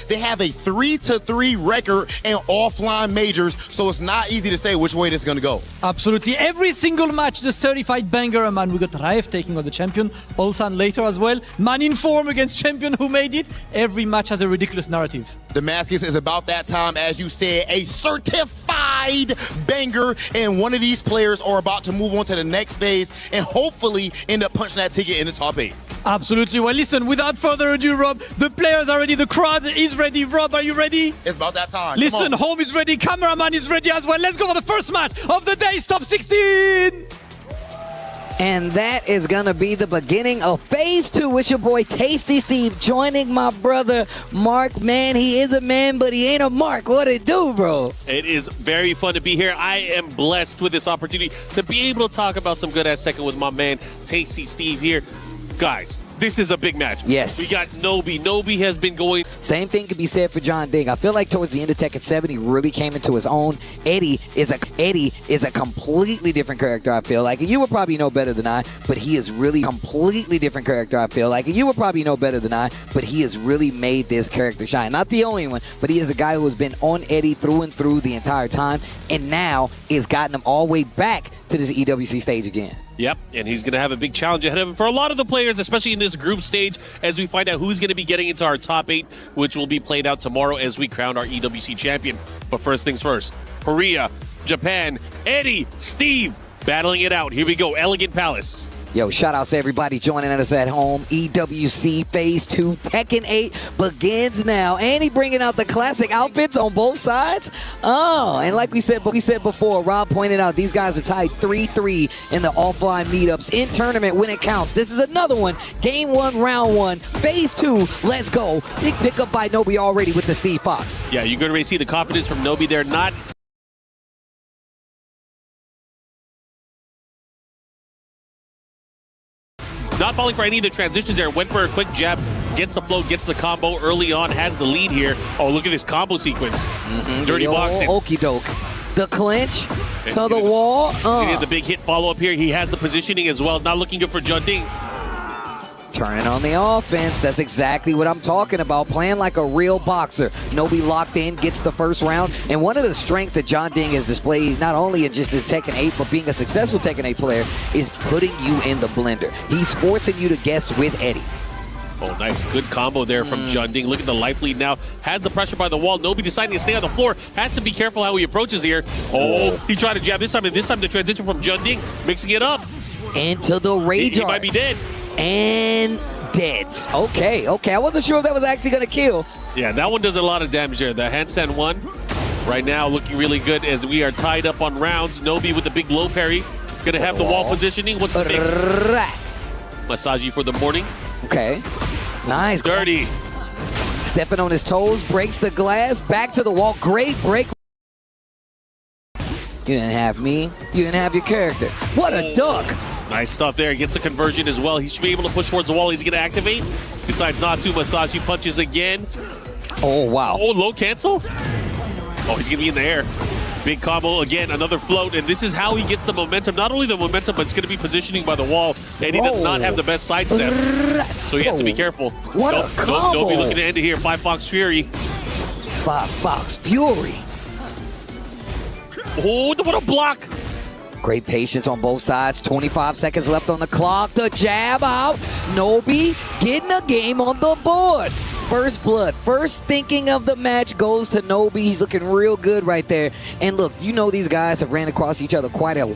They have a 3-3 record in offline majors, so it's not easy to say which way this is going to go. Absolutely. Every single match, the certified banger, man. We got Raif taking on the champion, Olsan later as well. Man in form against champion who made it. Every match has a ridiculous narrative. Damascus is about that time, as you said, a certified banger, and one of these players are about to move on to the next phase and hopefully end up punching that ticket in the top 8. Absolutely. Well, listen, without further ado, Rob, the players are ready, the crowd is ready. Rob, are you ready? It's about that time. Listen, home is ready, cameraman is ready as well. Let's go for the first match of the day, top 16! And that is going to be the beginning of Phase 2 with your boy Tasty Steve joining my brother Mark. Man, he is a man, but he ain't a Mark. What it do, bro? It is very fun to be here. I am blessed with this opportunity to be able to talk about some good-ass Tekken with my man Tasty Steve here. Guys, this is a big match. Yes. We got Nobi. Nobi has been going. Same thing could be said for John Ding. I feel like towards the end of Tekken 7, he really came into his own. Eddie is a completely different character, I feel like. And you would probably know better than I, but he is really completely different character, I feel like. And you would probably know better than I, but he has really made this character shine. Not the only one, but he is a guy who has been on Eddie through and through the entire time, and now is gotten him all the way back to this EWC stage again. Yep, and he's going to have a big challenge ahead of him for a lot of the players, especially in this group stage, as we find out who's going to be getting into our top 8, which will be played out tomorrow as we crown our EWC champion. But first things first, Korea, Japan, Eddie, Steve, battling it out. Here we go, Elegant Palace. Yo, shout outs to everybody joining us at home. EWC Phase 2 Tekken 8 begins now. And he bringing out the classic outfits on both sides. Oh, and like we said before, Rob pointed out, these guys are tied 3-3 in the offline meetups in tournament when it counts. This is another one. Game 1, round 1. Phase 2, let's go. Big pickup by Nobi already with the Steve Fox. Yeah, you're going to really see the confidence from Nobi there. Not falling for any of the transitions there. Went for a quick jab, gets the float, gets the combo early on, has the lead here. Oh, look at this combo sequence. Dirty boxing. Okie doke. The clinch to the wall. He had the big hit follow-up here. He has the positioning as well. Not looking good for John Ding. Turning on the offense. That's exactly what I'm talking about. Playing like a real boxer. Nobi locked in, gets the first round. And one of the strengths that John Ding has displayed, not only in just his Tekken 8, but being a successful Tekken 8 player, is putting you in the blender. He's forcing you to guess with Eddie. Oh, nice. Good combo there from John Ding. Look at the life lead now. Has the pressure by the wall. Nobi deciding to stay on the floor. Has to be careful how he approaches here. Oh, he tried to jab this time, and this time the transition from John Ding, mixing it up. Into the rage. He might be dead. And dead. Okay. I wasn't sure if that was actually going to kill. Yeah, that one does a lot of damage there. The handstand one right now looking really good as we are tied up on rounds. Nobi with the big low parry. Going to have the wall positioning. What's the mix? Massage for the morning. Okay. Nice. Dirty. Stepping on his toes, breaks the glass, back to the wall. Great break. You didn't have me. You didn't have your character. What a duck. Nice stuff there. He gets the conversion as well. He should be able to push towards the wall. He's going to activate. Decides not to. Masashi punches again. Oh, wow. Oh, low cancel. Oh, he's going to be in the air. Big combo again, another float, and this is how he gets the momentum. Not only the momentum, but it's going to be positioning by the wall, and he does not have the best sidestep, so he has to be careful. What a combo! Don't be looking to end it here. 5 Fox Fury. 5 Fox Fury. Oh, what a block! Great patience on both sides. 25 seconds left on the clock. The jab out. Nobi getting a game on the board. First blood, first thinking of the match goes to Nobi. He's looking real good right there. And look, you know these guys have ran across each other quite a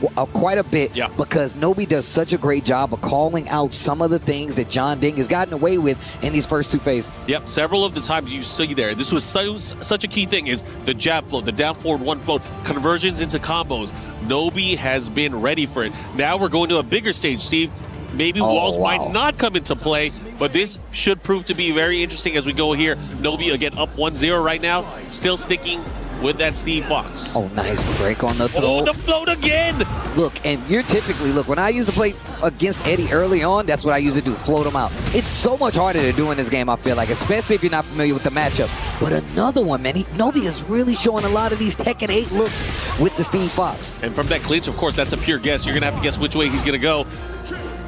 bit because Nobi does such a great job of calling out some of the things that John Ding has gotten away with in these first 2 phases. Yep, several of the times you see there, this was such a key thing is the jab float, the down forward 1 float, conversions into combos. Nobi has been ready for it. Now we're going to a bigger stage, Steve. Maybe walls might not come into play, but this should prove to be very interesting as we go here. Nobi again up 1-0 right now, still sticking with that Steve Fox. Oh, nice break on the throw. Oh, the float again! Look, and you're typically, when I used to play against Eddie early on, that's what I used to do, float him out. It's so much harder to do in this game, I feel like, especially if you're not familiar with the matchup. But another one, man, Nobi is really showing a lot of these Tekken 8 looks with the Steve Fox. And from that clinch, of course, that's a pure guess. You're going to have to guess which way he's going to go.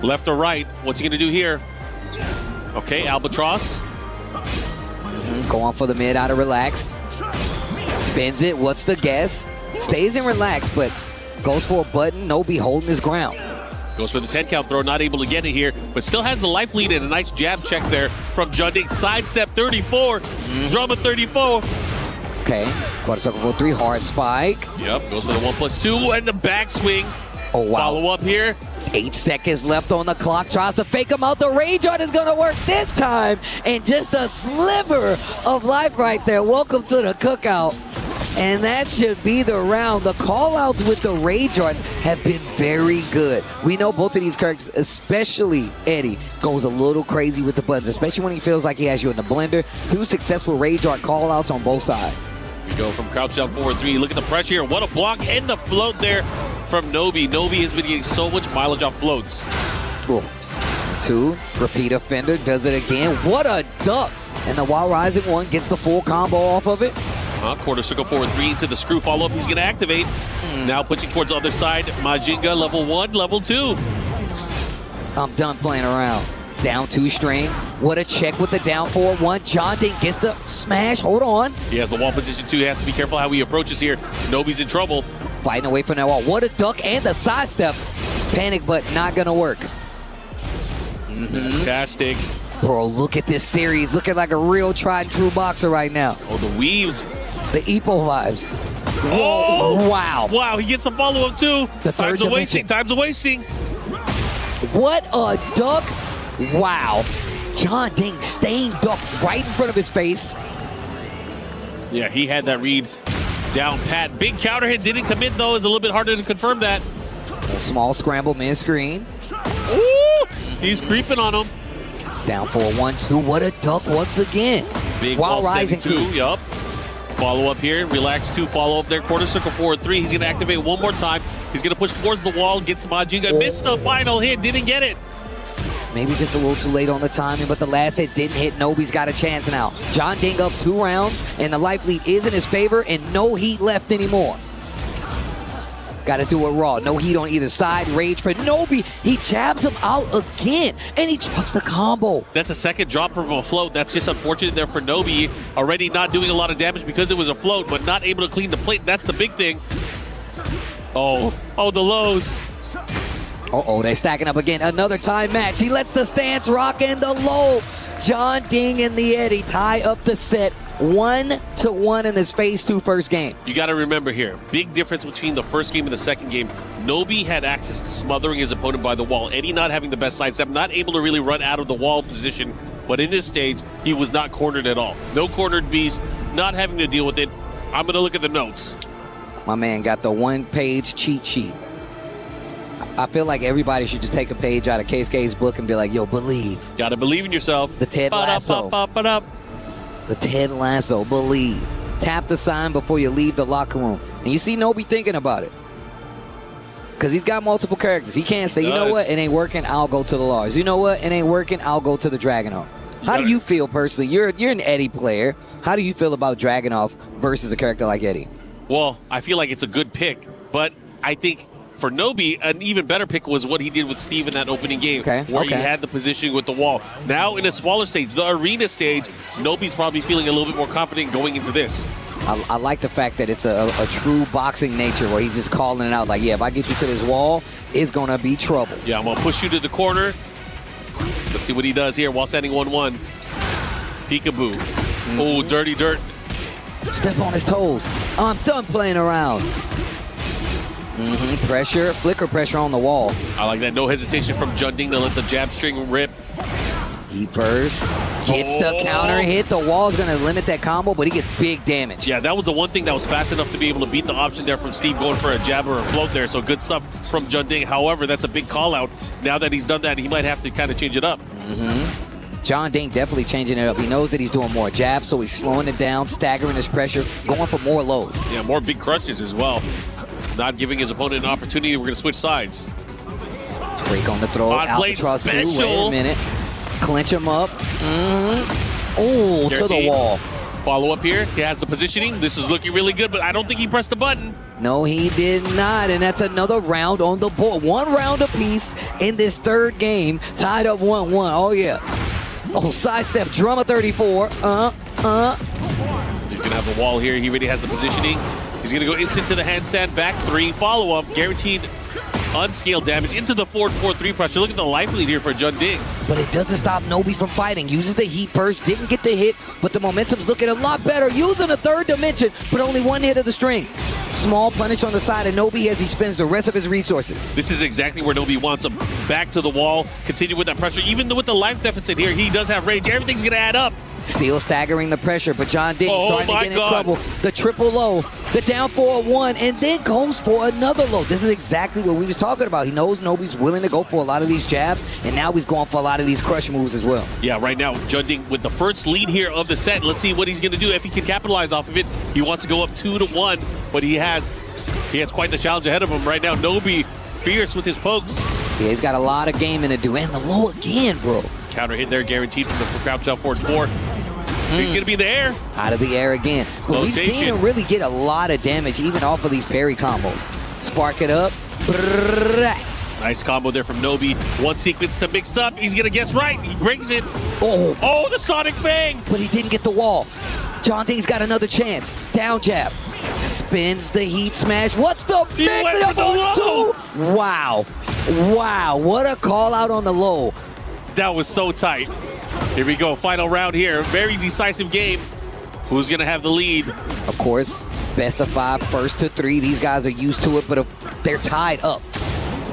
Left or right? What's he going to do here? Okay, Albatross. Going for the mid out of relax. Spins it. What's the guess? Stays in relax, but goes for a button. Nobi holding his ground. Goes for the 10 count throw, not able to get it here, but still has the life lead and a nice jab check there from John Ding. Sidestep 34, Drama 34. Okay, quarter circle for 3, hard spike. Yep, goes for the 1+2 and the backswing. Oh, wow. Follow up here. 8 seconds left on the clock. Tries to fake him out. The rage art is going to work this time. And just a sliver of life right there. Welcome to the cookout. And that should be the round. The call-outs with the rage arts have been very good. We know both of these characters, especially Eddie, goes a little crazy with the buttons, especially when he feels like he has you in the blender. 2 successful rage art call-outs on both sides. We go from crouch down forward 3. Look at the pressure here. What a block and the float there from Nobi. Nobi has been getting so much mileage off floats. Cool. 2, repeat offender, does it again. What a duck. And the Wild Rising one gets the full combo off of it. Quarter circle forward 3 into the screw follow-up. He's going to activate. Now pushing towards the other side. Majinga, level 1, level 2. I'm done playing around. Down 2 string. What a check with the down 4-1. John Ding gets the smash. Hold on. He has the wall position too. He has to be careful how he approaches here. Nobi's in trouble. Fighting away from that wall. What a duck and the sidestep. Panic, but not going to work. Fantastic. Bro, look at this series. Looking like a real tried and true boxer right now. Oh, the weaves. The Epo vibes. Oh! Wow. Wow, he gets a follow-up too. The third Time's a dimension. wasting. Time's a wasting. What a duck. Wow. John Ding staying duck right in front of his face. Yeah, he had that read down pat. Big counter hit. Didn't commit though. It's a little bit harder to confirm that. Small scramble mid-screen. Ooh! He's creeping on him. Down 4-1-2. What a duck once again. Big While ball rising 2. Yup. Follow up here. Relax 2. Follow up there. Quarter circle forward 3. He's going to activate one more time. He's going to push towards the wall. Gets Majinga. Missed the final hit. Didn't get it. Maybe just a little too late on the timing, but the last hit didn't hit. Nobi's got a chance now. John Ding up 2 rounds, and the life lead is in his favor, and no heat left anymore. Got to do it raw. No heat on either side. Rage for Nobi. He jabs him out again, and he drops the combo. That's a second drop from a float. That's just unfortunate there for Nobi. Already not doing a lot of damage because it was a float, but not able to clean the plate. That's the big thing. Oh, the lows. Uh-oh, they're stacking up again. Another time match. He lets the stance rock and the low. John Ding and the Eddie tie up the set 1-1 in this Phase 2 first game. You got to remember here, big difference between the first game and the second game. Nobi had access to smothering his opponent by the wall. Eddie not having the best sidestep, not able to really run out of the wall position. But in this stage, he was not cornered at all. No cornered beast, not having to deal with it. I'm going to look at the notes. My man got the 1-page cheat sheet. I feel like everybody should just take a page out of Keisuke's book and be like, yo, believe. Got to believe in yourself. The Ted Lasso. The Ted Lasso, believe. Tap the sign before you leave the locker room. And you see Nobi thinking about it. Because he's got multiple characters. He can't say, you know what, it ain't working, I'll go to the Lars. You know what, it ain't working, I'll go to the Dragunov. How do you feel personally? You're an Eddie player. How do you feel about Dragunov versus a character like Eddie? Well, I feel like it's a good pick. But I think for Nobi, an even better pick was what he did with Steve in that opening game, where he had the positioning with the wall. Now in a smaller stage, the arena stage, Nobi's probably feeling a little bit more confident going into this. I like the fact that it's a true boxing nature where he's just calling it out like, yeah, if I get you to this wall, it's going to be trouble. Yeah, I'm going to push you to the corner. Let's see what he does here while standing 1-1. Peekaboo. Oh, dirty dirt. Step on his toes. I'm done playing around. Pressure, flicker pressure on the wall. I like that. No hesitation from John Ding to let the jab string rip. He burst, gets the counter hit. The wall is going to limit that combo, but he gets big damage. Yeah, that was the one thing that was fast enough to be able to beat the option there from Steve going for a jab or a float there. So good stuff from John Ding. However, that's a big call out. Now that he's done that, he might have to kind of change it up. John Ding definitely changing it up. He knows that he's doing more jabs, so he's slowing it down, staggering his pressure, going for more lows. Yeah, more big crushes as well. Not giving his opponent an opportunity. We're going to switch sides. Break on the throw. Alcatraz 2. Wait a minute. Clinch him up. Oh, to the wall. Follow up here. He has the positioning. This is looking really good, but I don't think he pressed the button. No, he did not, and that's another round on the board. 1 round apiece in this third game. Tied up 1-1. Oh, yeah. Oh, sidestep. Drama 34. He's going to have the wall here. He already has the positioning. He's going to go instant to the handstand, back 3, follow-up, guaranteed unscaled damage into the 4-4-3 pressure. Look at the life lead here for Jun Ding. But it doesn't stop Nobi from fighting. Uses the heat burst, didn't get the hit, but the momentum's looking a lot better. Using a third dimension, but only one hit of the string. Small punish on the side of Nobi as he spends the rest of his resources. This is exactly where Nobi wants him. Back to the wall, continue with that pressure. Even with the life deficit here, he does have rage. Everything's going to add up. Still staggering the pressure, but John Ding starting to get in God. trouble. The triple low, the down 4-1, and then goes for another low. This is exactly what we was talking about. He knows Nobi's willing to go for a lot of these jabs, and now he's going for a lot of these crush moves as well. Yeah, right now, Jun Ding with the first lead here of the set. Let's see what he's going to do if he can capitalize off of it. He wants to go up 2-1, but he has quite the challenge ahead of him right now. Nobi fierce with his pokes. Yeah, he's got a lot of gaming to do, and the low again, bro. Counter hit there, guaranteed from the crouch out forward 4. He's going to be in the air. Out of the air again. But we've Rotation. seen him really get a lot of damage, even off of these parry combos. Spark it up. Nice combo there from Nobi. One sequence to mix up. He's going to guess right. He breaks it. Oh, The Sonic Fang. but he didn't get the wall. John Ding's got another chance. Down jab. Spins the heat smash. What's the He mix went it for up the on low. 2? Wow. Wow. What a call out on the low. That was so tight. Here we go. Final round here. Very decisive game. Who's going to have the lead? Of course, best of 5, first to 3. These guys are used to it, but they're tied up.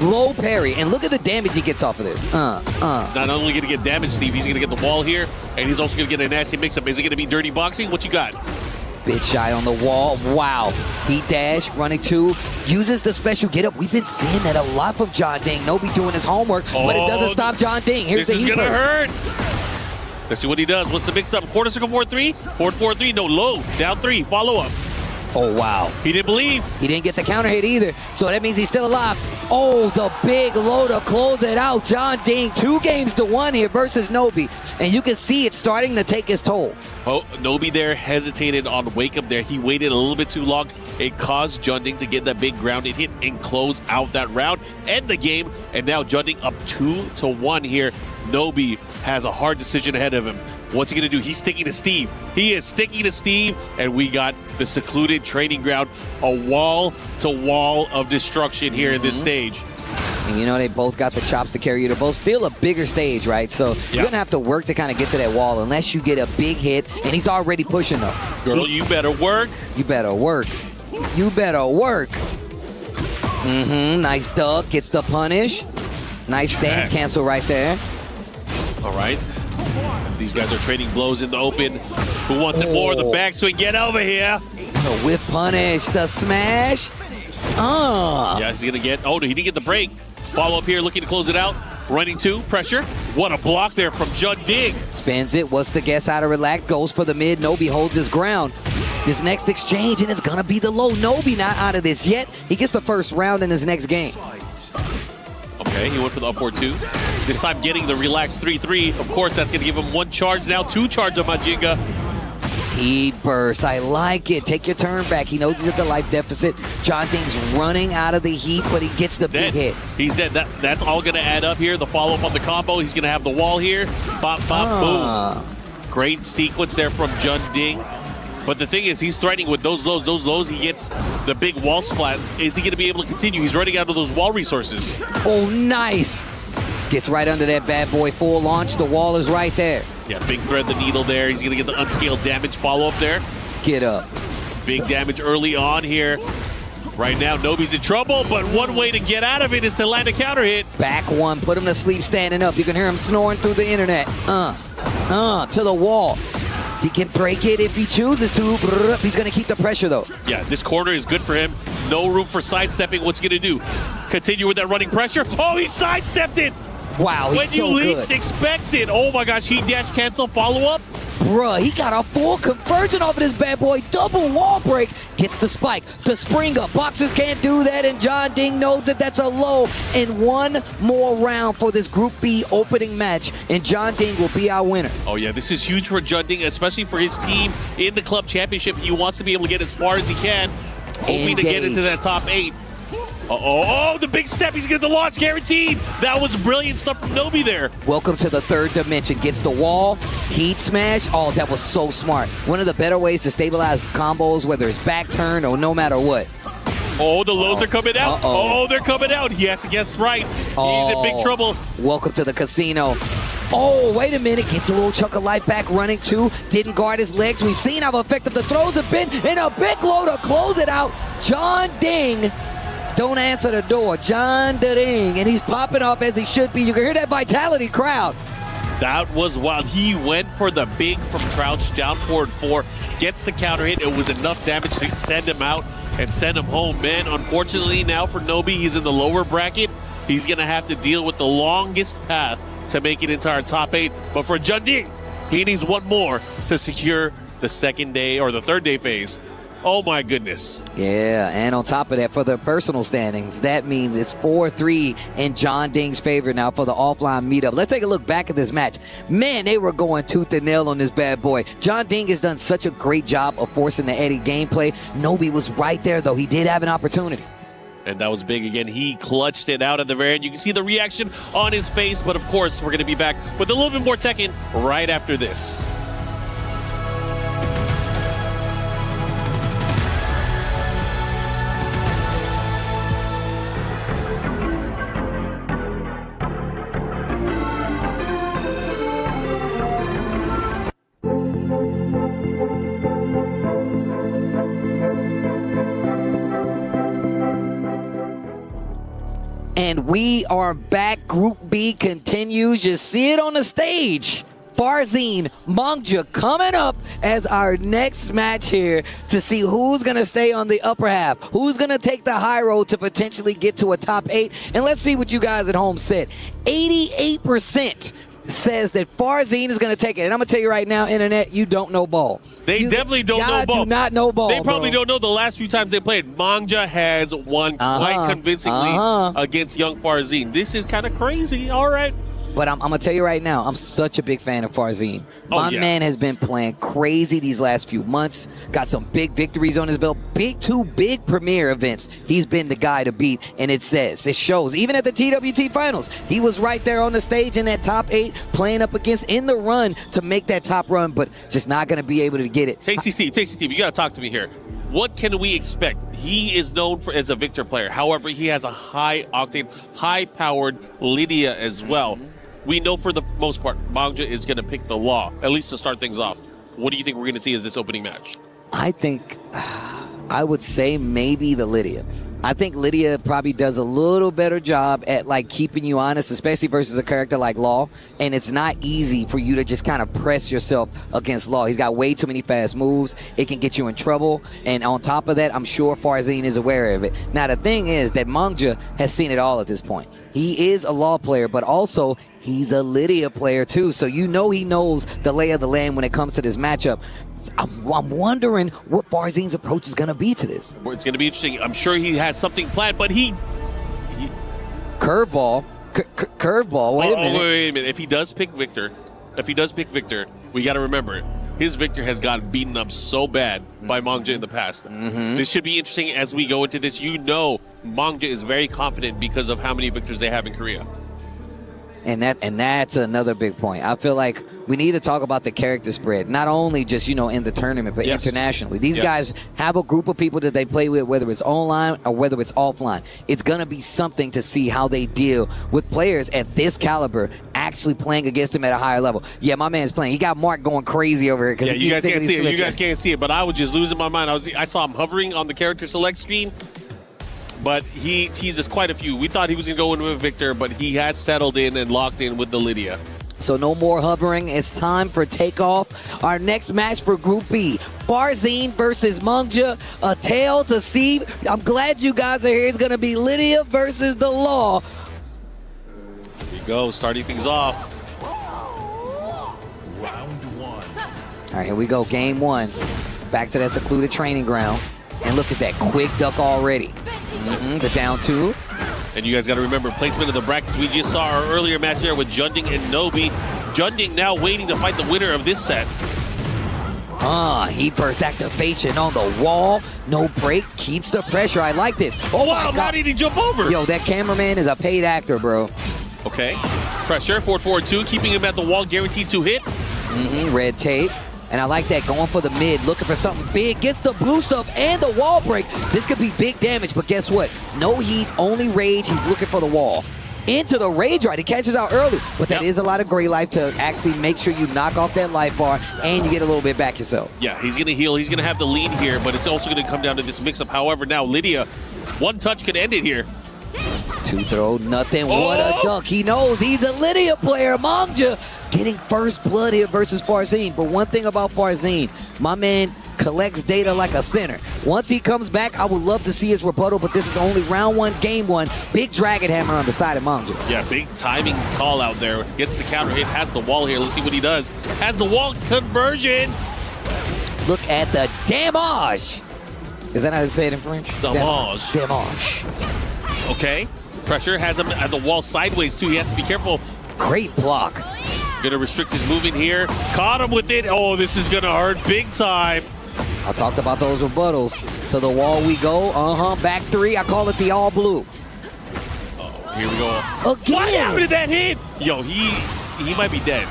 Low parry, and look at the damage he gets off of this. Not only going to get damage, Steve, he's going to get the wall here, and he's also going to get a nasty mix-up. Is it going to be dirty boxing? What you got? Bit shy on the wall. Wow. Heat dash, running 2. Uses the special get up. We've been seeing that a lot from John Ding. Nobi doing his homework, but it doesn't stop John Ding. Here's This the is heat going to burst. hurt. Let's see what he does. What's the mix-up? Quarter circle 4-3? Forward 4-3. No, low. Down 3. Follow-up. Oh, wow. He didn't believe. He didn't get the counter hit either, so that means he's still alive. Oh, the big low to close it out. John Ding, 2-1 here versus Nobi, and you can see it starting to take his toll. Oh, Nobi there hesitated on wake-up there. He waited a little bit too long. It caused Jun Ding to get that big grounded hit and close out that round, end the game, and now Jun Ding up 2-1 here. Nobi has a hard decision ahead of him. What's he going to do? He's sticking to Steve. He is sticking to Steve, and we got the secluded training ground, a wall-to-wall of destruction here in this stage. And you know, they both got the chops to carry you. They're both still a bigger stage, right? So you're going to have to work to kind of get to that wall unless you get a big hit, and he's already pushing them. Girl, you better work. You better work. You better work. Nice duck. Gets the punish. Nice stance cancel right there. All right. These guys are trading blows in the open. Who wants it more? The backswing. Get over here. The whiff punish. The smash. Yeah, he's going to get... Oh, no, he didn't get the break. Follow up here, looking to close it out. Running 2. Pressure. What a block there from Jun Ding. Spins it. What's the guess out of relax? Goes for the mid. Nobi holds his ground. This next exchange, and it's going to be the low. Nobi not out of this yet. He gets the first round in his next game. Okay, he went for the upward 2. This time getting the relaxed 3-3. Of course, that's going to give him 1 charge now. 2 charge on Majinga. Heat burst. I like it. Take your turn back. He knows he's at the life deficit. John Ding's running out of the heat, but he gets the big hit. He's dead. That's all going to add up here. The follow-up on the combo. He's going to have the wall here. Pop, pop, boom. Great sequence there from Jun Ding. But the thing is, he's threatening with those lows. Those lows, he gets the big wall splat. Is he going to be able to continue? He's running out of those wall resources. Oh, nice. Gets right under that bad boy. Full launch. The wall is right there. Yeah, big thread the needle there. He's going to get the unscaled damage follow-up there. Get up. Big damage early on here. Right now, Nobi's in trouble, but one way to get out of it is to land a counter hit. Back 1. Put him to sleep standing up. You can hear him snoring through the internet. To the wall. He can break it if he chooses to. He's going to keep the pressure, though. Yeah, this corner is good for him. No room for sidestepping. What's he going to do? Continue with that running pressure. Oh, he sidestepped it. Wow, he's when you so least good. expect it. Oh, my gosh. Heat dash cancel. Follow-up. Bruh, he got a full conversion off of this bad boy. Double wall break. Gets the spike. The spring up. Boxers can't do that, and John Ding knows that that's a low. And 1 more round for this Group B opening match, and John Ding will be our winner. Oh, yeah. This is huge for Jun Ding, especially for his team in the club championship. He wants to be able to get as far as he can, hoping to get into that top 8. Oh, the big step. He's going to launch, guaranteed. That was brilliant stuff from Nobi there. Welcome to the third dimension. Gets the wall, heat smash. Oh, that was so smart. One of the better ways to stabilize combos, whether it's back turn or no matter what. Oh, the lows are coming out. Oh, they're coming out. He has to guess right. He's in big trouble. Welcome to the casino. Oh, wait a minute. Gets a little chunk of life back running too. Didn't guard his legs. We've seen how effective the throws have been. And a big low to close it out. John Ding. Don't answer the door. John Ding. And he's popping off as he should be. You can hear that vitality crowd. That was wild. He went for the big from crouch, down forward 4. Gets the counter hit. It was enough damage to send him out and send him home. Man, unfortunately now for Nobi, he's in the lower bracket. He's going to have to deal with the longest path to make it into our top 8. But for John Ding, he needs one more to secure the second day or the third day phase. Oh my goodness. Yeah, and on top of that, for the personal standings, that means it's 4-3 in John Ding's favor now for the offline meetup. Let's take a look back at this match. Man, they were going tooth and nail on this bad boy. John Ding has done such a great job of forcing the Eddie gameplay. Nobi was right there, though. He did have an opportunity. And that was big again. He clutched it out at the very end. You can see the reaction on his face. But of course, we're going to be back with a little bit more Tekken right after this. And we are back. Group B continues. You see it on the stage. Farzine, Mongja coming up as our next match here to see who's going to stay on the upper half, who's going to take the high road to potentially get to a top 8. And let's see what you guys at home said. 88% says that Farzine is going to take it. And I'm going to tell you right now, Internet, you don't know ball. They definitely don't know ball. do not know ball, They probably bro. don't know the last few times they played. Mongja has won quite convincingly against young Farzine. This is kind of crazy. All right. But I'm going to tell you right now, I'm such a big fan of Farzine. My man has been playing crazy these last few months. Got some big victories on his belt. Two big premier events. He's been the guy to beat, and it shows. Even at the TWT finals, he was right there on the stage in that top 8, playing up against in the run to make that top run, but just not going to be able to get it. Tasty Steve, you got to talk to me here. What can we expect? He is known as a Victor player. However, he has a high-octane, high-powered Lydia as well. We know for the most part, Mongja is going to pick the Law, at least to start things off. What do you think we're going to see as this opening match? I think I would say maybe the Lydia. I think Lydia probably does a little better job at like keeping you honest, especially versus a character like Law. And it's not easy for you to just kind of press yourself against Law. He's got way too many fast moves. It can get you in trouble. And on top of that, I'm sure Farzine is aware of it. Now, the thing is that Mongja has seen it all at this point. He is a Law player, but also he's a Lydia player too. So you know he knows the lay of the land when it comes to this matchup. I'm wondering what Farzine's approach is going to be to this. It's going to be interesting. I'm sure he has something planned, but he curveball. Curveball. Wait a minute. Wait a minute. If he does pick Victor, we got to remember his Victor has gotten beaten up so bad by Mongja in the past. This should be interesting as we go into this. You know, Mongja is very confident because of how many Victors they have in Korea. And that's another big point. I feel like we need to talk about the character spread, not only just, in the tournament, but internationally. These guys have a group of people that they play with, whether it's online or whether it's offline. It's going to be something to see how they deal with players at this caliber actually playing against them at a higher level. Yeah, my man's playing. He got Mark going crazy over here. Yeah, you guys can't see it. You guys can't see it, but I was just losing my mind. I saw him hovering on the character select screen. But he teases quite a few. We thought he was going to go in with Victor, but he has settled in and locked in with the Lydia. So no more hovering. It's time for takeoff. Our next match for Group B, Farzine versus Mongja. A tale to see. I'm glad you guys are here. It's going to be Lydia versus the Law. Here we go, starting things off. Round 1. All right, here we go. Game 1. Back to that secluded training ground. And look at that quick duck already. The down 2. And you guys got to remember placement of the brackets. We just saw our earlier match there with Junding and Nobi. Junding now waiting to fight the winner of this set. He burst activation on the wall. No break, keeps the pressure. I like this. Oh wow, my God. How did he jump over? Yo, that cameraman is a paid actor, bro. Okay. Pressure, 4-4-2, keeping him at the wall, guaranteed to hit. Red tape. And I like that, going for the mid, looking for something big. Gets the blue stuff and the wall break. This could be big damage, but guess what? No heat, only rage. He's looking for the wall. Into the rage right. He catches out early, but that is a lot of gray life to actually make sure you knock off that life bar and you get a little bit back yourself. Yeah, he's going to heal. He's going to have the lead here, but it's also going to come down to this mix-up. However, now Lydia, one touch could end it here. Two throw, nothing. What a dunk. He knows he's a Lydia player. Mangja getting first blood here versus Farzine. But one thing about Farzine, my man collects data like a center. Once he comes back, I would love to see his rebuttal, but this is only round one, game one. Big Dragon Hammer on the side of Mangja. Yeah, big timing call out there. Gets the counter hit, has the wall here. Let's see what he does. Has the wall conversion. Look at the damage. Is that how you say it in French? Damage. Damage. Okay. Pressure has him at the wall sideways, too. He has to be careful. Great block. Gonna restrict his movement here. Caught him with it. Oh, this is gonna hurt big time. I talked about those rebuttals. To the wall we go. Back three. I call it the all blue. Oh, here we go. Again. What happened to that hit? Yo, he might be dead.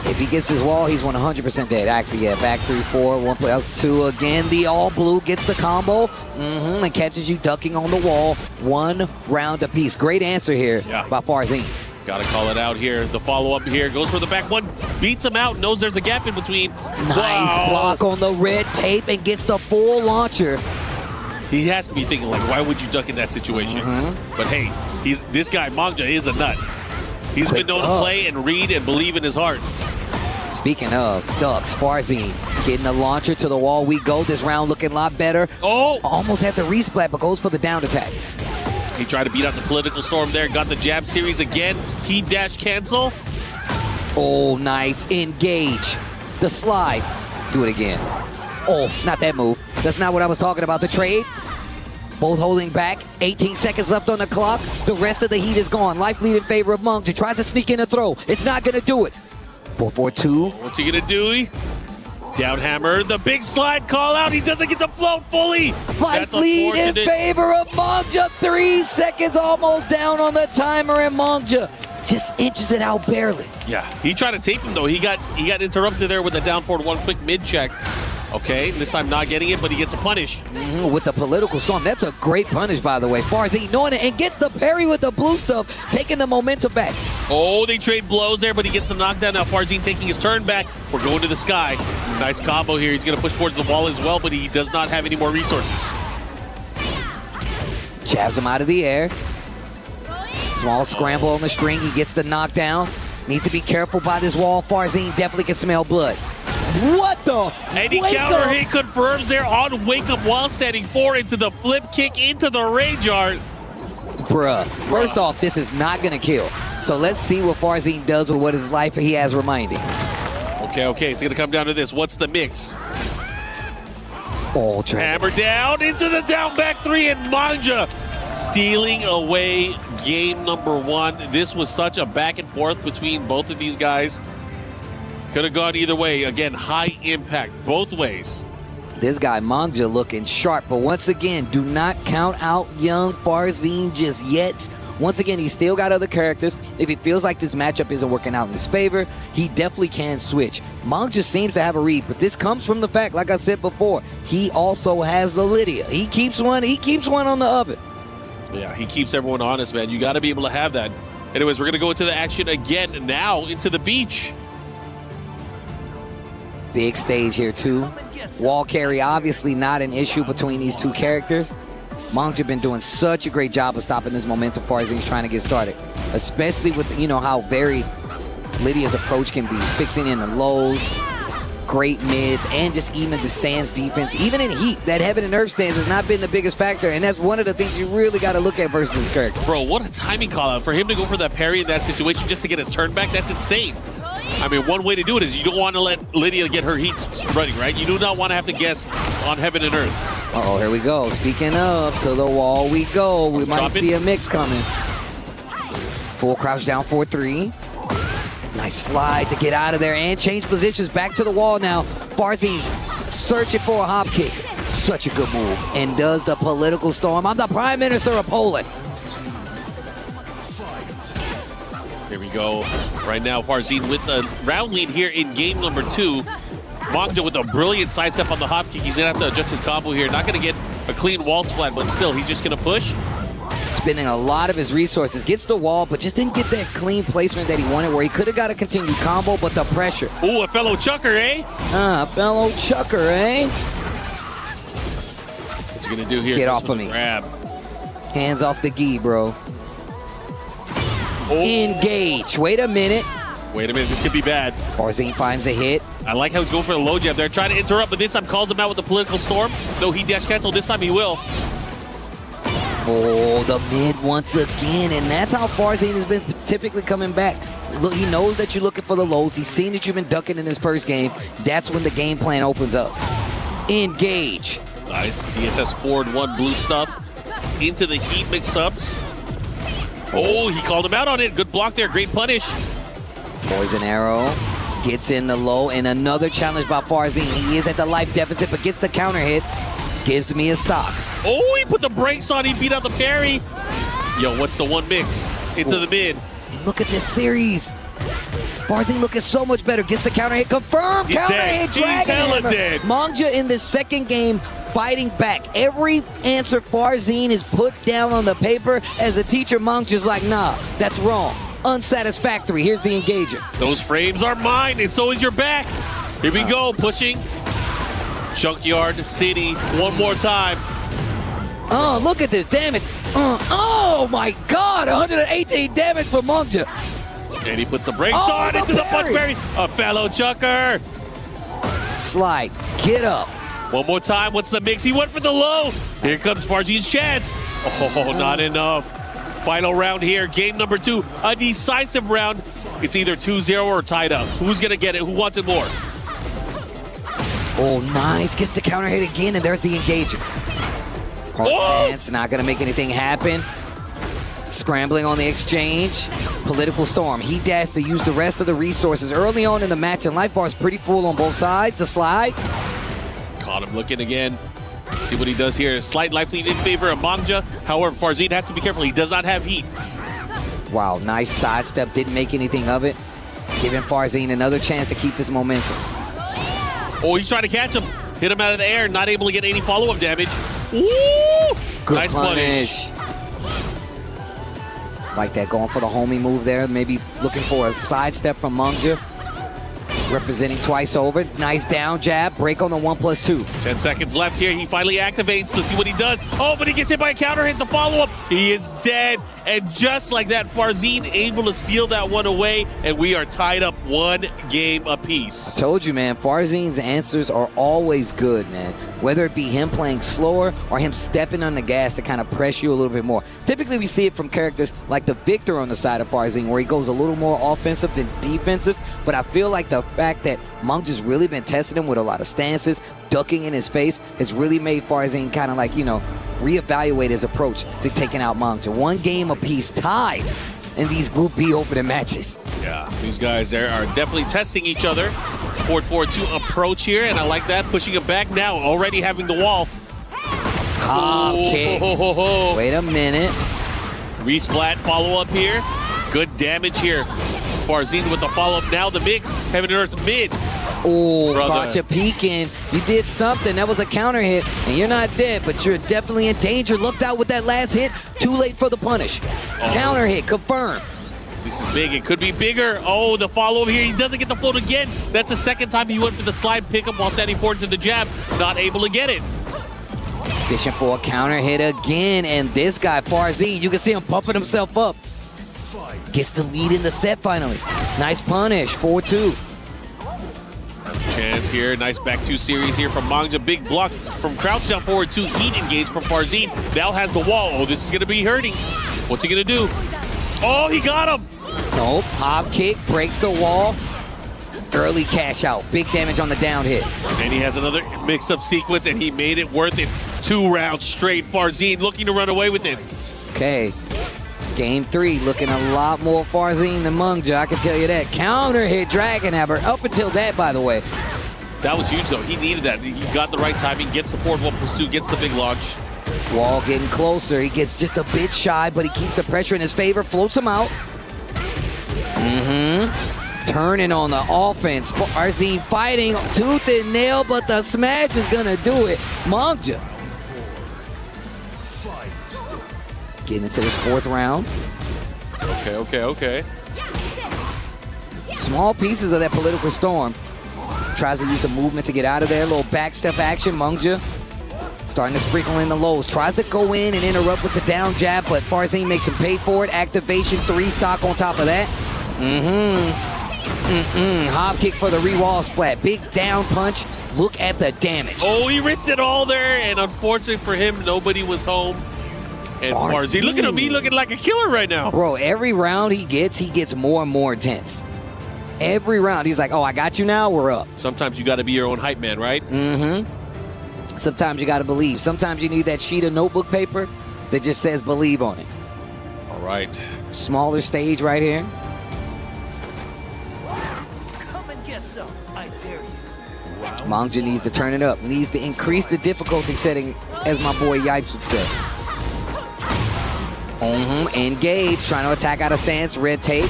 If he gets his wall, he's 100% dead. Actually, yeah, back 3-4, one play, else two. Again, the all blue gets the combo, and catches you ducking on the wall. One round apiece. Great answer here by Farzine. Gotta call it out here. The follow-up here goes for the back one, beats him out, knows there's a gap in between. Nice block on the red tape and gets the full launcher. He has to be thinking, like, why would you duck in that situation? But hey, this guy, Mangja, is a nut. He's been known to play and read and believe in his heart. Speaking of ducks, Farzine getting the launcher to the wall we go. This round looking a lot better. Oh! Almost had the resplat, but goes for the down attack. He tried to beat out the political storm there. Got the jab series again. He dash cancel. Oh, nice. Engage. The slide. Do it again. Oh, not that move. That's not what I was talking about. The trade. Both holding back. 18 seconds left on the clock. The rest of the heat is gone. Life lead in favor of Mangja. Tries to sneak in a throw. It's not going to do it. 4-4-2. What's he going to do? Down hammer. The big slide call out. He doesn't get to float fully. Life lead in favor of Mangja. 3 seconds almost down on the timer, and Mangja just inches it out barely. Yeah, he tried to tape him though. He got interrupted there with the down forward one quick mid check. Okay, this time not getting it, but he gets a punish. With the political storm. That's a great punish, by the way. Farzine knowing it and gets the parry with the blue stuff, taking the momentum back. Oh, they trade blows there, but he gets the knockdown. Now Farzine taking his turn back. We're going to the sky. Nice combo here. He's going to push towards the wall as well, but he does not have any more resources. Jabs him out of the air. Small scramble on the string. He gets the knockdown. Needs to be careful by this wall. Farzine definitely can smell blood. What the? And he counter hit confirms there on wake up while standing 4 into the flip kick into the rage yard. Bruh. First off, this is not going to kill. So let's see what Farzine does with what his life he has remaining. Okay. It's going to come down to this. What's the mix? Oh, hammer down into the down back 3, and Mangja stealing away game number 1. This was such a back and forth between both of these guys. Could have gone either way. Again, high impact both ways. This guy, Mangja, looking sharp. But once again, do not count out young Farzine just yet. Once again, he's still got other characters. If he feels like this matchup isn't working out in his favor, he definitely can switch. Mangja seems to have a read, but this comes from the fact, like I said before, he also has the Lydia. He keeps one on the oven. Yeah, he keeps everyone honest, man. You got to be able to have that. Anyways, we're going to go into the action again now, into the beach. Big stage here too. Wall carry obviously not an issue between these two characters. Mangja been doing such a great job of stopping this momentum Farzine's trying to get started. Especially with, how varied Lydia's approach can be. Fixing in the lows, great mids, and just even the stance defense. Even in heat, that heaven and earth stance has not been the biggest factor, and that's one of the things you really got to look at versus this character. Bro, what a timing call out. For him to go for that parry in that situation just to get his turn back, that's insane. I mean, one way to do it is you don't want to let Lydia get her heat running, right? You do not want to have to guess on heaven and earth. Uh-oh, here we go. Speaking of, to the wall we go. We might see a mix coming. Full crouch down 4-3. Nice slide to get out of there and change positions. Back to the wall now. Farzin searching for a hop kick. Such a good move. And does the political storm. I'm the Prime Minister of Poland. Here we go. Right now, Farzin with the round lead here in game number 2. Mongja with a brilliant sidestep on the hop kick. He's going to have to adjust his combo here. Not going to get a clean wall splat, but still, he's just going to push. Spending a lot of his resources. Gets the wall, but just didn't get that clean placement that he wanted, where he could have got a continued combo, but the pressure. Ooh, a fellow chucker, eh? Fellow chucker, eh? What's he going to do here? Get off of me. Grab. Hands off the gi, bro. Oh. Engage. Wait a minute. Wait a minute, this could be bad. Farzin finds the hit. I like how he's going for the low jab. They're trying to interrupt, but this time calls him out with the political storm. Though he dash cancel, this time he will. Oh, the mid once again, and that's how Farzin has been typically coming back. Look, he knows that you're looking for the lows. He's seen that you've been ducking in his first game. That's when the game plan opens up. Engage. Nice. DSS forward 1 blue stuff into the heat mix-ups. Oh, he called him out on it. Good block there. Great punish. Poison arrow. Gets in the low, and another challenge by Farzin. He is at the life deficit, but gets the counter hit. Gives me a stock. Oh, he put the brakes on. He beat out the parry. Yo, what's the one mix? Into the mid. Look at this series. Farzin looking so much better. Gets the counter hit. Confirmed. He's Counter dead. hit. He's hella dead. Mongja in the second game fighting back. Every answer Farzin is put down on the paper. As a teacher, Mongja's like, nah, that's wrong. Unsatisfactory. Here's the engager. Those frames are mine, and so is your back. Here we go. Pushing. Junkyard City one more time. Oh, look at this damage. Oh my God, 118 damage for Mongja. And he puts the brakes Oh, on the into the parry. punch parry. A fellow chucker. Slide, get up. One more time. What's the mix? He went for the low. Here comes Farzin's chance. Oh, not enough. Final round here. Game number 2. A decisive round. It's either 2-0 or tied up. Who's going to get it? Who wants it more? Oh, nice. Gets the counter hit again, and there's the engager. Oh! It's not going to make anything happen. Scrambling on the exchange. Political storm. He dashed to use the rest of the resources early on in the match, and life bar is pretty full on both sides. The slide. Caught him looking again. See what he does here. Slight life lead in favor of Mongja. However, Farzin has to be careful. He does not have heat. Wow, nice sidestep. Didn't make anything of it. Giving Farzin another chance to keep this momentum. Oh, he's trying to catch him. Hit him out of the air. Not able to get any follow-up damage. Ooh! Good Nice punish. Like that, going for the homie move there. Maybe looking for a sidestep from Mongja. Representing twice over. Nice down jab. Break on the 1+2. 10 seconds left here. He finally activates. Let's see what he does. Oh, but he gets hit by a counter hit. The follow-up. He is dead. And just like that, Farzin able to steal that one away. And we are tied up 1 game apiece. Told you, man. Farzin's answers are always good, man. Whether it be him playing slower or him stepping on the gas to kind of press you a little bit more. Typically, we see it from characters like the Victor on the side of Farzin, where he goes a little more offensive than defensive. But I feel like the fact that Mongja's really been testing him with a lot of stances, ducking in his face, has really made Farzin kind of like, you know, reevaluate his approach to taking out Mongja. 1 game apiece, tied in these Group B opening matches. Yeah, these guys there are definitely testing each other. 4-4-2 approach here, and I like that. Pushing him back now, already having the wall. Hop kick. Wait a minute. Resplat follow-up here. Good damage here. Farzin with the follow-up. Now the mix. Heaven and Earth mid. Oh, Brother. caught you peeking. You did something. That was a counter hit, and you're not dead, but you're definitely in danger. Looked out with that last hit. Too late for the punish. Counter hit, confirmed. This is big. It could be bigger. Oh, the follow-up here. He doesn't get the float again. That's the second time he went for the slide pickup while standing forward to the jab. Not able to get it. Fishing for a counter hit again, and this guy, Farzin, you can see him pumping himself up. Gets the lead in the set finally. Nice punish, 4-2. Chance here. Nice back 2 series here from Mongja. Big block from crouch down forward 2. Heat engage from Farzin. Now has the wall. Oh, this is going to be hurting. What's he going to do? Oh, he got him. Nope, hop kick, breaks the wall. Early cash out, big damage on the down hit. And he has another mix-up sequence, and he made it worth it. 2 rounds straight. Farzin looking to run away with it. Okay, game 3 looking a lot more Farzin than Mongja, I can tell you that. Counter hit Dragon Hammer, up until that, by the way. That was huge, though. He needed that. He got the right timing, gets support 1+2, gets the big launch. Wall getting closer. He gets just a bit shy, but he keeps the pressure in his favor, floats him out. Turning on the offense. Farzin fighting tooth and nail, but the smash is gonna do it. Mongja getting into this 4th round. Okay. Small pieces of that political storm. Tries to use the movement to get out of there. A little backstep action. Mongja starting to sprinkle in the lows. Tries to go in and interrupt with the down jab, but Farzin makes him pay for it. Activation 3 stock on top of that. Hop kick for the re-wall splat. Big down punch. Look at the damage. Oh, he risked it all there, and unfortunately for him, nobody was home. And Farzin, look at him. He's looking like a killer right now. Bro, every round he gets more and more intense. Every round, he's like, oh, I got you now, we're up. Sometimes you got to be your own hype man, right? Sometimes you got to believe. Sometimes you need that sheet of notebook paper that just says believe on it. All right. Smaller stage right here. Come and get some. I dare you. Mongja needs to turn it up. He needs to increase the difficulty setting, as my boy Yipes would say. Engage, trying to attack out of stance, red tape.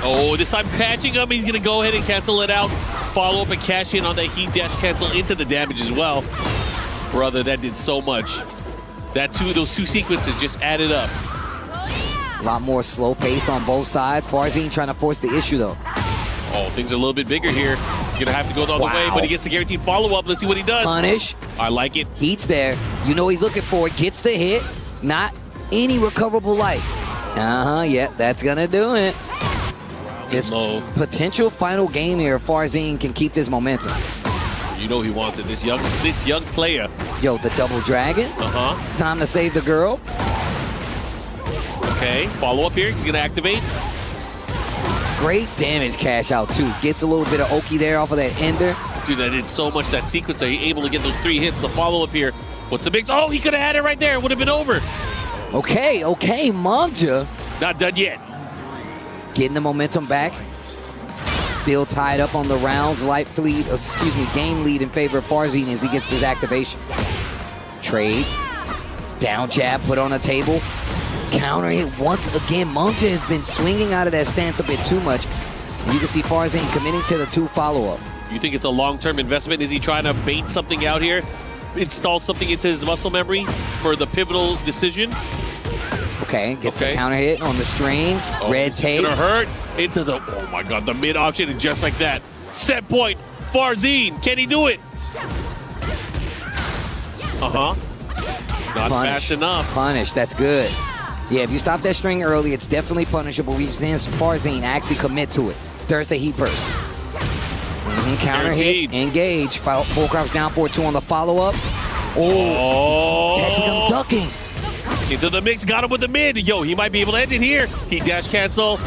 Oh, this time catching him. He's going to go ahead and cancel it out. Follow up and cash in on that heat dash cancel into the damage as well. Brother, that did so much. Those two sequences just added up. A lot more slow paced on both sides. Farzin trying to force the issue though. Oh, things are a little bit bigger here. He's going to have to go the other way, but he gets the guaranteed follow-up. Let's see what he does. Punish. I like it. Heat's there. You know he's looking for it. Gets the hit. Not any recoverable life. Yeah, that's going to do it. This potential final game here, Farzin can keep this momentum. You know he wants it. This young player. Yo, the double dragons. Time to save the girl. Okay, follow up here. He's going to activate. Great damage cash out, too. Gets a little bit of Oki there off of that ender. Dude, that did so much, that sequence. Are you able to get those 3 hits? The follow-up here. What's the mix? Oh, he could have had it right there. It would have been over. Okay, Mongja. Not done yet. Getting the momentum back. Still tied up on the rounds. Game lead in favor of Farzin as he gets his activation. Trade. Down jab put on the table. Counter hit once again. Mongja has been swinging out of that stance a bit too much. You can see Farzin committing to the 2 follow-up. You think it's a long-term investment? Is he trying to bait something out here? Install something into his muscle memory for the pivotal decision? Okay, gets the counter hit on the string. Red tape. It's gonna hurt into the, oh my God, the mid option, and just like that. Set point, Farzin, can he do it? Not fast enough. Punish, that's good. Yeah, if you stop that string early, it's definitely punishable. We've seen Farzin actually commit to it. There's the heat burst. Counter hit, engage. Full crouch down 4-2 on the follow-up. Catching him ducking. Into the mix, got him with the mid. Yo, he might be able to end it here. He dash cancel.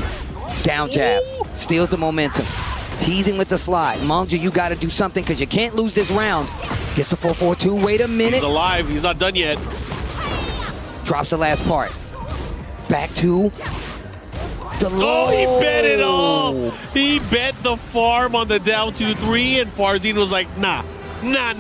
Down jab, steals the momentum. Teasing with the slide. Mongja, you got to do something because you can't lose this round. Gets the 4-4-2, wait a minute. He's alive, he's not done yet. Drops the last part. Back to the low. Oh, he bet it all. He bet the farm on the down 2-3, and Farzin was like, nah. Not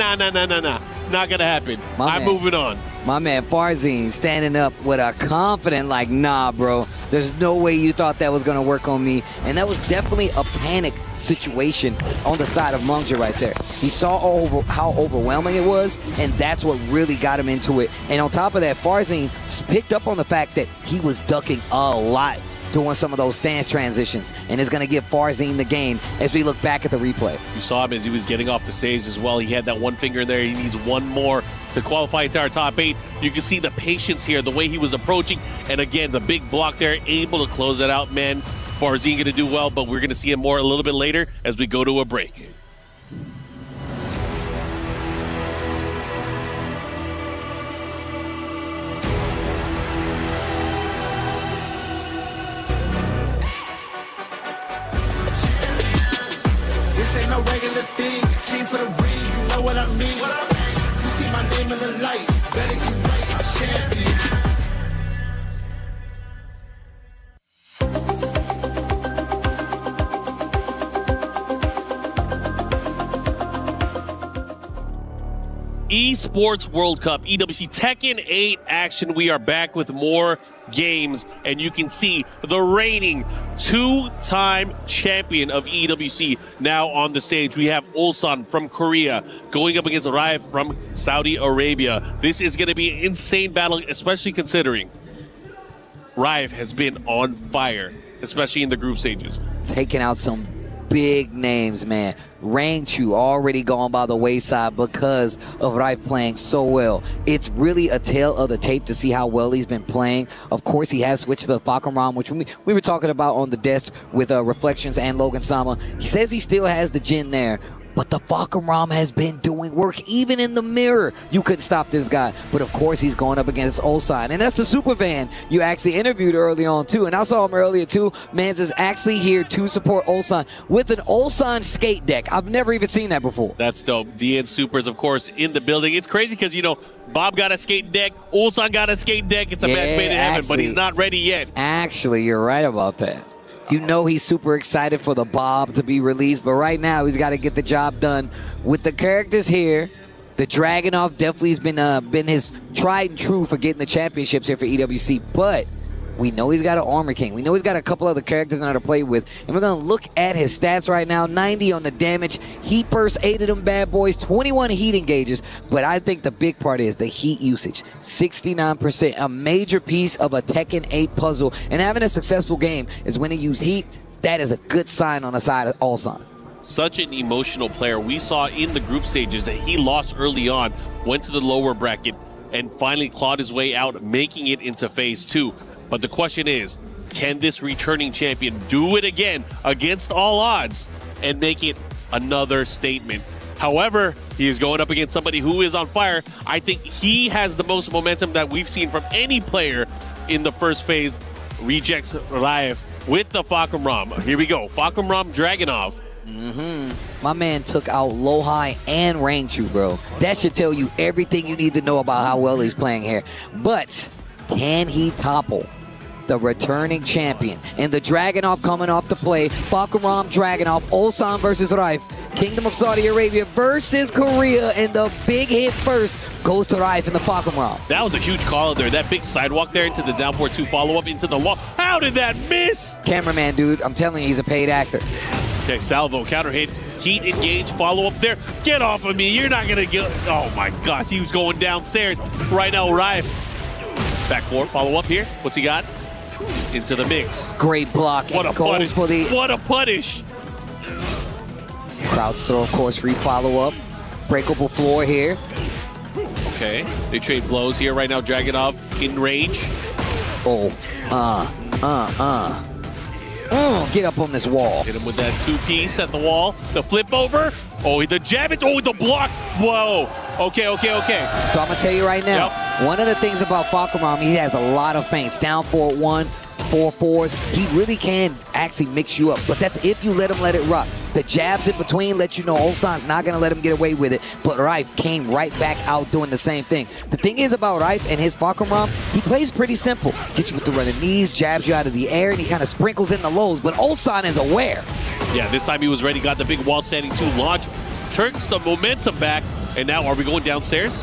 gonna happen. I'm moving on. My man Farzin standing up with a confident like, nah, bro. There's no way you thought that was going to work on me. And that was definitely a panic situation on the side of Mongja right there. He saw how overwhelming it was, and that's what really got him into it. And on top of that, Farzin picked up on the fact that he was ducking a lot doing some of those stance transitions, and it's going to give Farzin the game as we look back at the replay. You saw him as he was getting off the stage as well. He had that one finger in there. He needs one more to qualify into our top 8. You can see the patience here, the way he was approaching, and again, the big block there, able to close it out, man. Farzin going to do well, but we're going to see him more a little bit later as we go to a break. This ain't no regular thing. Came for the ring, you know what I mean. You see my name in the lights. Better get right, I'm champion. Esports World Cup, EWC Tekken 8 action. We are back with more games, and you can see the reigning two-time champion of EWC now on the stage. We have Ulsan from Korea going up against Raif from Saudi Arabia. This is going to be an insane battle, especially considering Raif has been on fire, especially in the group stages. Taking out some big names, man. Rangchu already gone by the wayside because of Raif playing so well. It's really a tale of the tape to see how well he's been playing. Of course, he has switched to the Falcon, which we were talking about on the desk with Reflections and Logan Sama. He says he still has the Jin there, but the Falcon has been doing work. Even in the mirror, you couldn't stop this guy. But of course, he's going up against Ulsan. And that's the super fan you actually interviewed early on, too. And I saw him earlier, too. Mans is actually here to support Ulsan with an Ulsan skate deck. I've never even seen that before. That's dope. DN Supers, of course, in the building. It's crazy because, you know, Bob got a skate deck. Ulsan got a skate deck. It's a match made in heaven, but he's not ready yet. Actually, you're right about that. You know he's super excited for the Bob to be released, but right now he's got to get the job done with the characters here. The Dragunov definitely has been his tried and true for getting the championships here for EWC, but we know he's got an Armor King. We know he's got a couple other characters now to play with, and we're going to look at his stats right now. 90 on the damage. Heat burst, 8 of them bad boys, 21 heat engages, but I think the big part is the heat usage. 69%, a major piece of a Tekken 8 puzzle, and having a successful game is when you use heat. That is a good sign on the side of Ulsan. Such an emotional player. We saw in the group stages that he lost early on, went to the lower bracket, and finally clawed his way out, making it into phase 2. But the question is, can this returning champion do it again against all odds and make it another statement? However, he is going up against somebody who is on fire. I think he has the most momentum that we've seen from any player in the first phase. Rejects Raif with the Falcon Rom. Here we go. Falcon Rom Dragunov. My man took out Lohai and Rangchu, bro. That should tell you everything you need to know about how well he's playing here. But can he topple the returning champion? And the Dragunov coming off to play. Falcon Dragunov, Ulsan versus Raif. Kingdom of Saudi Arabia versus Korea. And the big hit first goes to Raif in the Falcon. That was a huge call out there. That big sidewalk there into the down forward 2 follow-up into the wall. How did that miss? Cameraman, dude, I'm telling you, he's a paid actor. Okay, Salvo, counter hit, heat engage, follow up there. Get off of me, you're not gonna get, oh my gosh, he was going downstairs. Right now, Raif. Back forward, follow up here. What's he got? Into the mix. Great block. What a punish. What a punish. Crouch throw, of course, free follow up. Breakable floor here. Okay, they trade blows here right now. Dragunov in range. Get up on this wall. Hit him with that 2-piece at the wall. The flip over. Oh, the jab it. Oh, the block. Whoa. Okay. So I'm going to tell you right now, one of the things about Falcon, he has a lot of feints. Down 4-1, 4-4s. He really can actually mix you up. But that's if you let him let it rock. The jabs in between let you know Ulsan's not going to let him get away with it. But Raif came right back out doing the same thing. The thing is about Raif and his Falcon, he plays pretty simple. Gets you with the running knees, jabs you out of the air, and he kind of sprinkles in the lows. But Ulsan is aware. Yeah, this time he was ready. Got the big wall standing 2 launch. Took some momentum back. And now, are we going downstairs?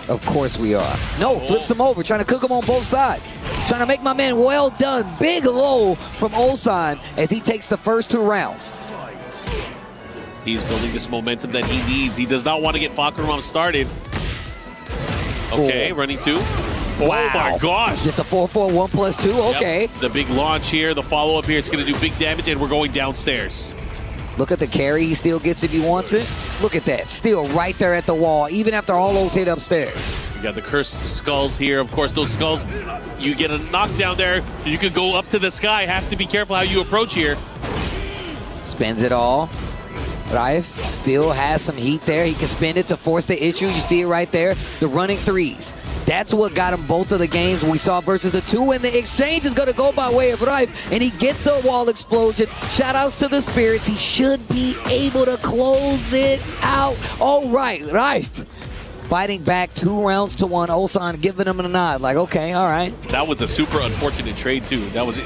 Of course we are. No, flips him over, trying to cook him on both sides. Trying to make my man well done. Big low from Ulsan as he takes the first 2 rounds. He's building this momentum that he needs. He does not want to get Falcon started. Okay, running 2. Oh my gosh. Just a 4-4, 1+2, okay. Yep. The big launch here, the follow-up here, it's going to do big damage, and we're going downstairs. Look at the carry he still gets if he wants it. Look at that, still right there at the wall, even after all those hit upstairs. You got the cursed skulls here. Of course, those skulls, you get a knockdown there. You could go up to the sky. Have to be careful how you approach here. Spends it all. Raif still has some heat there. He can spin it to force the issue. You see it right there. The running 3s. That's what got him both of the games we saw versus the 2, and the exchange is going to go by way of Raif, and he gets the wall explosion. Shout-outs to the Spirits. He should be able to close it out. All right, Raif fighting back 2 rounds to 1. Ulsan giving him a nod, like, okay, all right. That was a super unfortunate trade, too. That was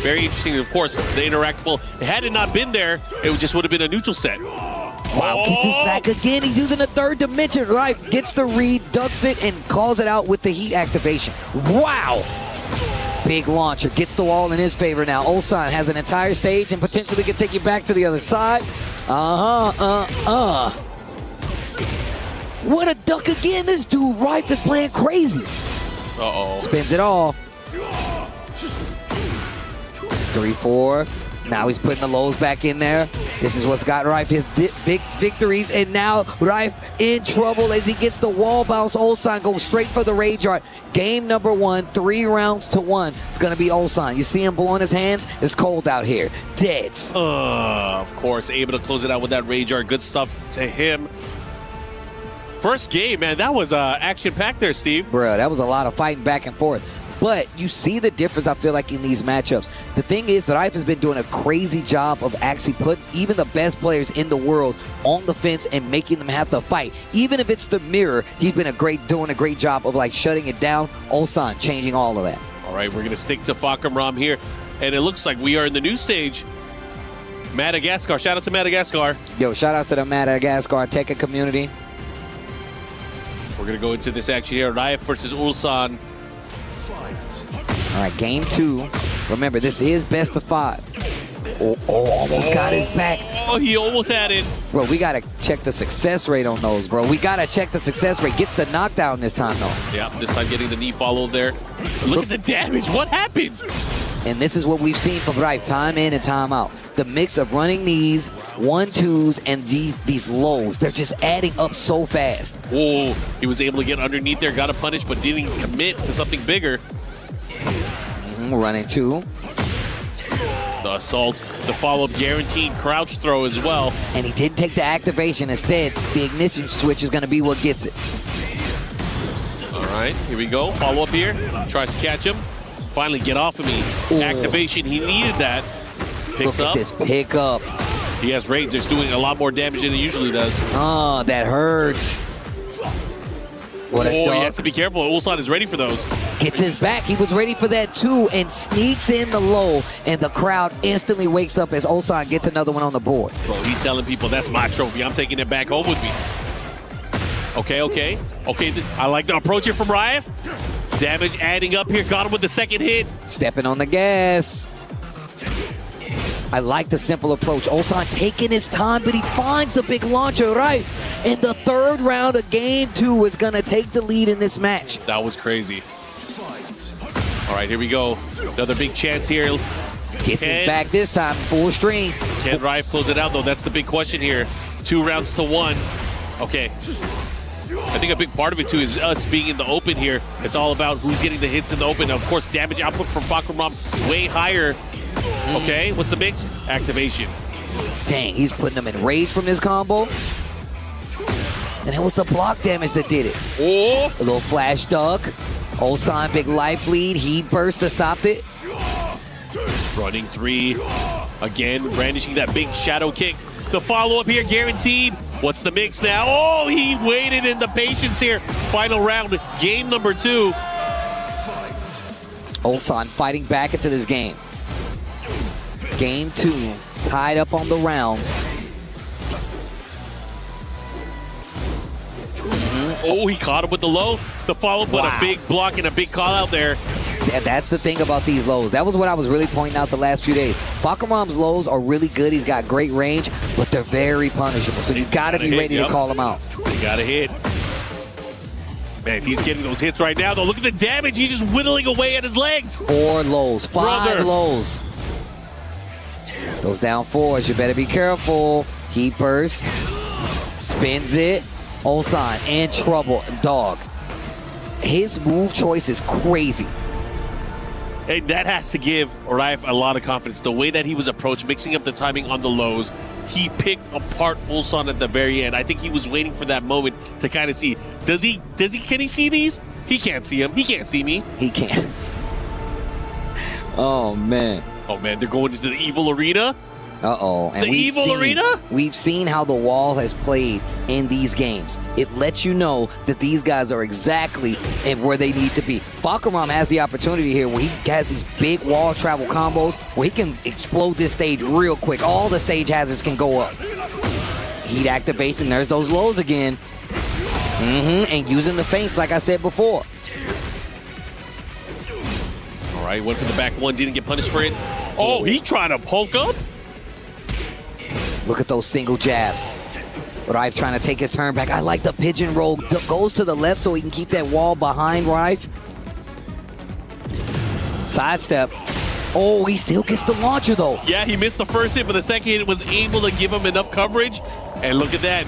very interesting. Of course, the interactable, had it not been there, it just would have been a neutral set. Wow, gets his back again. He's using the third dimension. Right, gets the read, ducks it, and calls it out with the heat activation. Wow. Big launcher, gets the wall in his favor now. Ulsan has an entire stage and potentially can take you back to the other side. What a duck again. This dude, Rife, is playing crazy. Uh-oh. Spins it all. 3-4. Now he's putting the lows back in there. This is what's got Rife his big victories. And now Rife in trouble as he gets the wall bounce. Ulsan goes straight for the Rage Art. Game number 1, 3 rounds to 1. It's going to be Ulsan. You see him blowing his hands? It's cold out here. Deads. Of course, able to close it out with that Rage Art. Good stuff to him. First game, man, that was action-packed there, Steve. Bruh, that was a lot of fighting back and forth. But you see the difference, I feel like, in these matchups. The thing is that Rife has been doing a crazy job of actually putting even the best players in the world on the fence and making them have to fight. Even if it's the mirror, he's been doing a great job of like shutting it down. Ulsan changing all of that. All right, we're going to stick to Fakramram here. And it looks like we are in the new stage. Madagascar. Shout out to Madagascar. Yo, shout out to the Madagascar Tekken community. We're going to go into this action here. Rife versus Ulsan. All right, game 2. Remember, this is best of 5. Almost got his back. Oh, he almost had it. Bro, we got to check the success rate on those, bro. We got to check the success rate. Gets the knockdown this time, though. Yeah, this time getting the knee follow there. Look at the damage. What happened? And this is what we've seen from Rife time in and time out. The mix of running knees, 1-2s, and these lows. They're just adding up so fast. Whoa, he was able to get underneath there, got a punish, but didn't commit to something bigger. Running 2. The assault, the follow-up guaranteed crouch throw as well. And he didn't take the activation. Instead, the ignition switch is going to be what gets it. All right, here we go. Follow-up here. Tries to catch him. Finally, get off of me. Ooh. Activation, he needed that. Picks Look up. at this pickup. He has rage. It's doing a lot more damage than it usually does. Oh, that hurts. What a he dog. has to be careful. Ulsan is ready for those. Gets his back. He was ready for that too and sneaks in the low. And the crowd instantly wakes up as Ulsan gets another one on the board. Bro, he's telling people, that's my trophy. I'm taking it back home with me. Okay. I like the approach here from Rife. Damage adding up here. Got him with the second hit. Stepping on the gas. I like the simple approach. Ulsan taking his time, but he finds the big launcher, right? And the third round of game 2 is going to take the lead in this match. That was crazy. All right, here we go. Another big chance here. Gets his back this time, full strength. Can Rife close it out, though? That's the big question here. 2 rounds to 1. Okay. I think a big part of it, too, is us being in the open here. It's all about who's getting the hits in the open. Of course, damage output from Fakramram way higher. Okay, what's the mix? Activation. Dang, he's putting them in rage from this combo. And it was the block damage that did it. Oh! A little flash duck. Ulsan, big life lead. He burst to stop it. Running 3. Again, brandishing that big shadow kick. The follow-up here, guaranteed. What's the mix now? Oh, he waited in the patience here. Final round, game number 2. Ulsan fighting back into this game. Game 2, tied up on the rounds. Oh, he caught him with the low. The follow-up, but a big block and a big call out there. Yeah, that's the thing about these lows. That was what I was really pointing out the last few days. Fakramram's lows are really good. He's got great range, but they're very punishable. So you got to be ready to call them out. You got to hit. Man, he's getting those hits right now, though. Look at the damage. He's just whittling away at his legs. 4 lows, 5 Brother. lows. Those down 4s, you better be careful. Heat burst. Spins it. Ulsan in trouble. Dog. His move choice is crazy. And that has to give Rife a lot of confidence. The way that he was approached, mixing up the timing on the lows, he picked apart Ulsan at the very end. I think he was waiting for that moment to kind of see. Can he see these? He can't see him. He can't see me. He can't. Oh, man. Oh, man, they're going into the evil arena. Uh-oh. And The evil arena? We've seen how the wall has played in these games. It lets you know that these guys are exactly where they need to be. Fakramram has the opportunity here where he has these big wall travel combos where he can explode this stage real quick. All the stage hazards can go up. Heat activation, there's those lows again. And using the feints like I said before. All right, went for the back one, didn't get punished for it. Oh, he's trying to poke up? Look at those single jabs. Rife trying to take his turn back. I like the pigeon roll. Goes to the left so he can keep that wall behind Rife. Sidestep. Oh, he still gets the launcher though. Yeah, he missed the first hit, but the second hit was able to give him enough coverage. And look at that.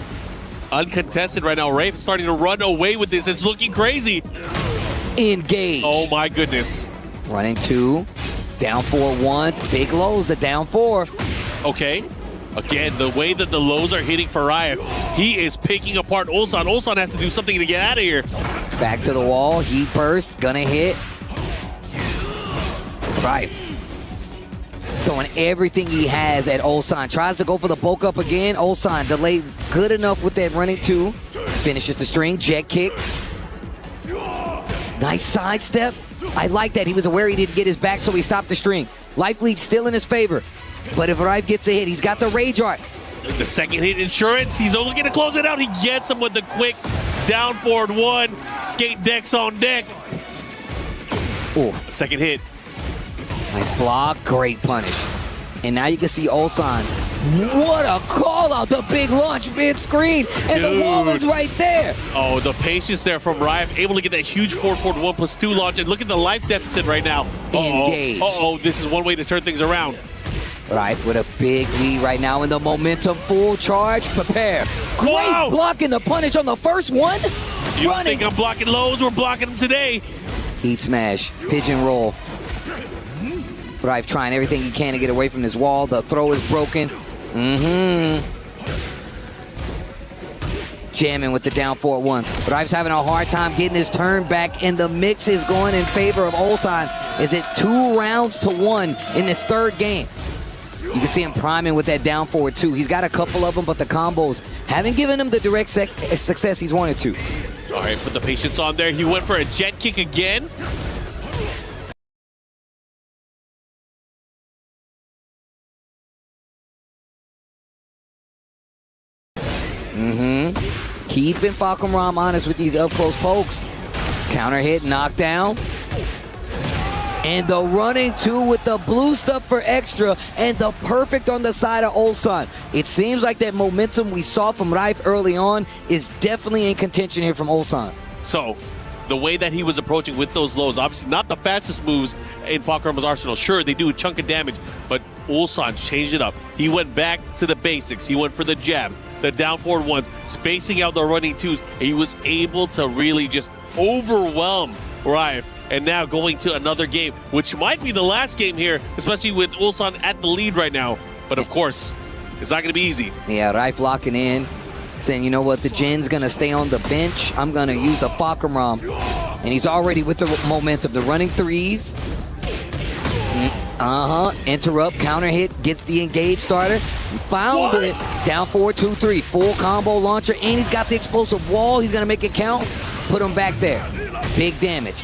Uncontested right now. Rafe is starting to run away with this. It's looking crazy. Engage. Oh my goodness. Running 2. Down 4 once. Big lows, the down 4. Okay. Again, the way that the lows are hitting for Riot, he is picking apart Ulsan. Ulsan has to do something to get out of here. Back to the wall. Heat burst. Gonna hit. Rife throwing everything he has at Ulsan. Tries to go for the bulk up again. Ulsan delayed good enough with that running 2. Finishes the string. Jet kick. Nice sidestep. I like that. He was aware he didn't get his back, so he stopped the string. Life lead still in his favor. But if Rife gets a hit, he's got the rage art. The second hit insurance, he's only going to close it out. He gets him with the quick down forward 1. Skate decks on deck. Ooh. Second hit. Nice block, great punish. And now you can see Ulsan. What a call out, the big launch mid-screen. And Dude. the wall is right there. Oh, the patience there from Rife, able to get that huge forward 1+2 launch. And look at the life deficit right now. Engage. This is one way to turn things around. Rife with a big lead right now in the momentum, full charge, prepare. Great Wow. blocking the punish on the first one. You don't think I'm blocking lows? We're blocking them today. Heat smash, pigeon roll. Rife trying everything he can to get away from this wall. The throw is broken. Jamming with the down 4 once. Rife's having a hard time getting his turn back, and the mix is going in favor of Ulsan. Is it 2 rounds to 1 in this third game? You can see him priming with that down forward too. He's got a couple of them, but the combos haven't given him the direct success he's wanted to. All right, put the patience on there. He went for a jet kick again. Keeping Falcon Ram honest with these up-close pokes. Counter hit, knockdown. And the running 2 with the blue stuff for extra, and the perfect on the side of Ulsan. It seems like that momentum we saw from Rife early on is definitely in contention here from Ulsan. So, the way that he was approaching with those lows, obviously not the fastest moves in Falcrama's arsenal. Sure, they do a chunk of damage, but Ulsan changed it up. He went back to the basics. He went for the jabs, the down forward ones, spacing out the running 2s. And he was able to really just overwhelm Rife. And now going to another game, which might be the last game here, especially with Ulsan at the lead right now. But of course, it's not going to be easy. Yeah, Rife locking in, saying, you know what, the Jin's going to stay on the bench. I'm going to use the Falcon Ram. And he's already with the momentum. The running 3s. Interrupt, counter hit, gets the engage starter. Found it. Down 4, 2, 3. Full combo launcher, and he's got the explosive wall. He's going to make it count. Put him back there. Big damage.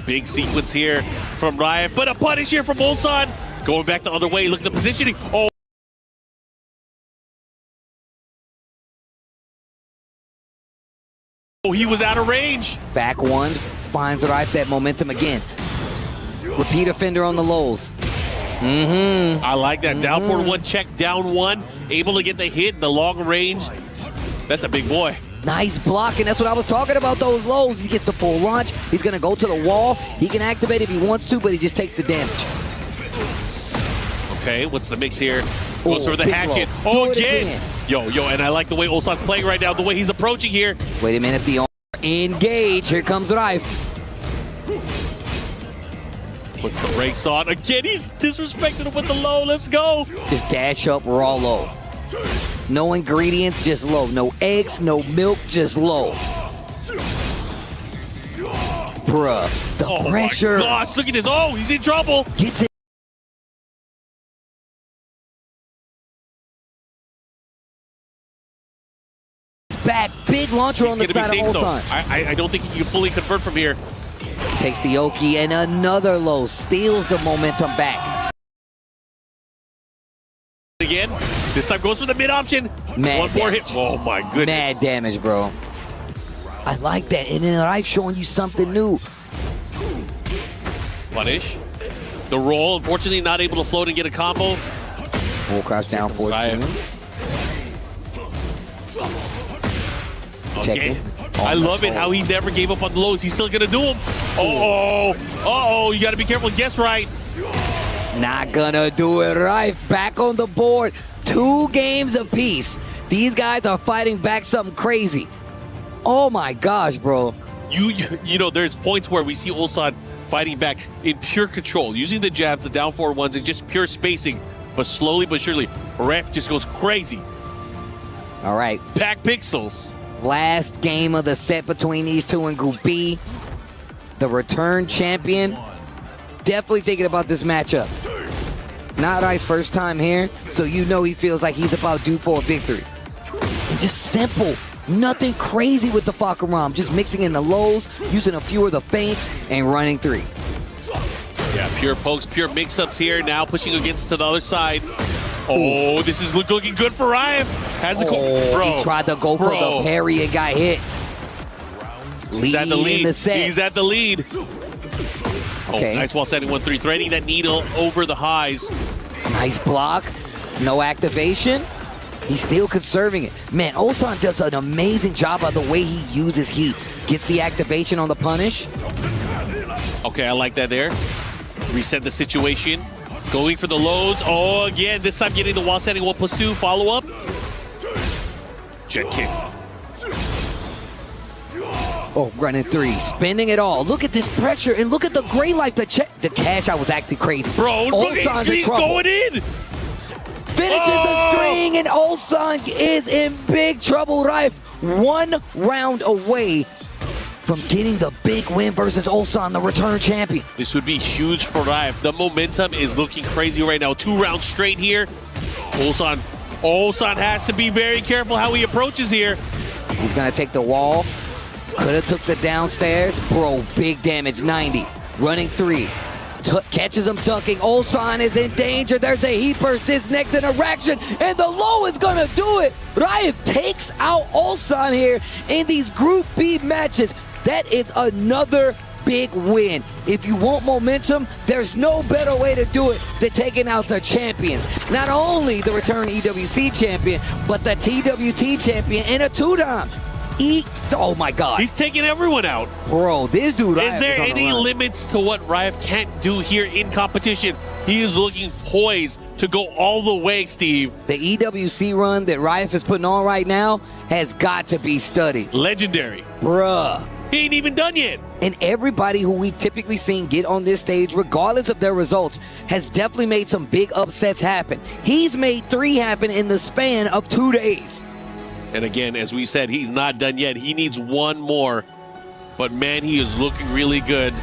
Big sequence here from Riot, but a punish here from Ulsan. Going back the other way, look at the positioning. Oh. He was out of range. Back 1, finds Rife that momentum again. Repeat offender on the lows. I like that. Down forward 1, check, down 1. Able to get the hit, the long range. That's a big boy. Nice block, and that's what I was talking about, those lows. He gets the full launch. He's going to go to the wall. He can activate if he wants to, but he just takes the damage. Okay, what's the mix here? Goes for the big hatchet. blow. Oh, Do it again. Yo, and I like the way Ulsan's playing right now, the way he's approaching here. Wait a minute, the engage. Here comes Rife. Puts the brakes on. Again, he's disrespecting him with the low. Let's go. Just dash up raw low. No ingredients, just low. No eggs, no milk, just low. Bruh, the pressure. My gosh, look at this. Oh, he's in trouble. Gets it. Back, big launcher He's on the going to be side safe, of though. Ulsan. I don't think he can fully convert from here. Takes the Oki, and another low. Steals the momentum back. again. This time goes for the mid option. Mad One more damage. hit. Oh my goodness. Mad damage, bro. I like that. And then I've shown you something new. Punish. The roll, unfortunately not able to float and get a combo. Full crouch down 4-2. Okay. Tekken. I love it how he never gave up on the lows. He's still gonna do them. Uh-oh. Uh-oh, you gotta be careful. Guess right. Not gonna do it right. Back on the board. 2 games apiece. These guys are fighting back something crazy. Oh my gosh, bro. You know, there's points where we see Ulsan fighting back in pure control, using the jabs, the down forward ones, and just pure spacing. But slowly but surely, Ref just goes crazy. All right. Pack pixels. Last game of the set between these two in Group B. The return champion. Definitely thinking about this matchup. Not Ice's first time here, so you know he feels like he's about due for a victory. And just simple. Nothing crazy with the Fakaram. Just mixing in the lows, using a few of the feints, and running 3. Yeah, pure pokes, pure mix-ups here. Now pushing against to the other side. Oh, this is looking good for Ryan. Has the bro. He tried to go for the parry and got hit. He's at the lead. In the set. He's at the lead. Okay. Oh, nice while setting 1-3, threading that needle over the highs. Nice block. No activation. He's still conserving it. Man, Ulsan does an amazing job of the way he uses heat. Gets the activation on the punish. Okay, I like that there. Reset the situation. Going for the loads. Oh, again, this time getting the wall setting 1+2. Follow up. Jet kick. Oh, running 3. Spending it all. Look at this pressure and look at the gray light. The cash out was actually crazy. Bro, he's going in. Finishes the string, and Ulsan is in big trouble. Raif, 1 round away from getting the big win versus Ulsan, the return champion. This would be huge for Raif. The momentum is looking crazy right now. 2 rounds straight here. Ulsan has to be very careful how he approaches here. He's gonna take the wall. Could have took the downstairs. Bro, big damage, 90. Running 3. Catches him ducking. Ulsan is in danger. There's a heat burst. This next interaction, and the low is gonna do it. Raif takes out Ulsan here in these Group B matches. That is another big win. If you want momentum, there's no better way to do it than taking out the champions. Not only the return EWC champion, but the TWT champion and a 2-time. Oh my God. He's taking everyone out. Bro, this dude. Is there any limits to what Raif can't do here in competition? He is looking poised to go all the way, Steve. The EWC run that Raif is putting on right now has got to be studied. Legendary. Bruh. He ain't even done yet. And everybody who we've typically seen get on this stage, regardless of their results, has definitely made some big upsets happen. He's made 3 happen in the span of 2 days. And again, as we said, he's not done yet. He needs 1 more. But man, he is looking really good.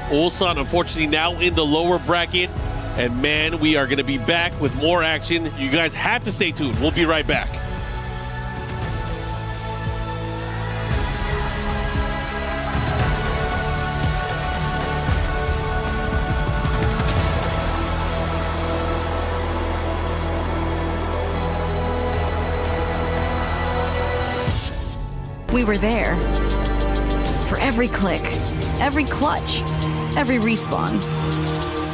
Ulsan, unfortunately, now in the lower bracket. And man, we are going to be back with more action. You guys have to stay tuned. We'll be right back. We were there. For every click, every clutch, every respawn.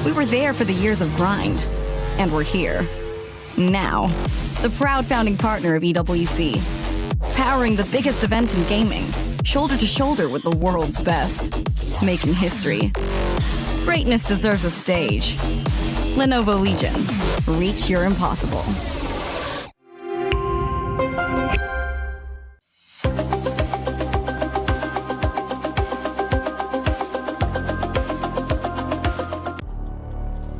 We were there for the years of grind. And we're here. Now. The proud founding partner of EWC. Powering the biggest event in gaming. Shoulder to shoulder with the world's best. Making history. Greatness deserves a stage. Lenovo Legion. Reach your impossible.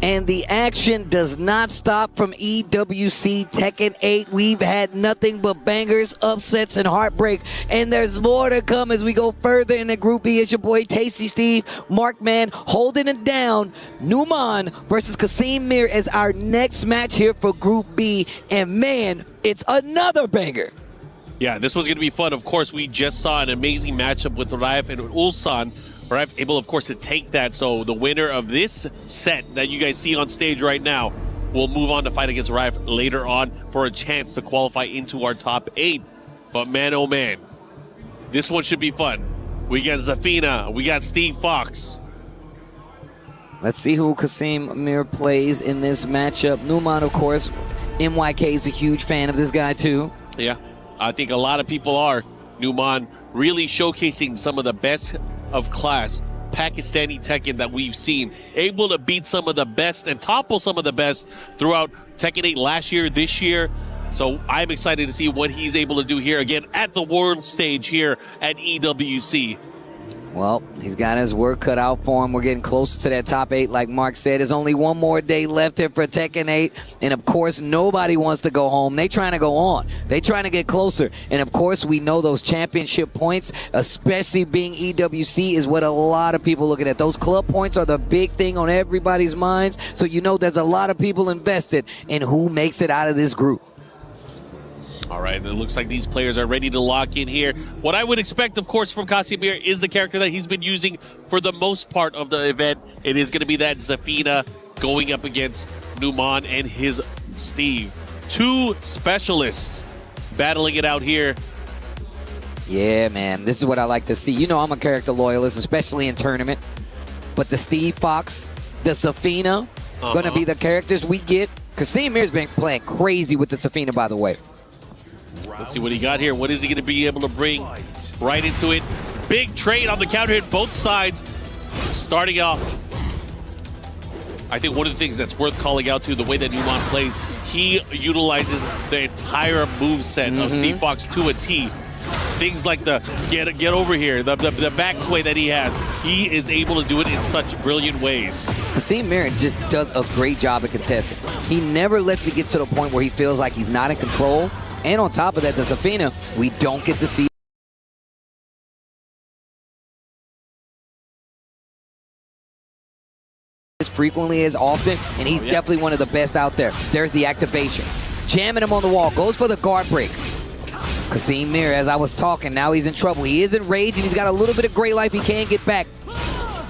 And the action does not stop from EWC Tekken 8. We've had nothing but bangers, upsets, and heartbreak. And there's more to come as we go further in the Group B. It's your boy Tasty Steve, Markman holding it down. Numan versus Kasim Mir is our next match here for Group B. And man, it's another banger. Yeah, this one's going to be fun. Of course, we just saw an amazing matchup with Raif and Ulsan. Raif able, of course, to take that. So the winner of this set that you guys see on stage right now will move on to fight against Rife later on for a chance to qualify into our top 8. But man, oh man, this one should be fun. We got Zafina, we got Steve Fox. Let's see who Kasim Amir plays in this matchup. Numan, of course, MYK is a huge fan of this guy too. Yeah, I think a lot of people are. Numan really showcasing some of the best of class Pakistani Tekken that we've seen. Able to beat some of the best and topple some of the best throughout Tekken 8 last year, this year. So I'm excited to see what he's able to do here again at the world stage here at EWC. Well, he's got his work cut out for him. We're getting closer to that top 8, like Mark said. There's only one more day left here for Tekken 8. And, of course, nobody wants to go home. They're trying to go on. They're trying to get closer. And, of course, we know those championship points, especially being EWC, is what a lot of people looking at. Those club points are the big thing on everybody's minds. So you know there's a lot of people invested in who makes it out of this group. All right, and it looks like these players are ready to lock in here. What I would expect, of course, from Kasimir is the character that he's been using for the most part of the event. It is going to be that Zafina going up against Numan and his Steve. 2 specialists battling it out here. Yeah, man, this is what I like to see. You know I'm a character loyalist, especially in tournament. But the Steve Fox, the Zafina, going to be the characters we get. Kasimir has been playing crazy with the Zafina, by the way. Let's see what he got here. What is he going to be able to bring right into it? Big trade on the counter hit, both sides. Starting off, I think one of the things that's worth calling out to the way that Numan plays, he utilizes the entire moveset of Steve Fox to a T. Things like the get over here, the back sway that he has, he is able to do it in such brilliant ways. Kasimir just does a great job at contesting. He never lets it get to the point where he feels like he's not in control. And on top of that, the Zafina, we don't get to see as frequently as often, and he's definitely one of the best out there. There's the activation. Jamming him on the wall, goes for the guard break. Kasimir, as I was talking, now he's in trouble. He is enraged, and he's got a little bit of gray life he can get back.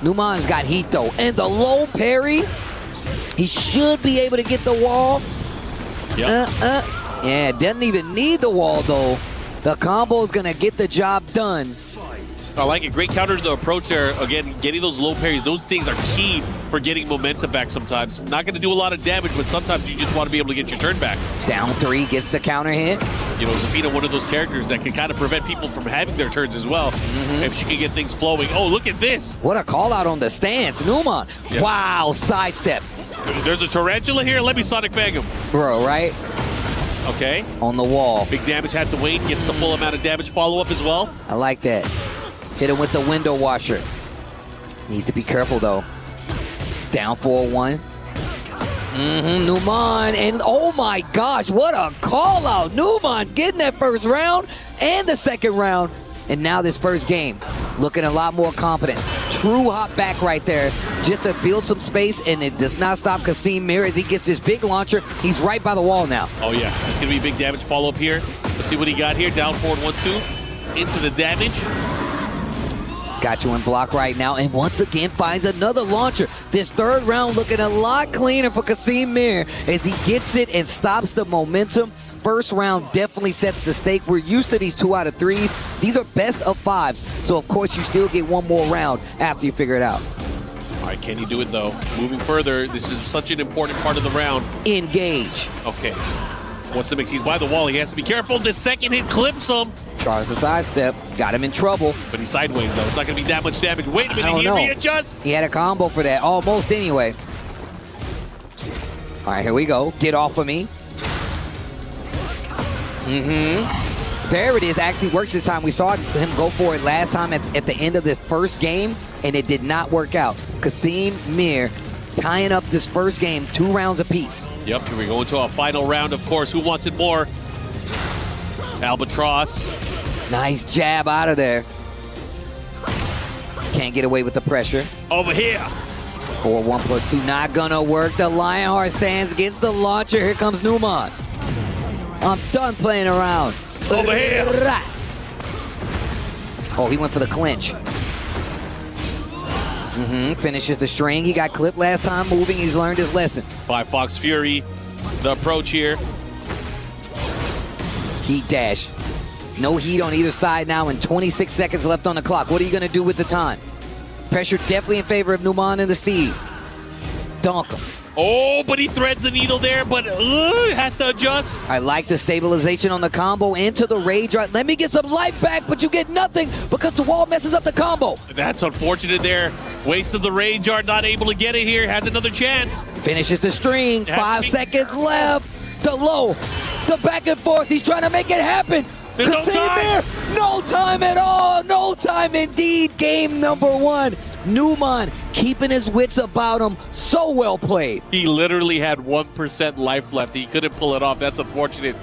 Numan's got heat, though. And the low parry, he should be able to get the wall. Yeah, doesn't even need the wall, though. The combo is going to get the job done. I like it. Great counter to the approach there. Again, getting those low parries, those things are key for getting momentum back sometimes. Not going to do a lot of damage, but sometimes you just want to be able to get your turn back. Down 3, gets the counter hit. You know, Zafina, one of those characters that can kind of prevent people from having their turns as well. If she can get things flowing. Oh, look at this. What a call out on the stance. Numan. Yeah. Wow, sidestep. There's a tarantula here. Let me Sonic Bang him. Bro, right? Okay. On the wall. Big damage had to wait. Gets the full amount of damage follow-up as well. I like that. Hit him with the window washer. Needs to be careful, though. Down 4-1. Numan, and oh my gosh, what a call out. Numan getting that first round and the second round. And now this first game, looking a lot more confident. True hop back right there, just to build some space, and it does not stop Kasimir as he gets this big launcher. He's right by the wall now. Oh yeah, it's gonna be big damage follow-up here. Let's see what he got here. Down forward 1-2, into the damage. Got you in block right now, and once again finds another launcher. This third round looking a lot cleaner for Kasimir as he gets it and stops the momentum. First round definitely sets the stake. We're used to these 2 out of 3s. These are best of 5s, so of course you still get one more round after you figure it out. All right, can he do it though? Moving further, this is such an important part of the round. Engage. Okay, what's the mix? He's by the wall, he has to be careful. The second hit clips him. Tries the sidestep, got him in trouble. But he's sideways though, it's not gonna be that much damage. Wait a minute, he readjusts. He had a combo for that, almost anyway. All right, here we go. Get off of me. There it is. Actually works this time. We saw him go for it last time at the end of this first game, and it did not work out. Kasimir tying up this first game, 2 rounds apiece. Yep, here we go into a final round, of course. Who wants it more? Albatross. Nice jab out of there. Can't get away with the pressure. Over here. 4-1+2, not gonna work. The Lionheart stands, gets the launcher. Here comes Numan. I'm done playing around. Over here. Oh, he went for the clinch. Finishes the string. He got clipped last time moving. He's learned his lesson. By Fox Fury, the approach here. Heat dash. No heat on either side now, and 26 seconds left on the clock. What are you going to do with the time? Pressure definitely in favor of Numan and the Steve. Dunk him. Oh, but he threads the needle there, but has to adjust. I like the stabilization on the combo into the rage. Let me get some life back, but you get nothing because the wall messes up the combo. That's unfortunate there. Wasted the rage art, not able to get it here. Has another chance. Finishes the string. 5 seconds left. The low. The back and forth. He's trying to make it happen. There's no time. No time at all. No time indeed. Game number 1. Numan keeping his wits about him. So well played. He literally had 1% life left. He couldn't pull it off. That's unfortunate.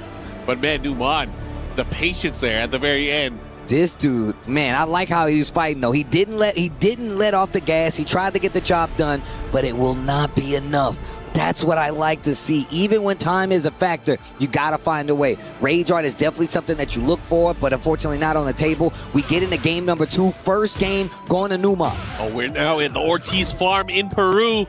But man, Numan, the patience there at the very end. This dude, man, I like how he was fighting though. He didn't let off the gas. He tried to get the job done, but it will not be enough. That's what I like to see. Even when time is a factor, you got to find a way. Rage art is definitely something that you look for, but unfortunately not on the table. We get into game number 2. First game going to Numan. Oh, we're now in the Ortiz farm in Peru.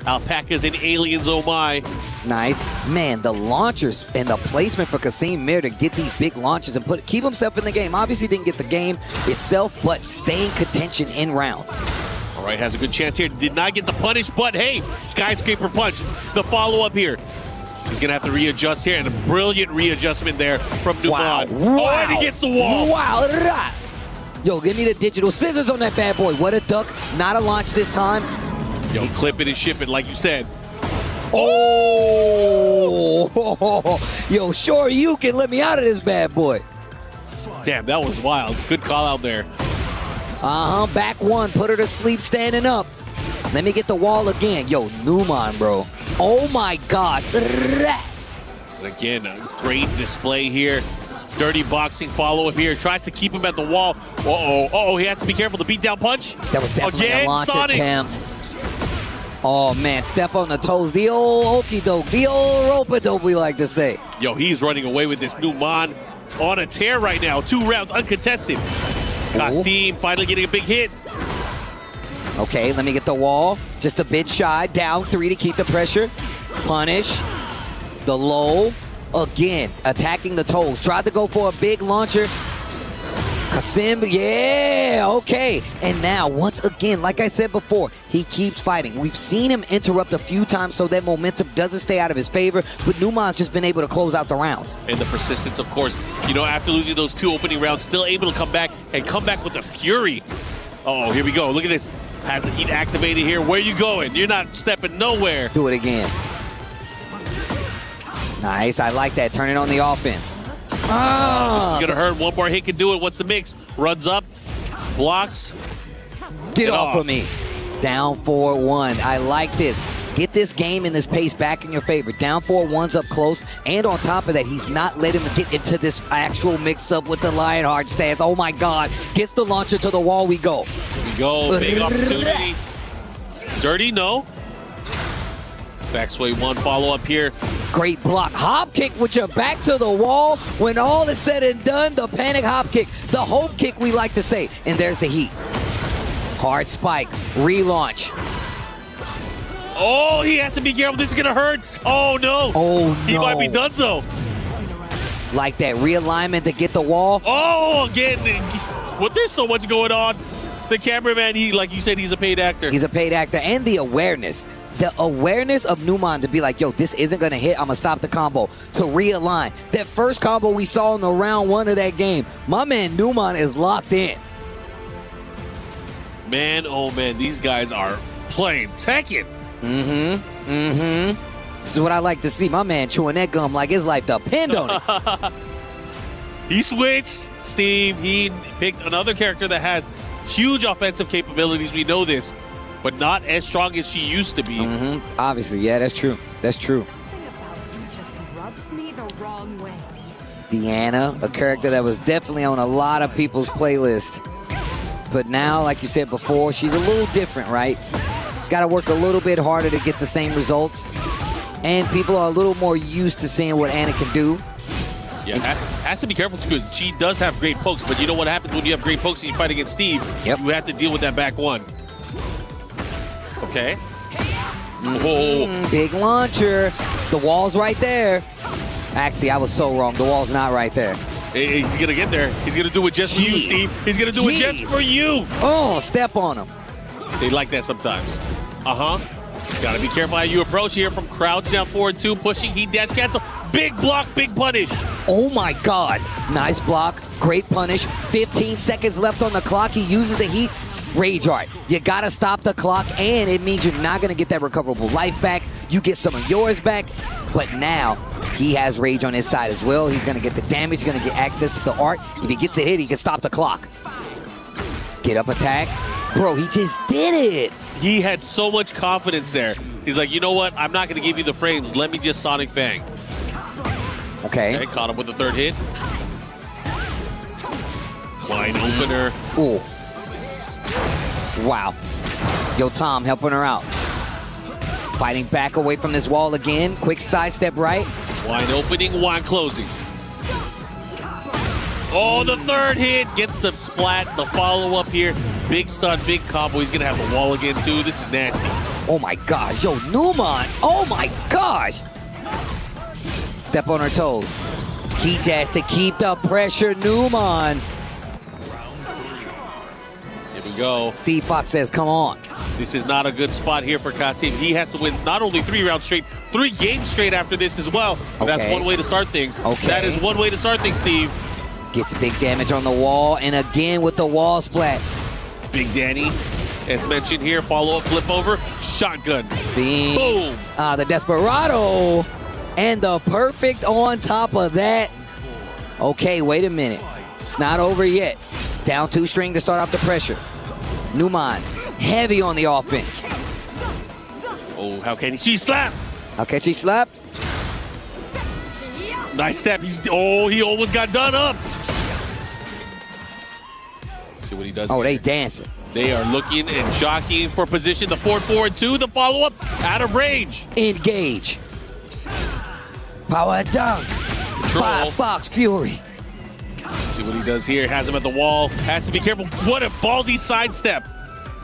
Alpacas and aliens, oh my. Nice. Man, the launchers and the placement for Kasim Mir to get these big launches and keep himself in the game. Obviously didn't get the game itself, but stay in contention in rounds. All right, has a good chance here. Did not get the punish, but hey, skyscraper punch. The follow-up here. He's going to have to readjust here, and a brilliant readjustment there from Numan. Wow. Oh, and he gets the wall. Wow. Yo, give me the digital scissors on that bad boy. What a duck. Not a launch this time. Yo, clip it and ship it, like you said. Oh! Yo, sure you can let me out of this bad boy. Damn, that was wild. Good call out there. Back one. Put her to sleep standing up. Let me get the wall again. Yo, Numan, bro. Oh, my God. And again, a great display here. Dirty boxing follow-up here. Tries to keep him at the wall. Uh-oh, he has to be careful. The beatdown punch. That was definitely again, a launch Sonic. attempt. Oh, man, step on the toes. The old okie doke, the old rope-a-dope, we like to say. Yo, he's running away with this. Numan on a tear right now. 2 rounds uncontested. Kasim finally getting a big hit. Okay, let me get the wall. Just a bit shy. Down 3 to keep the pressure. Punish. The low. Again, attacking the toes. Tried to go for a big launcher. Kasim, yeah, okay. And now, once again, like I said before, he keeps fighting. We've seen him interrupt a few times so that momentum doesn't stay out of his favor, but Numan's just been able to close out the rounds. And the persistence, of course, after losing those 2 opening rounds, still able to come back with the fury. Oh, here we go. Look at this. Has the heat activated here. Where you going? You're not stepping nowhere. Do it again. Nice, I like that. Turning on the offense. This is going to hurt. One more hit can do it. What's the mix? Runs up, blocks. Get off of me. Down 4-1. I like this. Get this game and this pace back in your favor. Down 4-1's up close. And on top of that, he's not letting him get into this actual mix-up with the Lionheart stance. Oh, my God. Gets the launcher to the wall. We go. Here we go. Big opportunity. Dirty, no. Backsway 1 follow-up here. Great block. Hop kick with your back to the wall. When all is said and done, the panic hop kick. The hope kick, we like to say. And there's the heat. Hard spike. Relaunch. Oh, he has to be careful. This is going to hurt. Oh, no. Oh, no. He might be done so. Like that realignment to get the wall. Oh, again. Well, there's so much going on. The cameraman, like you said, he's a paid actor. He's a paid actor. And the awareness. The awareness of Numan to be like, yo, this isn't going to hit. I'm going to stop the combo. To realign. That first combo we saw in the round 1 of that game. My man Numan is locked in. Man, oh man, these guys are playing Tekken. This is what I like to see. My man chewing that gum like his life depend on it. He switched, Steve. He picked another character that has huge offensive capabilities. We know this, but not as strong as she used to be. Obviously, yeah, that's true. That's true. You just rubs me the wrong way. Deanna, a character that was definitely on a lot of people's playlist. But now, like you said before, she's a little different, right? Got to work a little bit harder to get the same results. And people are a little more used to seeing what Anna can do. Yeah, has to be careful too, because she does have great pokes, but you know what happens when you have great pokes and you fight against Steve? Yep. You have to deal with that back one. Okay. Oh. Big launcher. The wall's right there. Actually, I was so wrong. The wall's not right there. He's going to get there. He's going to do it just for you, Steve. He's going to do it just for you. Oh, step on him. They like that sometimes. Got to be careful how you approach here from crouch down forward 2, pushing, heat dash, cancel. Big block, big punish. Oh my God. Nice block. Great punish. 15 seconds left on the clock. He uses the heat. Rage art. You got to stop the clock, and it means you're not going to get that recoverable life back. You get some of yours back, but now he has rage on his side as well. He's going to get the damage, going to get access to the art. If he gets a hit, he can stop the clock. Get up attack. Bro, he just did it. He had so much confidence there. He's like, you know what? I'm not going to give you the frames. Let me just Sonic Fang. Okay. Caught him with the 3rd hit. Wide opener. Ooh. Wow. Yo, Tom helping her out. Fighting back away from this wall again. Quick sidestep right. Wide opening, wide closing. Oh, the 3rd hit gets the splat. The follow-up here. Big stun, big combo. He's going to have the wall again, too. This is nasty. Oh, my gosh. Yo, Newman. Oh, my gosh. Step on her toes. Heat dash to keep the pressure. Newman. Here we go. Steve Fox says, come on. This is not a good spot here for Kasim. He has to win not only 3 rounds straight, 3 games straight after this as well. And that's one way to start things. That is one way to start things, Steve. Gets big damage on the wall, and again with the wall splat. Big Danny, as mentioned here, follow-up flip over, shotgun. See? Boom. The Desperado, and the perfect on top of that. Okay, wait a minute. It's not over yet. Down 2 string to start off the pressure. Newman, heavy on the offense. Oh, how can she slap? How can she slap? Nice step. He almost got done up. See what he does. Oh, here. they dancing. They are looking and jockeying for position. The 4-4-2, the follow-up, out of range. Engage. Power dunk. Control. 5-box fury. See what he does here. Has him at the wall. Has to be careful. What a ballsy sidestep.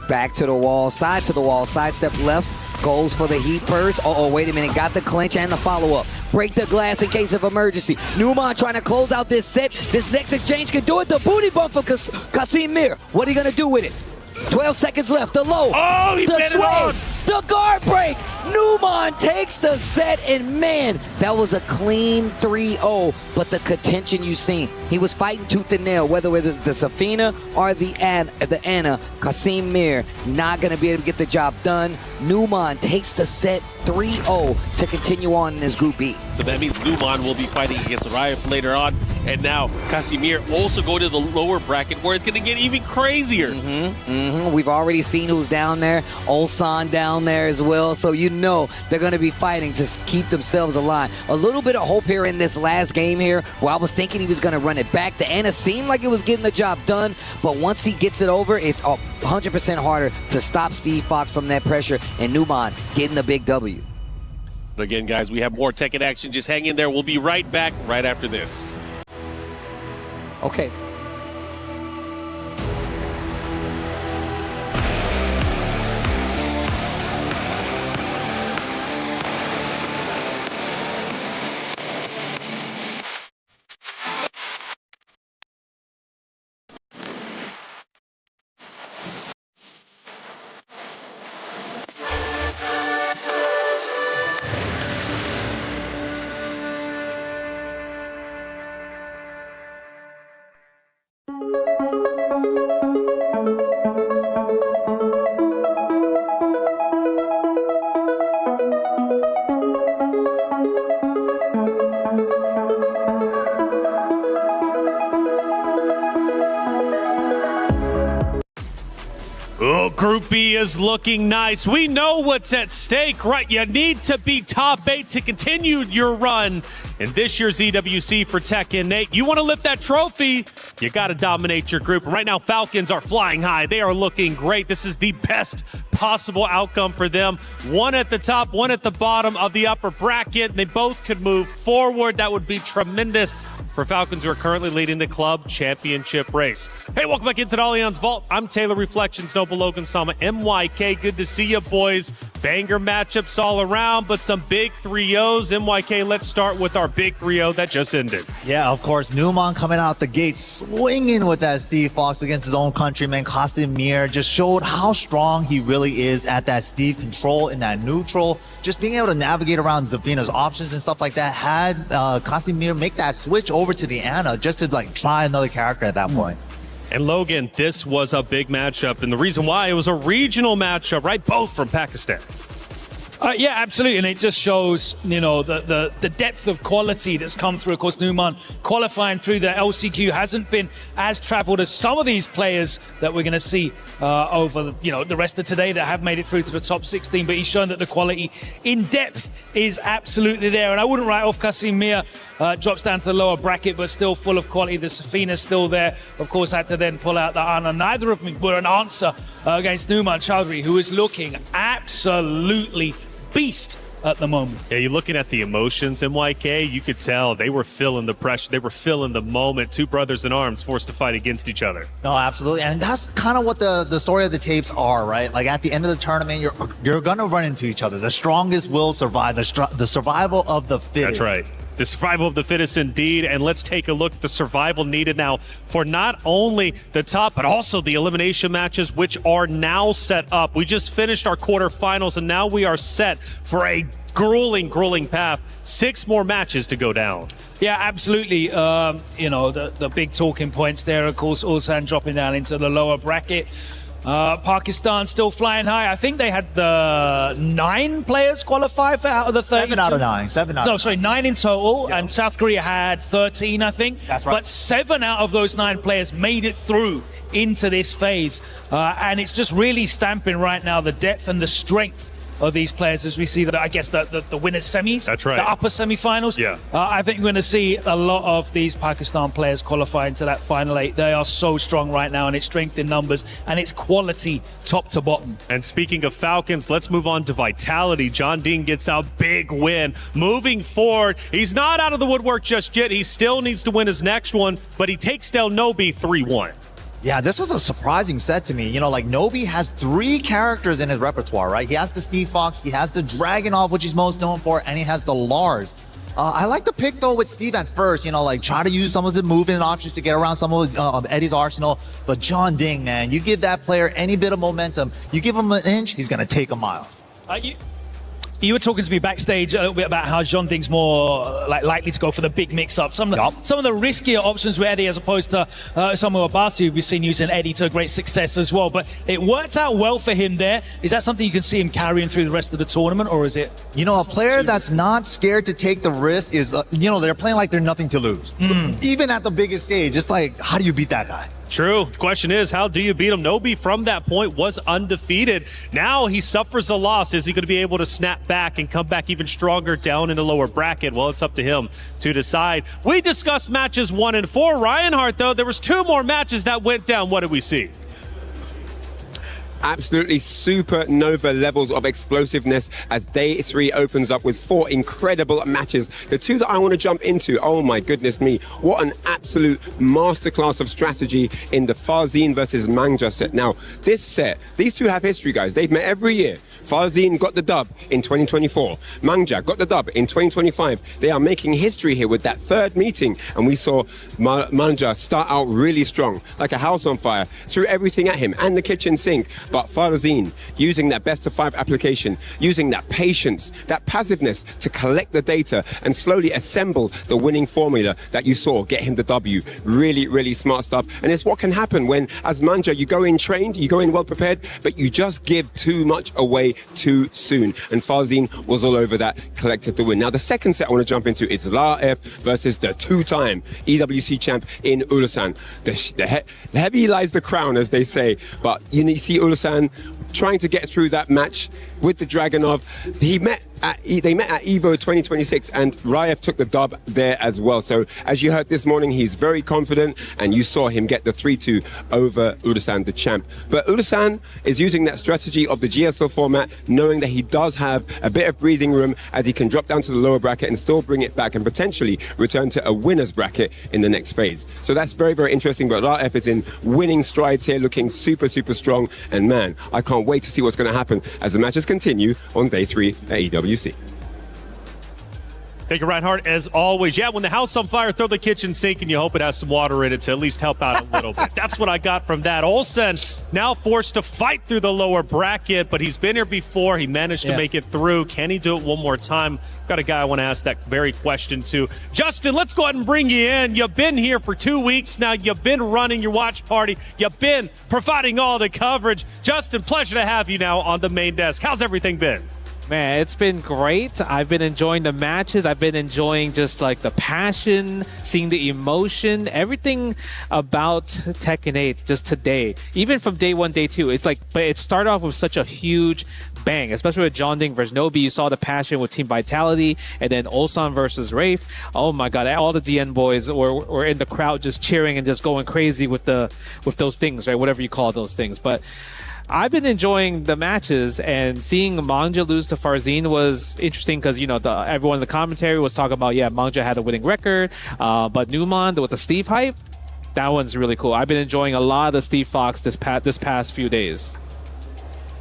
Back to the wall, side to the wall, sidestep left. Goes for the heat burst. Oh, wait a minute. Got the clinch and the follow-up. Break the glass in case of emergency. Newman trying to close out this set. This next exchange can do it. The booty bump for Kasim Mir. What are you going to do with it? 12 seconds left. The low. Oh, he the put it on. The guard break. Newman takes the set, and man, that was a clean 3-0. But the contention you seen, he was fighting tooth and nail, whether it was the Safina or the Anna. Kasim Mir not going to be able to get the job done. Newman takes the set 3-0 to continue on in this Group B. So that means Newman will be fighting against Raif later on. And now Casimir also going to the lower bracket where it's going to get even crazier. We've already seen who's down there. Ulsan down there as well. So you know they're going to be fighting to keep themselves alive. A little bit of hope here in this last game here where I was thinking he was going to run it back. The Anna seemed like it was getting the job done. But once he gets it over, it's 100% harder to stop Steve Fox from that pressure. And Newman getting the big W. But again, guys, we have more Tekken action. Just hang in there. We'll be right back right after this. Okay. Oh, Group B is looking nice. We know what's at stake, right? You need to be top 8 to continue your run in this year's EWC for Tekken. Nate, you want to lift that trophy, you got to dominate your group. Right now, Falcons are flying high. They are looking great. This is the best possible outcome for them. One at the top, one at the bottom of the upper bracket. They both could move forward. That would be tremendous for Falcons, who are currently leading the club championship race. Hey, welcome back into the Allianz Vault. I'm Taylor Reflections, Noble Logan Sama, MYK. Good to see you, boys. Banger matchups all around, but some big 3-0s. MYK, let's start with our big 3-0 that just ended. Yeah, of course. Numan coming out the gate swinging with that Steve Fox against his own countryman, Casimir. Just showed how strong he really is at that Steve control in that neutral. Just being able to navigate around Zafina's options and stuff like that had Casimir make that switch over to the Ana just to like try another character at that point. And Logan, this was a big matchup, and the reason why, it was a regional matchup, right? Both from Pakistan. Yeah, absolutely, and it just shows, you know, the depth of quality that's come through. Of course, Numan qualifying through the LCQ hasn't been as traveled as some of these players that we're going to see over, you know, the rest of today that have made it through to the top 16. But he's shown that the quality in depth is absolutely there, and I wouldn't write off Casimir. Drops down to the lower bracket, but still full of quality. The Safina's still there. Of course, had to then pull out the Ana. Neither of them were an answer against Numan Chowdhury, who is looking absolutely beast at the moment. Yeah, you're looking at the emotions, MYK. You could tell they were feeling the pressure. They were feeling the moment. Two brothers in arms forced to fight against each other. No, absolutely. And that's kind of what the story of the tapes are, right? Like at the end of the tournament, you're going to run into each other. The strongest will survive. The survival of the fittest. That's right. The survival of the fittest indeed. And let's take a look at the survival needed now for not only the top, but also the elimination matches, which are now set up. We just finished our quarterfinals, and now we are set for a grueling path. 6 more matches to go down. Yeah, absolutely. You know, the big talking points there, of course, Ulsan dropping down into the lower bracket. Pakistan still flying high. I think they had the 9 players qualify for out of the 32. 7 out of 9. 7 out. No, sorry, 9 in total, and South Korea had 13, I think. That's right. But 7 out of those 9 players made it through into this phase, and it's just really stamping right now the depth and the strength of these players as we see that. I guess the winners semis. That's right. The upper semifinals. Yeah. I think we're going to see a lot of these Pakistan players qualify into that final 8. They are so strong right now, and it's strength in numbers and it's quality top to bottom. And speaking of Falcons, let's move on to Vitality. John Dean gets a big win. Moving forward, he's not out of the woodwork just yet. He still needs to win his next one, but he takes down Nobi 3-1. Yeah, this was a surprising set to me. You know, like Nobi has 3 characters in his repertoire, right? He has the Steve Fox, he has the Dragunov, which he's most known for, and he has the Lars. I like the pick though with Steve at first, you know, like try to use some of the movement options to get around some of Eddie's arsenal. But John Ding, man, you give that player any bit of momentum, you give him an inch, he's gonna take a mile. You were talking to me backstage a little bit about how John Ding's more likely to go for the big mix-up. Some of the riskier options with Eddie as opposed to some of Abasi, who we've seen using Eddie to great success as well. But it worked out well for him there. Is that something you can see him carrying through the rest of the tournament, or is it? You know, a player that's not scared to take the risk is, you know, they're playing like they're nothing to lose. So even at the biggest stage, it's like, how do you beat that guy? True. The question is, how do you beat him? Nobi from that point was undefeated. Now he suffers a loss. Is he going to be able to snap back and come back even stronger down in the lower bracket? Well, it's up to him to decide. We discussed matches 1 and 4. Ryan Hart, though, there was 2 more matches that went down. What did we see? Absolutely supernova levels of explosiveness as day 3 opens up with 4 incredible matches. The 2 that I want to jump into, oh my goodness me, what an absolute masterclass of strategy in the Farzin versus Mangja set. Now, this set, these 2 have history, guys. They've met every year. Farzin got the dub in 2024. Mangja got the dub in 2025. They are making history here with that 3rd meeting, and we saw Mangja start out really strong, like a house on fire, threw everything at him and the kitchen sink. But Farzin, using that best of 5 application, using that patience, that passiveness to collect the data and slowly assemble the winning formula that you saw get him the W. Really, really smart stuff. And it's what can happen when, as Mangja, you go in trained, you go in well prepared, but you just give too much away too soon. And Farzin was all over that, collected the win. Now, the second set I want to jump into is Laef versus the 2-time EWC champ in Ulsan. The heavy lies the crown, as they say. But you see Ulsan trying to get through that match with the Dragunov. He met they met at EVO 2026, and Raif took the dub there as well. So as you heard this morning, he's very confident, and you saw him get the 3-2 over Urasan, the champ. But Urasan is using that strategy of the GSL format, knowing that he does have a bit of breathing room as he can drop down to the lower bracket and still bring it back and potentially return to a winner's bracket in the next phase. So that's very, very interesting. But Raif is in winning strides here, looking super, super strong. And man, I can't wait to see what's going to happen as the matches continue on day 3 at EWC. Thank you, Reinhardt, as always. Yeah, when the house on fire, throw the kitchen sink and you hope it has some water in it to at least help out a little bit. That's what I got from that. Olsen now forced to fight through the lower bracket, but he's been here before. He managed to make it through. Can he do it one more time? Got a guy I want to ask that very question to. Justin, let's go ahead and bring you in. You've been here for 2 weeks now. You've been running your watch party. You've been providing all the coverage. Justin, pleasure to have you now on the main desk. How's everything been? Man, it's been great. I've been enjoying the matches. I've been enjoying just like the passion, seeing the emotion, everything about Tekken 8 just today. Even from day 1, day 2, it's like, but it started off with such a huge bang, especially with John Ding versus Nobi. You saw the passion with Team Vitality, and then Ulsan versus Rafe. Oh my God, all the DN boys were in the crowd just cheering and just going crazy with those things, right? Whatever you call those things. But I've been enjoying the matches, and seeing Mangja lose to Farzin was interesting because, you know, everyone in the commentary was talking about, yeah, Mangja had a winning record, but Newman with the Steve hype, that one's really cool. I've been enjoying a lot of the Steve Fox this past few days.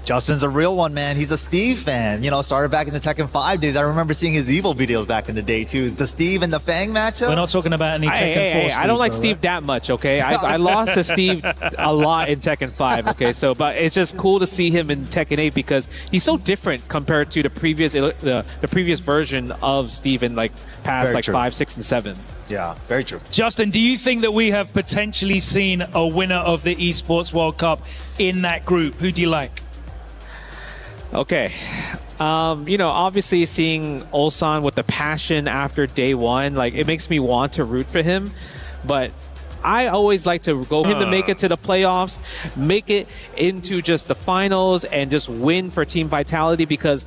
Justin's a real one, man. He's a Steve fan. You know, started back in the Tekken 5 days. I remember seeing his Evo videos back in the day, too. The Steve and the Fang matchup? We're not talking about any Tekken 4 Steve, I don't like Steve that much, okay? I lost to Steve a lot in Tekken 5, okay? So, but it's just cool to see him in Tekken 8 because he's so different compared to the previous version of Steve in like past like 5, 6, and 7. Yeah, very true. Justin, do you think that we have potentially seen a winner of the Esports World Cup in that group? Who do you like? Okay. You know, obviously seeing Ulsan with the passion after day 1, like, it makes me want to root for him. But I always like to go him to make it to the playoffs, make it into just the finals, and just win for Team Vitality because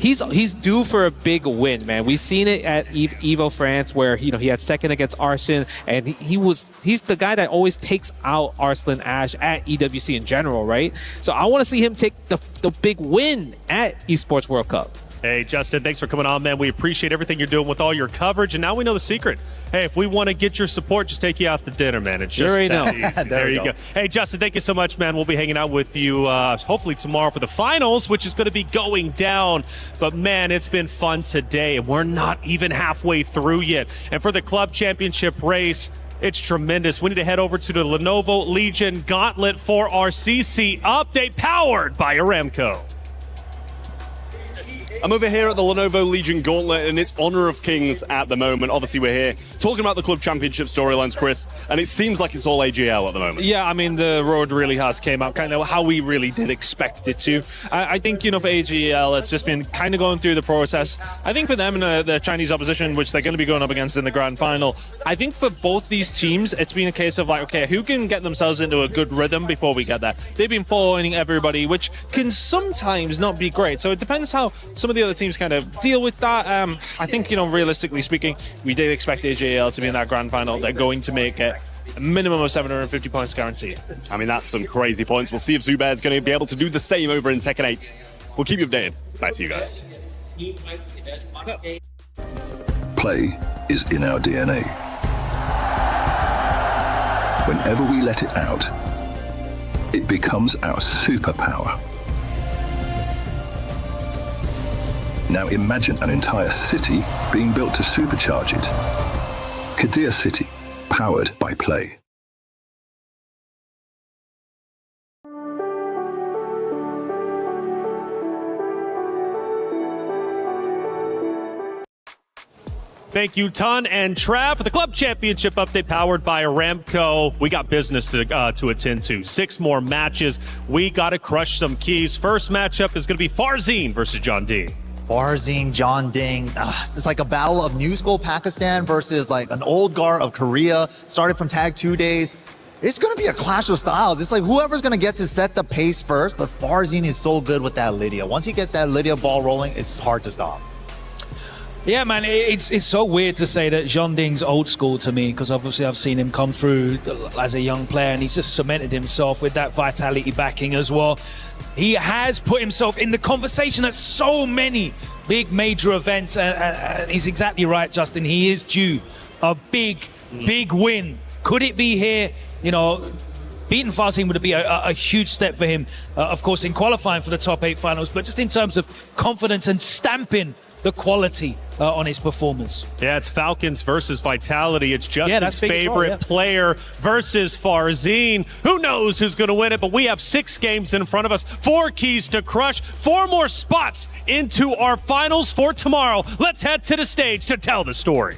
he's due for a big win, man. We've seen it at Evo France where, you know, he had second against Arslan, and he's the guy that always takes out Arslan Ash at EWC in general, right? So I want to see him take the big win at Esports World Cup. Hey, Justin, thanks for coming on, man. We appreciate everything you're doing with all your coverage, and now we know the secret. Hey, if we want to get your support, just take you out to dinner, man. It's just that easy. There you go. Hey, Justin, thank you so much, man. We'll be hanging out with you hopefully tomorrow for the finals, which is going to be going down. But, man, it's been fun today, and we're not even halfway through yet. And for the club championship race, it's tremendous. We need to head over to the Lenovo Legion Gauntlet for our CC update powered by Aramco. I'm over here at the Lenovo Legion Gauntlet, and it's Honor of Kings at the moment. Obviously, we're here talking about the Club Championship storylines, Chris, and it seems like it's all AGL at the moment. Yeah, I mean, the road really has came out kind of how we really did expect it to. I think, you know, for AGL, it's just been kind of going through the process. I think for them and the Chinese opposition, which they're going to be going up against in the grand final, I think for both these teams, it's been a case of like, okay, who can get themselves into a good rhythm before we get there? They've been following everybody, which can sometimes not be great. So it depends how some of the other teams kind of deal with that. I think, you know, realistically speaking, we did expect AJL to be in that grand final. They're going to make it a minimum of 750 points guaranteed. I mean, that's some crazy points. We'll see if Zubair is going to be able to do the same over in Tekken 8. We'll keep you updated. Back to you guys. Play is in our DNA. Whenever we let it out, it becomes our superpower. Now imagine an entire city being built to supercharge it. Kadir City, powered by Play. Thank you, Ton and Trav, for the Club Championship update powered by Aramco. We got business to attend to. 6 more matches. We got to crush some keys. First matchup is going to be Farzin versus John Ding. Farzin, John Ding. It's like a battle of new school Pakistan versus like an old guard of Korea. Started from Tag 2 days. it's going to be a clash of styles. It's like whoever's going to get to set the pace first, but Farzin is so good with that Lydia. Once he gets that Lydia ball rolling, it's hard to stop. Yeah, man, it's so weird to say that Jean Ding's old school to me, because obviously I've seen him come through as a young player, and he's just cemented himself with that vitality backing as well. He has put himself in the conversation at so many big major events, and he's exactly right, Justin. He is due a big win. Could it be here? You know, beating Farzin would be a huge step for him, of course, in qualifying for the top 8 finals, but just in terms of confidence and stamping the quality on his performance. Yeah, it's Falcons versus Vitality. It's Justin's big as well, favorite player versus Farzin. Who knows who's going to win it, but we have 6 games in front of us, 4 keys to crush, 4 more spots into our finals for tomorrow. Let's head to the stage to tell the story.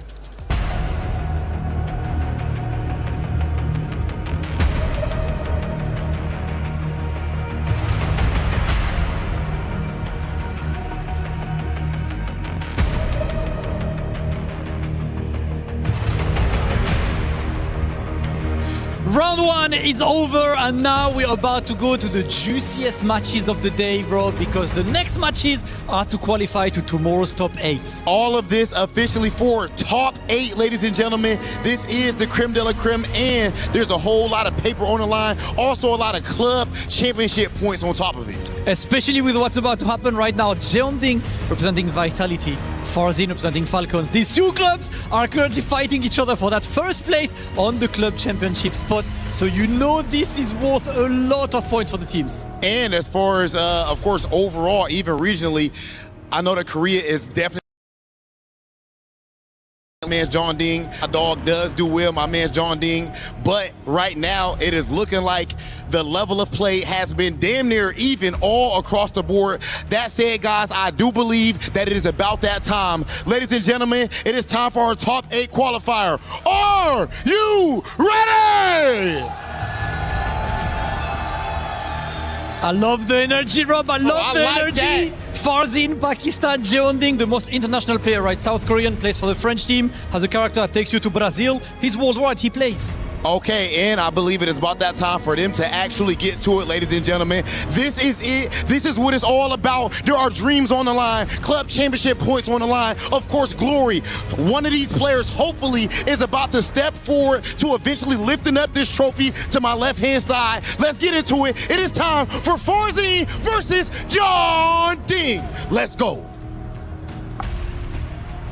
Round 1 is over, and now we're about to go to the juiciest matches of the day, bro, because the next matches are to qualify to tomorrow's top 8. All of this officially for top 8, ladies and gentlemen. This is the creme de la creme, and there's a whole lot of paper on the line. Also a lot of club championship points on top of it. Especially with what's about to happen right now. Jeonding representing Vitality, Farzin representing Falcons. These 2 clubs are currently fighting each other for that first place on the club championship spot. So you know this is worth a lot of points for the teams. And as far as, of course, overall, even regionally, I know that Korea is definitely my man's John Ding. My dog does do well, my man's John Ding. But right now, it is looking like the level of play has been damn near even all across the board. That said, guys, I do believe that it is about that time. Ladies and gentlemen, it is time for our top 8 qualifier. Are you ready? I love the energy, Rob. I love the energy. That. Farzin, Pakistan, Jeonding, the most international player, right? South Korean, plays for the French team, has a character that takes you to Brazil. He's worldwide, he plays. Okay, and I believe it is about that time for them to actually get to it, ladies and gentlemen. This is it. This is what it's all about. There are dreams on the line, club championship points on the line, of course, glory. One of these players, hopefully, is about to step forward to eventually lifting up this trophy to my left-hand side. Let's get into it. It is time for Farzin versus John Ding. Let's go.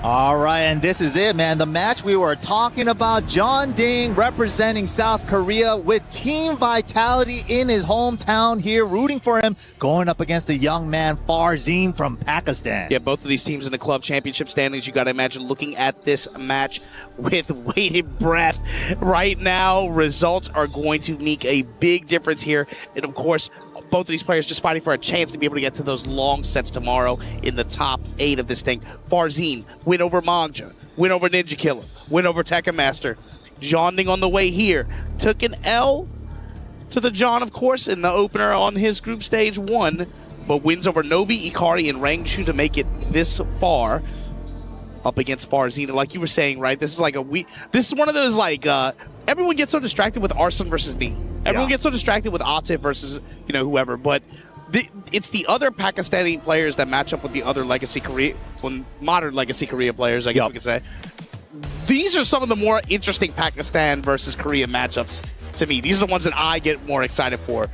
All right, and this is it, man. The match we were talking about, John Ding representing South Korea with Team Vitality in his hometown here, rooting for him, going up against the young man Farzin from Pakistan. Yeah, both of these teams in the club championship standings, you got to imagine looking at this match with bated breath. Right now, results are going to make a big difference here. And of course, both of these players just fighting for a chance to be able to get to those long sets tomorrow in the top 8 of this thing. Farzin, win over Mangja, win over Ninja Killer, win over Tekken Master. Jeonding on the way here. Took an L to the John, of course, in the opener on his group stage 1, but wins over Nobi, Ikari, and Rangchu to make it this far up against Farzin. And like you were saying, right, this is like this is one of those, like, everyone gets so distracted with Arslan versus Nee. Everyone gets so distracted with Atif versus, you know, whoever, but it's the other Pakistani players that match up with the other Legacy Korea, modern Legacy Korea players, I guess we could say. These are some of the more interesting Pakistan versus Korea matchups to me. These are the ones that I get more excited for.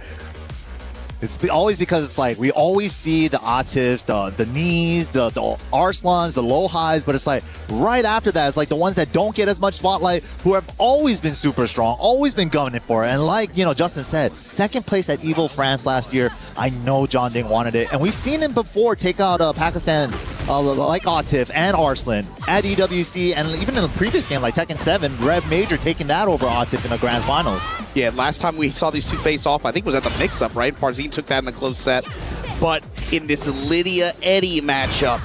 It's always because it's like we always see the Atifs, the Nees, the Arslans, the Lohais, but it's like right after that, it's like the ones that don't get as much spotlight, who have always been super strong, always been gunning for it. And like, you know, Justin said, 2nd place at Evo France last year. I know John Ding wanted it, and we've seen him before take out Pakistan like Atif and Arslan at EWC, and even in the previous game like Tekken 7, Rev Major taking that over Atif in the grand finals. Yeah, last time we saw these 2 face off, I think was at the mix-up, right? Farzin took that in the close set. But in this Lydia-Eddie matchup,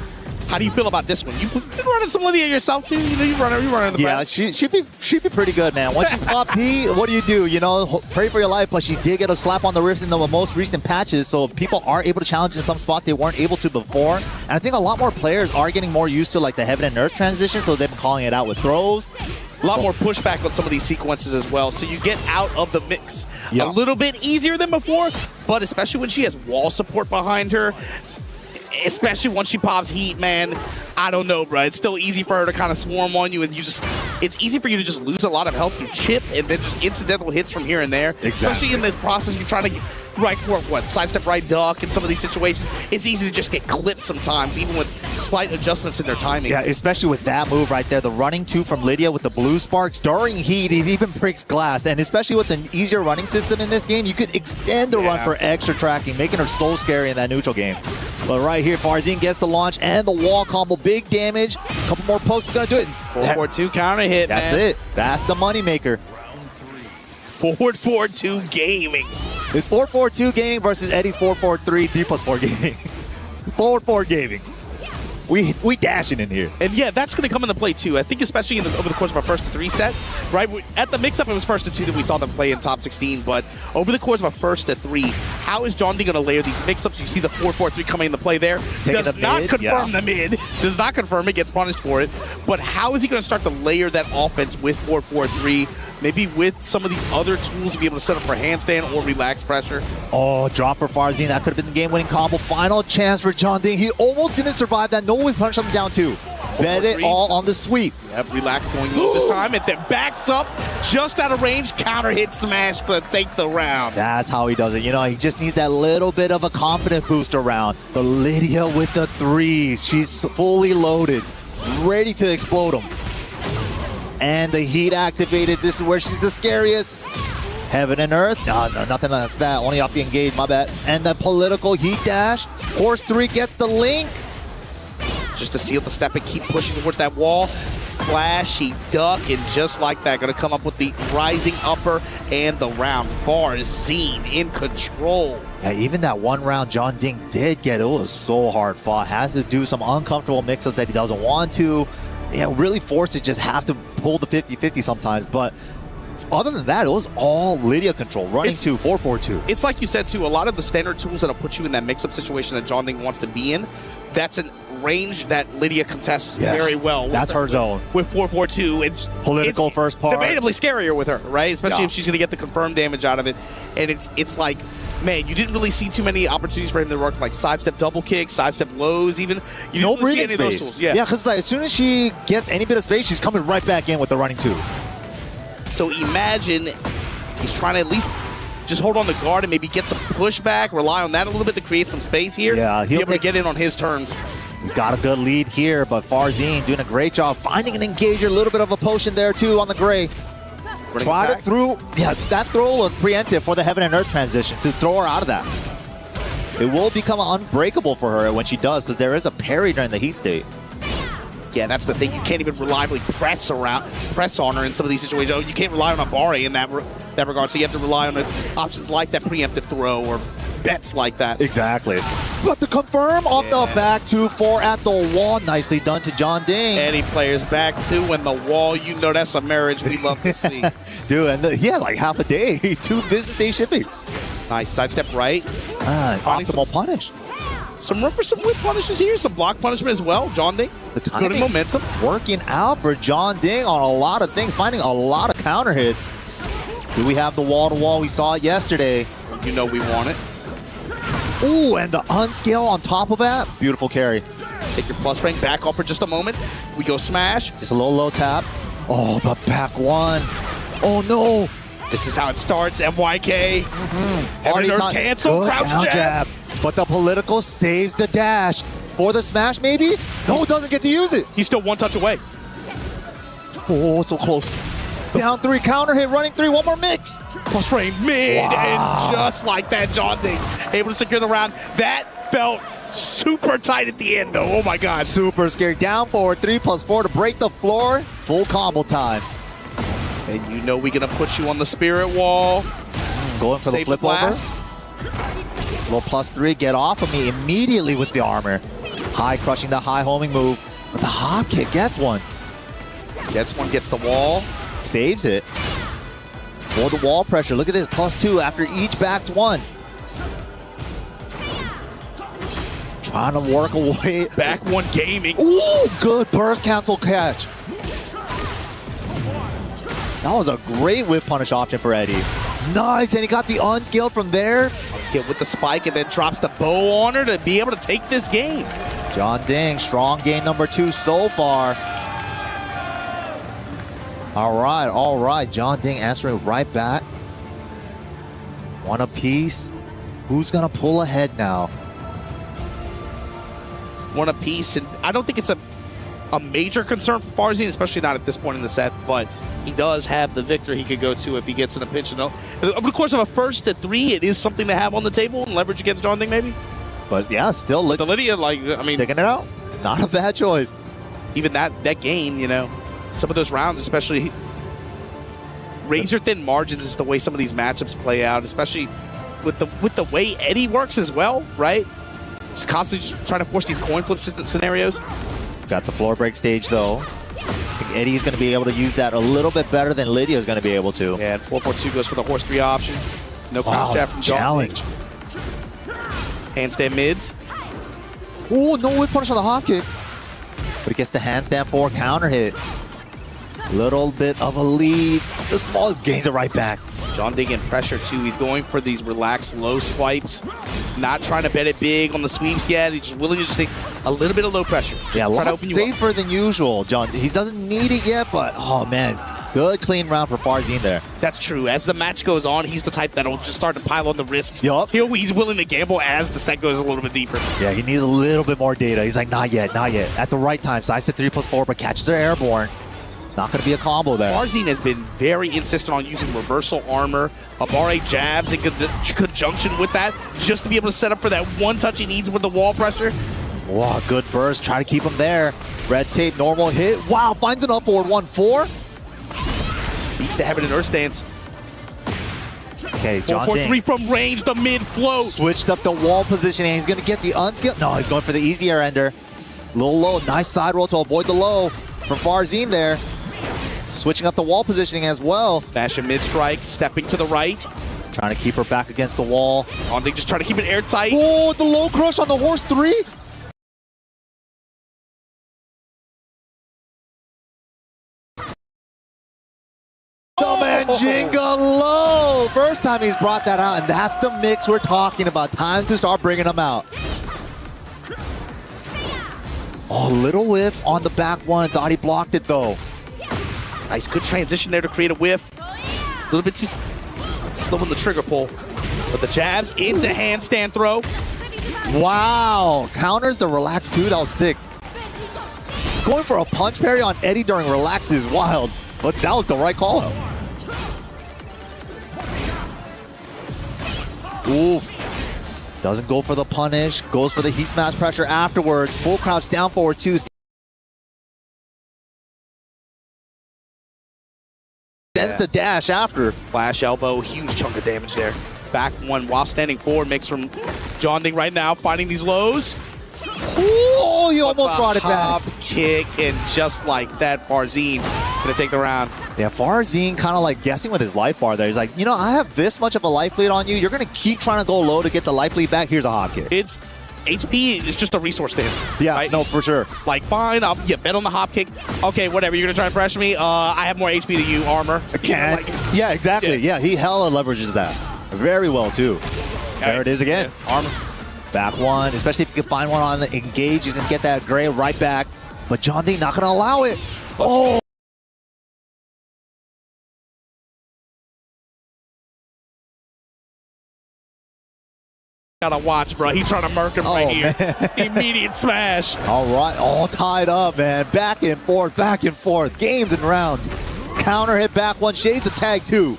how do you feel about this one? You've been running some Lydia yourself, too? You know, you're running the Yeah, she'd be pretty good, man. Once she pops heat, what do? You know, pray for your life, but she did get a slap on the wrist in the most recent patches, so people are able to challenge in some spots they weren't able to before. And I think a lot more players are getting more used to, like, the Heaven and Earth transition, so they've been calling it out with throws. a lot more pushback on some of these sequences as well. So you get out of the mix a little bit easier than before, but especially when she has wall support behind her, especially once she pops heat, man, I don't know, bro. It's still easy for her to kind of swarm on you, and it's easy for you to just lose a lot of health through chip and then just incidental hits from here and there. Exactly. Especially in this process, you're trying to get sidestep right duck in some of these situations. It's easy to just get clipped sometimes, even with slight adjustments in their timing. Yeah, especially with that move right there. The running 2 from Lydia with the blue sparks. During heat, it even breaks glass. And especially with an easier running system in this game, you could extend the run for extra tracking, making her so scary in that neutral game. But right here, Farzin gets the launch and the wall combo. Big damage. A couple more pokes is going to do it. 4-4-2 counter hit, That's man. it. That's the moneymaker. Forward 4-2 gaming. It's 4-4-2 gaming versus Eddie's 4-4-3 3+4 gaming. It's 4-4 gaming. We dashing in here. And yeah, that's going to come into play too. I think especially over the course of our first 3 set, right? At the mix-up, it was first to 2 that we saw them play in top 16, but over the course of our first to 3, how is John D going to layer these mix-ups? You see the 4-4-3 coming into play there. Does not confirm the mid. Does not confirm it, gets punished for it. But how is he going to start to layer that offense with 4-4-3? Maybe with some of these other tools to be able to set up for handstand or relax pressure. Oh, drop for Farzin. That could have been the game-winning combo. Final chance for John Ding. He almost didn't survive that. No one punished him down 2. Bet it all on the sweep. Yep, relax going low this time. And then backs up just out of range. Counter hit smash to take the round. That's how he does it. You know, he just needs that little bit of a confident boost around. But Lydia with the 3s. She's fully loaded. Ready to explode him. And the heat activated. This is where she's the scariest. Heaven and Earth. No, nothing like that. Only off the engage, my bad. And the political heat dash. Horse 3 gets the link. Just to seal the step and keep pushing towards that wall. Flashy duck, and just like that, going to come up with the rising upper and the round. Farzin in control. Yeah, even that 1 round John Ding did get, it was so hard fought. Has to do some uncomfortable mix-ups that he doesn't want to. Yeah, really forced to just have to pull the 50-50 sometimes, but other than that, it was all Lydia control, running 2, 4-4-2. It's like you said, too, a lot of the standard tools that'll put you in that mix-up situation that John Ding wants to be in, that's a range that Lydia contests very well. That's her zone. With 4-4-2, it's political first part. Debatably scarier with her, right? Especially if she's going to get the confirmed damage out of it. And it's like, man, you didn't really see too many opportunities for him to work like sidestep double kicks, sidestep lows even. You No didn't really see breathing any of those space. tools. Yeah, because like, as soon as she gets any bit of space, she's coming right back in with the running 2. So imagine he's trying to at least just hold on the guard and maybe get some pushback, rely on that a little bit to create some space here. Yeah, be able to get in on his terms. We got a good lead here, but Farzin doing a great job finding an engager, a little bit of a potion there too on the gray. Tried it through. Yeah, that throw was preemptive for the Heaven and Earth transition to throw her out of that. It will become unbreakable for her when she does, because there is a parry during the heat state. Yeah, that's the thing. You can't even reliably press on her in some of these situations. Oh, you can't rely on a Bari in that regard, so you have to rely on options like that preemptive throw or bets like that. Exactly. But to confirm off the back 2-4 at the wall. Nicely done to John Ding. Any players back 2 in the wall, you know that's a marriage we love to see. Dude, and yeah, like half a day, 2 business day shipping. Nice sidestep right. Optimal punish. Some room for some whip punishes here, some block punishment as well. John Ding, the timing, good momentum. Working out for John Ding on a lot of things, finding a lot of counter hits. Do we have the wall-to-wall? We saw it yesterday. You know we want it. Ooh, and the unscale on top of that. Beautiful carry. Take your plus rank back off for just a moment. We go smash. Just a little low tap. Oh, but back 1. Oh, no. This is how it starts, MYK. Already cancel, crouch jab. But the political saves the dash. For the smash, maybe? No, doesn't get to use it. He's still 1 touch away. Oh, so close. Down 3, counter hit, running 3, 1 more mix. Plus frame mid, and just like that, John Ding able to secure the round. That felt super tight at the end, though. Oh my God. Super scary. Down forward, 3+4 to break the floor. Full combo time. And you know we're going to put you on the spirit wall. Going for the flip over. Little +3, get off of me immediately with the armor. High crushing the high homing move. But the hop kick gets one. Gets one, gets the wall. Saves it. For the wall pressure. Look at this, +2 after each backed 1. Trying to work away. Back 1 gaming. Ooh, good burst cancel catch. That was a great whip punish option for Eddie. Nice, and he got the unscaled from there. Unscaled with the spike and then drops the bow on her to be able to take this game. John Ding, strong game number 2 so far. All right. John Ding answering right back. One apiece. Who's gonna pull ahead now? One apiece, and I don't think it's a major concern for Farzin, especially not at this point in the set, but he does have the victor he could go to if he gets in a pinch. Over the course of a 1st to 3, it is something to have on the table and leverage against John Ding, maybe. But yeah, still the Lydia, taking it out. Not a bad choice. Even that game, some of those rounds, especially razor thin margins, is the way some of these matchups play out, especially with the way Eddie works as well, right? Just constantly just trying to force these coin flip scenarios. Got the floor break stage though. I think Eddie's going to be able to use that a little bit better than Lydia's going to be able to. Yeah, and 4-4-2 goes for the horse 3 option. No cross jab from John. Challenge. Handstand mids. Oh, no whip punish on the hop kick. But he gets the handstand 4 counter hit. Little bit of a lead. Just small, gains it right back. John Ding in pressure too. He's going for these relaxed low swipes. Not trying to bet it big on the sweeps yet. He's just willing to just take a little bit of low pressure. Yeah, a lot safer than usual, John. He doesn't need it yet, but oh man, good clean round for Farzin there. That's true. As the match goes on, he's the type that'll just start to pile on the risks. Yup. He's willing to gamble as the set goes a little bit deeper. Yeah, he needs a little bit more data. He's like, not yet. At the right time, side step 3+4, but catches her airborne. Not going to be a combo there. Farzin has been very insistent on using reversal armor, Abare jabs in conjunction with that, just to be able to set up for that one touch he needs with the wall pressure. Wow, good burst. Try to keep him there. Red tape, normal hit. Wow, finds an up forward 1-4. Beats the heaven and earth stance. Okay, John Ding. 4-4-3 from range, the mid float. Switched up the wall positioning. He's going to get the unskill. No, he's going for the easy air ender. Little low. Nice side roll to avoid the low from Farzin there. Switching up the wall positioning as well. Smashing mid strike, stepping to the right. Trying to keep her back against the wall. John Ding just trying to keep it airtight. Oh, the low crush on the horse 3. Jinga low. First time he's brought that out, and that's the mix we're talking about. Time to start bringing them out. Oh, little whiff on the back one. Thought he blocked it though. Nice, good transition there to create a whiff. A little bit too slow in the trigger pull. But the jabs into handstand throw. Wow, counters the relax 2. That was sick. Going for a punch parry on Eddie during relax is wild, but that was the right call out. Oof. Doesn't go for the punish. Goes for the heat smash pressure afterwards. Full crouch down forward 2. Then the dash after. Flash elbow, huge chunk of damage there. Back one while standing forward. Mix from John Ding right now, finding these lows. Oh, you almost brought it back. Hop kick, and just like that, Farzin gonna take the round. Yeah, Farzin kind of like guessing with his life bar there. He's like, I have this much of a life lead on you. You're gonna keep trying to go low to get the life lead back. Here's a hop kick. It's HP is just a resource to him. Yeah, right? No, for sure. Like, fine, I'll bet on the hop kick. Okay, whatever, you're gonna try and pressure me. I have more HP than you, armor. Can't. Yeah, exactly. Yeah, he hella leverages that. Very well, too. There it is again. Yeah. Armor. Back one, especially if you can find one on the engage, you can get that gray right back. But John Ding not gonna allow it. Oh! Gotta watch, bro. He's trying to murk him right here. Immediate smash. All right, all tied up, man. Back and forth, games and rounds. Counter hit back one, shades of tag 2.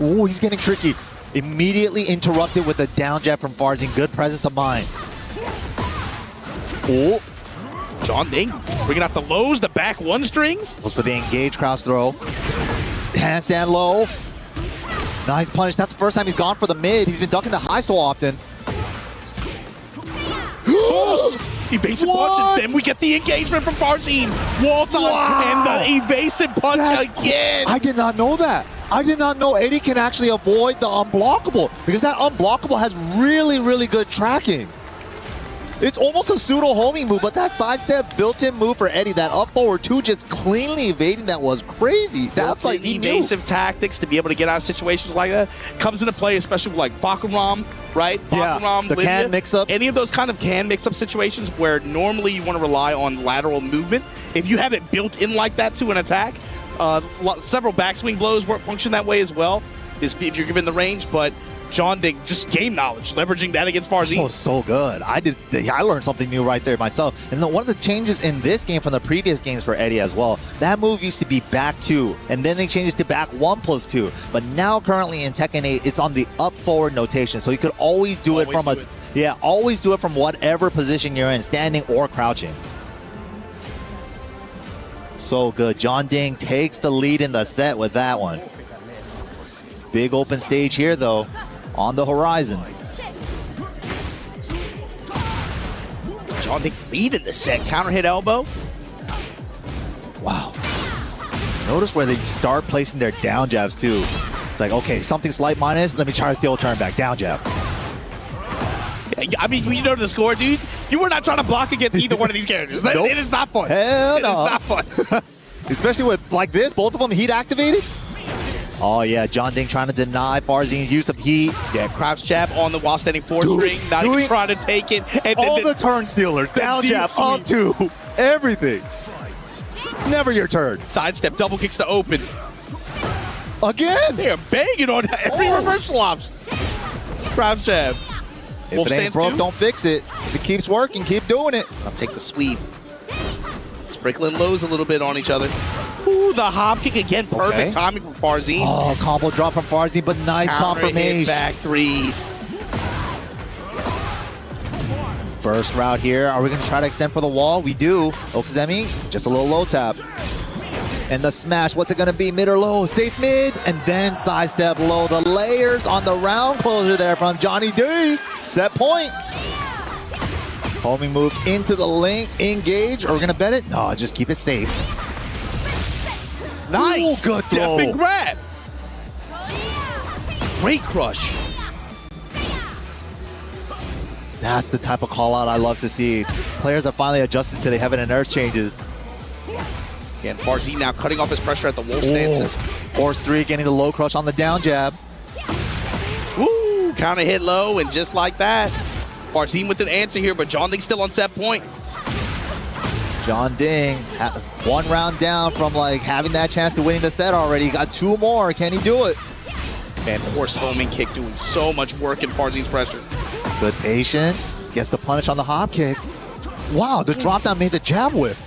Ooh, he's getting tricky. Immediately interrupted with a down jab from Farzin. Good presence of mind. Oh. John Ding bringing out the lows, the back one strings. Goes for the engage cross throw. Handstand low. Nice punish. That's the first time he's gone for the mid. He's been ducking the high so often. Evasive punch, and then we get the engagement from Farzin. Wall time, and the evasive punch again. I did not know that. I did not know Eddie can actually avoid the unblockable, because that unblockable has really, really good tracking. It's almost a pseudo homing move, but that sidestep built-in move for Eddie, that up forward two just cleanly evading that was crazy. That's like evasive tactics to be able to get out of situations like that comes into play, especially with like Bakaram, right? Bakaram, the Lydia, can mix-ups. Any of those kind of can mix-up situations where normally you want to rely on lateral movement. If you have it built in like that to an attack, several backswing blows function that way as well, if you're given the range, but John Ding, just game knowledge, leveraging that against Farzin. Oh, so good. I learned something new right there myself. And then one of the changes in this game from the previous games for Eddie as well, that move used to be back 2, and then they changed it to back 1+2. But now currently in Tekken 8, it's on the up forward notation. So you could always do it from always do it from whatever position you're in, standing or crouching. So good. John Ding takes the lead in the set with that one. Big open stage here though, on the horizon. John Ding leading the set. Counter hit elbow. Wow. Notice where they start placing their down jabs too. It's like, okay, something slight minus, let me try to steal a turn back. Down jab. I mean, you know the score, dude. You were not trying to block against either one of these characters. Nope. It is not fun. Hell It no. is not fun. Especially with like this, both of them heat activated. Oh yeah, John Ding trying to deny Farzin's use of heat. Yeah, crouch jab on the while standing 4-string, not even trying to take it. And all the turn stealer, down jab, up 2, everything. It's never your turn. Sidestep, double kicks to open. Again? They are banging on every reversal option. Crouch jab. If Wolf it ain't stands broke, 2. don't fix it. If it keeps working, keep doing it. I'll take the sweep. Sprinkling lows a little bit on each other. Ooh, the hop kick again. Perfect timing from Farzin. Oh, combo drop from Farzin, but nice confirmation. Back threes. Burst route here. Are we going to try to extend for the wall? We do. Okazemi, just a little low tap. And the smash, what's it going to be? Mid or low? Safe mid, and then sidestep low. The layers on the round closer there from Johnny D. Set point. Homing move into the lane, engage. Are we going to bet it? No, just keep it safe. Nice. Ooh, good throw. Big grab. Great crush. That's the type of call out I love to see. Players are finally adjusted to the heaven and earth changes. Again, Farzin now cutting off his pressure at the wolf stances. Force 3 getting the low crush on the down jab. Woo! Counter hit low, and just like that, Farzin with an answer here, but John Ding still on set point. John Ding, 1 round down from like having that chance to winning the set already. He got 2 more. Can he do it? And force homing kick doing so much work in Farzin's pressure. Good patience. Gets the punish on the hop kick. Wow, the drop down made the jab whip.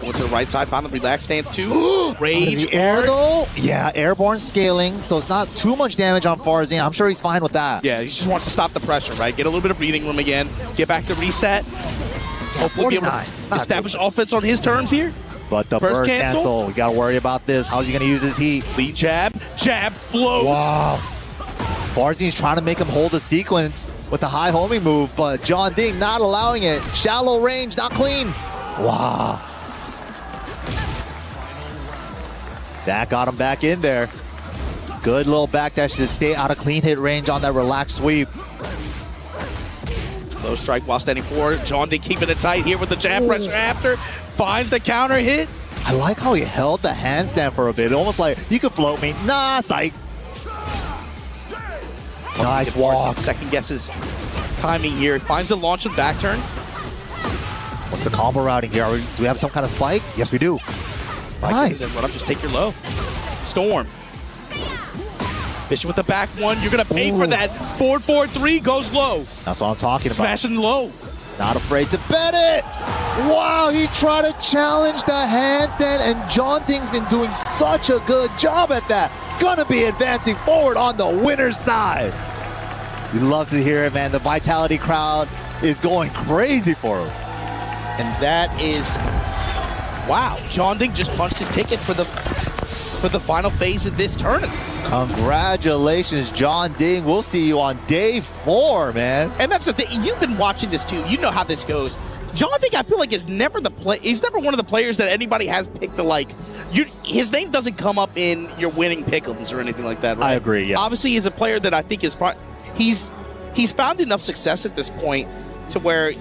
Going to the right side, found the relaxed stance too. Rage. The air though? Yeah, airborne scaling, so it's not too much damage on Farzin. I'm sure he's fine with that. Yeah, he just wants to stop the pressure, right? Get a little bit of breathing room again. Get back to reset. Hopefully be able to establish offense on his terms here. But the Burst burst cancel. cancel, we gotta worry about this. How's he gonna use his heat? Lead jab, jab floats. Wow. Farzin's trying to make him hold the sequence with the high homing move, but John Ding not allowing it. Shallow range, not clean. Wow. That got him back in there. Good little backdash to stay out of clean hit range on that relaxed sweep. Low strike while standing forward. John Ding keeping it tight here with the jab pressure after. Finds the counter hit. I like how he held the handstand for a bit. Almost like, you can float me. Nah, psych. Nice walk. Second guesses timing here. Finds the launch and back turn. What's the combo routing here? Do we have some kind of spike? Yes, we do. Nice. Then run up, just take your low. Storm. Fishing with the back one. You're going to pay for that. 4-4-3 goes low. That's what I'm talking about. Smashing low. Not afraid to bet it. Wow, he tried to challenge the handstand, and John Ding's been doing such a good job at that. Gonna be advancing forward on the winner's side. We love to hear it, man. The Vitality crowd is going crazy for him. And that is, wow. John Ding just punched his ticket for the final phase of this tournament. Congratulations, John Ding. We'll see you on day 4, man. And that's the thing. You've been watching this too. You know how this goes. John Ding, I feel like, is never he's never one of the players that anybody has picked to like. His name doesn't come up in your winning pick'ems or anything like that, right? I agree, yeah. Obviously, he's a player that I think is he's found enough success at this point to where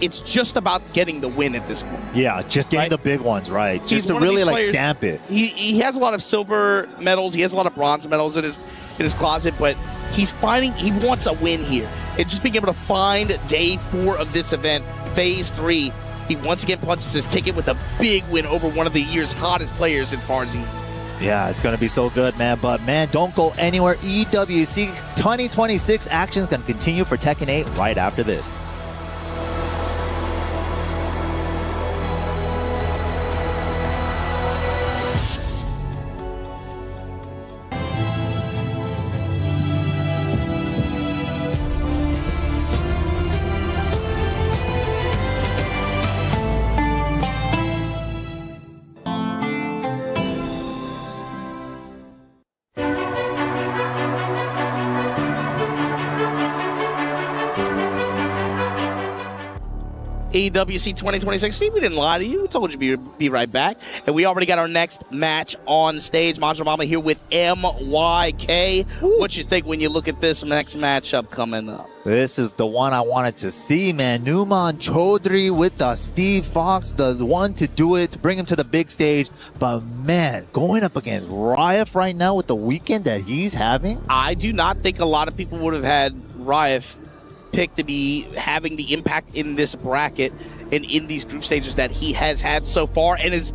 it's just about getting the win at this point. Yeah, just getting the big ones, right? He's Just to one of really these like players- stamp it. He has a lot of silver medals. He has a lot of bronze medals in his closet, but he wants a win here. And just being able to find day 4 of this event, phase 3, he once again punches his ticket with a big win over one of the year's hottest players in Farzin. Yeah, it's going to be so good, man. But, man, don't go anywhere. EWC 2026 action is going to continue for Tekken 8 right after this. EWC 2026. See, we didn't lie to you. We told you to be right back. And we already got our next match on stage. Majra Mama here with MYK. What you think when you look at this next matchup coming up? This is the one I wanted to see, man. Numan Chaudhry with Steve Fox, the one to do it, to bring him to the big stage. But, man, going up against Riot right now with the weekend that he's having. I do not think a lot of people would have had Riot picked to be having the impact in this bracket and in these group stages that he has had so far, and is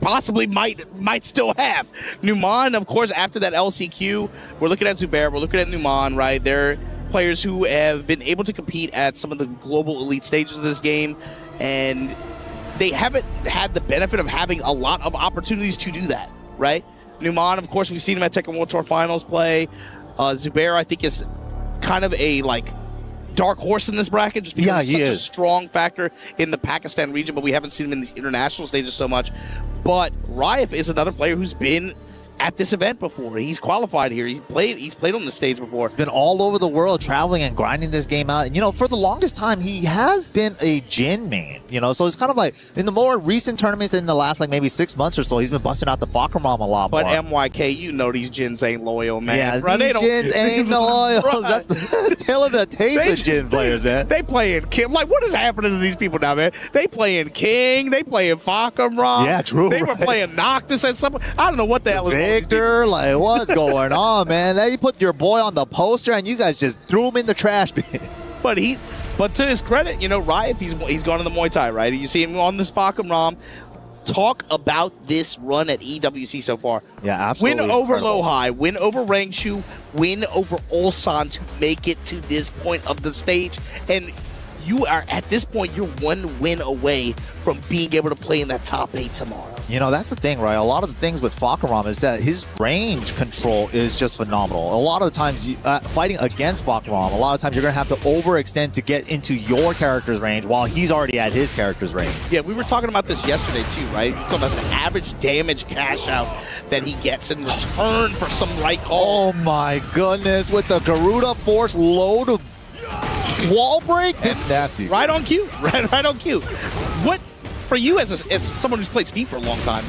possibly might still have. Numan, of course, after that LCQ, we're looking at Zubair, we're looking at Numan, right? They're players who have been able to compete at some of the global elite stages of this game, and they haven't had the benefit of having a lot of opportunities to do that, right? Numan, of course, we've seen him at Tekken World Tour Finals play. Zubair, I think, is kind of a dark horse in this bracket just because he's such a strong factor in the Pakistan region, but we haven't seen him in these international stages so much. But Riot is another player who's been at this event before. He's qualified here. He's played on the stage before. He's been all over the world traveling and grinding this game out. And, you know, for the longest time, he has been a Jin main, you know, so it's kind of like in the more recent tournaments in the last maybe 6 months or so, he's been busting out the Fakramam a lot more. But MYK, you know these Jins ain't loyal, man. Yeah, bro, these Jins ain't loyal. That's the tale of the taste of Jin players, man. They playing King. Like, what is happening to these people now, man? They playing King. They playing Fakramam. Yeah, true. They were playing Noctis at some. I don't know what the hell is Victor, what's going on, man? Then you put your boy on the poster and you guys just threw him in the trash bin. But to his credit, you know, Riot, he's gone to the Muay Thai, right? You see him on this Fakramam. Talk about this run at EWC so far. Yeah, absolutely. Win over Lohai, win over Rangshu, win over Ulsan to make it to this point of the stage. And you are, at this point, you're 1 win away from being able to play in that top 8 tomorrow. You know, that's the thing, right? A lot of the things with Fakramam is that his range control is just phenomenal. A lot of the times, fighting against Fakramam, a lot of times you're going to have to overextend to get into your character's range while he's already at his character's range. Yeah, we were talking about this yesterday too, right? We're talking about the average damage cash out that he gets in return for some right calls. Oh my goodness, with the Garuda Force load of wall break, this is nasty. Right on cue, right on cue. What, for you as someone who's played Steve for a long time,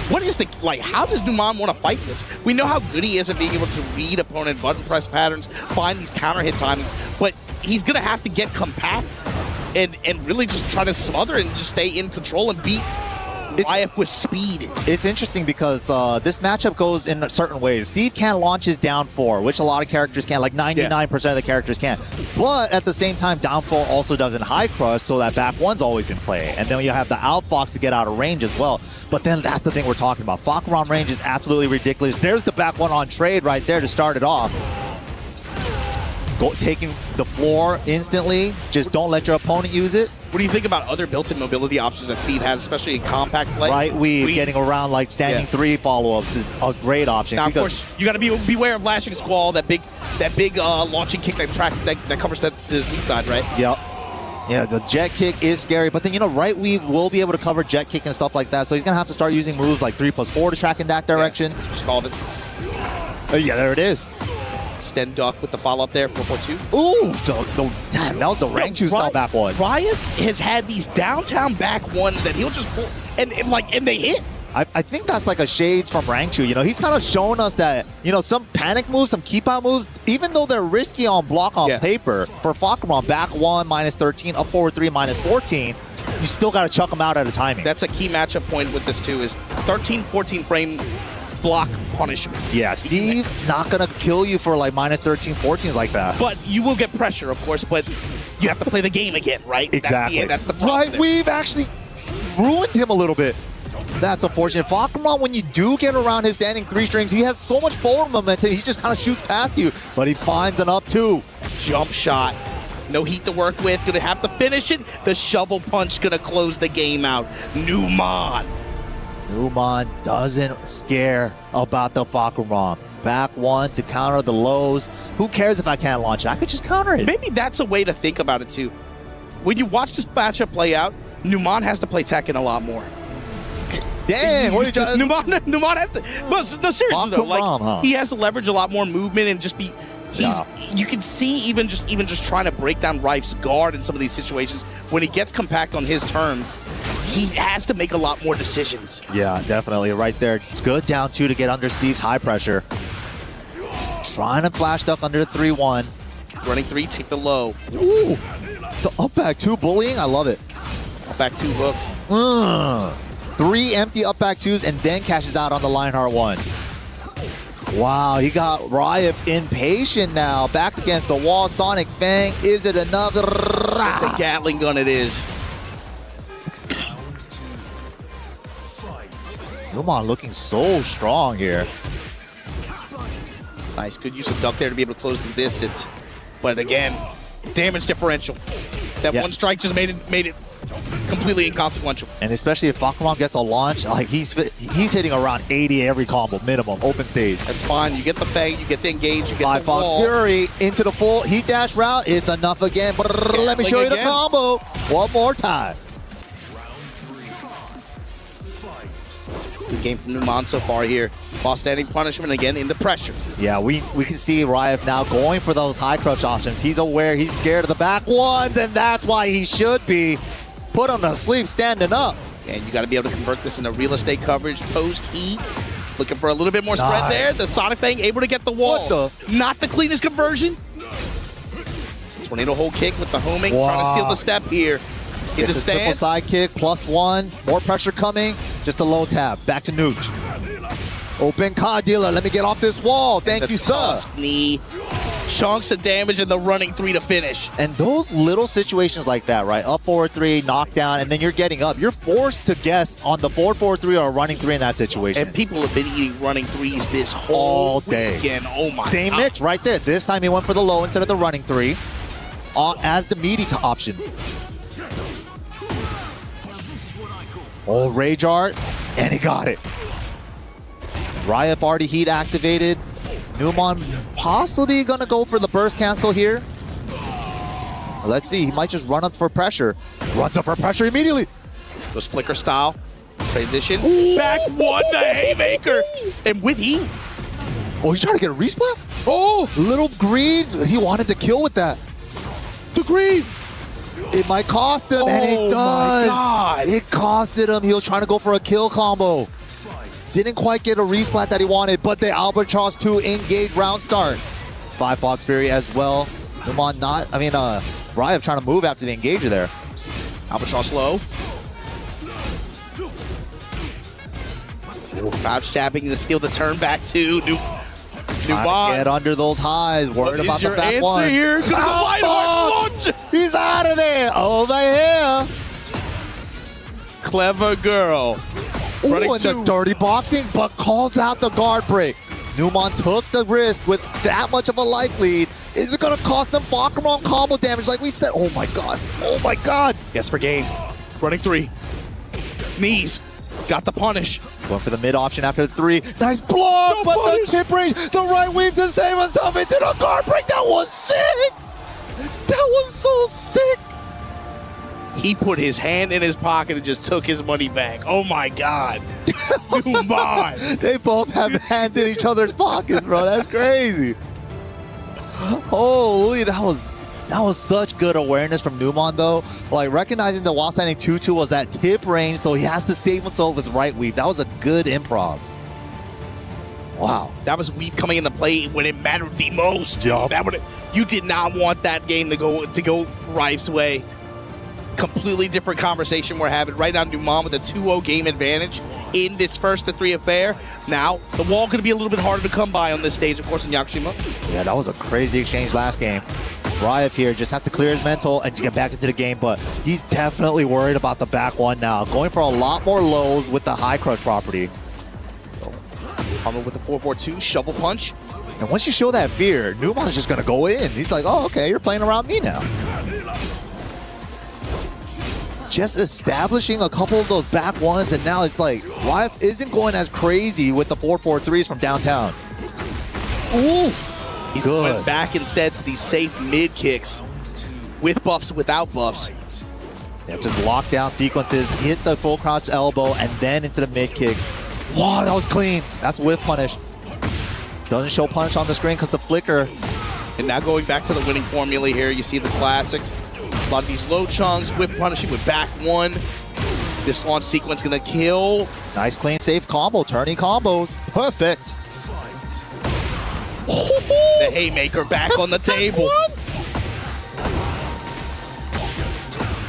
what is how does Numan want to fight this? We know how good he is at being able to read opponent button press patterns, find these counter hit timings, but he's going to have to get compact and really just try to smother and just stay in control and beat Riot with speed. It's interesting because this matchup goes in certain ways. Steve can't launch his down 4, which a lot of characters can, like 99% of the characters can. But at the same time, down 4 also doesn't high crush, so that back 1's always in play. And then you have the outfox to get out of range as well. But then that's the thing we're talking about. Fakramam range is absolutely ridiculous. There's the back 1 on trade right there to start it off. Taking the floor instantly. Just don't let your opponent use it. What do you think about other built-in mobility options that Steve has, especially in compact play? Right weave, getting around like standing 3 follow-ups is a great option. Now, of course, you got to beware of lashing squall, that big launching kick that tracks that covers his weak side, right? Yep. Yeah, the jet kick is scary, but then, you know, right weave will be able to cover jet kick and stuff like that, so he's going to have to start using moves like 3+4 to track in that direction. Just called it. Yeah, there it is. Extend duck with the follow-up there, 4.2. Ooh, that was the Rangshu style back 1. Riot has had these downtown back 1s that he'll just pull, and they hit. I think that's like a shades from Rangchu. You know, he's kind of showing us that, you know, some panic moves, some keep out moves, even though they're risky on block on paper, for Falcon back 1, -13, up forward 3, -14, you still got to chuck them out at a timing. That's a key matchup point with this too, is 13, 14 frame block punishment. Yeah, Steve not going to kill you for like -13, 14s like that. But you will get pressure, of course, but you have to play the game again, right? Exactly. That's the problem. Right, we've actually ruined him a little bit. That's unfortunate. Falcon, when you do get around his standing 3 strings, he has so much forward momentum, he just kind of shoots past you, but he finds an up 2. Jump shot. No heat to work with. Gonna have to finish it. The shovel punch gonna close the game out. Numan doesn't scare about the Falcon. Back 1 to counter the lows. Who cares if I can't launch it? I could just counter it. Maybe that's a way to think about it too. When you watch this matchup play out, Numan has to play Tekken a lot more. Dang, what are you trying to Numan has to. But no, seriously though, like he has to leverage a lot more movement and just be. You can see even just trying to break down Rife's guard in some of these situations. When he gets compact on his terms, he has to make a lot more decisions. Yeah, definitely. Right there. Good down 2 to get under Steve's high pressure. Trying to flash duck under the 3-1. Running 3, take the low. Ooh, the up back 2 bullying. I love it. Up back 2 hooks. 3 empty up back 2s and then cashes out on the Lionheart 1. Wow, he got Riot impatient now. Back against the wall. Sonic Fang. Is it enough? The Gatling gun it is. Numan looking so strong here. Nice, good use of duck there to be able to close the distance. But again, damage differential. That one strike just made it completely inconsequential. And especially if Falcon gets a launch, like he's hitting around 80 every combo minimum, open stage. That's fine. You get the Fang, you get to engage, you get By the Fox wall. Fury into the full heat dash route. It's enough again. Let me show you the combo one more time. Good game from Numan so far here. While standing punishment again into pressure. Yeah, we can see Riot now going for those high crush options. He's aware, he's scared of the back 1s, and that's why he should be put him to sleep standing up. And you got to be able to convert this into real estate coverage post heat. Looking for a little bit more spread there. The Sonic Fang able to get the wall. Not the cleanest conversion. Tornado hold kick with the homing. Trying to seal the step here. Get the stance. Triple side kick, +1. More pressure coming. Just a low tap. Back to Nooch. Open card dealer. Let me get off this wall. Thank you, sir. Knee. Chunks of damage and the running 3 to finish. And those little situations like that, right? Up forward 3, knockdown, and then you're getting up. You're forced to guess on the forward 3 or a running 3 in that situation. And people have been eating running 3s this whole day. weekend. Oh my Same God. mix right there. This time he went for the low instead of the running 3 as the meaty option. Oh, Rage Art, and he got it. Riot already heat activated. Numan possibly gonna go for the burst cancel here. Let's see, he might just run up for pressure. Runs up for pressure immediately. Goes flicker style. Transition. Back 1 to Haymaker. And with heat. Oh, he's trying to get a resplat? Oh, little greed. He wanted to kill with that. The greed. It might cost him, and it does. My God. It costed him. He was trying to go for a kill combo. Didn't quite get a resplat that he wanted, but the Albatross 2 engage round start. By Fox Fury as well. Numan Riot trying to move after the engager there. Albatross low. Crouch tapping to steal the turn back to Numan. Get under those highs. Worried about the back answer one. here? He's out of there. Over here. Clever girl. Ooh, and the dirty boxing, but calls out the guard break. Numan took the risk with that much of a life lead. Is it going to cost them Falcon combo damage like we said? Oh my God. Oh my God. Yes for game. Running 3. Knees. Got the punish. Going for the mid option after the 3. Nice block, but the tip range, the right weave to save himself into the guard break. That was sick. That was so sick. He put his hand in his pocket and just took his money back. Oh my God. Numan. They both have hands in each other's pockets, bro. That's crazy. Holy, that That was such good awareness from Numan, though. Like, recognizing that while standing 2-2 was at tip range, so he has to save himself with right weave. That was a good improv. Wow. That was weave coming into play when it mattered the most. Yup. You did not want that game to go Rife's way. Completely different conversation we're having right now. Numan with a 2-0 game advantage in this first to 3 affair. Now, the wall going to be a little bit harder to come by on this stage, of course, in Yakushima. Yeah, that was a crazy exchange last game. Riot here just has to clear his mental and get back into the game, but he's definitely worried about the back one now. Going for a lot more lows with the high crush property. Coming with the 4-4-2, shovel punch. And once you show that fear, Numan's just going to go in. He's like, oh, okay, you're playing around me now. Just establishing a couple of those back ones, and now it's like, Riot isn't going as crazy with the 4-4-3s from downtown. Oof. He's going back instead to these safe mid kicks with buffs, without buffs. Yeah, just lockdown sequences, hit the full crouch elbow, and then into the mid kicks. Wow, that was clean. That's whiff punish. Doesn't show punish on the screen because the flicker. And now going back to the winning formula here, you see the classics. A lot of these low chunks, whip punishing with back one. This launch sequence gonna kill. Nice, clean, safe combo, turning combos. Perfect. The haymaker back on the table.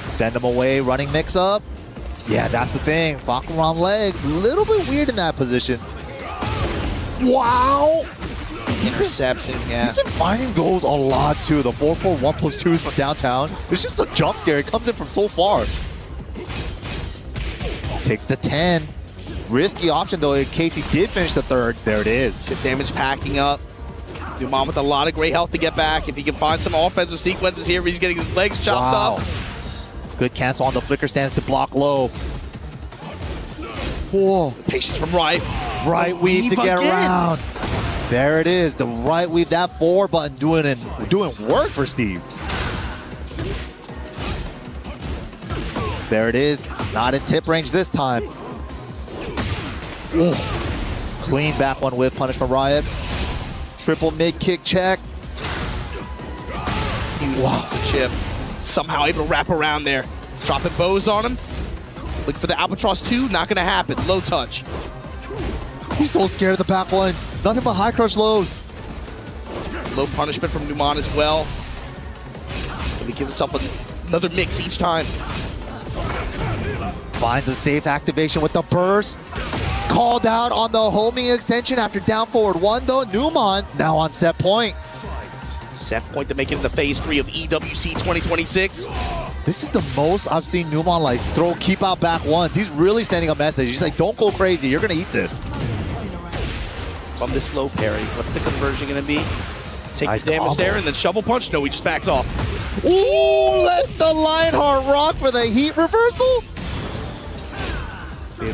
Send him away, running mix up. Yeah, that's the thing. Fakum on legs, a little bit weird in that position. Wow. Interception, yeah. He's been finding those a lot too. The 4-4-1+2s from downtown. It's just a jump scare. It comes in from so far. Takes the 10. Risky option though in case he did finish the third. There it is. Chip damage packing up. Numan with a lot of great health to get back. If he can find some offensive sequences here where he's getting his legs chopped up. Good cancel on the flicker stance to block low. Whoa. Patience from Riot. Right weave to get around. There it is. The right weave, that 4 button doing work for Steve. There it is. Not in tip range this time. Ooh. Clean back one with punish from Riot. Triple mid kick check. Wow. Chip somehow able to wrap around there. Dropping bows on him. Looking for the Albatross 2. Not going to happen. Low touch. He's so scared of the back one. Nothing but high crush lows. Low punishment from Numan as well. Let me give himself another mix each time. Finds a safe activation with the burst. Called out on the homing extension after down forward 1 though. Numan now on set point. Set point to make it into phase 3 of EWC 2026. This is the most I've seen Numan like throw keep out back ones. He's really sending a message. He's like, don't go crazy. You're going to eat this. From this low parry, what's the conversion going to be? Take nice the damage combo there and then shovel punch? No, he just backs off. Ooh, let's the Lionheart rock for the heat reversal.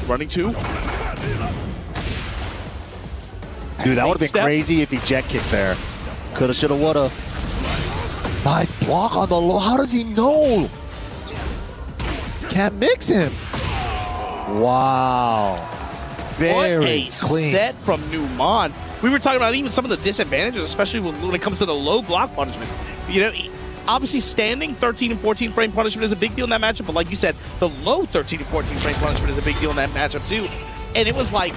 Running 2. Dude, that would have been crazy if he jet kicked there. Coulda, shoulda, woulda. Nice block on the low. How does he know? Can't mix him. Wow. Very what a clean set from Numan. We were talking about even some of the disadvantages, especially when it comes to the low block punishment. You know, obviously standing 13 and 14 frame punishment is a big deal in that matchup, but like you said, the low 13 and 14 frame punishment is a big deal in that matchup too. And it was like,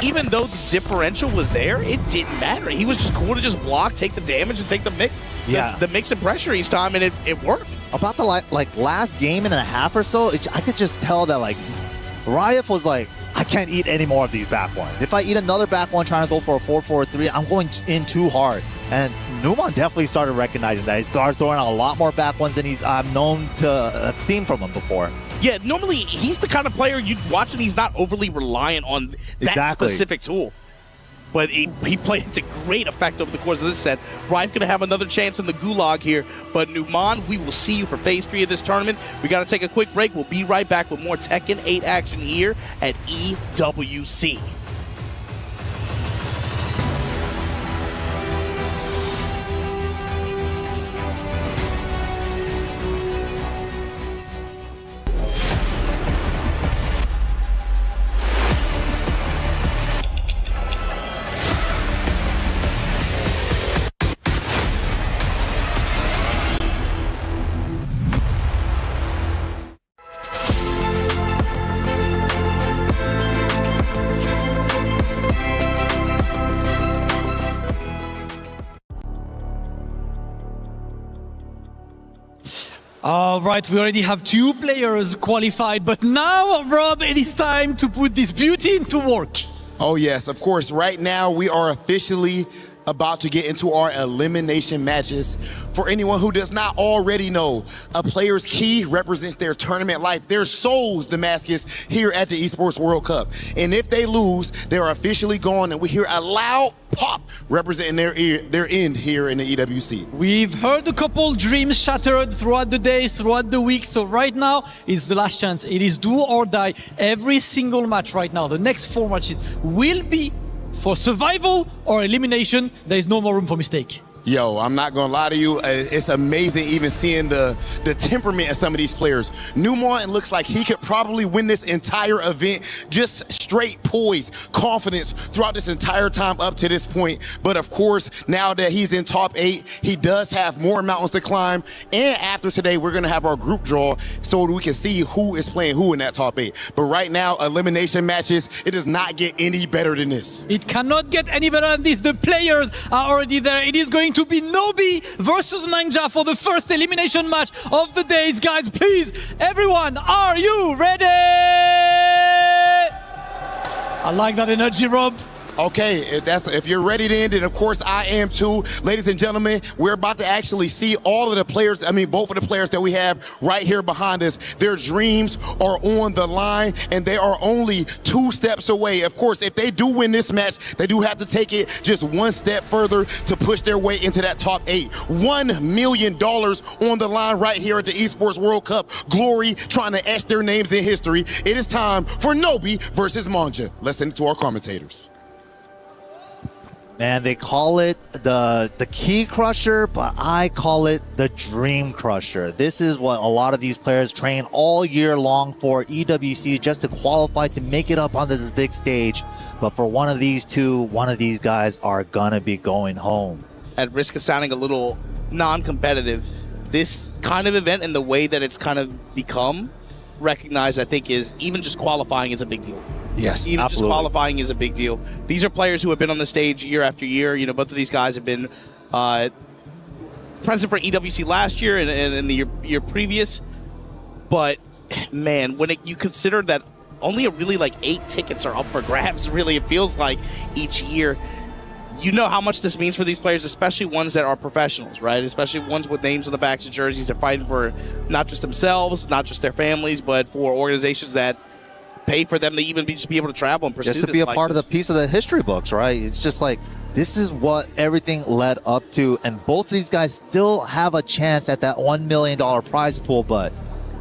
even though the differential was there, it didn't matter. He was just cool to just block, take the damage, and take the mix. Yeah. The mix and pressure each time, and it worked. About the like last game and a half or so, I could just tell that like Riot was like, I can't eat any more of these back ones. If I eat another back one trying to go for a 4-4-3, I'm going in too hard. And Numan definitely started recognizing that. He starts throwing out a lot more back ones than I've known to have seen from him before. Yeah, normally he's the kind of player you'd watch and he's not overly reliant on that specific tool. But he played it to great effect over the course of this set. Riot's going to have another chance in the gulag here. But Numan, we will see you for phase 3 of this tournament. We got to take a quick break. We'll be right back with more Tekken 8 action here at EWC. All right, we already have 2 players qualified, but now, Rob, it is time to put this beauty into work. Oh yes, of course. Right now we are officially about to get into our elimination matches. For anyone who does not already know, a player's key represents their tournament life, their soul's Damascus here at the Esports World Cup. And if they lose, they're officially gone, and we hear a loud pop representing their end here in the EWC. We've heard a couple dreams shattered throughout the days, throughout the week, so right now it's the last chance. It is do or die. Every single match right now, the next 4 matches will be for survival or elimination. There is no more room for mistake. Yo, I'm not gonna lie to you, it's amazing even seeing the temperament of some of these players. Newmont looks like he could probably win this entire event, just straight poise, confidence throughout this entire time up to this point. But of course, now that he's in top 8, he does have more mountains to climb. And after today, we're gonna have our group draw so we can see who is playing who in that top 8. But right now, elimination matches, it does not get any better than this. It cannot get any better than this. The players are already there. It is going to be Nobi versus Mangja for the first elimination match of the days. Guys, please, everyone, are you ready? I like that energy, Rob. Okay, if you're ready then of course I am too. Ladies and gentlemen, we're about to actually see all of the players, both of the players that we have right here behind us. Their dreams are on the line and they are only 2 steps away. Of course, if they do win this match, they do have to take it just 1 step further to push their way into that top 8. $1 million on the line right here at the Esports World Cup. Glory trying to etch their names in history. It is time for Nobi versus Mangja. Listen to our commentators. Man, they call it the Key Crusher, but I call it the Dream Crusher. This is what a lot of these players train all year long for, EWC, just to qualify to make it up onto this big stage. But for one of these guys are gonna be going home. At risk of sounding a little non-competitive, this kind of event and the way that it's kind of become recognized, I think, is even just qualifying is a big deal. Yes, even absolutely. just qualifying is a big deal. These are players who have been on the stage year after year. You know, both of these guys have been present for EWC last year and in the year previous. But man, when you consider that only really like 8 tickets are up for grabs, really, it feels like each year. You know how much this means for these players, especially ones that are professionals, right? Especially ones with names on the backs of jerseys. They're fighting for not just themselves, not just their families, but for organizations that pay for them to even just be able to travel and pursue this. Just to be a part of the piece of the history books, right? It's just like, this is what everything led up to, and both of these guys still have a chance at that $1 million prize pool, but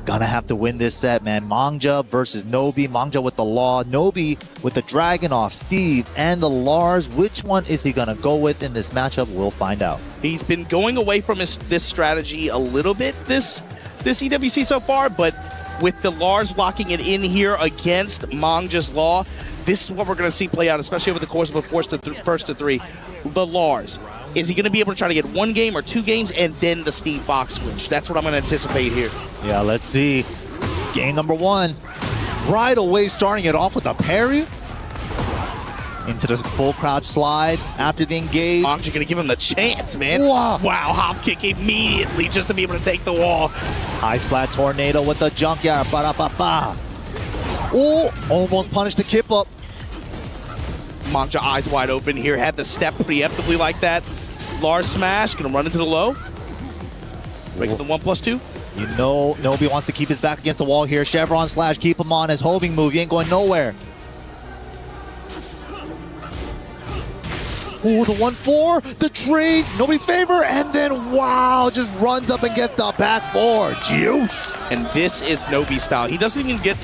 gonna have to win this set, man. Mangja versus Nobi. Mangja with the Law, Nobi with the Dragunov, Steve, and the Lars. Which one is he gonna go with in this matchup? We'll find out. He's been going away from this strategy a little bit this EWC so far, but with the Lars locking it in here against Mangja's Law, this is what we're going to see play out, especially over the course of the first to 3. The Lars, is he going to be able to try to get 1 game or 2 games and then the Steve Fox switch? That's what I'm going to anticipate here. Yeah, let's see. Game number 1. Right away starting it off with a parry. Into the full crouch slide after the engage. Mangja going to give him the chance, man. Wow. Wow, hop kick immediately just to be able to take the wall. High splat tornado with the junkyard. Ba-da-ba-ba. Oh, almost punished the kip up. Mangja eyes wide open here. Had the step preemptively like that. Lars smash. Going to run into the low. Breaking the 1+2. You know Nobi wants to keep his back against the wall here. Chevron slash, keep him on his hoving move. He ain't going nowhere. Ooh, the 1-4, the trade, nobody's favor, and then wow, just runs up and gets the back 4. Juice. And this is Nobi style. He doesn't even get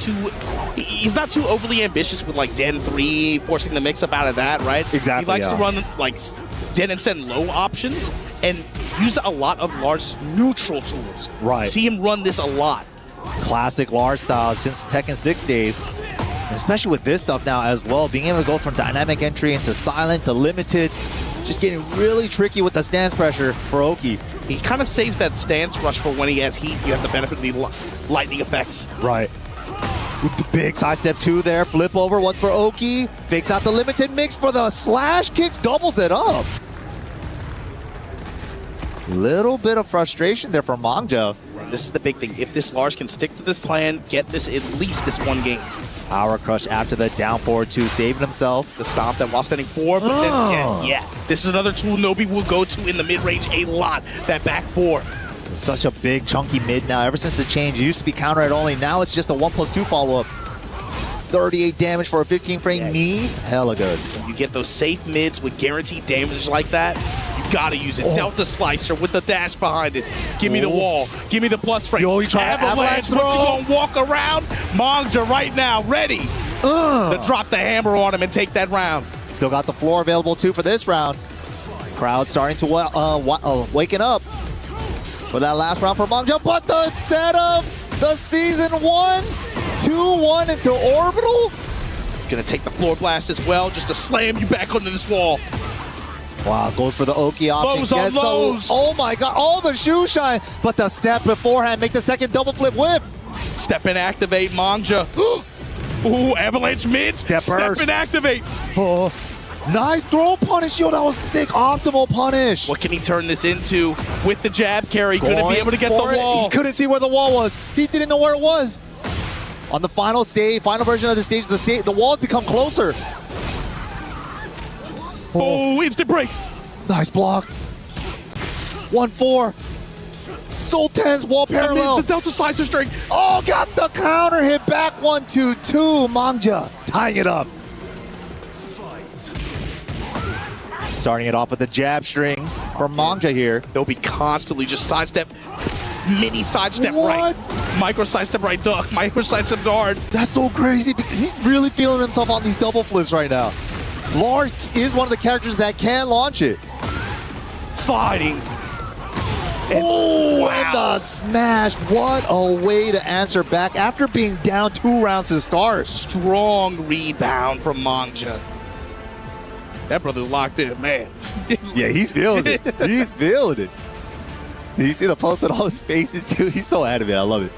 he's not too overly ambitious with like Den 3, forcing the mix up out of that, right? Exactly. He likes to run like Den and Send low options and use a lot of Lars' neutral tools. Right. See him run this a lot. Classic Lars style since Tekken 6 days. Especially with this stuff now as well, being able to go from dynamic entry into silent to limited, just getting really tricky with the stance pressure for Oki. He kind of saves that stance rush for when he has heat. You have the benefit of the lightning effects. Right. With the big side step 2 there, flip over, what's for Oki? Fakes out the limited mix for the slash kicks, doubles it up. Little bit of frustration there for Mangja. This is the big thing. If this Lars can stick to this plan, get this at least this one game. Power crush after the down forward 2, saving himself. The stomp that while standing 4, but then, yeah. This is another tool Nobi will go to in the mid-range a lot, that back 4. Such a big, chunky mid now. Ever since the change, it used to be counter hit only. Now it's just a 1+2 follow-up. 38 damage for a 15-frame knee. Hella good. You get those safe mids with guaranteed damage like that, you gotta use it. Delta Slicer with the dash behind it. Give me the wall. Give me the plus frame. Yo, you try avalanche, What you gonna walk around? Mangja right now, ready to drop the hammer on him and take that round. Still got the floor available too for this round. Crowd starting to waking up for that last round for Mangja, but the setup, the season 1, 2-1 into orbital. Gonna take the floor blast as well, just to slam you back onto this wall. Wow, goes for the Oki option. Lows on lows. Oh my god, all the shoe shine, but the step beforehand, make the second double flip whip. Step and activate Mangja. Ooh, avalanche mid. Step and activate. Oh, nice throw punish, yo, that was sick. Optimal punish. What can he turn this into with the jab carry? Gonna be able to get the wall. He couldn't see where the wall was. He didn't know where it was. On the final stage, final version of the stage, the walls become closer. Oh, instant break. Nice block. 1-4. So tense, wall parallel. The Delta Slicer string. Oh, got the counter hit back 1-2-2. Mangja tying it up. Starting it off with the jab strings for Mangja here. They'll be constantly just sidestep, mini sidestep right, micro sidestep right duck, micro sidestep guard. That's so crazy because he's really feeling himself on these double flips right now. Lars is one of the characters that can launch it. Sliding. And the smash. What a way to answer back after being down 2 rounds to start. Strong rebound from Mangja. That brother's locked in, man. Yeah, he's feeling it. He's feeling it. Do you see the post on all his faces too? He's so out of it. I love it.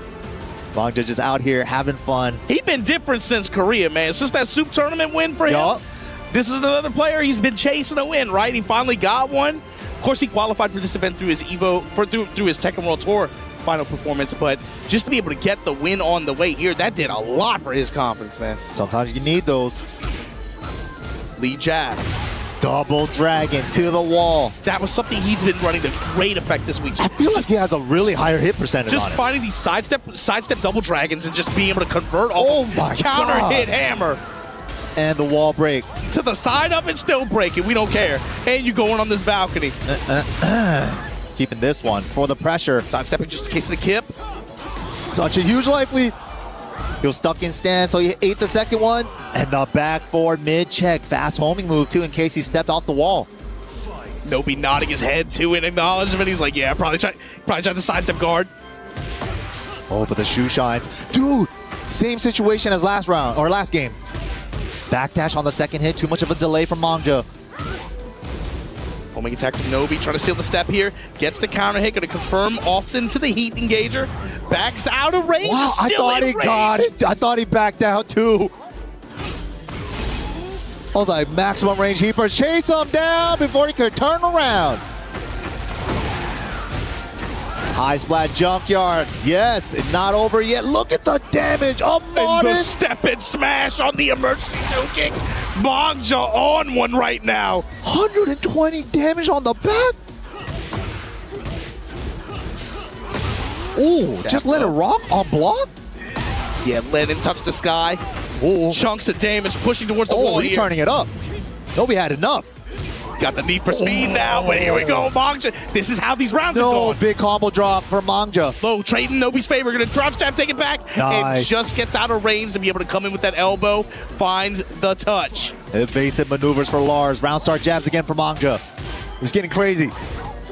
Mangja just out here having fun. He's been different since Korea, man. Since that Soup tournament win for him. This is another player he's been chasing a win, right? He finally got one. Of course, he qualified for this event through his through his Tekken World Tour final performance, but just to be able to get the win on the way here, that did a lot for his confidence, man. Sometimes you need those. Lead jab. Double dragon to the wall. That was something he's been running to great effect this week. I feel like he has a really higher hit percentage Just on it. finding these sidestep double dragons and just being able to convert off counter hit hammer. And the wall breaks. To the side of it, still breaking. We don't care. And you going on this balcony. Keeping this one for the pressure. Sidestepping just in case of the kip. Such a huge life lead. He was stuck in stand, so he ate the second one. And the back forward mid check. Fast homing move, too, in case he stepped off the wall. Nobi nodding his head, too, in acknowledgement. He's like, yeah, probably tried the sidestep guard. Oh, but the shoe shines. Dude, same situation as last round, or last game. Backdash on the second hit. Too much of a delay from Mangja. Homing attack from Nobi, trying to seal the step here. Gets the counter hit, going to confirm often to the heat engager. Backs out of range. Wow, I thought he got it. I thought he backed out too. I was like, maximum range heapers. Chase him down before he could turn around. High splat junkyard. Yes, it's not over yet. Look at the damage of And the Modest. step and smash on the emergency toe kick. Mangja on one right now. 120 damage on the back. Ooh, just let it rock on block? Yeah, let him touch the sky. Ooh. Chunks of damage pushing towards the wall he's here. turning it up. Nobi had enough. Got the need for speed now, but here we go, Mangja. This is how these rounds are going. Big combo drop for Mangja. Low trade in Nobi's favor. Gonna drop stab, take it back. Nice. And just gets out of range to be able to come in with that elbow. Finds the touch. Evasive maneuvers for Lars. Round start jabs again for Mangja. It's getting crazy.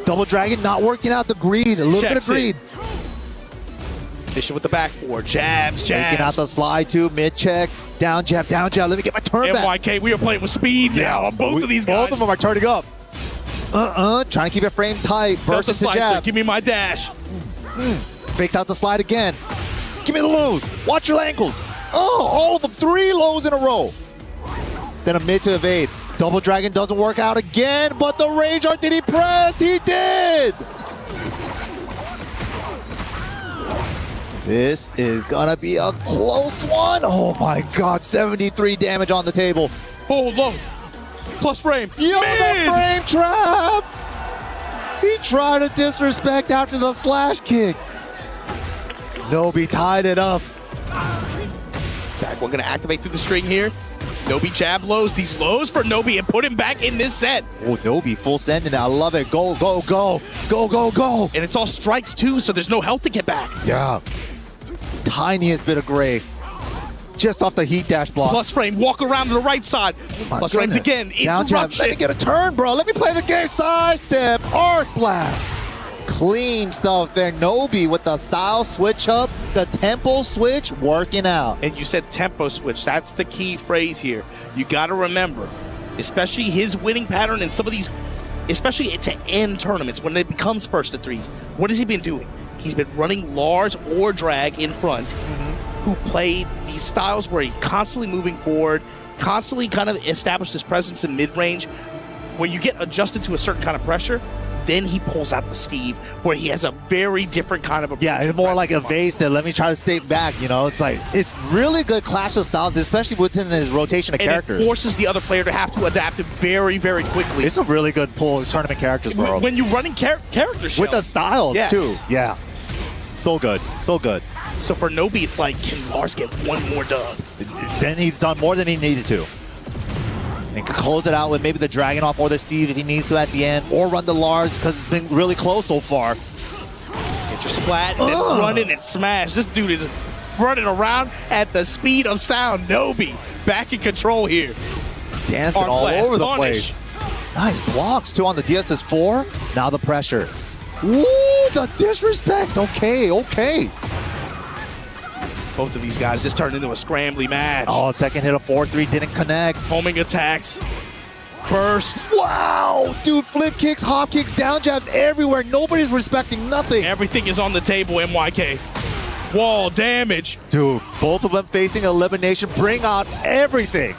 Double dragon not working out the greed. A little bit of greed. Fishing with the back four. Jabs. Taking out the slide too. Mid check. Down jab, down jab. Let me get my turn back. MYK, we are playing with speed now on both of these guys. Both of them are turning up. Trying to keep it frame tight. Burst into jabs. Give me my dash. Faked out the slide again. Give me the lows. Watch your ankles. Oh, all of them. 3 lows in a row. Then a mid to evade. Double dragon doesn't work out again, but the rage art, did he press? He did! This is gonna be a close one. Oh my God, 73 damage on the table. Oh, low. Plus frame. Yo, the frame trap! He tried to disrespect after the slash kick. Nobi tied it up. Back one gonna activate through the string here. Nobi jab lows. These lows for Nobi and put him back in this set. Oh, Nobi full sending. I love it. Go, go, go. Go, go, go. And it's all strikes too, so there's no health to get back. Yeah. Tiniest bit of gray. Just off the heat dash block. Plus frame, walk around to the right side. Plus frames again. Down jab. Let me get a turn, bro. Let me play the game. Sidestep. Arc blast. Clean stuff there. Nobi with the style switch up. The tempo switch working out. And you said tempo switch. That's the key phrase here. You got to remember, especially his winning pattern in some of these, especially to end tournaments when it becomes first to threes. What has he been doing? He's been running Lars or Drag in front, who play these styles where he's constantly moving forward, constantly kind of establish his presence in mid-range. When you get adjusted to a certain kind of pressure, then he pulls out the Steve, where he has a very different kind of approach. Yeah, it's more like evasive. Let me try to stay back, you know? It's like, it's really good clash of styles, especially within his rotation of characters. It forces the other player to have to adapt it very, very quickly. It's a really good pull of tournament characters, bro. When you're running characters, with the styles, too. Yeah. So good. So good. So for Nobi, it's like, can Lars get one more dub? Then he's done more than he needed to. And can close it out with maybe the Dragon off or the Steve if he needs to at the end, or run the Lars because it's been really close so far. Get your splat and then run in and smash. This dude is running around at the speed of sound. Nobi back in control here. Dancing all over the place. Nice blocks too on the DSS4. Now the pressure. Ooh, the disrespect. Okay, okay. Both of these guys just turned into a scrambly match. Oh, second hit of 4-3 didn't connect. Homing attacks. Bursts. Wow, dude, flip kicks, hop kicks, down jabs everywhere. Nobody's respecting nothing. Everything is on the table, MYK. Wall damage. Dude, both of them facing elimination. Bring out everything.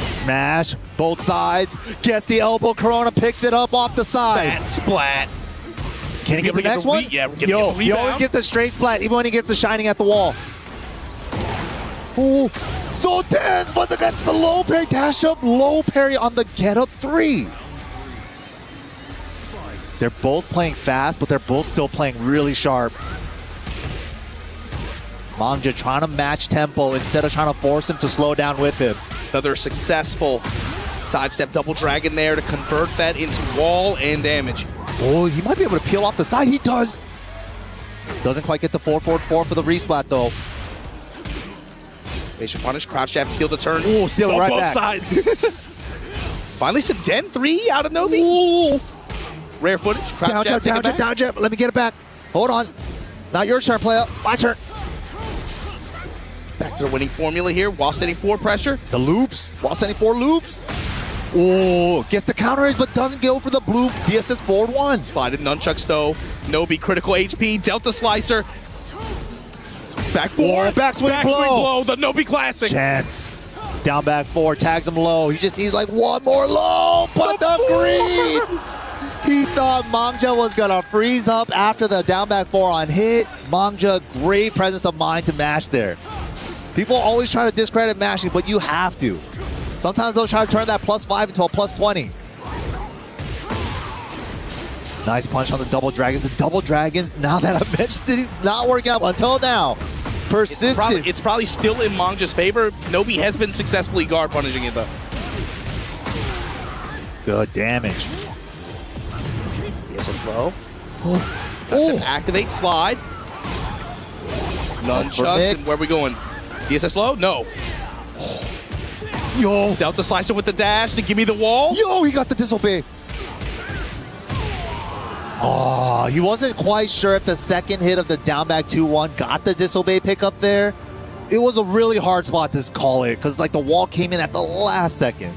Smash, both sides. Gets the elbow. Corona picks it up off the side. Bad splat. Can he get the next one? Yeah, Yo, he always gets a straight splat, even when he gets the shining at the wall. Ooh, so tense, but against the low parry, dash up, low parry on the get up 3. They're both playing fast, but they're both still playing really sharp. Mangja trying to match tempo instead of trying to force him to slow down with him. Another successful sidestep double dragon there to convert that into wall and damage. Oh, he might be able to peel off the side. He does. Doesn't quite get the 4-4-4 for the resplat, though. Nation punish, crouch jab, steal the turn. Ooh, steal it right both back. Sides. Finally some Den 3 out of Nobi. Ooh. Rare footage. Crouch Down jab, down jab, down jab. Let me get it back. Hold on. Not your turn, player. My turn. Back to the winning formula here. While standing 4 pressure. The loops. While standing 4 loops. Oh, gets the counter but doesn't go for the blue DSS forward 1. Slided nunchucks though. Nobi critical HP. Delta slicer. Back 4. Backswing blow. The Nobi classic. Chance. Down back 4. Tags him low. He just needs like one more low. But the green. He thought Mangja was going to freeze up after the down back 4 on hit. Mangja, great presence of mind to mash there. People always try to discredit mashing, but you have to. Sometimes they'll try to turn that +5 into a +20. Nice punch on the double dragons. The double dragons, now that I mentioned it, he's not working out until now. Persistent. It's probably still in Mangja's favor. Nobi has been successfully guard punishing it though. Good damage. DSS low. Activate, slide. Nunchucks, and where are we going? DSS low? No. Yo. Delta slicer with the dash to give me the wall. Yo, he got the disobey. Oh, he wasn't quite sure if the second hit of the down back 2-1 got the disobey pickup there. It was a really hard spot to call it because like the wall came in at the last second.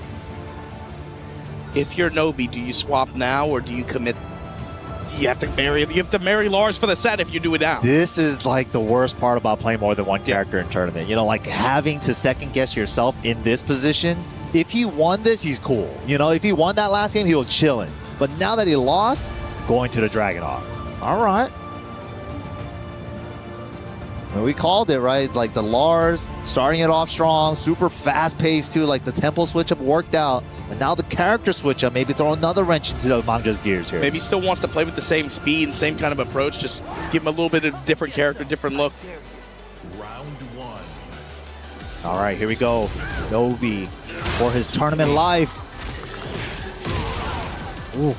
If you're Nobi, do you swap now or do you commit? You have to marry Lars for the set if you do it now. This is like the worst part about playing more than one character in tournament. You know, like having to second guess yourself in this position. If he won this, he's cool. You know, if he won that last game, he was chilling. But now that he lost, going to the Dragon off. All right. Well, we called it, right? Like the Lars starting it off strong, super fast paced too. Like the tempo switch up worked out, and now the character switch up maybe throw another wrench into Mangja's gears here. Maybe still wants to play with the same speed and same kind of approach. Just give him a little bit of different character, different look. Round one. All right, here we go. Nobi for his tournament life. Ooh,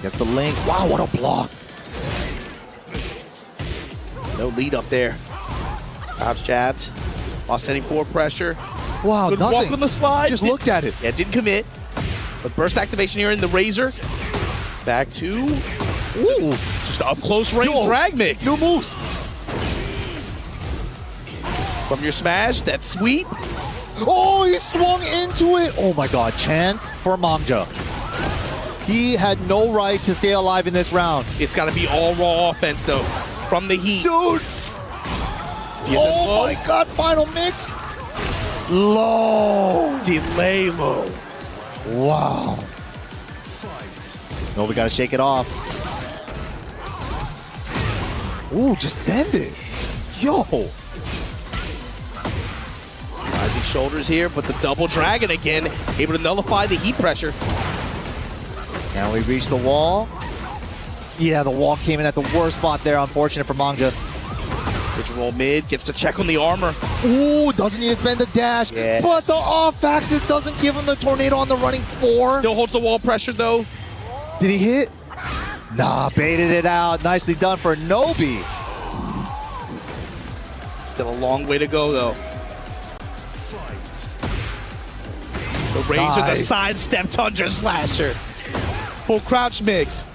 gets the link. Wow, what a block. No lead up there. Crouch jabs. Lost any forward pressure. Wow, Good nothing. walk on the slide. Just looked at it. Yeah, didn't commit. But burst activation here in the Razor. Back to... Ooh, just up close range drag mix. New moves. From your smash, that sweep. Oh, he swung into it. Oh my God, chance for Mangja. He had no right to stay alive in this round. It's got to be all raw offense though. From the heat. Dude. Oh my God, final mix. Low. Delay low. Wow. No, we got to shake it off. Ooh, just send it. Yo. Rising shoulders here, but the double dragon again, able to nullify the heat pressure. Now we reach the wall. Yeah, the wall came in at the worst spot there. Unfortunate for Mangja. Pitch roll mid, gets to check on the armor. Ooh, doesn't need to spend the dash. Yeah. But the off axis doesn't give him the tornado on the running 4. Still holds the wall pressure though. Did he hit? Nah, baited it out. Nicely done for Nobi. Still a long way to go though. The Razor, the sidestep Tundra Slasher. Full crouch mix.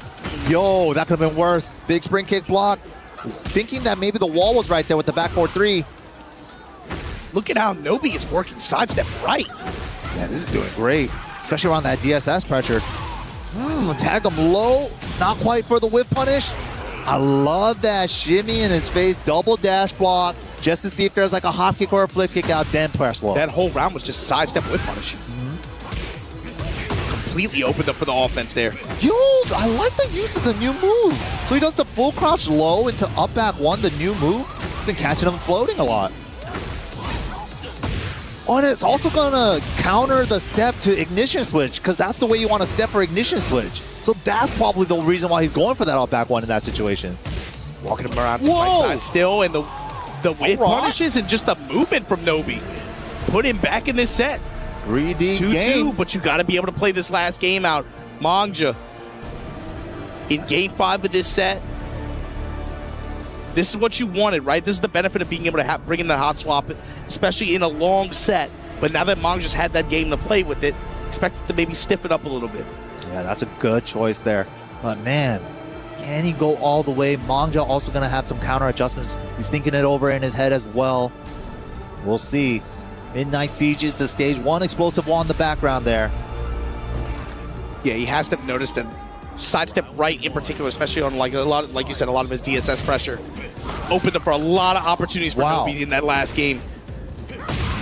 Yo, that could have been worse. Big spring kick block. Was thinking that maybe the wall was right there with the back 4-3. Look at how Nobi is working sidestep right. Yeah, this is doing great, especially around that DSS pressure. Tag him low, not quite for the whip punish. I love that shimmy in his face, double dash block, just to see if there's like a hop kick or a flip kick out, then press low. That whole round was just sidestep whip punish. Completely opened up for the offense there. Yo, I like the use of the new move. So he does the full crouch low into up back 1, the new move. He's been catching him floating a lot. Oh, and it's also gonna counter the step to ignition switch, because that's the way you want to step for ignition switch. So that's probably the reason why he's going for that up back 1 in that situation. Walking him around to the right side still, and the whip punishes and just the movement from Nobi. Put him back in this set. 3D 2-2, game. but you got to be able to play this last game out. Mangja in game 5 of this set. This is what you wanted, right? This is the benefit of being able to bring in the hot swap, especially in a long set. But now that Mangja's had that game to play with it, expect it to maybe stiff it up a little bit. Yeah, that's a good choice there. But man, can he go all the way? Mangja also going to have some counter adjustments. He's thinking it over in his head as well. We'll see. Midnight Sieges to stage 1, explosive wall in the background there. Yeah, he has to have noticed that sidestep right in particular, especially on like you said, a lot of his DSS pressure, opened up for a lot of opportunities for Nobi in that last game.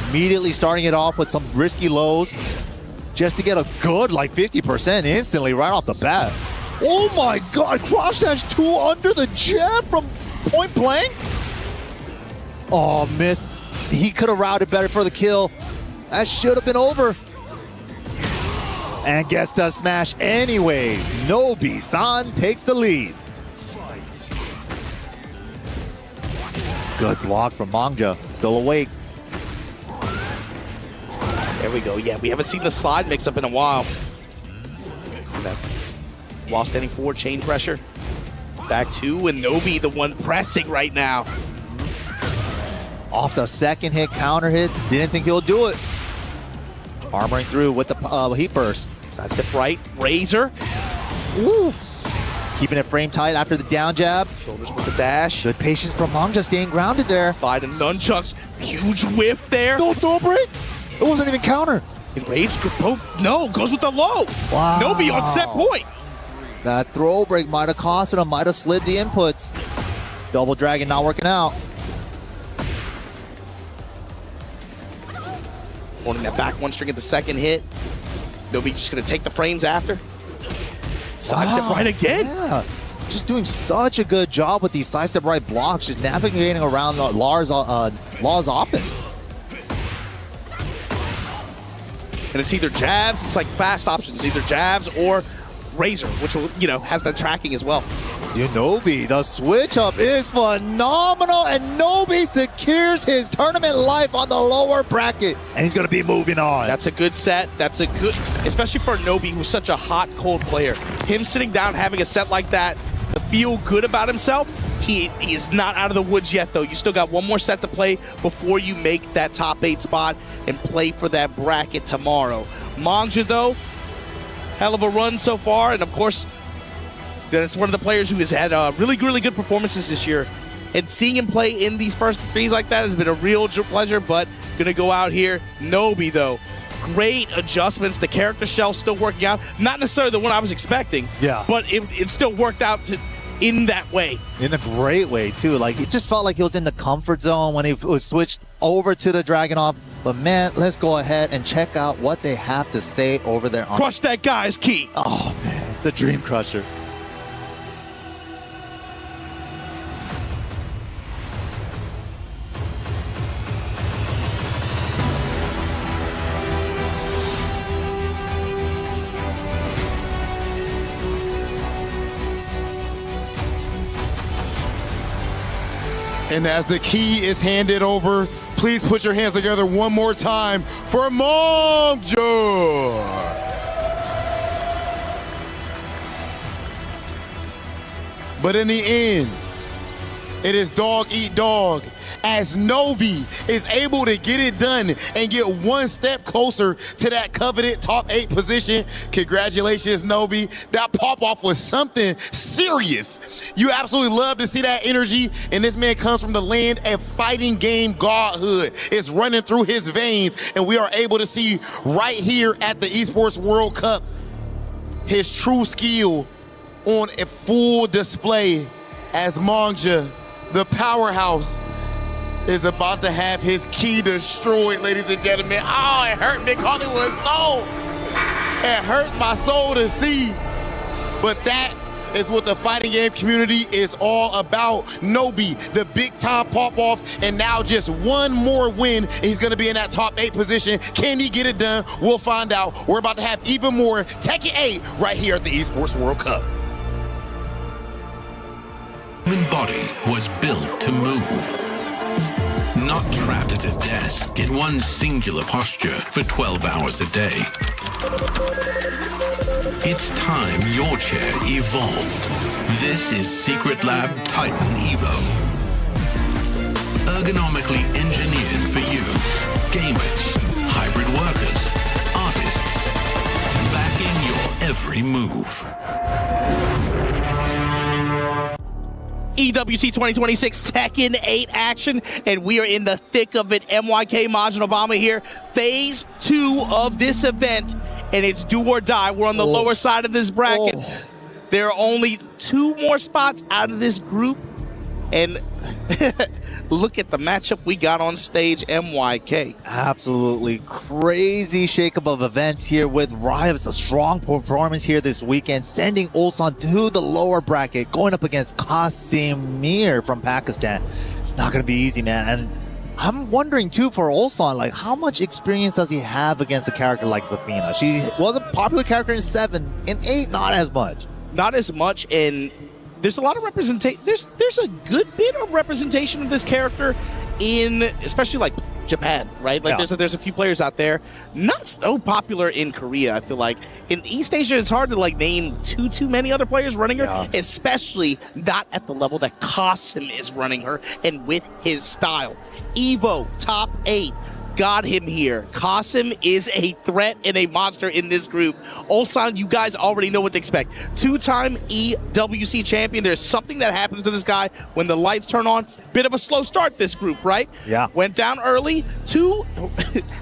Immediately starting it off with some risky lows, just to get a good like 50% instantly right off the bat. Oh my God, cross dash 2 under the jab from point blank. Oh, missed. He could have routed better for the kill. That should have been over. And gets the smash anyways. Nobi-san takes the lead. Good block from Mangja. Still awake. There we go. Yeah, we haven't seen the slide mix up in a while. While standing forward, chain pressure. Back 2, and Nobi the one pressing right now. Off the second hit, counter hit. Didn't think he'll do it. Armoring through with the heat burst. Sidestep right, Razor. Woo. Keeping it frame tight after the down jab. Shoulders with the dash. Good patience from Mangja, staying grounded there. Slide and nunchucks. Huge whiff there. No throw break. It wasn't even counter. Enraged. No, goes with the low. Wow. Nobi on set point. That throw break might have costed him, might have slid the inputs. Double dragon not working out. Holding that back 1 string at the second hit. Nobi just going to take the frames after. Sidestep right again. Yeah. just doing such a good job with these sidestep right blocks, just navigating around Law's offense. And it's either jabs, it's like fast options, either jabs or Razor, which will, has the tracking as well. Nobi, the switch up is phenomenal, and Nobi secures his tournament life on the lower bracket, and he's going to be moving on. That's a good set. That's a good, especially for Nobi, who's such a hot, cold player. Him sitting down, having a set like that, to feel good about himself, he is not out of the woods yet, though. You still got one more set to play before you make that top 8 spot and play for that bracket tomorrow. Mangja, though, hell of a run so far, and of course, that's one of the players who has had really good performances this year. And seeing him play in these first 3s like that has been a real pleasure, but gonna go out here. Nobi, though, great adjustments. The character shell still working out. Not necessarily the one I was expecting, but it still worked out in that way. In a great way, too. Like, it just felt like he was in the comfort zone when he was switched over to the Dragunov. But man, let's go ahead and check out what they have to say over there. Crush that guy is key. Oh, man, the Dream Crusher. And as the key is handed over, please put your hands together one more time for Mangja. But in the end, it is dog eat dog, as Nobi is able to get it done and get one step closer to that coveted top 8 position. Congratulations, Nobi. That pop-off was something serious. You absolutely love to see that energy, and this man comes from the land of fighting game godhood. It's running through his veins, and we are able to see right here at the Esports World Cup his true skill on a full display as Mangja, the powerhouse, is about to have his key destroyed, ladies and gentlemen. Oh, it hurt Big Hollywood's soul. It hurts my soul to see. But that is what the fighting game community is all about. Nobi, the big time pop off, and now just one more win, and he's gonna be in that top 8 position. Can he get it done? We'll find out. We're about to have even more Tekken 8 right here at the Esports World Cup. Human body was built to move. Not trapped at a desk in one singular posture for 12 hours a day. It's time your chair evolved. This is Secret Lab Titan Evo. Ergonomically engineered for you, gamers, hybrid workers, artists, backing your every move. EWC 2026 Tekken 8 action, and we are in the thick of it. MYK, Majin Obama here. Phase 2 of this event, and it's do or die. We're on the lower side of this bracket. There are only 2 more spots out of this group, and look at the matchup we got on stage, MYK. Absolutely crazy shakeup of events here with Rives. A strong performance here this weekend, sending Ulsan to the lower bracket, going up against Qasimir from Pakistan. It's not going to be easy, man. And I'm wondering, too, for Ulsan, like, how much experience does he have against a character like Zafina? She was a popular character in 7. In 8, not as much. Not as much, and there's a lot of representation. There's a good bit of representation of this character in, especially like Japan, right? Like there's a few players out there, not so popular in Korea. I feel like in East Asia, it's hard to like name too many other players running her, especially not at the level that Qasim is running her and with his style. Evo top 8. Got him here. Qasim is a threat and a monster in this group. Ulsan, you guys already know what to expect. 2-time EWC champion. There's something that happens to this guy when the lights turn on. Bit of a slow start, this group, right? Yeah. Went down early. 2,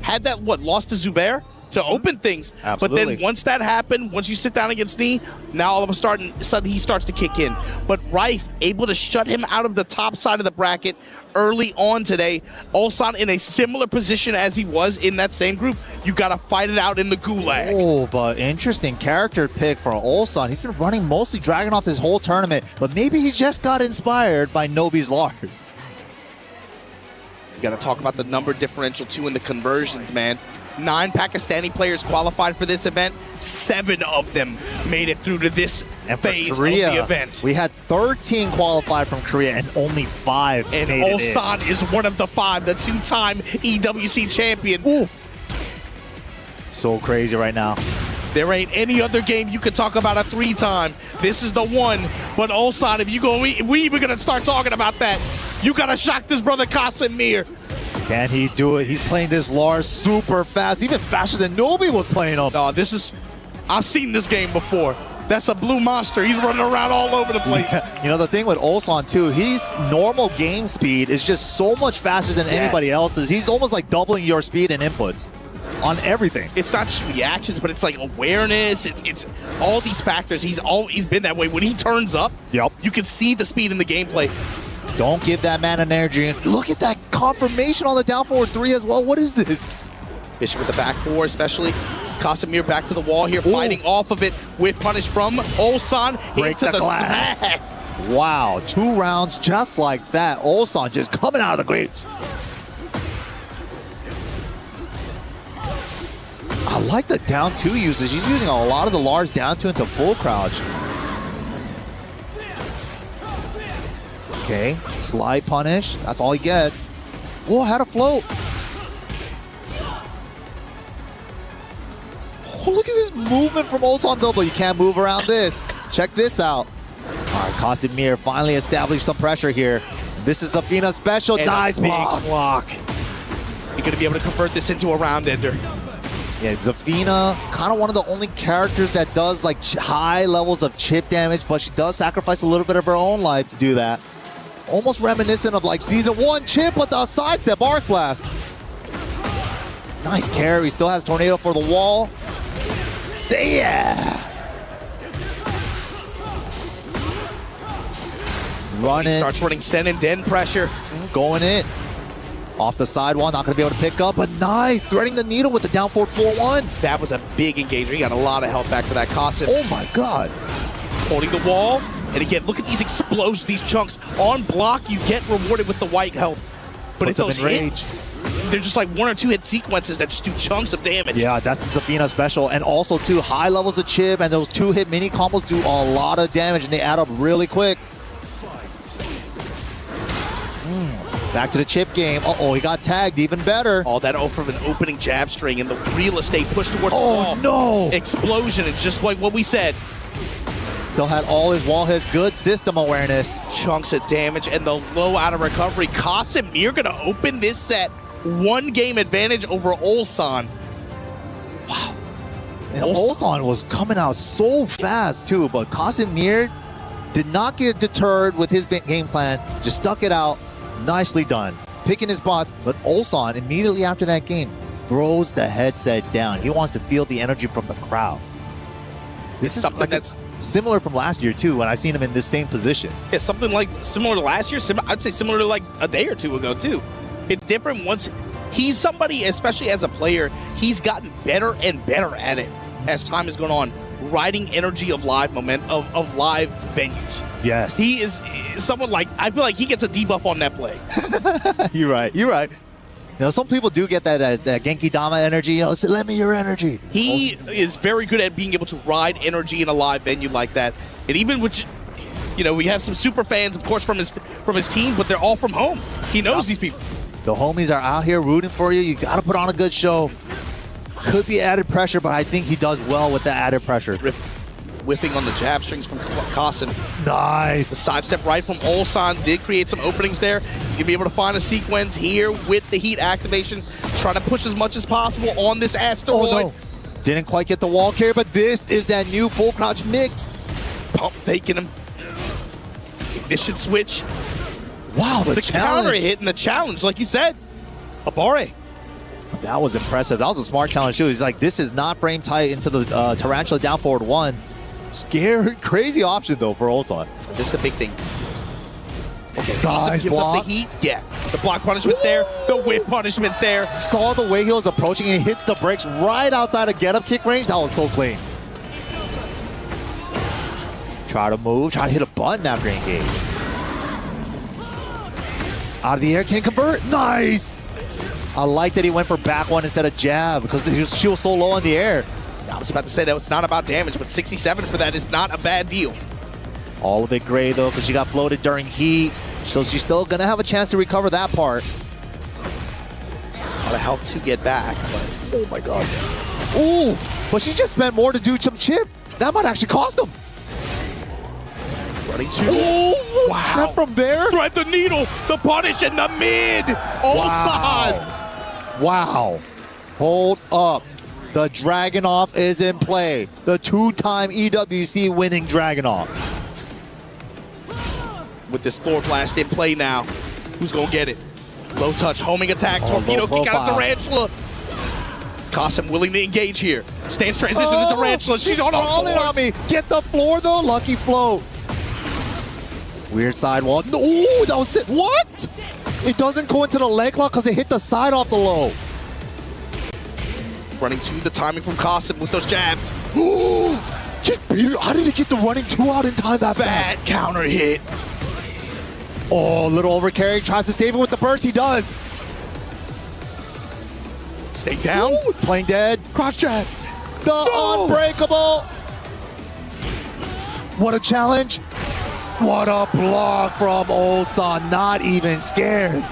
had that, lost to Zubair? to open things. Absolutely. But then once that happened, once you sit down against Knee, now all of a sudden he starts to kick in. But Rife able to shut him out of the top side of the bracket early on today. Ulsan in a similar position as he was in that same group. You got to fight it out in the gulag. Oh, but interesting character pick for Ulsan. He's been running mostly Dragunov this whole tournament, but maybe he just got inspired by Nobi's Lars. You got to talk about the number differential too in the conversions, man. 9 Pakistani players qualified for this event. 7 of them made it through to this phase Korea, of the event. We had 13 qualified from Korea and only 5 And made it in. Ulsan is one of the 5, the 2-time EWC champion. Ooh. So crazy right now. There ain't any other game you could talk about a 3-time. This is the one. But Ulsan, if we even gonna start talking about that, you gotta shock this brother Casimir. Can he do it? He's playing this Lars super fast, even faster than Nobi was playing him. No, I've seen this game before. That's a blue monster. He's running around all over the place. Yeah. You know, the thing with Ulsan too, his normal game speed is just so much faster than anybody else's. He's almost like doubling your speed and inputs on everything. It's not just reactions, but it's like awareness. It's all these factors. He's always been that way. When he turns up, you can see the speed in the gameplay. Don't give that man an energy. Look at that confirmation on the down forward 3 as well. What is this? Bishop with the back 4 especially. Casimir back to the wall here, fighting off of it with punish from Ulsan into the smack. Wow, 2 rounds just like that. Ulsan just coming out of the gates. I like the down 2 usage. He's using a lot of the Lars down 2 into full crouch. Okay, slide punish. That's all he gets. Whoa, had a float. Oh, look at this movement from Ulsan though, but you can't move around this. Check this out. All right, Casimir finally established some pressure here. This is Zafina's special. And Nice a big block. You're going to be able to convert this into a round ender. Yeah, Zafina, kind of one of the only characters that does like high levels of chip damage, but she does sacrifice a little bit of her own life to do that. Almost reminiscent of like Season 1 Chip with the sidestep Arc Blast. Nice carry, still has Tornado for the wall. Say yeah! Running. He starts running Sen and Den pressure. Going in. Off the side one, not going to be able to pick up, but nice. Threading the needle with the down forward 4-1. That was a big engagement. He got a lot of health back for that Casim. Oh my god. Holding the wall. And again, look at these explosions, these chunks. On block, you get rewarded with the white health. But it's those hits. They're just like 1 or 2 hit sequences that just do chunks of damage. Yeah, that's the Zafina special. And also, too, high levels of chip and those 2-hit mini combos do a lot of damage, and they add up really quick. Back to the chip game. Uh-oh, he got tagged even better. All that from an opening jab string and the real estate push towards the wall. No! Explosion, it's just like what we said. Still had all his wall hits, good system awareness. Chunks of damage and the low out of recovery. Casimir gonna open this set. 1 game advantage over Ulsan. Wow. And Ulsan was coming out so fast too, but Casimir did not get deterred with his game plan, just stuck it out. Nicely done. Picking his spots, but Ulsan immediately after that game throws the headset down. He wants to feel the energy from the crowd. This is something that's similar from last year too, when I seen him in this same position. Yeah, something like similar to last year. I'd say similar to like a day or 2 ago too. It's different once he's somebody, especially as a player, he's gotten better and better at it as time has gone on. Riding energy of live of live venues. Yes. He is someone like, I feel like he gets a debuff on that play. You're right. You're right. You know, some people do get that Genki Dama energy. You know, say, let me your energy. He is very good at being able to ride energy in a live venue like that. And even which, you know, we have some super fans, of course, from his team, but they're all from home. He knows these people. The homies are out here rooting for you. You got to put on a good show. Could be added pressure, but I think he does well with the added pressure. Whiffing on the jab strings from Kasim. Nice. The sidestep right from Ulsan did create some openings there. He's going to be able to find a sequence here with the heat activation, trying to push as much as possible on this asteroid. Oh, no. Didn't quite get the wall carry, but this is that new full crouch mix. Pump faking him. This should switch. Wow, the counter hit and the challenge, like you said. Abare. That was impressive. That was a smart challenge too. He's like, this is not frame tight into the Tarantula down forward 1. Scary, crazy option though for Ulsan. This is the big thing. Okay, Nice gives block. up the heat. Yeah, the block punishment's there. The whip punishment's there. Saw the way he was approaching and hits the brakes right outside of get-up kick range. That was so clean. Try to move, try to hit a button after engage. Out of the air, can convert. Nice! I like that he went for back one instead of jab because she was so low in the air. I was about to say that it's not about damage, but 67 for that is not a bad deal. All of it gray though because she got floated during heat, so she's still gonna have a chance to recover that part. A lot of help to get back, but oh my god. Ooh, but she just spent more to do some chip. That might actually cost him. Running two. Oh, wow. Step from there. Thread the needle. The punish in the mid. Ulsan. Wow. Hold up. The Dragunov is in play. The 2-time EWC winning Dragunov. With this floor blast in play now, who's gonna get it? Low touch, homing attack, torpedo kick out of Tarantula. Qasim willing to engage here. Stance transition to Tarantula. She's on on me. Get the floor though. Lucky float. Weird sidewall. No, ooh, that was it. What? It doesn't go into the leg lock because it hit the side off the low. Running two, the timing from Qasim with those jabs. Ooh, just beat her. How did he get the running two out in time that Bad fast? counter hit. Oh, little overcarry. Tries to save it with the burst. He does. Stay down. Ooh, playing dead. Crotch jab. The unbreakable. What a challenge. What a block from Ulsan. Not even scared.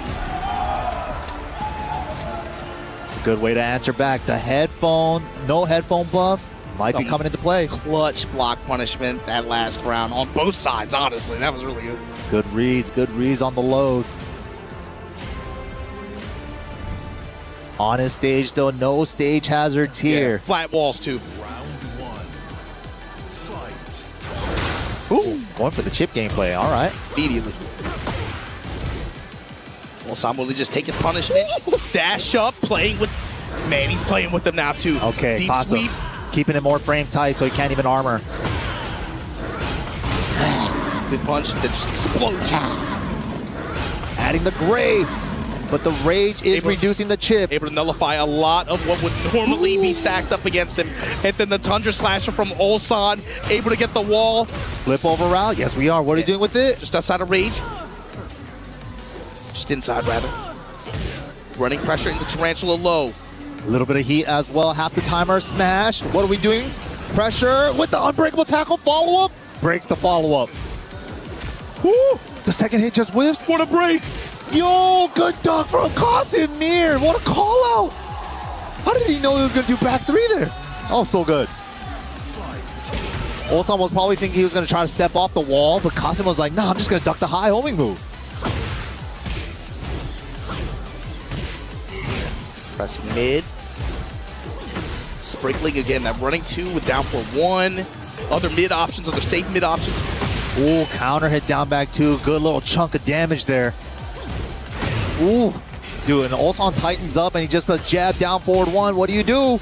Good way to answer back. The headphone, no headphone buff, might be coming into play. Clutch block punishment that last round on both sides, honestly. That was really good. Good reads on the lows. On his stage though, no stage hazards here. Yeah, flat walls too. Ooh, going for the chip gameplay, all right. Immediately. Ulsan will just take his punishment, dash up, playing with, man, he's playing with them now too. Okay, deep sweep. Keeping it more frame tight so he can't even armor. Good punch that just explodes. Adding the gray, but the rage is reducing the chip. Able to nullify a lot of what would normally be stacked up against him. And then the Tundra Slasher from Ulsan, able to get the wall. Flip over route, yes we are. What are you doing with it? Just outside of rage. Just inside, rather. Running pressure into Tarantula low. A little bit of heat as well. Half the timer, smash. What are we doing? Pressure with the unbreakable tackle follow-up. Breaks the follow-up. Woo! The second hit just whiffs. What a break! Yo, good dunk from Qasim. What a call out. How did he know he was going to do back three there? Oh, so good. Ulsan was probably thinking he was going to try to step off the wall, but Qasim was like, nah, I'm just going to duck the high homing move. Pressing mid. Sprinkling again, that running two with down for one. Other mid options, other safe mid options. Ooh, counter hit down back two. Good little chunk of damage there. Ooh, dude, and Ulsan tightens up and he just a jab down forward one. What do you do?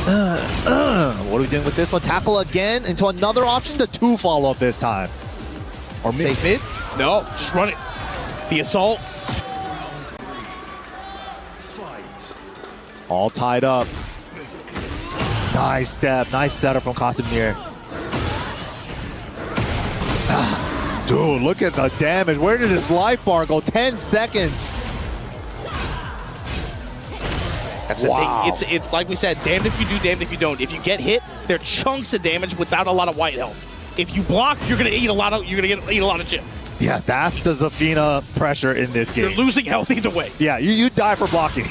What are we doing with this one? Tackle again into another option to two follow up this time. Or safe mid? No, just run it. The assault. All tied up. Nice step, nice setup from Qasim. Dude, look at the damage. Where did his life bar go? 10 seconds. That's the thing. It's like we said, damned if you do, damned if you don't. If you get hit, they're chunks of damage without a lot of white health. If you block, you're gonna eat a lot of chip. Yeah, that's the Zafina pressure in this game. You're losing health either way. Yeah, you die for blocking.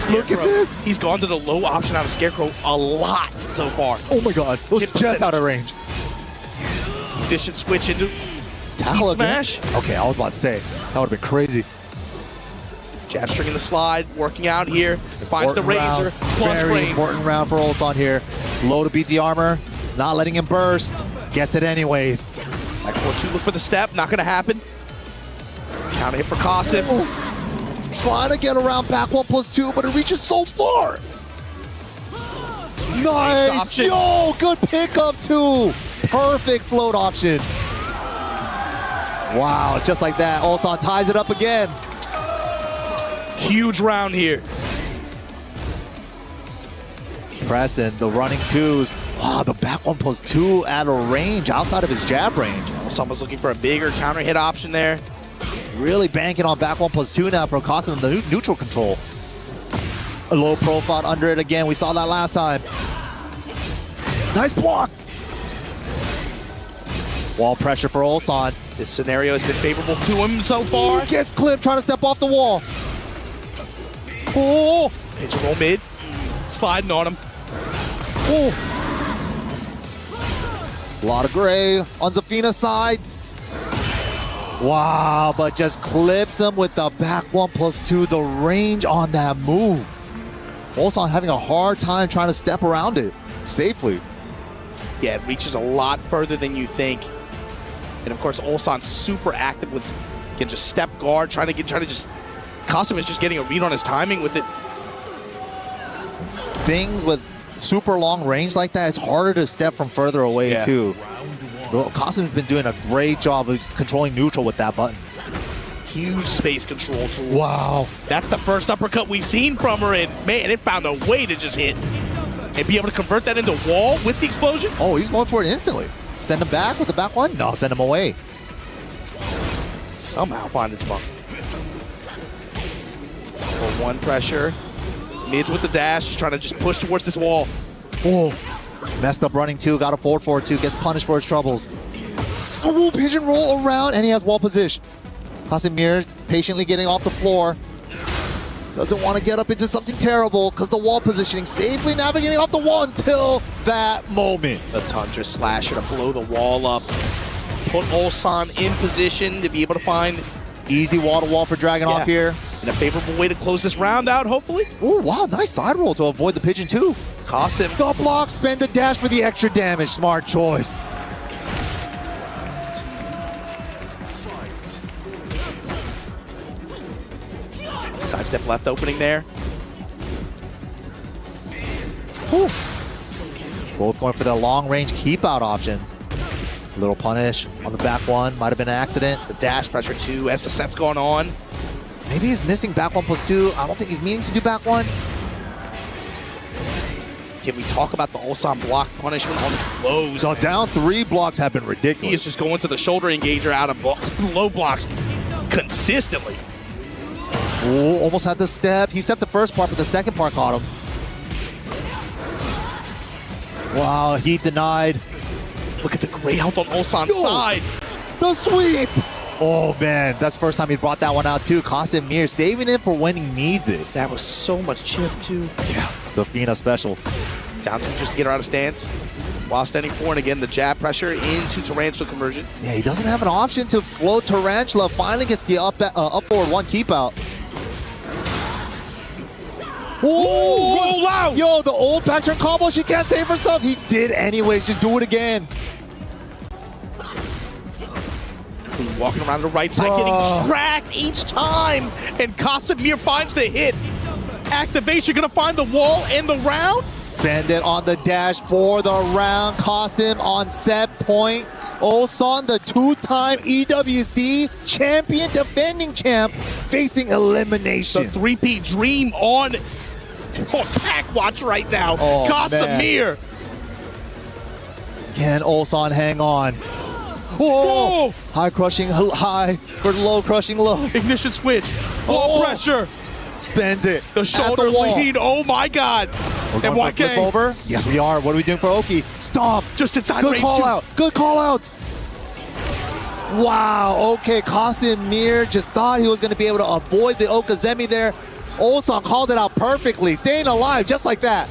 Look at this. He's gone to the low option out of Scarecrow a lot so far. Oh my god, it was just out of range. This should switch into Tackle smash. Okay, I was about to say, that would have been crazy. Jab string in the slide, working out here. Finds the razor, round. plus Very frame. important round for Ulsan here. Low to beat the armor, not letting him burst. Gets it anyways. Like 4-2, look for the step, not gonna happen. Counter hit for Qasim. trying to get around back 1+2, but it reaches so far. Nice. Yo, good pickup too. Perfect float option. Wow, just like that. Ulsan ties it up again. Huge round here. Pressing the running twos. Wow, the back 1+2 at a range outside of his jab range. Someone's looking for a bigger counter hit option there. Really banking on back 1+2 now for costing him the neutral control. A low profile under it again. We saw that last time. Nice block. Wall pressure for Ulsan. This scenario has been favorable to him so far. Gets clipped, trying to step off the wall. Oh! Pitch roll mid. Sliding on him. Oh! A lot of gray on Zafina's side. Wow, but just clips him with the back 1+2. The range on that move. Ulsan having a hard time trying to step around it safely. Yeah, it reaches a lot further than you think. And of course, Ulsan's super active with, again, just step guard, trying to just, Qasim is just getting a read on his timing with it. Things with super long range like that, it's harder to step from further away too. So Qasim's been doing a great job of controlling neutral with that button. Huge space control tool. Wow. That's the first uppercut we've seen from her, and man, it found a way to just hit. And be able to convert that into wall with the explosion? Oh, he's going for it instantly. Send him back with the back one? No, send him away. Somehow find his bump. For one pressure. Mids with the dash, just trying to just push towards this wall. Oh, messed up running two, got a forward 4-2, gets punished for his troubles. Swoop, pigeon roll around, and he has wall position. Qasim patiently getting off the floor. Doesn't want to get up into something terrible because the wall positioning, safely navigating off the wall until that moment. The Tundra Slasher to blow the wall up. Put Ulsan in position to be able to find easy wall-to-wall for Dragunov here. And a favorable way to close this round out, hopefully. Oh, wow, nice side roll to avoid the pigeon too. Qasim. The block, spend the dash for the extra damage. Smart choice. Sidestep left opening there. Whew. Both going for the long-range keep-out options. Little punish on the back one. Might have been an accident. The dash pressure too as the set's going on. Maybe he's missing back 1+2. I don't think he's meaning to do back one. Can we talk about the Ulsan block punishment on these lows? The down 3 blocks have been ridiculous. He is just going to the shoulder engager out of low blocks consistently. Oh, almost had the step. He stepped the first part, but the second part caught him. Wow, heat denied. Look at the gray health on Ulsan's side. The sweep. Oh, man. That's the first time he brought that one out, too. Qasim Mir saving it for when he needs it. That was so much chip, too. Yeah. Zafina special. Down to just to get her out of stance. While standing forward, again, the jab pressure into Tarantula conversion. Yeah, he doesn't have an option to float Tarantula. Finally gets the up forward one keep out. Ooh, roll out! Yo, the old back turn combo, she can't save herself. He did anyways, just do it again. Walking around the right side, getting tracked each time. And Qasim Mir finds the hit. Activation gonna find the wall and the round. Spend it on the dash for the round. Qasim on set point. Ulsan, the 2-time EWC champion, defending champ, facing elimination. The 3P dream on pack watch right now. Oh, Qasim Mir. Can Ulsan hang on? Whoa! High crushing high for low crushing low. Ignition switch. Wall pressure. Spends it. The shoulder lead. Oh my God. We're going for a flip over. Yes, we are. What are we doing for Oki? Stomp. Just inside Good range. call out. Good call outs. Wow. Okay, Qasim Mir just thought he was going to be able to avoid the Okazemi there. Ulsan called it out perfectly. Staying alive just like that.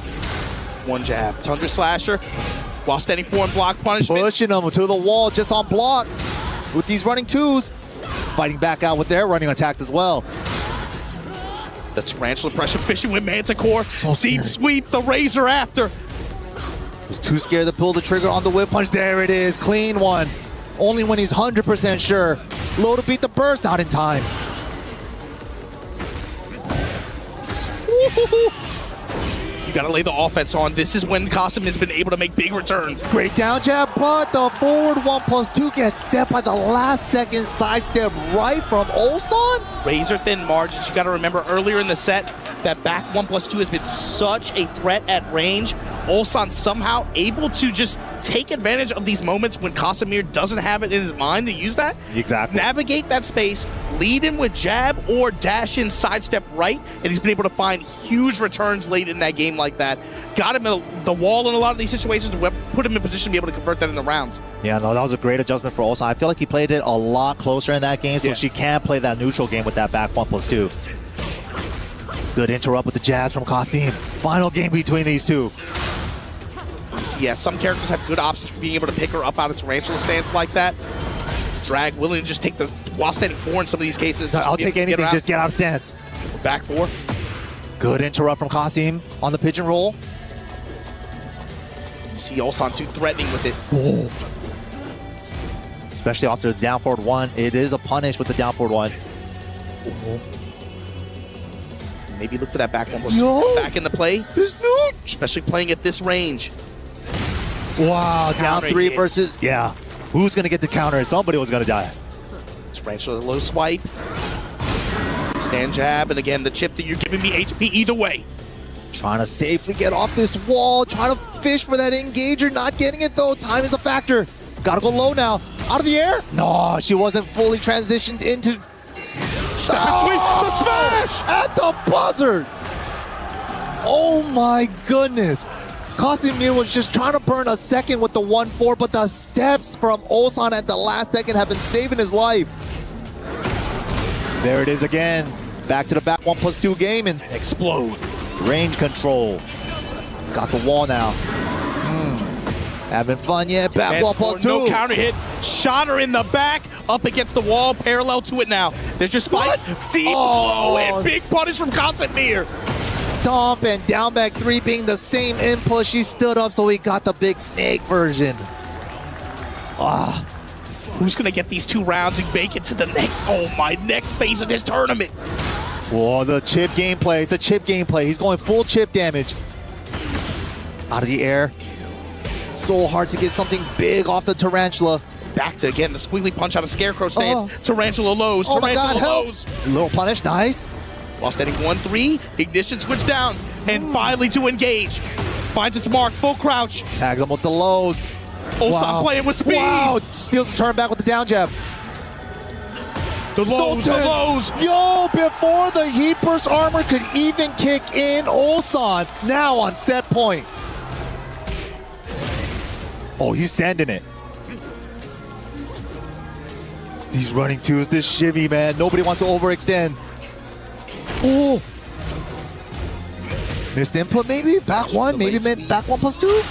One jab. Tundra Slasher. While standing forward, block punishment. Pushing him to the wall just on block with these running twos. Fighting back out with their running attacks as well. The Tarantula pressure fishing with Manticore. So deep sweep, the Razor after. Was too scared to pull the trigger on the whip punch. There it is, clean one. Only when he's 100% sure. Low to beat the burst, not in time. You got to lay the offense on. This is when Qasim has been able to make big returns. Great down jab, but the forward 1+2 gets stepped by the last second sidestep right from Ulsan. Razor thin margins. You got to remember earlier in the set, that back 1+2 has been such a threat at range. Ulsan somehow able to just take advantage of these moments when Casimir doesn't have it in his mind to use that. Exactly. Navigate that space, lead in with jab or dash in sidestep right, and he's been able to find huge returns late in that game like that. Got him at the wall in a lot of these situations, put him in position to be able to convert that into rounds. Yeah, no, that was a great adjustment for Ulsan. I feel like he played it a lot closer in that game, so she can play that neutral game with that back 1+2. Good interrupt with the jazz from Qasim. Final game between these two. So yeah, some characters have good options for being able to pick her up out of tarantula stance like that. Drag, willing to just take the while standing 4 in some of these cases. I'll take anything, just get out of stance. Back 4. Good interrupt from Qasim on the pigeon roll. You see Ulsan too threatening with it. Oh. Especially after the down forward 1. It is a punish with the down forward 1. Maybe look for that back 1+2 back into play. This new, especially playing at this range. Wow, down 3 versus, yeah. Who's gonna get the counter? Somebody was gonna die. Tarantula low swipe. Stand jab, and again, the chip that you're giving me HP either way. Trying to safely get off this wall, trying to fish for that engager, not getting it though. Time is a factor. Gotta go low now. Out of the air? No, she wasn't fully transitioned into... The smash! At the buzzer! Oh my goodness. Qasimir was just trying to burn a second with the 1-4, but the steps from Ulsan at the last second have been saving his life. There it is again. Back to the back 1+2 game and explode. Range control. Got the wall now. Having fun yet? Back 1+2. No counter hit. Shot her in the back. Up against the wall. Parallel to it now. There's your spike. Deep blow and big punish from Qasimir. Stomp and down back 3 being the same input. She stood up, so he got the big snake version. Who's going to get these 2 rounds and make it to the next phase of this tournament? Whoa, the chip gameplay. The chip gameplay. He's going full chip damage. Out of the air. So hard to get something big off the Tarantula. Back to, again, the squiggly punch out of Scarecrow stance. Tarantula lows. Oh my Tarantula God, lows. Little punish, nice. While standing 1-3, ignition switch down. And finally to engage. Finds its mark, full crouch. Tags him with the lows. Ulsan playing with speed. Wow, steals the turn back with the down jab. The lows. Yo, before the heat burst armor could even kick in, Ulsan now on set point. Oh, he's sending it. He's running twos. This shivvy, man. Nobody wants to overextend. Oh. Missed input, maybe? Back 1, maybe back 1+2?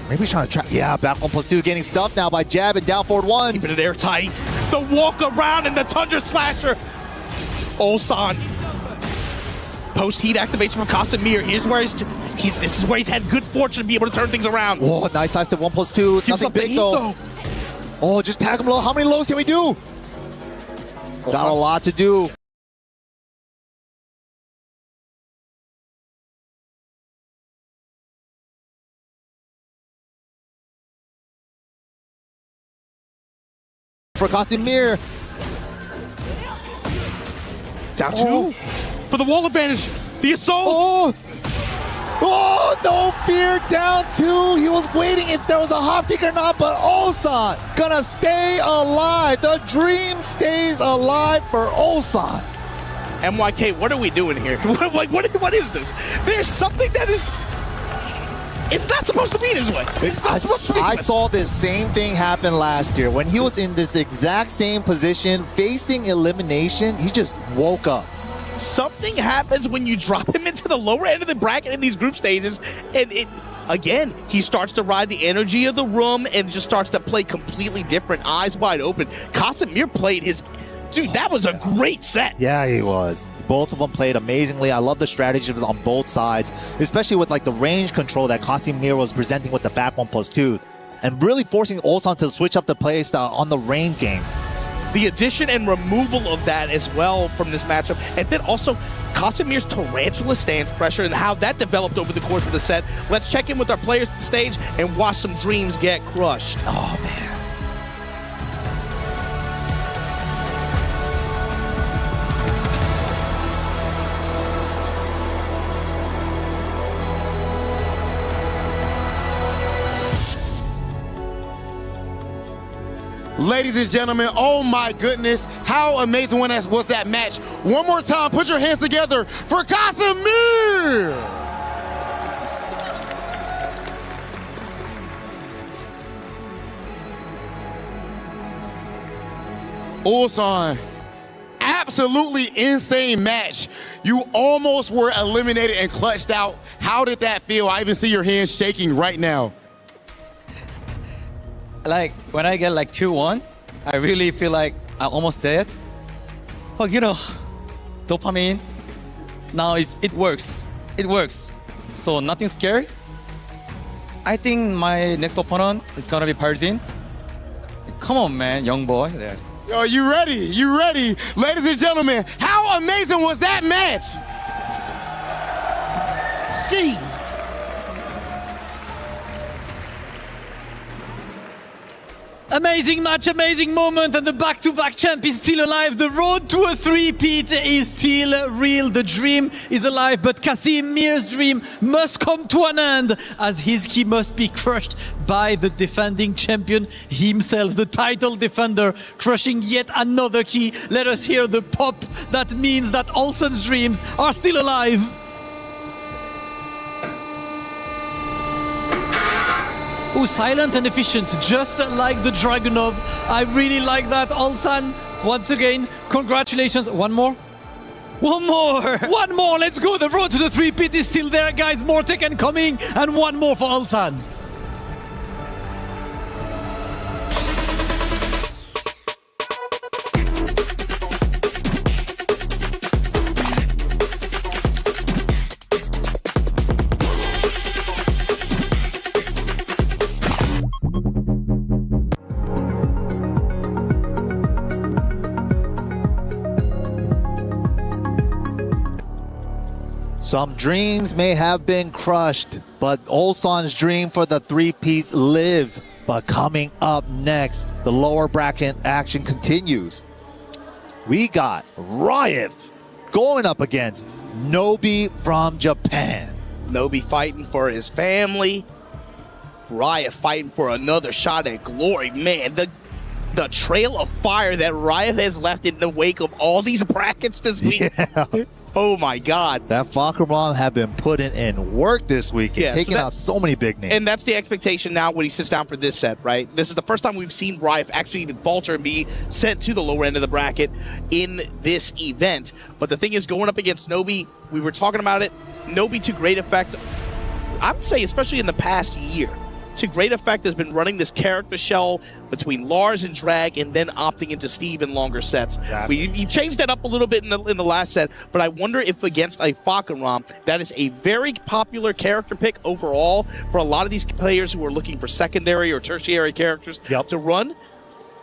Maybe he's trying to trap. Yeah, back 1+2, getting stuffed now by jab and down forward 1s. Keeping it airtight. The walk around and the Tundra Slasher. Ulsan. Post heat activation from Qasimir. Here's where this is where he's had good fortune to be able to turn things around. Whoa, nice sidestep 1+2. Nothing big though. Oh, just tag him low. How many lows can we do? Got a lot to do. For Qasimir. Down 2. For the wall advantage. The assault. Oh, no fear, down 2. He was waiting if there was a hop kick or not, but Ulsan gonna stay alive. The dream stays alive for Ulsan. MYK, what are we doing here? What is this? There's something that is... It's not supposed to be this way. I saw this same thing happen last year. When he was in this exact same position, facing elimination, he just woke up. Something happens when you drop him into the lower end of the bracket in these group stages, and again, he starts to ride the energy of the room and just starts to play completely different, eyes wide open. Qasimir played his... Dude, that was a great set. Yeah, he was. Both of them played amazingly. I love the strategies on both sides, especially with like the range control that Qasimir was presenting with the back 1+2, and really forcing Ulsan to switch up the play style on the range game. The addition and removal of that as well from this matchup, and then also Casimir's tarantula stance pressure and how that developed over the course of the set. Let's check in with our players at the stage and watch some dreams get crushed. Oh, man. Ladies and gentlemen, oh my goodness, how amazing was that match. One more time, put your hands together for Casimir! Ulsan, absolutely insane match. You almost were eliminated and clutched out. How did that feel? I even see your hands shaking right now. Like, when I get like 2-1, I really feel like I'm almost dead. But you know, dopamine, now it works. It works. So nothing scary. I think my next opponent is gonna be Parzin. Come on, man, young boy. There. Yo, you ready? You ready? Ladies and gentlemen, how amazing was that match? Jeez. Amazing match, amazing moment, and the back-to-back champ is still alive. The road to a three-peat is still real. The dream is alive, but Casimir's dream must come to an end as his key must be crushed by the defending champion himself, the title defender, crushing yet another key. Let us hear the pop that means that Ulsan's dreams are still alive. Ooh, silent and efficient, just like the Dragunov. I really like that. Ulsan, once again, congratulations. One more? One more! One more, let's go. The road to the three-peat is still there, guys. More Tekken coming, and one more for Ulsan. Some dreams may have been crushed, but Ulsan's dream for the three-peats lives. But coming up next, the lower bracket action continues. We got Riot going up against Nobi from Japan. Nobi fighting for his family. Riot fighting for another shot at glory. Man, the trail of fire that Riot has left in the wake of all these brackets this week. Yeah. Oh my God. That Fakuram have been putting in work this week and taking out so many big names. And that's the expectation now when he sits down for this set, right? This is the first time we've seen Riot actually even falter and be sent to the lower end of the bracket in this event. But the thing is, going up against Nobi, we were talking about it, Nobi to great effect, I would say especially in the past year, to great effect has been running this character shell between Lars and Drag and then opting into Steve in longer sets. Exactly. He changed that up a little bit in the last set, but I wonder if against a Fakuram, that is a very popular character pick overall for a lot of these players who are looking for secondary or tertiary characters to run.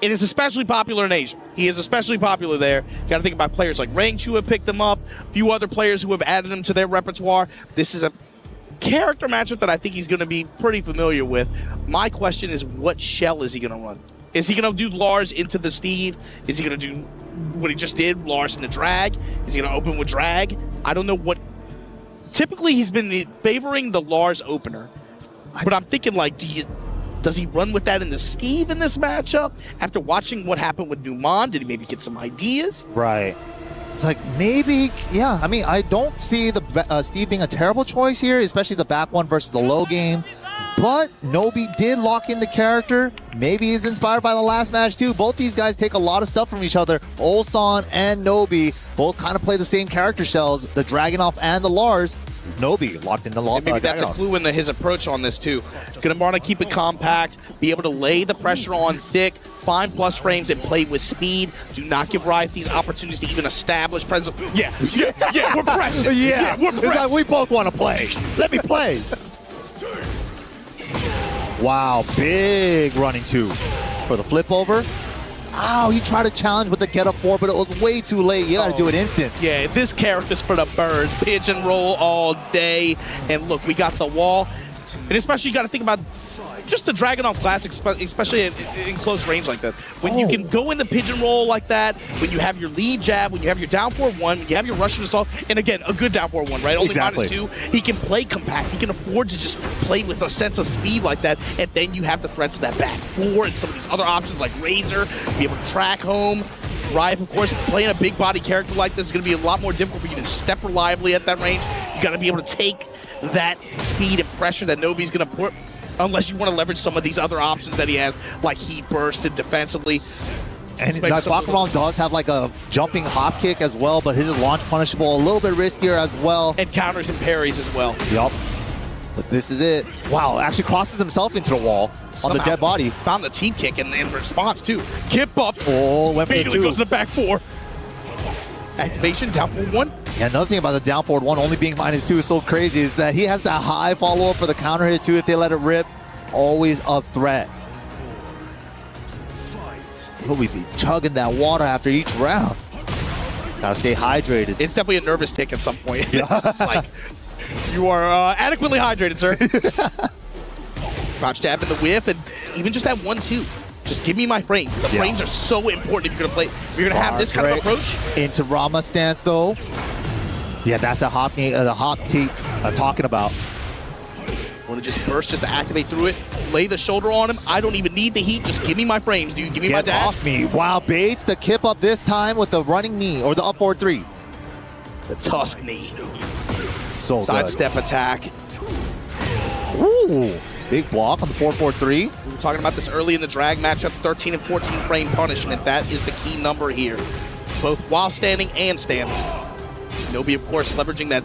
It is especially popular in Asia. He is especially popular there. You got to think about players like Rangchu have picked him up, a few other players who have added him to their repertoire. This is a character matchup that I think he's going to be pretty familiar with. My question is, what shell is he going to run? Is he going to do Lars into the Steve? Is he going to do what he just did, Lars into Drag? Is he going to open with Drag? I don't know what. Typically, he's been favoring the Lars opener, but I'm thinking, like, does he run with that in the Steve in this matchup? After watching what happened with Numan, did he maybe get some ideas? Right. It's like, maybe, yeah. I mean, I don't see the Steve being a terrible choice here, especially the back one versus the low game. But Nobi did lock in the character. Maybe he's inspired by the last match too. Both these guys take a lot of stuff from each other. Ulsan and Nobi both kind of play the same character shells, the Dragunov and the Lars. Nobi locked in the Lars. Maybe that's a clue in his approach on this too. Gonna want to keep it compact, be able to lay the pressure on thick, find plus frames, and play with speed. Do not give Riot these opportunities to even establish presence. Yeah, we're pressing. Yeah, we're pressing. Like we both want to play. Let me play. Wow, big running two for the flip over. Ow, he tried to challenge with the get up 4, but it was way too late. You got to do it instant. Yeah, this character's for the birds. Pigeon roll all day. And look, we got the wall. And especially you got to think about just the Dragunov Classic, especially in close range like that. When you can go in the pigeon roll like that, when you have your lead jab, when you have your down 4-1, when you have your Russian assault, and again, a good down 4-1, right? Only -2. He can play compact. He can afford to just play with a sense of speed like that, and then you have the threats of that back 4 and some of these other options like Razor, be able to track home. Rife, of course, playing a big body character like this is going to be a lot more difficult for you to step reliably at that range. You got to be able to take that speed and pressure that Nobi's going to put, unless you want to leverage some of these other options that he has, like Heat Burst and defensively. And Bakaram does have like a jumping hop kick as well, but his is launch punishable, a little bit riskier as well. And counters and parries as well. Yup. But this is it. Wow, actually crosses himself into the wall on the dead body. Found the team kick in response too. Kip up. Oh, went for the 2. Goes to the back 4. Activation, down 4-1. Yeah, another thing about the down forward 1 only being -2 is so crazy is that he has that high follow-up for the counter hit too if they let it rip. Always a threat. Will we be chugging that water after each round? Gotta stay hydrated. It's definitely a nervous tick at some point. It's like, you are adequately hydrated, sir. Crouch jab in the whiff, and even just that 1-2. Just give me my frames. The frames are so important if you're gonna play. If you're gonna have this kind of approach. Into Rama stance though. Yeah, that's a hop teep I'm talking about. Want to just burst just to activate through it, lay the shoulder on him. I don't even need the heat. Just give me my frames, dude. Give me my dash. Get off me. Wow, baits the kip up this time with the running knee or the up forward 3. The Tusk knee. So sidestep attack. Ooh, big block on the 4-4-3. We were talking about this early in the drag matchup, 13 and 14 frame punishment. That is the key number here, both while standing and standing. Nobi, of course, leveraging that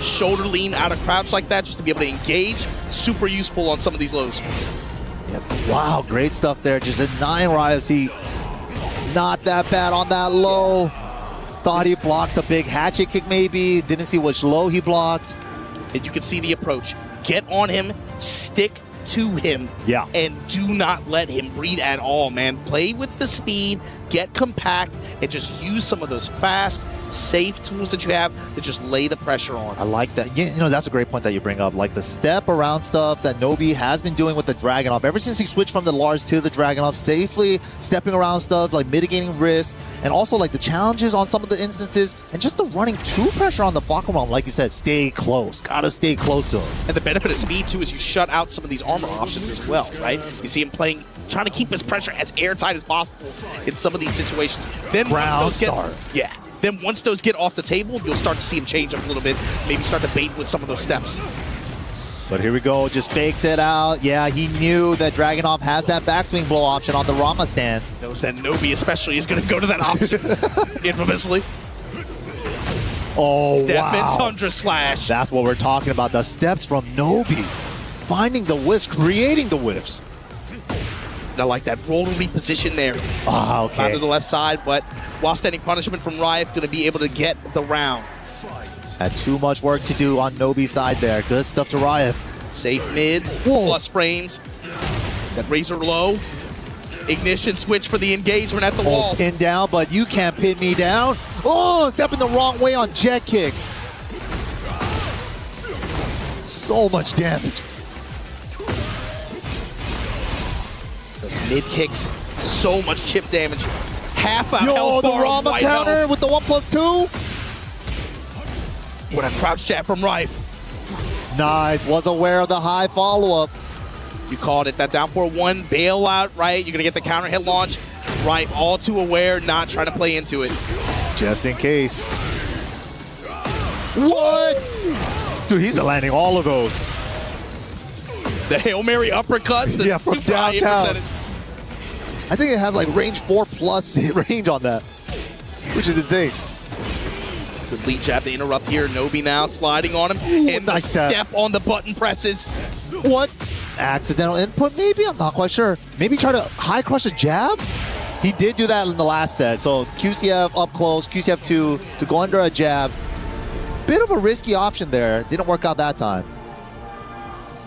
shoulder lean out of crouch like that just to be able to engage. Super useful on some of these lows. Yep. Wow, great stuff there. Just a 9 Rives heat. Not that bad on that low. Thought he blocked a big hatchet kick maybe. Didn't see which low he blocked. And you can see the approach. Get on him, stick to him, and do not let him breathe at all, man. Play with the speed, get compact, and just use some of those fast, safe tools that you have to just lay the pressure on. I like that. Yeah, you know, that's a great point that you bring up. Like the step around stuff that Nobi has been doing with the Dragunov. Ever since he switched from the Lars to the Dragunov, safely stepping around stuff, like mitigating risk, and also like the challenges on some of the instances, and just the running 2 pressure on the Bakaram. Like you said, stay close. Gotta stay close to him. And the benefit of speed, too, is you shut out some of these armor options as well, right? You see him playing, trying to keep his pressure as airtight as possible in some of these situations. Then once those get off the table, you'll start to see him change up a little bit, maybe start to bait with some of those steps. But here we go, just fakes it out. Yeah, he knew that Dragunov has that backswing blow option on the Rama stance. Knows that Nobi especially is going to go to that option, infamously. Oh, Step wow. and Tundra Slash. That's what we're talking about, the steps from Nobi. Finding the whiffs, creating the whiffs. I like that roll to reposition there. Ah, okay. Not to the left side, but while standing punishment from Riot, going to be able to get the round. Had too much work to do on Nobi's side there. Good stuff to Riot. Safe mids, plus frames. That Razor low. Ignition switch for the engagement at the wall. Pin down, but you can't pin me down. Oh, stepping the wrong way on jet kick. So much damage. Those mid kicks, so much chip damage. Half a health the bar Rama counter with the 1+2. What a crouch jab from Rife. Nice, was aware of the high follow-up. You called it, that down 4-1 bailout, right? You're gonna get the counter hit launch. Right, all too aware, not trying to play into it. Just in case. What? Dude, he's been landing all of those. The Hail Mary uppercuts, the from super high hit downtown. percentage. I think it has like range 4+ hit range on that, which is insane. Good lead jab to interrupt here. Nobi now sliding on him. Ooh, and nice the tap. step on the button presses. What? Accidental input, maybe? I'm not quite sure. Maybe try to high crush a jab? He did do that in the last set. So QCF up close, QCF 2 to go under a jab. Bit of a risky option there. Didn't work out that time.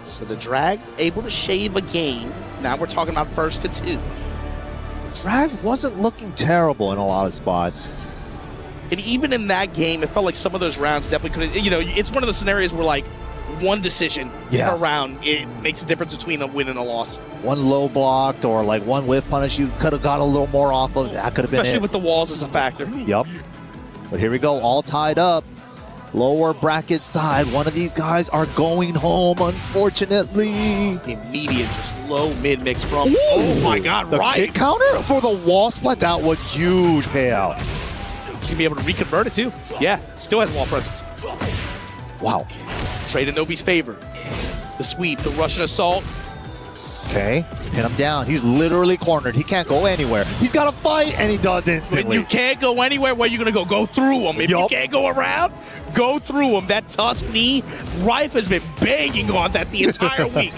So the drag able to shave a game. Now we're talking about 1st to 2. Drag wasn't looking terrible in a lot of spots. And even in that game, it felt like some of those rounds definitely could have, you know, it's one of the scenarios where like one decision per round, it makes a difference between a win and a loss. One low blocked or like one whiff punish you could have got a little more off of. That could have been it. Especially with the walls as a factor. Yep. But here we go, all tied up. Lower bracket side. One of these guys are going home, unfortunately. Immediate, just low mid mix from. Ooh, oh my God, the right. kick counter for the wall split. That was huge payout. He's gonna be able to reconvert it too. Yeah, still has wall presence. Wow. Trade in Nobi's favor. The sweep, the Russian assault. Okay, pin him down. He's literally cornered. He can't go anywhere. He's got to fight, and he does instantly. When you can't go anywhere, where are you going to go? Go through him. If you can't go around, go through him. That Tusk knee, Rife has been banging on that the entire week.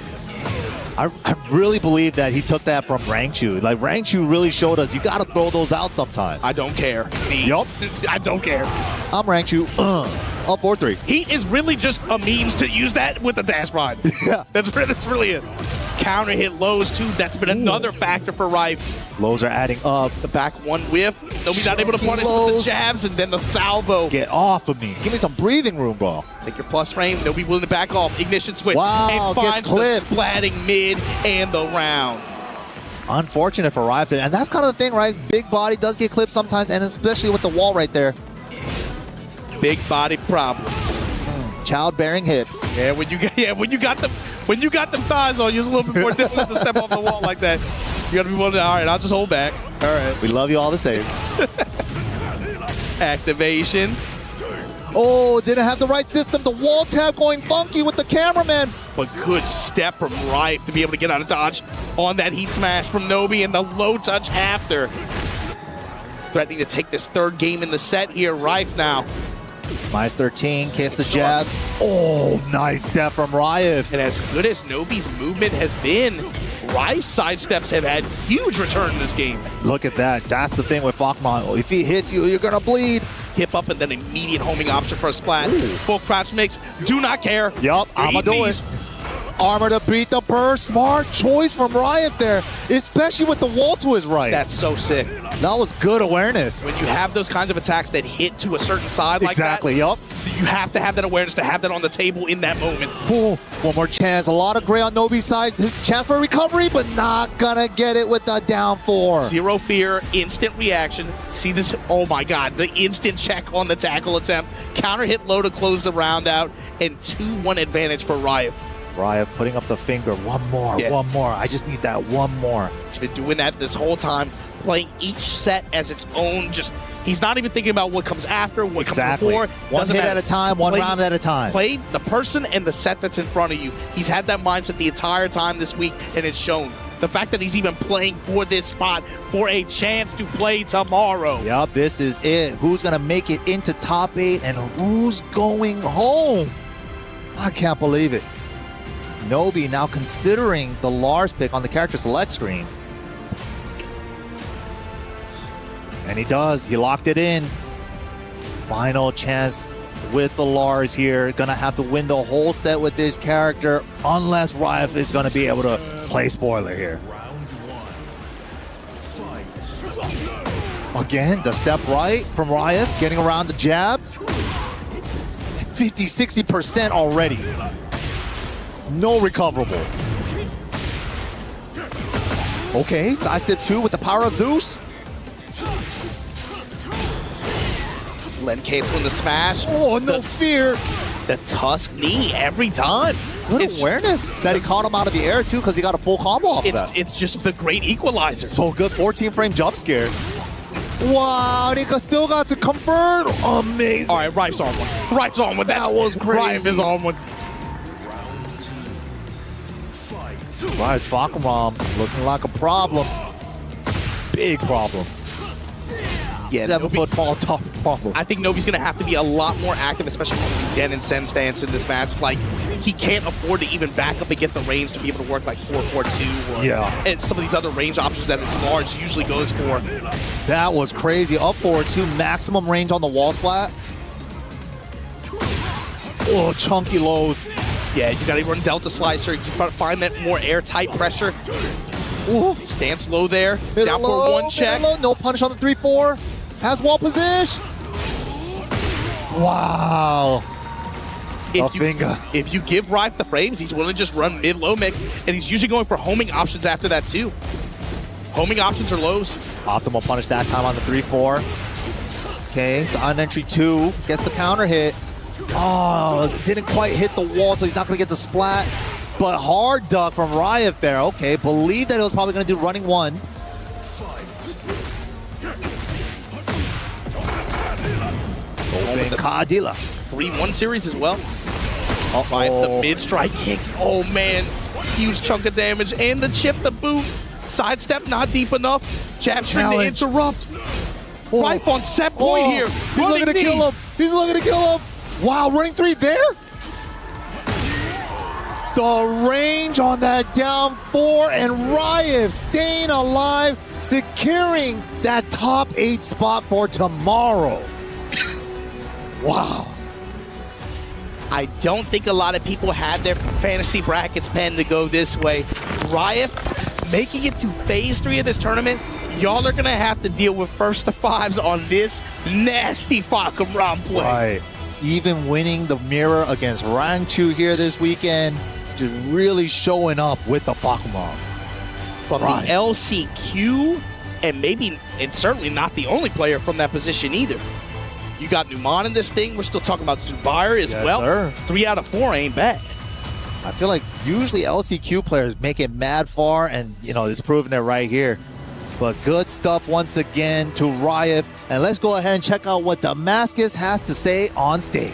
I really believe that he took that from Rangchu. Like, Rangchu really showed us you got to throw those out sometime. I don't care. Yup. I don't care. I'm Rangchu. Up 4-3. He is really just a means to use that with the dash rod. Yeah. That's really it. Counter hit lows too. That's been another factor for Rife. Lows are adding up. The back one whiff. Nobody's not able to punish with the jabs and then the salvo. Get off of me. Give me some breathing room, bro. Take your plus frame. Nobody willing to back off. Ignition switch. Wow, and finds gets clipped. the splatting mid and the round. Unfortunate for Rife. And that's kind of the thing, right? Big body does get clipped sometimes, and especially with the wall right there. Big body problems. Childbearing hips. Yeah, when you got them thighs on, it's a little bit more difficult to step off the wall like that. You gotta be willing to, all right, I'll just hold back. All right. We love you all the same. Activation. Oh, didn't have the right system. The wall tap going funky with the cameraman. But good step from Rife to be able to get out of dodge on that heat smash from Nobi and the low touch after. Threatening to take this third game in the set here. Rife now. Minus 13, kiss the jabs. Oh, nice step from Rife. And as good as Nobi's movement has been, Rife's sidesteps have had huge return in this game. Look at that. That's the thing with Fakman. If he hits you, you're going to bleed. Hip up and then immediate homing option for a splat. Full crouch mix. Do not care. Yup, I'ma do it. Armor to beat the burst. Smart choice from Riot there, especially with the wall to his right. That's so sick. That was good awareness. When you have those kinds of attacks that hit to a certain side like that, yup. You have to have that awareness to have that on the table in that moment. Oh, one more chance. A lot of gray on Nobi's side. Chance for recovery, but not gonna get it with the down 4. Zero fear, instant reaction. See this? Oh my God, the instant check on the tackle attempt. Counter hit low to close the round out, and 2-1 advantage for Riot. Riot putting up the finger. One more. I just need that one more. He's been doing that this whole time, playing each set as its own. Just he's not even thinking about what comes after, what comes before. One hit at a time, one round at a time. Play the person and the set that's in front of you. He's had that mindset the entire time this week, and it's shown. The fact that he's even playing for this spot, for a chance to play tomorrow. Yup, this is it. Who's going to make it into top 8 and who's going home? I can't believe it. Nobi now considering the Lars pick on the character select screen. And he does. He locked it in. Final chance with the Lars here. Gonna have to win the whole set with this character unless Riot is gonna be able to play spoiler here. Again, the step right from Riot, getting around the jabs. 50-60% already. No recoverable. Okay, side step 2 with the power of Zeus. Len canceling the smash. Oh, no fear. The Tusk knee every time. Good awareness that he caught him out of the air too because he got a full combo off of that. It's just the great equalizer. So good, 14-frame jump scare. Wow, Nika still got to convert. Amazing. All right, Rife's on one. Rife's on one. That was crazy. Rife is on one. Rise Fakaram looking like a problem. Big problem. Yeah, 7-foot tall, tough problem. I think Nobi's going to have to be a lot more active, especially using Den and Sen stance in this match. Like, he can't afford to even back up and get the range to be able to work like 4-4-2 and some of these other range options that this Lars usually goes for. That was crazy. Up forward 2, maximum range on the wall splat. Oh, chunky lows. Yeah, you got to run Delta Slicer. You find that more airtight pressure. Ooh. Stands low there. Hit Down low, for one check. Low. No punish on the 3-4. Has wall position. Wow. If you give Rife the frames, he's willing to just run mid-low mix, and he's usually going for homing options after that too. Homing options are lows. Optimal punish that time on the 3-4. Okay, so on entry 2, gets the counter hit. Oh, didn't quite hit the wall, so he's not going to get the splat. But hard duck from Riot there. Okay, believe that it was probably going to do running 1. Open Kadila. 3-1 series as well. Rife, the mid-strike kicks. Oh man, huge chunk of damage. And the chip, the boot. Sidestep not deep enough. Jab string to interrupt. Rife on set point here. He's looking to kill him. He's looking to kill him. Wow, running 3 there? The range on that down 4, and Riot staying alive, securing that top 8 spot for tomorrow. Wow. I don't think a lot of people had their fantasy brackets penned to go this way. Riot making it to phase 3 of this tournament. Y'all are going to have to deal with first to 5s on this nasty Falcon Ram play. Right. Even winning the mirror against Rangchu here this weekend, just really showing up with the Falcon Ram. From the LCQ, and certainly not the only player from that position either. You got Numan in this thing. We're still talking about Zubair as well. Sir. 3 out of 4 ain't bad. I feel like usually LCQ players make it mad far, and it's proving it right here. But good stuff once again to Riot. And let's go ahead and check out what Damascus has to say on stage.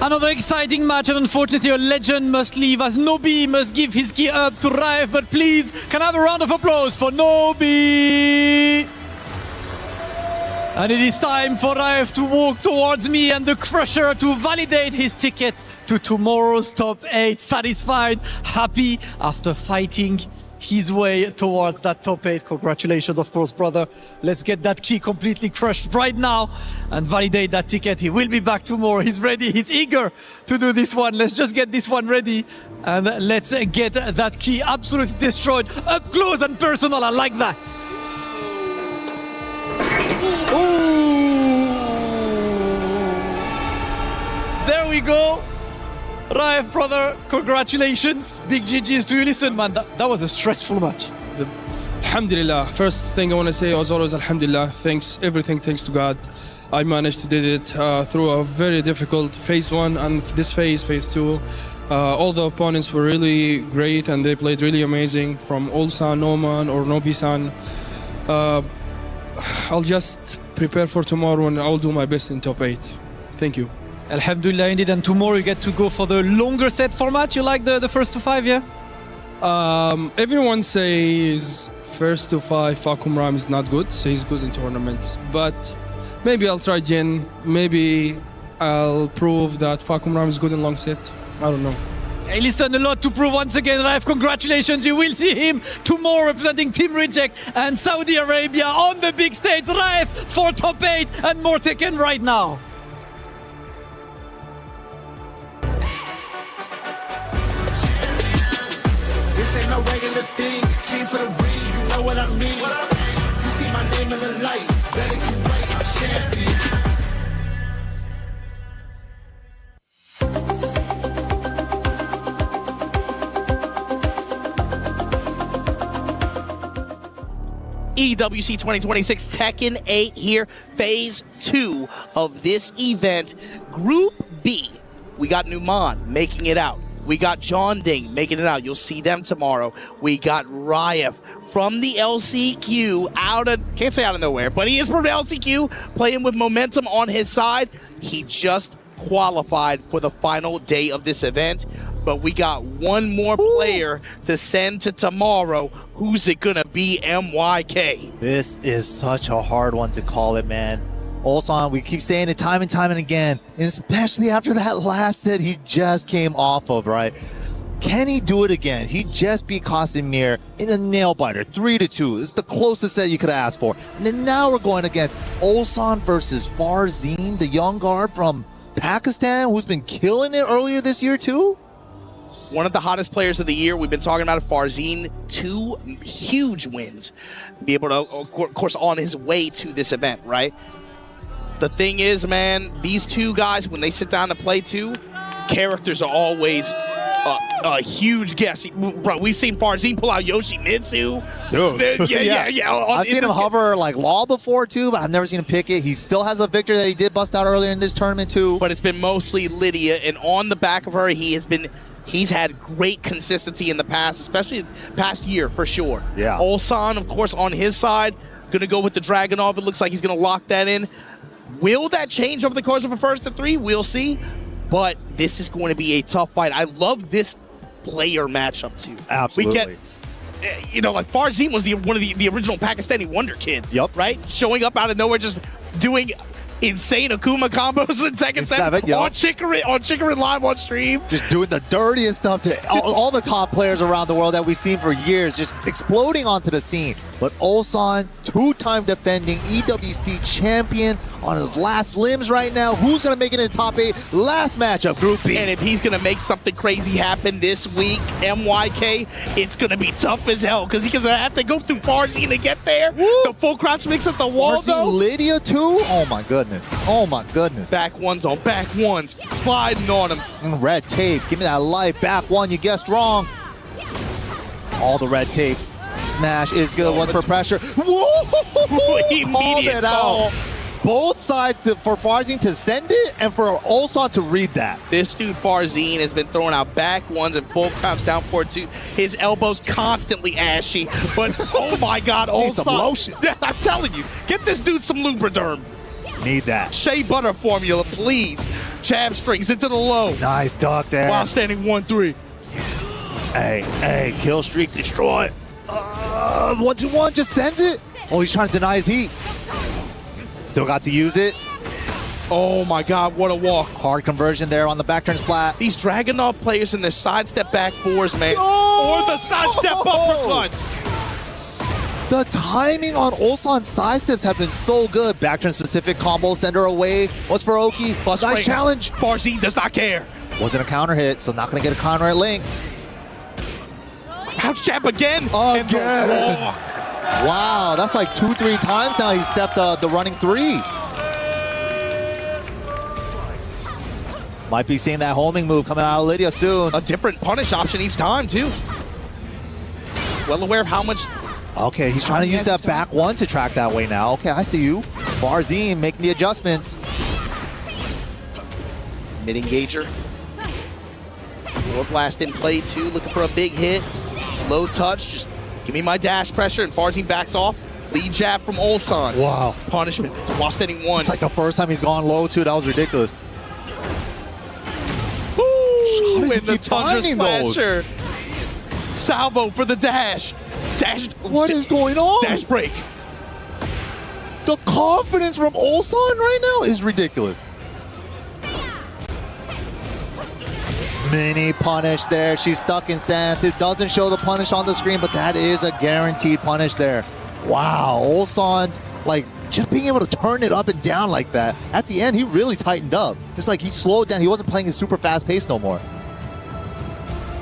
Another exciting match, and unfortunately a legend must leave as Nobi must give his key up to Rife, but please, can I have a round of applause for Nobi? And it is time for Rife to walk towards me and the Crusher to validate his ticket to tomorrow's top 8. Satisfied, happy after fighting his way towards that top 8. Congratulations, of course, brother. Let's get that key completely crushed right now and validate that ticket. He will be back tomorrow. He's ready. He's eager to do this one. Let's just get this one ready and let's get that key absolutely destroyed up close and personal. I like that. Ooh. There we go. Rife, brother, congratulations. Big GGs to you. Listen, man, that was a stressful match. Alhamdulillah. First thing I want to say, as always, Alhamdulillah. Thanks to God. I managed to did it through a very difficult phase 1 and this phase 2. All the opponents were really great and they played really amazing, from Ulsan, Noman or Nobi-san. I'll just prepare for tomorrow and I'll do my best in top 8. Thank you. Alhamdulillah, indeed. And tomorrow you get to go for the longer set format. You like the first to 5, yeah? Everyone says first to 5 Falcon Ram is not good, so he's good in tournaments. But maybe I'll try Jin. Maybe I'll prove that Falcon Ram is good in long set. I don't know. Hey, listen, a lot to prove once again, Rife. Congratulations. You will see him tomorrow representing Team Reject and Saudi Arabia on the big stage. Rife for top 8 and more Tekken right now. This ain't no regular thing. Came for the ring, you know what I mean. You see my name in the lights. Better get right, I'm champion. EWC 2026 Tekken 8 here, phase 2 of this event. Group B, we got Numan making it out. We got John Ding making it out. You'll see them tomorrow. We got Riot from the LCQ can't say out of nowhere, but he is from the LCQ, playing with momentum on his side. He just qualified for the final day of this event, but we got one more player to send to tomorrow. Who's it gonna be? MYK. This is such a hard one to call it, man. Ulsan, we keep saying it time and time and again, and especially after that last set he just came off of, right? Can he do it again? He just beat Casimir in a nail-biter, 3-2. It's the closest set you could ask for. And then now we're going against Ulsan versus Farzin, the young guard from Pakistan, who's been killing it earlier this year too. One of the hottest players of the year. We've been talking about Farzin, 2 huge wins. Be able to, of course, on his way to this event, right? The thing is, man, these two guys, when they sit down to play too, characters are always a huge guess. Bro, we've seen Farzin pull out Yoshimitsu. Dude. Yeah. I've seen him hover like Law before too, but I've never seen him pick it. He still has a victory that he did bust out earlier in this tournament too. But it's been mostly Lydia, and on the back of her, he's had great consistency in the past, especially past year for sure. Yeah. Ulsan, of course, on his side, gonna go with the Dragunov. It looks like he's gonna lock that in. Will that change over the course of a first to 3? We'll see. But this is going to be a tough fight. I love this player matchup too. Absolutely. We get, like Farzin was one of the original Pakistani wonder kid. Yep. Right? Showing up out of nowhere, just doing insane Akuma combos in Tekken 7 yep. on Chicorin live on stream. Just doing the dirtiest stuff to all the top players around the world that we've seen for years, just exploding onto the scene. But Ulsan, 2-time defending EWC champion on his last limbs right now. Who's going to make it in the top 8? Last matchup, Group B. And if he's going to make something crazy happen this week, MYK, it's going to be tough as hell because he's going to have to go through Farzin to get there. Woo! The full crouch mix at the wall, though. Lydia, too? Oh, my goodness. Oh, my goodness. Back ones on back ones. Sliding on him. Red tape. Give me that life. Back one. You guessed wrong. All the red tapes. Smash is good. What's for pressure? Whoa! Called it out. Both sides for Farzin to send it and for Ulsan to read that. This dude Farzin has been throwing out back ones and full crouch down forward too. His elbows constantly ashy, but oh my God, Ulsan! Need some lotion. I'm telling you, get this dude some Lubriderm. Need that. Shea butter formula, please. Jab strings into the low. Nice duck there. While standing 1-3. Hey, kill streak, destroy. 1-2-1, just sends it. Oh, he's trying to deny his heat. Still got to use it. Oh my God, what a walk. Hard conversion there on the back turn splat. These Dragunov players and their sidestep back fours, man. Or the sidestep uppercuts. The timing on Ulsan's side steps have been so good. Back turn specific combo, send her away. What's for Oki? Plus nice rings. challenge. Farzin does not care. Wasn't a counter hit, so not gonna get a counter at Link. Pouch jab again. Again. Wow, that's like 2-3 times now he stepped the running 3. Might be seeing that homing move coming out of Lydia soon. A different punish option each time, too. Well aware of how much... Okay, he's trying to use that back one to track that way now. Okay, I see you. Farzin making the adjustments. Mid-engager. War blast in play, too. Looking for a big hit. Low touch. Just give me my dash pressure, and Farzin backs off. Lead jab from Ulsan. Wow. Punishment while standing 1. It's like the first time he's gone low, too. That was ridiculous. Ooh, does he and the keep Tundra timing those? Slasher. Salvo for the dash. What is going on? Dash break. The confidence from Ulsan right now is ridiculous. Mini punish there. She's stuck in stance. It doesn't show the punish on the screen, but that is a guaranteed punish there. Wow, Ulsan's like just being able to turn it up and down like that. At the end, he really tightened up. It's like he slowed down. He wasn't playing his super fast pace no more.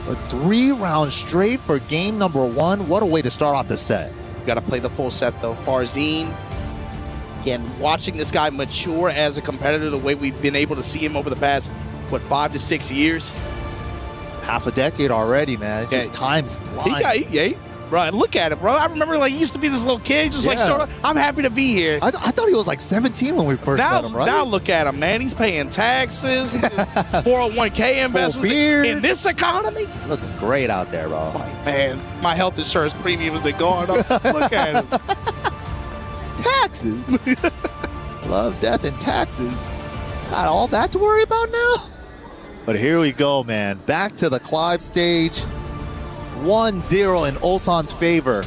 But 3 rounds straight for game number 1. What a way to start off the set. You got to play the full set though. Farzin, again, watching this guy mature as a competitor the way we've been able to see him over the past, 5 to 6 years? Half a decade already, man. Just time's flying. Bro, look at him, bro. I remember he used to be this little kid, just like, sort of, I'm happy to be here. I thought he was like 17 when we first met him, right? Now look at him, man. He's paying taxes, 401k investment in this economy. Looking great out there, bro. It's like, man, my health insurance premiums, they're going up. Look at him. Taxes. Love, death, and taxes. Got all that to worry about now? But here we go, man. Back to the Clive stage. 1-0 in Ulsan's favor.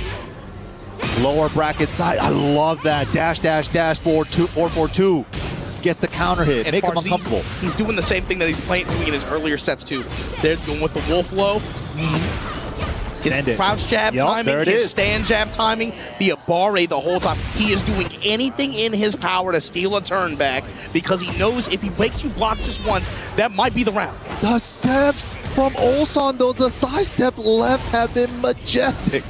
Lower bracket side. I love that. Dash, dash, dash, 4-4-2. Gets the counter hit. And Make him Farzi's- uncomfortable. He's doing the same thing that he's doing in his earlier sets too. They're going with the wolf low. His Send it. crouch jab Yup, timing, there it his is. stand jab timing, the Abare the whole time. He is doing anything in his power to steal a turn back because he knows if he makes you block just once, that might be the round. The steps from Ulsan, though, the side step lefts have been majestic.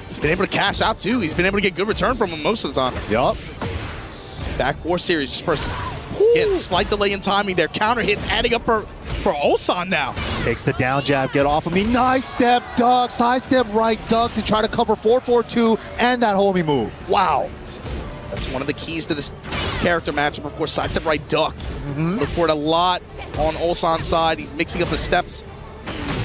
He's been able to cash out too. He's been able to get good return from him most of the time. Yup. Back 4 series just first. Get slight delay in timing there. Counter hits adding up for Ulsan now. Takes the down jab, get off of me. Nice step, duck, side step, right duck to try to cover 4-4-2 and that homie move. Wow. That's one of the keys to this character matchup. Of course, side step right duck. Look for it a lot on Ulsan's side. He's mixing up the steps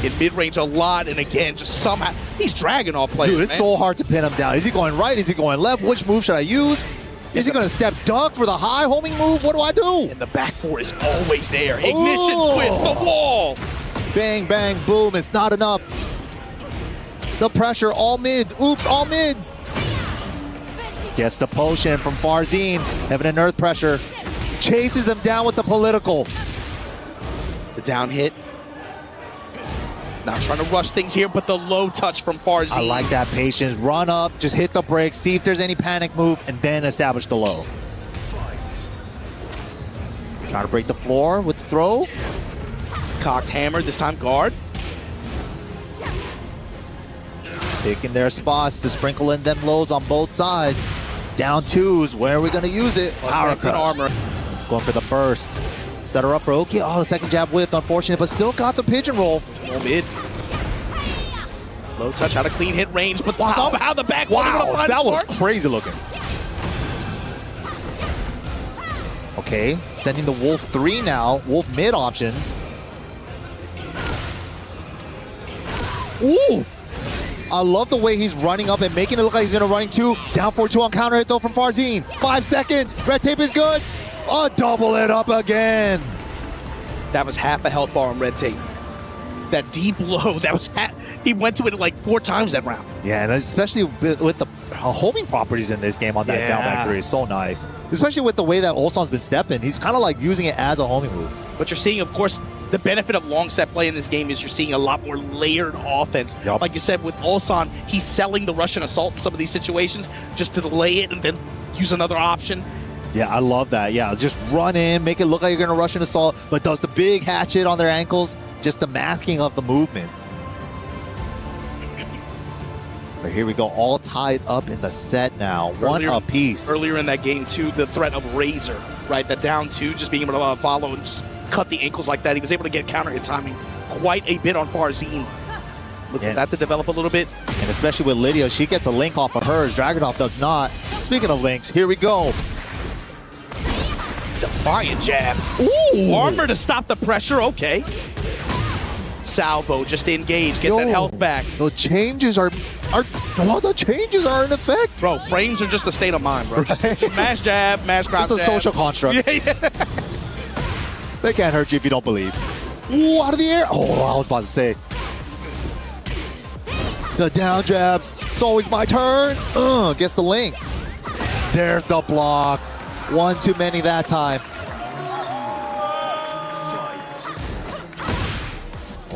in mid-range a lot, and again, just somehow, he's dragging off players. Dude, it's so hard to pin him down. Is he going right? Is he going left? Which move should I use? Is he going to step duck for the high homing move? What do I do? And the back 4 is always there. Ignition switch, the wall. Bang, bang, boom. It's not enough. The pressure, all mids. Oops, all mids. Gets the potion from Farzin. Heaven and earth pressure. Chases him down with the political. The down hit. Not trying to rush things here, but the low touch from Farzin. I like that patience. Run up, just hit the brakes, see if there's any panic move, and then establish the low. Trying to break the floor with the throw. Cocked hammer, this time guard. Picking their spots to sprinkle in them loads on both sides. Down 2s, where are we going to use it? Power That's an crush. armor. Going for the burst. Set her up for Oki. Oh, the second jab whipped, unfortunate, but still got the pigeon roll. Low mid. Low touch out of clean hit range, but somehow the back Wow, able to find that his was mark. crazy looking. Okay, sending the Wolf 3 now. Wolf mid options. Ooh! I love the way he's running up and making it look like he's gonna running 2. Down 4-2 on counter hit though from Farzin. 5 seconds. Red tape is good. Double it up again. That was half a health bar on red tape. That deep low, that was he went to it like 4 times that round. Yeah, and especially with the homing properties in this game on that down back 3 is so nice. Especially with the way that Ulsan's been stepping. He's kind of like using it as a homing move. But you're seeing, of course, the benefit of long set play in this game is you're seeing a lot more layered offense. Yup. Like you said, with Ulsan, he's selling the Russian assault in some of these situations just to delay it and then use another option. Yeah, I love that. Yeah, just run in, make it look like you're going to rush an assault, but does the big hatchet on their ankles, just the masking of the movement. But here we go, all tied up in the set now. One apiece. Earlier in that game, too, the threat of Razor, right? That down 2, just being able to follow and just cut the ankles like that. He was able to get counter hit timing quite a bit on Farzin. Look for that to develop a little bit. And especially with Lydia, she gets a link off of hers. Dragunov does not. Speaking of links, here we go. Defiant jab. Ooh! Armor to stop the pressure, okay. Salvo, just to engage, get that health back. The changes are the changes are in effect. Bro, frames are just a state of mind, bro. Just mash jab, mash crouch It's a jab. social construct. Yeah. They can't hurt you if you don't believe. Ooh, out of the air. Oh, I was about to say. The down jabs. It's always my turn. Gets the link. There's the block. One too many that time.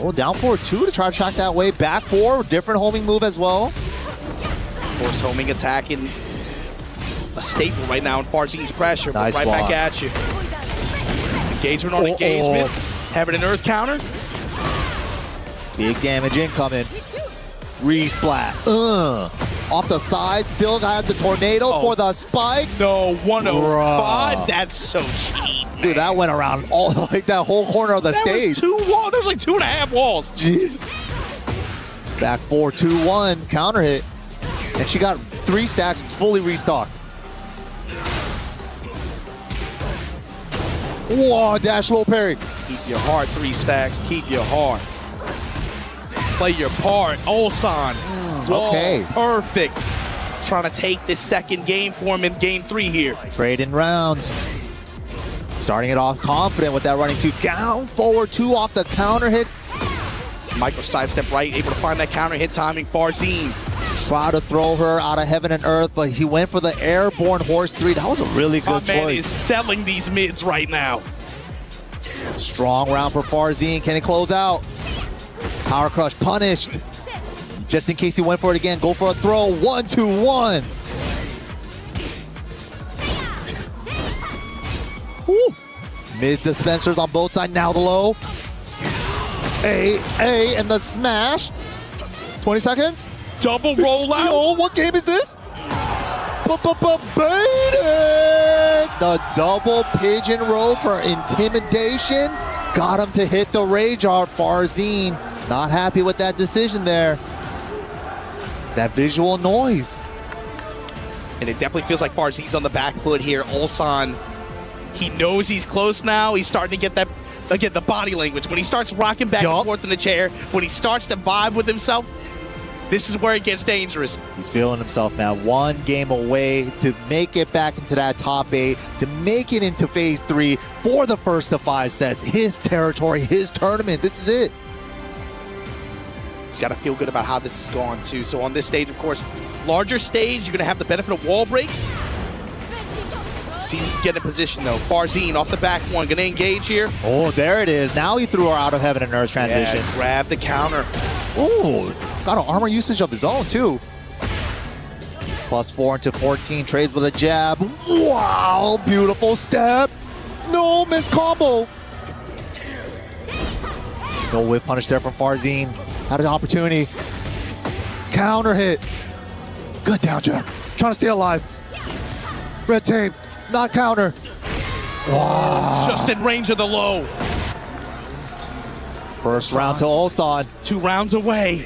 Oh, down 4-2 to try to track that way. Back 4, different homing move as well. Force homing attack in a staple right now in Farzin's pressure, Nice but right block. back at you. Engagement on engagement. Having an earth counter. Big damage incoming. Resplat. Off the side, still got the tornado for the spike. No, 105. Bruh. That's so cheap. Dude, that went around all like that whole corner of the stage. There was like 2.5 walls. Jesus. Back 4-2-1 counter hit. And she got 3 stacks fully restocked. Whoa, dash low parry. Keep your heart, 3 stacks. Keep your heart. Play your part. Ulsan. Okay. Perfect. Trying to take this second game for him in game 3 here. Trading rounds. Starting it off confident with that running 2. Down forward 2 off the counter hit. Micro sidestep right, able to find that counter hit timing. Farzin. Try to throw her out of heaven and earth, but he went for the airborne horse 3. That was a really good My man choice. is selling these mids right now. Strong round for Farzine. Can he close out? Power crush punished. Just in case he went for it again, go for a throw. 1-2-1. Woo. Mid dispensers on both sides. Now the low. A, and the smash. 20 seconds. Double rollout. Oh, what game is this? Baited. The double pigeon roll for intimidation. Got him to hit the rage art. Farzine not happy with that decision there. That visual noise. And it definitely feels like Farzine's on the back foot here. Ulsan, he knows he's close now. He's starting to get that, again, the body language. When he starts rocking back and forth in the chair, when he starts to vibe with himself, this is where it gets dangerous. He's feeling himself, man. One game away to make it back into that top 8, to make it into phase 3 for the first of 5 sets. His territory, his tournament. This is it. He's got to feel good about how this has gone, too. So on this stage, of course, larger stage, you're going to have the benefit of wall breaks. See if you can get in position, though. Farzine off the back one, going to engage here. Oh, there it is. Now he threw her out of heaven and earth transition. Yeah, grab the counter. Ooh, got an armor usage of his own, too. +4 into 14, trades with a jab. Wow, beautiful step. No, miss combo. No whip punish there from Farzine. Had an opportunity. Counter hit. Good down jab. Trying to stay alive. Red tape. Not counter. Wow. Just in range of the low. First round to Ulsan. 2 rounds away.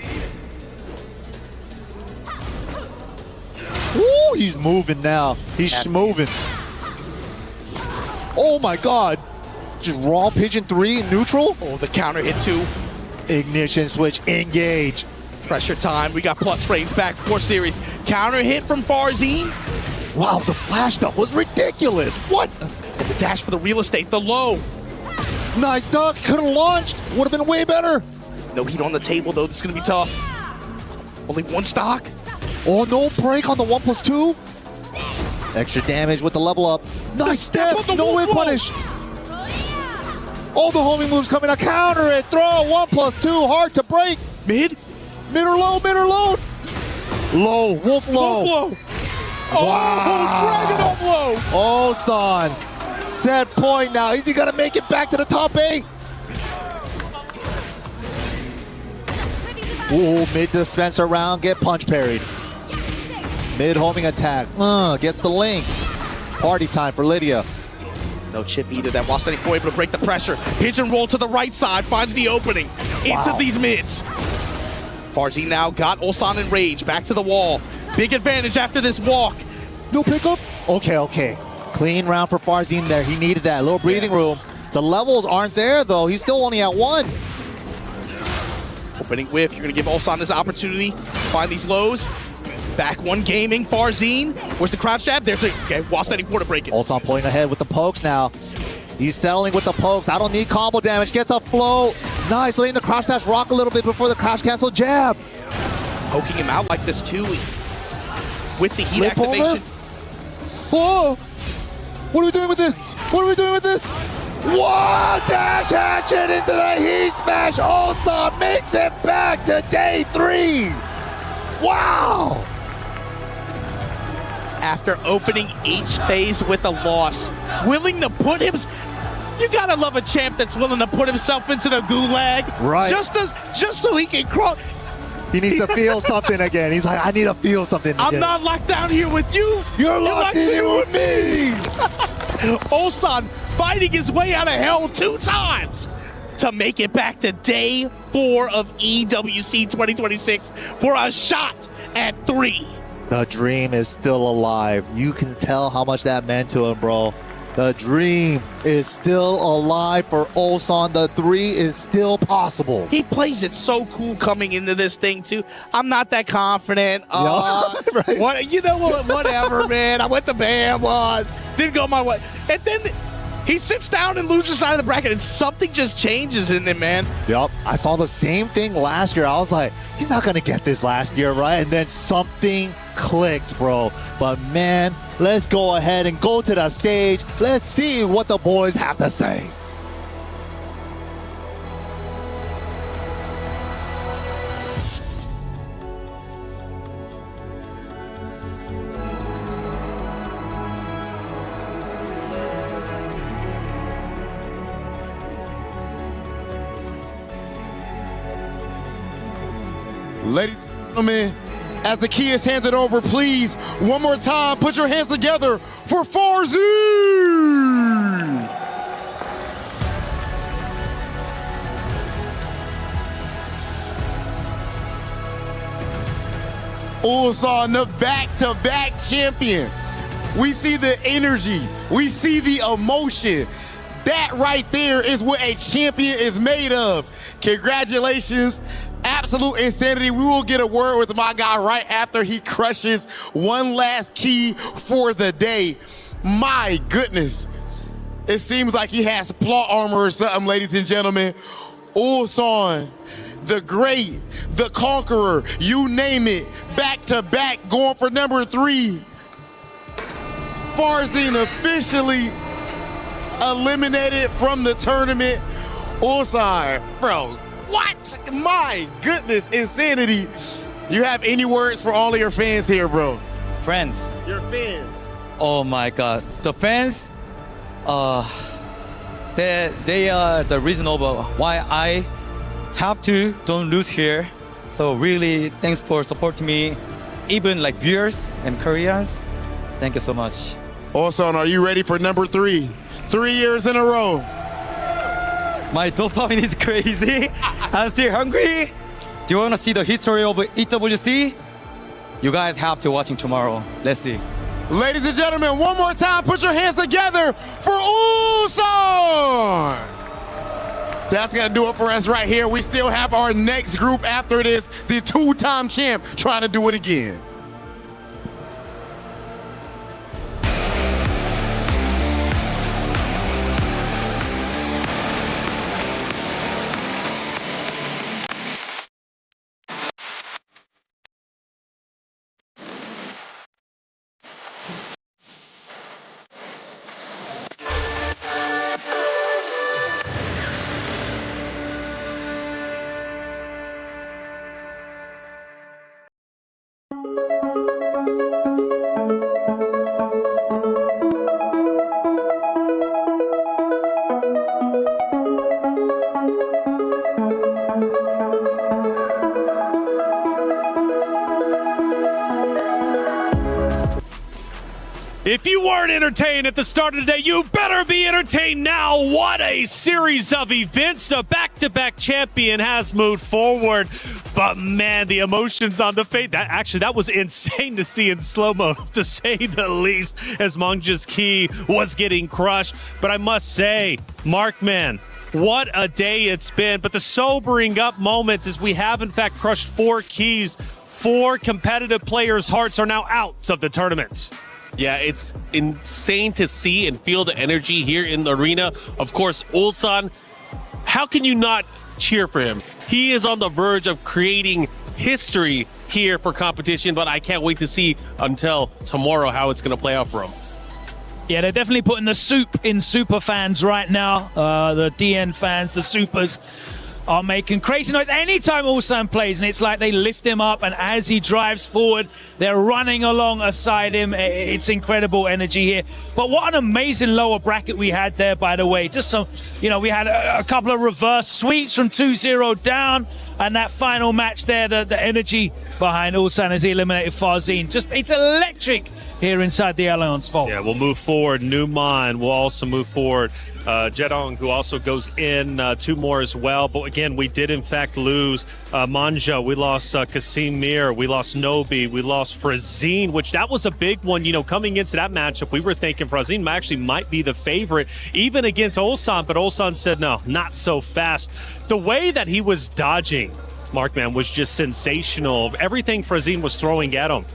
Ooh, he's moving now. He's moving. Oh my God. Just raw pigeon 3 in neutral. Oh, the counter hit 2. Ignition switch, engage. Pressure time. We got plus frames back 4 series. Counter hit from Farzine. Wow, the flash stuff was ridiculous. What? And the dash for the real estate, the low. Nice duck. Could have launched. Would have been way better. No heat on the table, though. This is going to be tough. Only 1 stock. Oh, no break on the 1+2. Extra damage with the level up. Nice step. No whip punish. All the homing moves coming out. Counter it. Throw. 1+2. Hard to break. Mid? Mid or low? Mid or low? Low. Wolf low. Wolf low. Wow. Dragon up low. Ulsan. Set point now. Is he going to make it back to the top 8? Ooh, mid dispenser round. Get punch parried. Mid homing attack. Gets the link. Party time for Lydia. No chip either. That Wasani able to break the pressure. Pigeon roll to the right side. Finds the opening into these mids. Farzine now got Ulsan in rage. Back to the wall. Big advantage after this walk. No pickup? Okay. Clean round for Farzine there. He needed that. A little breathing room. The levels aren't there, though. He's still only at 1. Opening whiff. You're going to give Ulsan this opportunity. Find these lows. Back 1 gaming. Farzine. Where's the crouch jab? There's a... Okay, Wasani quarter breaking. Ulsan pulling ahead with the pokes now. He's settling with the pokes. I don't need combo damage. Gets a float. Nice. Letting the crouch dash rock a little bit before the crouch cancel jab. Poking him out like this, too. With the heat Lip activation. Whoa! What are we doing with this? What are we doing with this? Whoa! Dash action into the heat smash. Ulsan makes it back to day 3. Wow! After opening each phase with a loss, willing to put him... You gotta love a champ that's willing to put himself into the gulag. Right. Just so he can crawl. He needs to feel something again. He's like, I need to feel something again. I'm not locked down here with you. You're locked in here with me. Ulsan fighting his way out of hell 2 times to make it back to day 4 of EWC 2026 for a shot at 3. The dream is still alive. You can tell how much that meant to him, bro. The dream is still alive for Ulsan. The 3 is still possible. He plays it so cool coming into this thing, too. I'm not that confident. Right. What, you know what? Whatever, man. I went to band one. Didn't go my way. And then He sits down and loses side of the bracket, and something just changes in him, man. Yup, I saw the same thing last year. I was like, he's not gonna get this last year, right? And then something clicked, bro. But man, let's go ahead and go to the stage. Let's see what the boys have to say. Ladies and gentlemen, as the key is handed over, please, one more time, put your hands together for Farzin! Ulsan, the back-to-back champion. We see the energy, we see the emotion. That right there is what a champion is made of. Congratulations. Absolute insanity. We will get a word with my guy right after he crushes one last key for the day. My goodness. It seems like he has plot armor or something, ladies and gentlemen. Ulsan, the great, the conqueror, you name it, back to back, going for number 3. Farzin officially eliminated from the tournament. Ulsan, bro. What? My goodness, insanity. You have any words for all of your fans here, bro? Friends. Your fans. Oh my God. The fans, they are the reason over why I have to don't lose here. So really, thanks for supporting me. Even like viewers and Koreans, thank you so much. Ulsan, are you ready for number 3? 3 years in a row. My dopamine is crazy. I'm still hungry. Do you want to see the history of EWC? You guys have to watching tomorrow. Let's see. Ladies and gentlemen, one more time, put your hands together for Ulsan! That's gonna do it for us right here. We still have our next group after this, the 2-time champ trying to do it again. If you weren't entertained at the start of the day, you better be entertained now. What a series of events. The back-to-back champion has moved forward. But man, the emotions on the face, that was insane to see in slow-mo, to say the least, as Mangja's key was getting crushed. But I must say, Markman, what a day it's been. But the sobering up moments is we have in fact crushed 4 keys. 4 competitive players' hearts are now out of the tournament. Yeah, it's insane to see and feel the energy here in the arena. Of course, Ulsan, how can you not cheer for him? He is on the verge of creating history here for competition, but I can't wait to see until tomorrow how it's going to play out for him. Yeah, they're definitely putting the soup in super fans right now. The DN fans, the supers, are making crazy noise anytime Ulsan plays, and it's like they lift him up, and as he drives forward, they're running alongside him. It's incredible energy here. But what an amazing lower bracket we had there, by the way. Just some, we had a couple of reverse sweeps from 2-0 down, and that final match there, the energy behind Ulsan as he eliminated Farzin. It's electric here inside the Allianz Vault. Yeah, we'll move forward. Numan will also move forward. Jedong, who also goes in, 2 more as well. But again, we did in fact lose Manja. We lost Kasim Mir. We lost Nobi. We lost Farzin, which that was a big one. Coming into that matchup, we were thinking Farzin actually might be the favorite, even against Ulsan. But Ulsan said, no, not so fast. The way that he was dodging, Markman, was just sensational. Everything Farzin was throwing at him.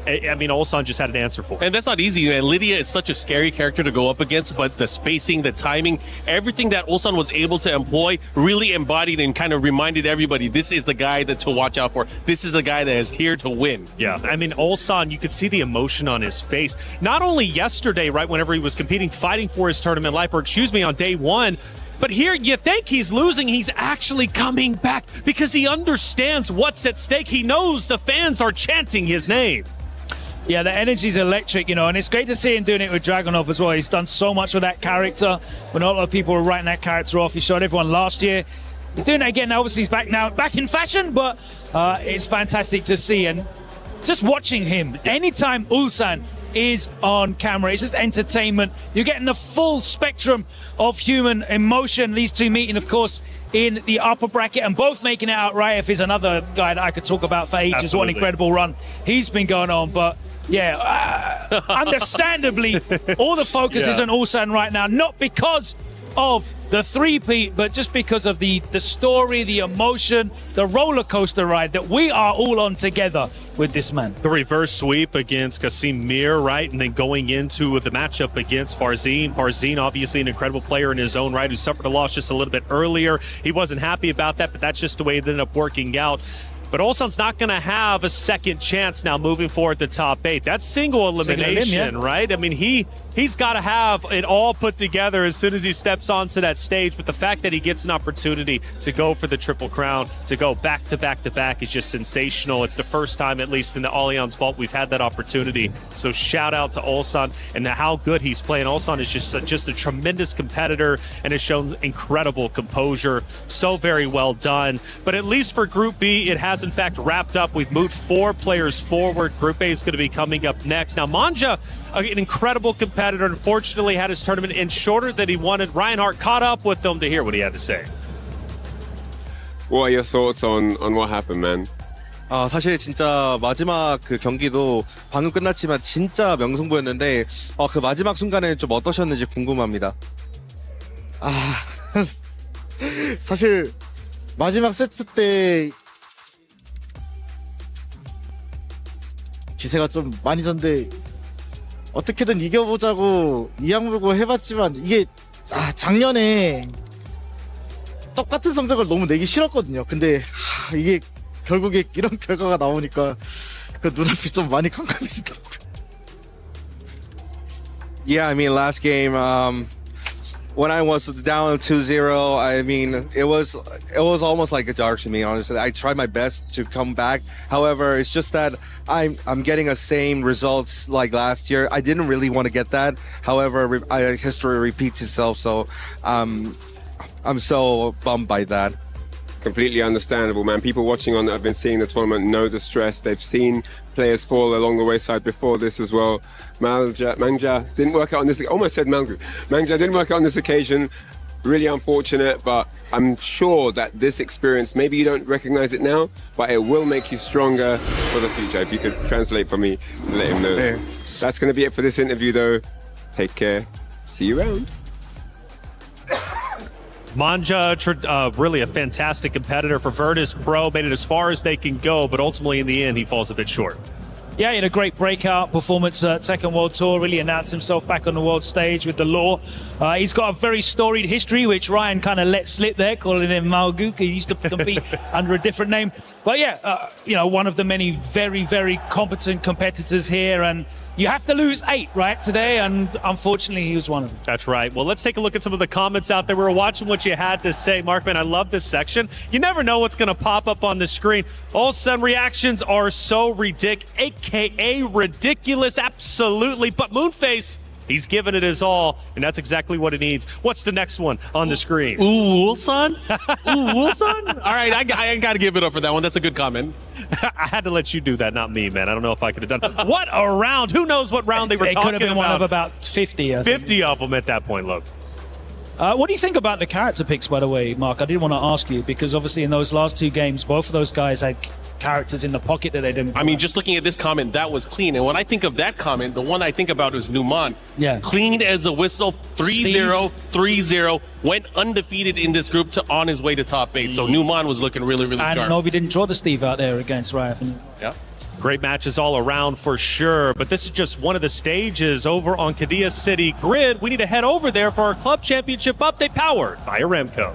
I mean, Ulsan just had an answer for it. And that's not easy, man. Lydia is such a scary character to go up against, but the spacing, the timing, everything that Ulsan was able to employ really embodied and kind of reminded everybody, this is the guy to watch out for. This is the guy that is here to win. Yeah, I mean, Ulsan, you could see the emotion on his face. Not only yesterday, right, whenever he was competing, fighting for his tournament life, or excuse me, on day one, but here you think he's losing, he's actually coming back because he understands what's at stake. He knows the fans are chanting his name. Yeah, the energy's electric, and it's great to see him doing it with Dragunov as well. He's done so much with that character. When a lot of people were writing that character off, he showed everyone last year. He's doing it again. Obviously, he's back now, back in fashion, but it's fantastic to see. And just watching him, anytime Ulsan is on camera, it's just entertainment. You're getting the full spectrum of human emotion. These two meeting, of course, in the upper bracket and both making it out. Raif is another guy that I could talk about for ages. What an incredible run he's been going on. But yeah, understandably, all the focus is on Ulsan right now, not because of the three-peat, but just because of the story, the emotion, the roller coaster ride that we are all on together with this man. The reverse sweep against Kasim Mir, right? And then going into the matchup against Farzin. Farzin, obviously an incredible player in his own right, who suffered a loss just a little bit earlier. He wasn't happy about that, but that's just the way it ended up working out. But Ulsan's not going to have a second chance now moving forward to top 8. That's single elimination, right? I mean, he's got to have it all put together as soon as he steps onto that stage. But the fact that he gets an opportunity to go for the Triple Crown, to go back to back to back, is just sensational. It's the first time, at least in the Allianz Vault, we've had that opportunity. So shout out to Ulsan and how good he's playing. Ulsan is just a tremendous competitor and has shown incredible composure. So very well done. But at least for Group B, it has in fact wrapped up. We've moved 4 players forward. Group A is going to be coming up next. Now, Manja, an incredible competitor, unfortunately had his tournament end shorter than he wanted. Reinhardt caught up with him to hear what he had to say. What are your thoughts on what happened, man? 사실 진짜 마지막 그 경기도 방금 끝났지만 진짜 명승부였는데 그 마지막 순간에 좀 어떠셨는지 궁금합니다. 사실 마지막 세트 때 기세가 좀 많이 졌는데 어떻게든 이겨보자고 이악 물고 해봤지만 이게 작년에 똑같은 성적을 너무 내기 싫었거든요. 근데 이게 결국에 이런 결과가 나오니까 그 눈앞이 좀 많이 캄캄해지더라고요. Yeah, I mean last game when I was down 2-0, I mean it was almost like a dark to me, honestly. I tried my best to come back. However, it's just that I'm getting the same results like last year. I didn't really want to get that. However, history repeats itself, so I'm so bummed by that. Completely understandable, man. People watching on that have been seeing the tournament know the stress. They've seen players fall along the wayside before this as well. Manja didn't work out on this. Almost said Manja. Manja didn't work out on this occasion. Really unfortunate, but I'm sure that this experience, maybe you don't recognize it now, but it will make you stronger for the future. If you could translate for me and let him know. Yeah. That's going to be it for this interview, though. Take care. See you around. Manja, really a fantastic competitor for Virtus Pro, made it as far as they can go, but ultimately in the end, he falls a bit short. Yeah, he had a great breakout performance at Tekken World Tour, really announced himself back on the world stage with the Law. He's got a very storied history, which Ryan kind of let slip there, calling him Malguk. He used to compete under a different name. But yeah, one of the many very, very competent competitors here, and you have to lose 8, right, today, and unfortunately he was one of them. That's right. Well, let's take a look at some of the comments out there. We were watching what you had to say. Markman, I love this section. You never know what's going to pop up on the screen. All some reactions are so ridiculous, a.k.a. ridiculous, absolutely. But Moonface, he's given it his all, and that's exactly what it needs. What's the next one on the screen? Ooh, Ulsan? Ooh, Ulsan? All right, I got to give it up for that one. That's a good comment. I had to let you do that, not me, man. I don't know if I could have done. What a round. Who knows what round they were talking about. It could have been one of about 50. 50 of them at that point, look. What do you think about the character picks, by the way, Mark? I did want to ask you, because obviously in those last 2 games, both of those guys had characters in the pocket that they didn't. I mean, just looking at this comment, that was clean. And when I think of that comment, the one I think about is Numan. Yeah. Clean as a whistle, 3-0, 3-0, went undefeated in this group on his way to top 8. So Numan was looking really, really sharp. And Nobi didn't draw the Steve out there against Riot. Yeah. Great matches all around for sure, but this is just one of the stages over on Qiddiya City Grid. We need to head over there for our Club Championship update powered by Aramco.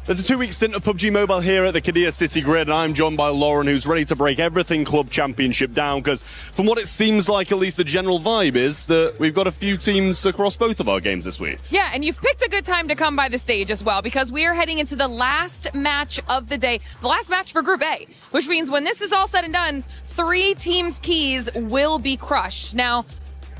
There's a 2-week stint of PUBG Mobile here at the Qiddiya City Grid, and I'm joined by Lauren, who's ready to break everything Club Championship down, because from what it seems like, at least the general vibe is that we've got a few teams across both of our games this week. Yeah, and you've picked a good time to come by the stage as well, because we are heading into the last match of the day, the last match for Group A, which means when this is all said and done, 3 teams' keys will be crushed. Now,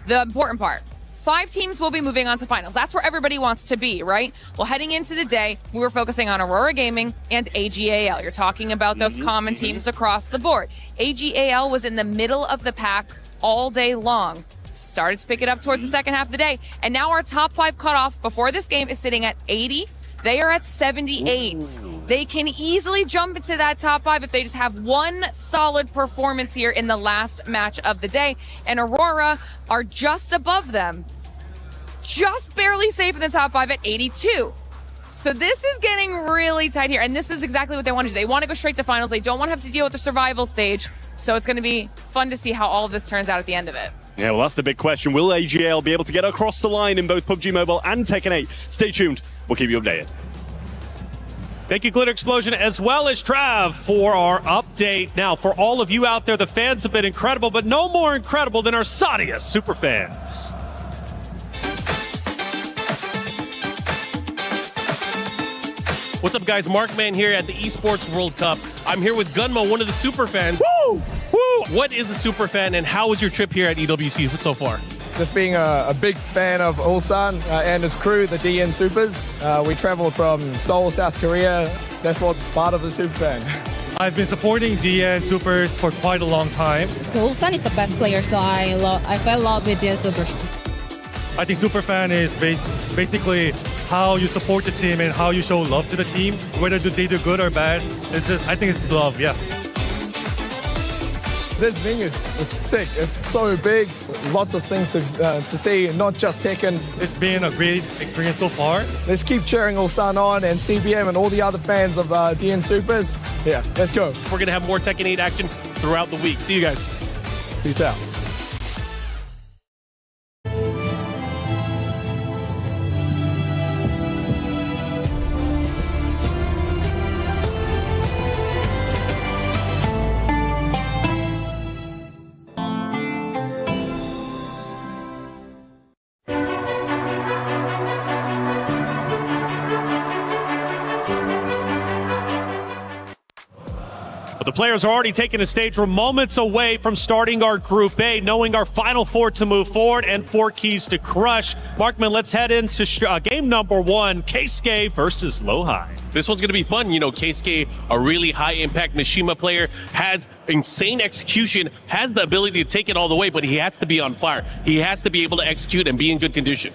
the important part. 5 teams will be moving on to finals. That's where everybody wants to be, right? Well, heading into the day, we were focusing on Aurora Gaming and AGAL. You're talking about those common teams across the board. AGAL was in the middle of the pack all day long. Started to pick it up towards the second half of the day. And now our top 5 cutoff before this game is sitting at 80. They are at 78. They can easily jump into that top 5 if they just have one solid performance here in the last match of the day. And Aurora are just above them, just barely safe in the top 5 at 82. So this is getting really tight here, and this is exactly what they want to do. They want to go straight to finals. They don't want to have to deal with the survival stage. So it's going to be fun to see how all of this turns out at the end of it. Yeah, well, that's the big question. Will AGL be able to get across the line in both PUBG Mobile and Tekken 8? Stay tuned. We'll keep you updated. Thank you, Glitter Explosion, as well as Trav for our update. Now, for all of you out there, the fans have been incredible, but no more incredible than our Sadia superfans. What's up, guys? Markman here at the Esports World Cup. I'm here with Gunmo, one of the superfans. Woo! Woo! What is a superfan, and how was your trip here at EWC so far? Just being a big fan of Ulsan and his crew, the DN Supers. We traveled from Seoul, South Korea. That's what's part of the superfan. I've been supporting DN Supers for quite a long time. Ulsan is the best player, so I fell in love with DN Supers. I think superfan is basically how you support the team and how you show love to the team, whether they do good or bad. I think it's love, yeah. This venue is sick. It's so big. Lots of things to see, not just Tekken. It's been a great experience so far. Let's keep cheering Ulsan on and CBM and all the other fans of DN Supers. Yeah, let's go. We're going to have more Tekken 8 action throughout the week. See you guys. Peace out. The players are already taking a stage. We're moments away from starting our Group A, knowing our final 4 to move forward and 4 keys to crush. Markman, let's head into game number 1, Keisuke versus Lohai. This one's going to be fun. You know, Keisuke, a really high-impact Mishima player, has insane execution, has the ability to take it all the way, but he has to be on fire. He has to be able to execute and be in good condition.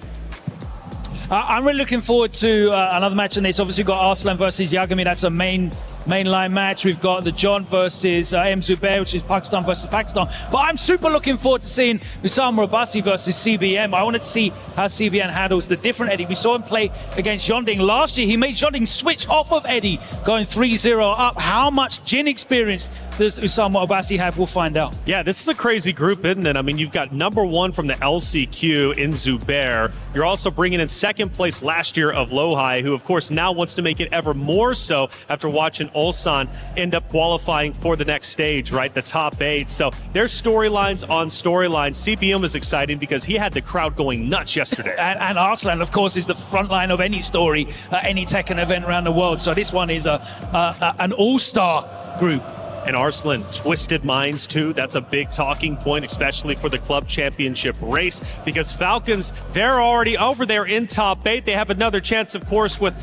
I'm really looking forward to another match in this. Obviously, we've got Arslan versus Yagami. That's a mainline match. We've got the John versus MUCB, which is Pakistan versus Pakistan. But I'm super looking forward to seeing Usama Rabasi versus CBM. I wanted to see how CBM handles the different Eddie. We saw him play against Jonding last year. He made Jonding switch off of Eddie, going 3-0 up. How much Jin experience does Usama Rabasi have? We'll find out. Yeah, this is a crazy group, isn't it? I mean, you've got number 1 from the LCQ in Zubair. You're also bringing in second place last year of Lohai, who, of course, now wants to make it ever more so after watching Ulsan end up qualifying for the next stage, right? The top 8. So their storylines on storylines. CBM is exciting because he had the crowd going nuts yesterday. and Arslan, of course, is the front line of any story, any Tekken event around the world. So this one is an all-star group. And Arslan, Twisted Minds too. That's a big talking point, especially for the club championship race, because Falcons, they're already over there in top 8. They have another chance, of course, with,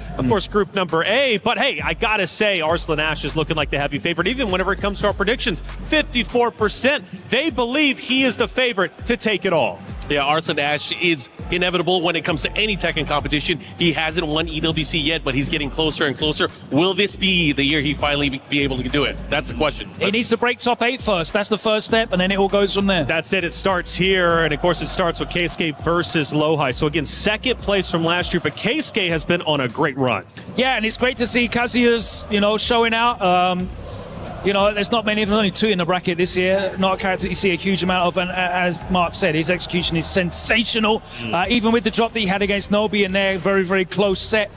group number A. But hey, I gotta say, Arslan Ash is looking like the heavy favorite, even whenever it comes to our predictions. 54%. They believe he is the favorite to take it all. Yeah, Arslan Ash is inevitable when it comes to any Tekken competition. He hasn't won EWC yet, but he's getting closer and closer. Will this be the year he finally be able to do it? That's the question. He needs to break top 8 first. That's the first step, and then it all goes from there. That's it. It starts here, and of course it starts with Keisuke versus Lohai. So again, second place from last year, but Keisuke has been on a great run. Yeah, and it's great to see Kazuya's, showing out. You know, there's not many of them, only 2 in the bracket this year. Not a character you see a huge amount of, and as Mark said, his execution is sensational. Even with the drop that he had against Nobi in their very, very close set.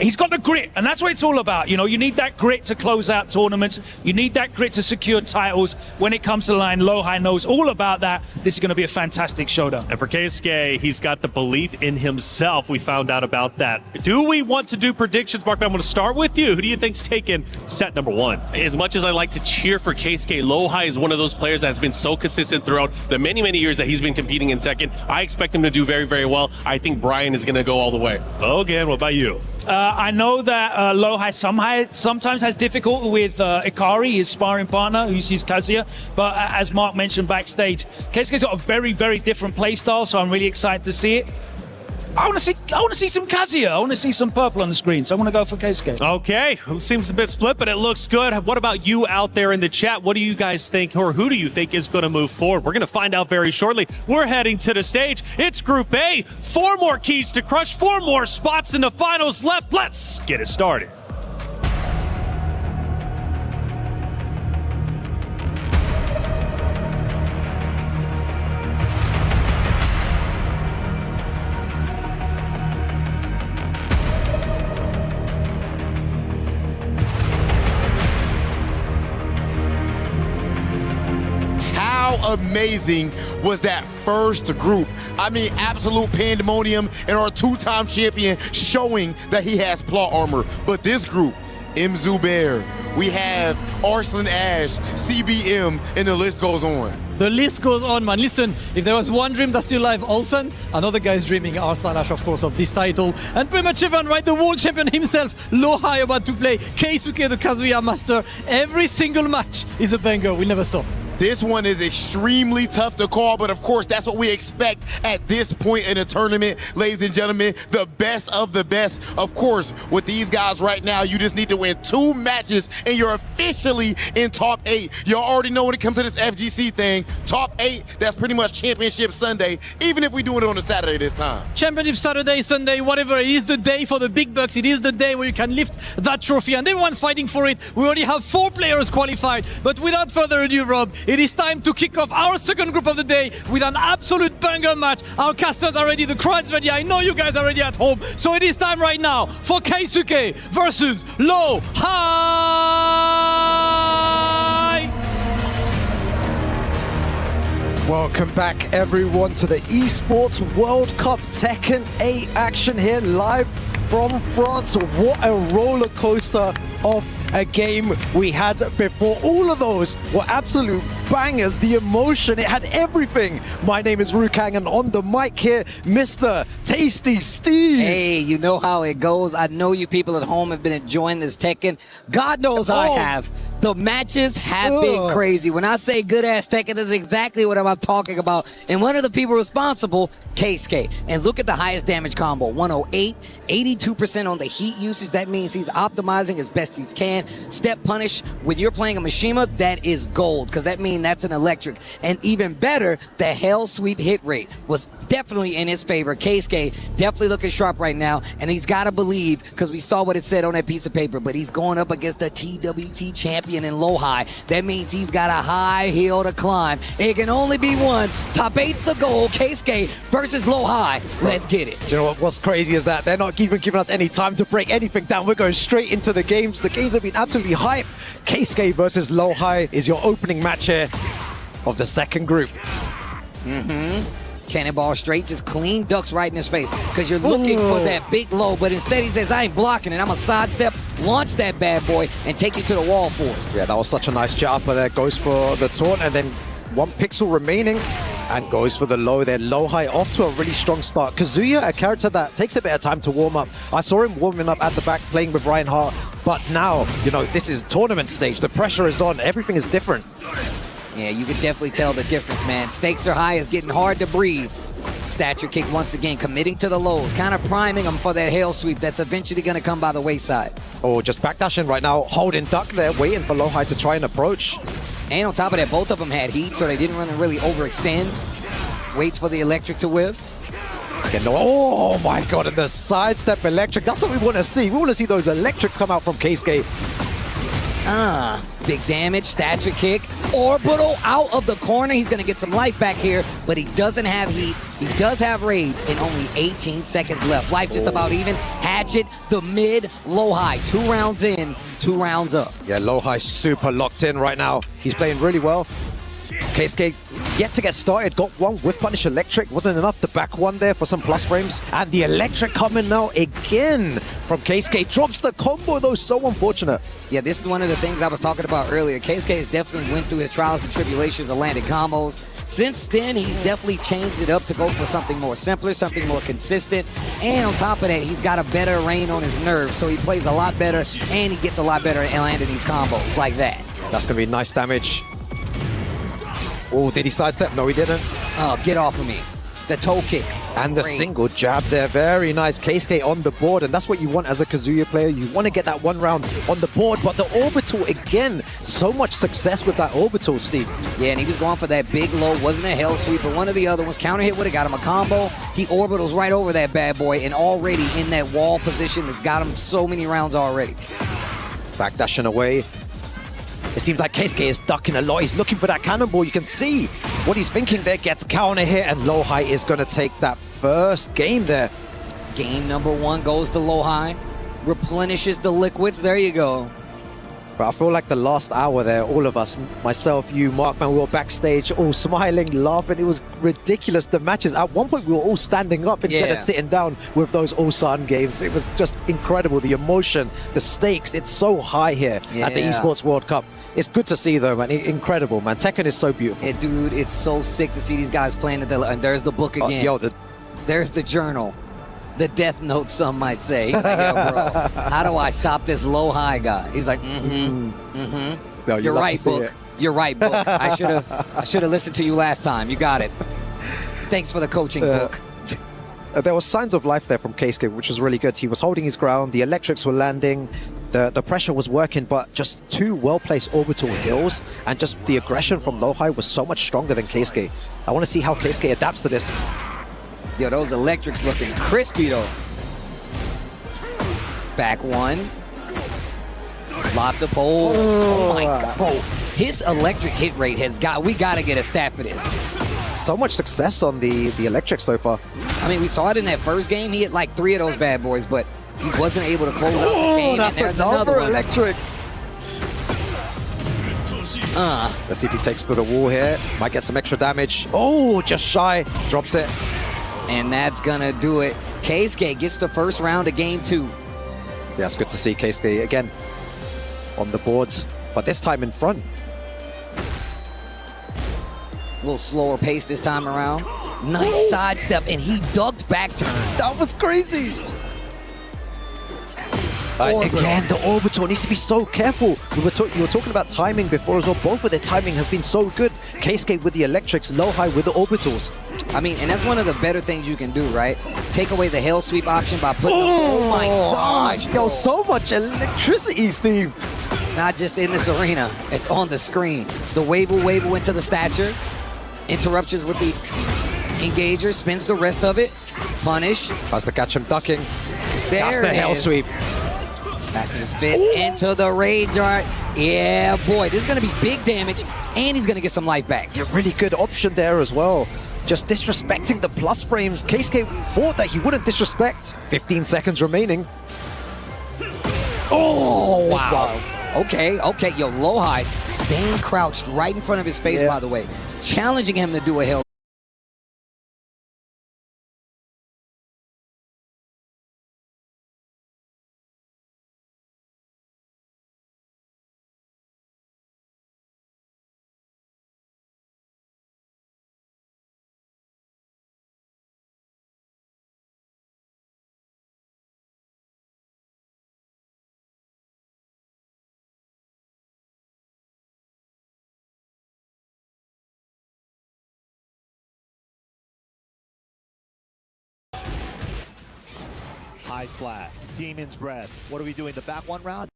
He's got the grit, and that's what it's all about. You know, you need that grit to close out tournaments. You need that grit to secure titles. When it comes to the line, Lohai knows all about that. This is going to be a fantastic showdown. And for Keisuke, he's got the belief in himself. We found out about that. Do we want to do predictions? Mark, I'm going to start with you. Who do you think's taking set number 1? As much as I like to cheer for Keisuke, Lohai is one of those players that has been so consistent throughout the many, many years that he's been competing in Tekken. I expect him to do very, very well. I think Brian is going to go all the way. Logan, what about you? I know that Lohai sometimes has difficulty with Ikari, his sparring partner, who sees Kazuya. But as Mark mentioned backstage, Keisuke's got a very, very different play style, so I'm really excited to see it. I want to see some Kazuya. I want to see some purple on the screen, so I want to go for Keisuke. Okay, it seems a bit split, but it looks good. What about you out there in the chat? What do you guys think, or who do you think is going to move forward? We're going to find out very shortly. We're heading to the stage. It's Group A. 4 more keys to crush, 4 more spots in the finals left. Let's get it started. How amazing was that first group? I mean, absolute pandemonium, and our 2-time champion showing that he has plot armor. But this group, Zubair, we have Arslan Ash, CBM, and the list goes on. The list goes on, man. Listen, if there was one dream that's still alive, Olsen, another guy's dreaming, Arslan Ash, of course, of this title. And pretty much everyone, right? The world champion himself, Lohai, about to play, Keisuke, the Kazuya master. Every single match is a banger. We'll never stop. This one is extremely tough to call, but of course, that's what we expect at this point in the tournament, ladies and gentlemen. The best of the best. Of course, with these guys right now, you just need to win 2 matches, and you're officially in top 8. Y'all already know when it comes to this FGC thing, top 8, that's pretty much Championship Sunday, even if we do it on a Saturday this time. Championship Saturday, Sunday, whatever. It is the day for the big bucks. It is the day where you can lift that trophy, and everyone's fighting for it. We already have 4 players qualified, but without further ado, Rob, it is time to kick off our second group of the day with an absolute banger match. Our casters are ready, the crowd's ready. I know you guys are ready at home. So it is time right now for Keisuke versus Lohai. Welcome back, everyone, to the Esports World Cup Tekken 8 action here live from France. What a roller coaster of a game we had before. All of those were absolute bangers. The emotion, it had everything. My name is Rukang, and on the mic here, Mr. Tasty Steve. Hey, you know how it goes. I know you people at home have been enjoying this Tekken. God knows I have. The matches have been crazy. When I say good-ass Tekken, that's exactly what I'm talking about. And one of the people responsible, Keisuke. And look at the highest damage combo, 108, 82% on the heat usage. That means he's optimizing as best he can. Step punish, when you're playing a Mishima, that is gold, because that means that's an electric. And even better, the Hell Sweep hit rate was definitely in his favor. Keisuke definitely looking sharp right now, and he's got to believe, because we saw what it said on that piece of paper, but he's going up against the TWT champion in Lohai. That means he's got a high hill to climb. It can only be one. Top 8's the goal. Keisuke versus Lohai. Let's get it. Do you know what's crazy is that they're not even giving us any time to break anything down. We're going straight into the games. The games have been absolutely hype. Keisuke versus Lohai is your opening match here of the second group. Cannonball straight, just clean ducks right in his face, because you're looking for that big low, but instead he says, I ain't blocking it. I'm a sidestep, launch that bad boy, and take you to the wall for it. Yeah, that was such a nice jet upper there. Goes for the taunt, and then 1 pixel remaining, and goes for the low there. Lohai off to a really strong start. Kazuya, a character that takes a bit of time to warm up. I saw him warming up at the back, playing with Reinhardt, but now, you know, this is tournament stage. The pressure is on. Everything is different. Yeah, you can definitely tell the difference, man. Stakes are high. It's getting hard to breathe. Stature kick once again, committing to the lows, kind of priming them for that Hail Sweep that's eventually going to come by the wayside. Oh, just backdashing right now, holding duck there, waiting for Lohai to try and approach. And on top of that, both of them had heat, so they didn't really overextend. Waits for the electric to whiff. Oh my god, and the sidestep electric, that's what we want to see. We want to see those electrics come out from Keisuke. Big damage, stature kick, orbital out of the corner. He's gonna get some life back here, but he doesn't have heat. He does have rage, and only 18 seconds left. Life just about even. Hatchet, the mid, low high. 2 rounds in, 2 rounds up. Yeah, low high super locked in right now. He's playing really well. Keisuke yet to get started, got one with punish electric, wasn't enough to back one there for some plus frames, and the electric coming now again from Keisuke, drops the combo though, so unfortunate. Yeah, this is one of the things I was talking about earlier. Keisuke has definitely went through his trials and tribulations of landing combos. Since then, he's definitely changed it up to go for something more simpler, something more consistent, and on top of that, he's got a better rein on his nerves, so he plays a lot better, and he gets a lot better at landing these combos like that. That's gonna be nice damage. Oh, did he sidestep? No, he didn't. Oh, get off of me. The toe kick. And the single jab there. Very nice. Keisuke on the board, and that's what you want as a Kazuya player. You want to get that 1 round on the board, but the orbital again. So much success with that orbital, Steve. Yeah, and he was going for that big low. Wasn't a hell sweep, but one of the other ones. Counter hit would have got him a combo. He orbitals right over that bad boy, and already in that wall position that's got him so many rounds already. Backdashing away. It seems like Keisuke is ducking a lot. He's looking for that cannonball. You can see what he's thinking there. Gets counter hit, and Low High is going to take that first game there. Game number 1 goes to Low High. Replenishes the liquids. There you go. But I feel like the last hour there, all of us, myself, you, Markman, we were backstage, all smiling, laughing. It was ridiculous. The matches, at one point, we were all standing up instead of sitting down with those Ulsan games. It was just incredible. The emotion, the stakes, it's so high here at the Esports World Cup. It's good to see, though, man. Incredible, man. Tekken is so beautiful. Yeah, dude, it's so sick to see these guys playing. And there's the book again. There's the journal. The death note, some might say. Like, yo, bro, how do I stop this Low High guy? He's like, No, You're right, book. You're right, book. I should have listened to you last time. You got it. Thanks for the coaching, book. There was signs of life there from Keisuke, which was really good. He was holding his ground. The electrics were landing. The pressure was working, but just 2 well-placed orbital hills, and just the aggression from Low High was so much stronger than Keisuke. I want to see how Keisuke adapts to this. Yo, those electrics looking crispy, though. Back 1. Lots of poles. Oh my God, bro. His electric hit rate has we got to get a stat for this. So much success on the electric so far. I mean, we saw it in that first game. He hit like 3 of those bad boys, but he wasn't able to close out the game. That's and there's another one. electric. Let's see if he takes to the wall here. Might get some extra damage. Oh, just shy. Drops it. And that's gonna do it. Keisuke gets the first round of game 2. Yeah, it's good to see Keisuke again on the board, but this time in front. A little slower pace this time around. Nice sidestep, and he ducked back turn. That was crazy. Again, the orbital needs to be so careful. You were talking about timing before as well. Both of their timing has been so good. Keisuke with the electrics, Low High with the orbitals. I mean, and that's one of the better things you can do, right? Take away the hell sweep option by putting oh my gosh, yo, so much electricity, Steve. It's not just in this arena, it's on the screen. The wave into the stature. Interruptions with the engager, spins the rest of it. Punish. Has to catch him ducking. That's the hell sweep. Master his fist into the rage art. Yeah, boy, this is going to be big damage, and he's going to get some life back. Yeah, really good option there as well. Just disrespecting the plus frames. Keisuke thought that he wouldn't disrespect. 15 seconds remaining. Oh, wow. Okay. Yo, Low High staying crouched right in front of his face, by the way. Challenging him to do a hell High splat, Demon's Breath. What are we doing? The back 1 round?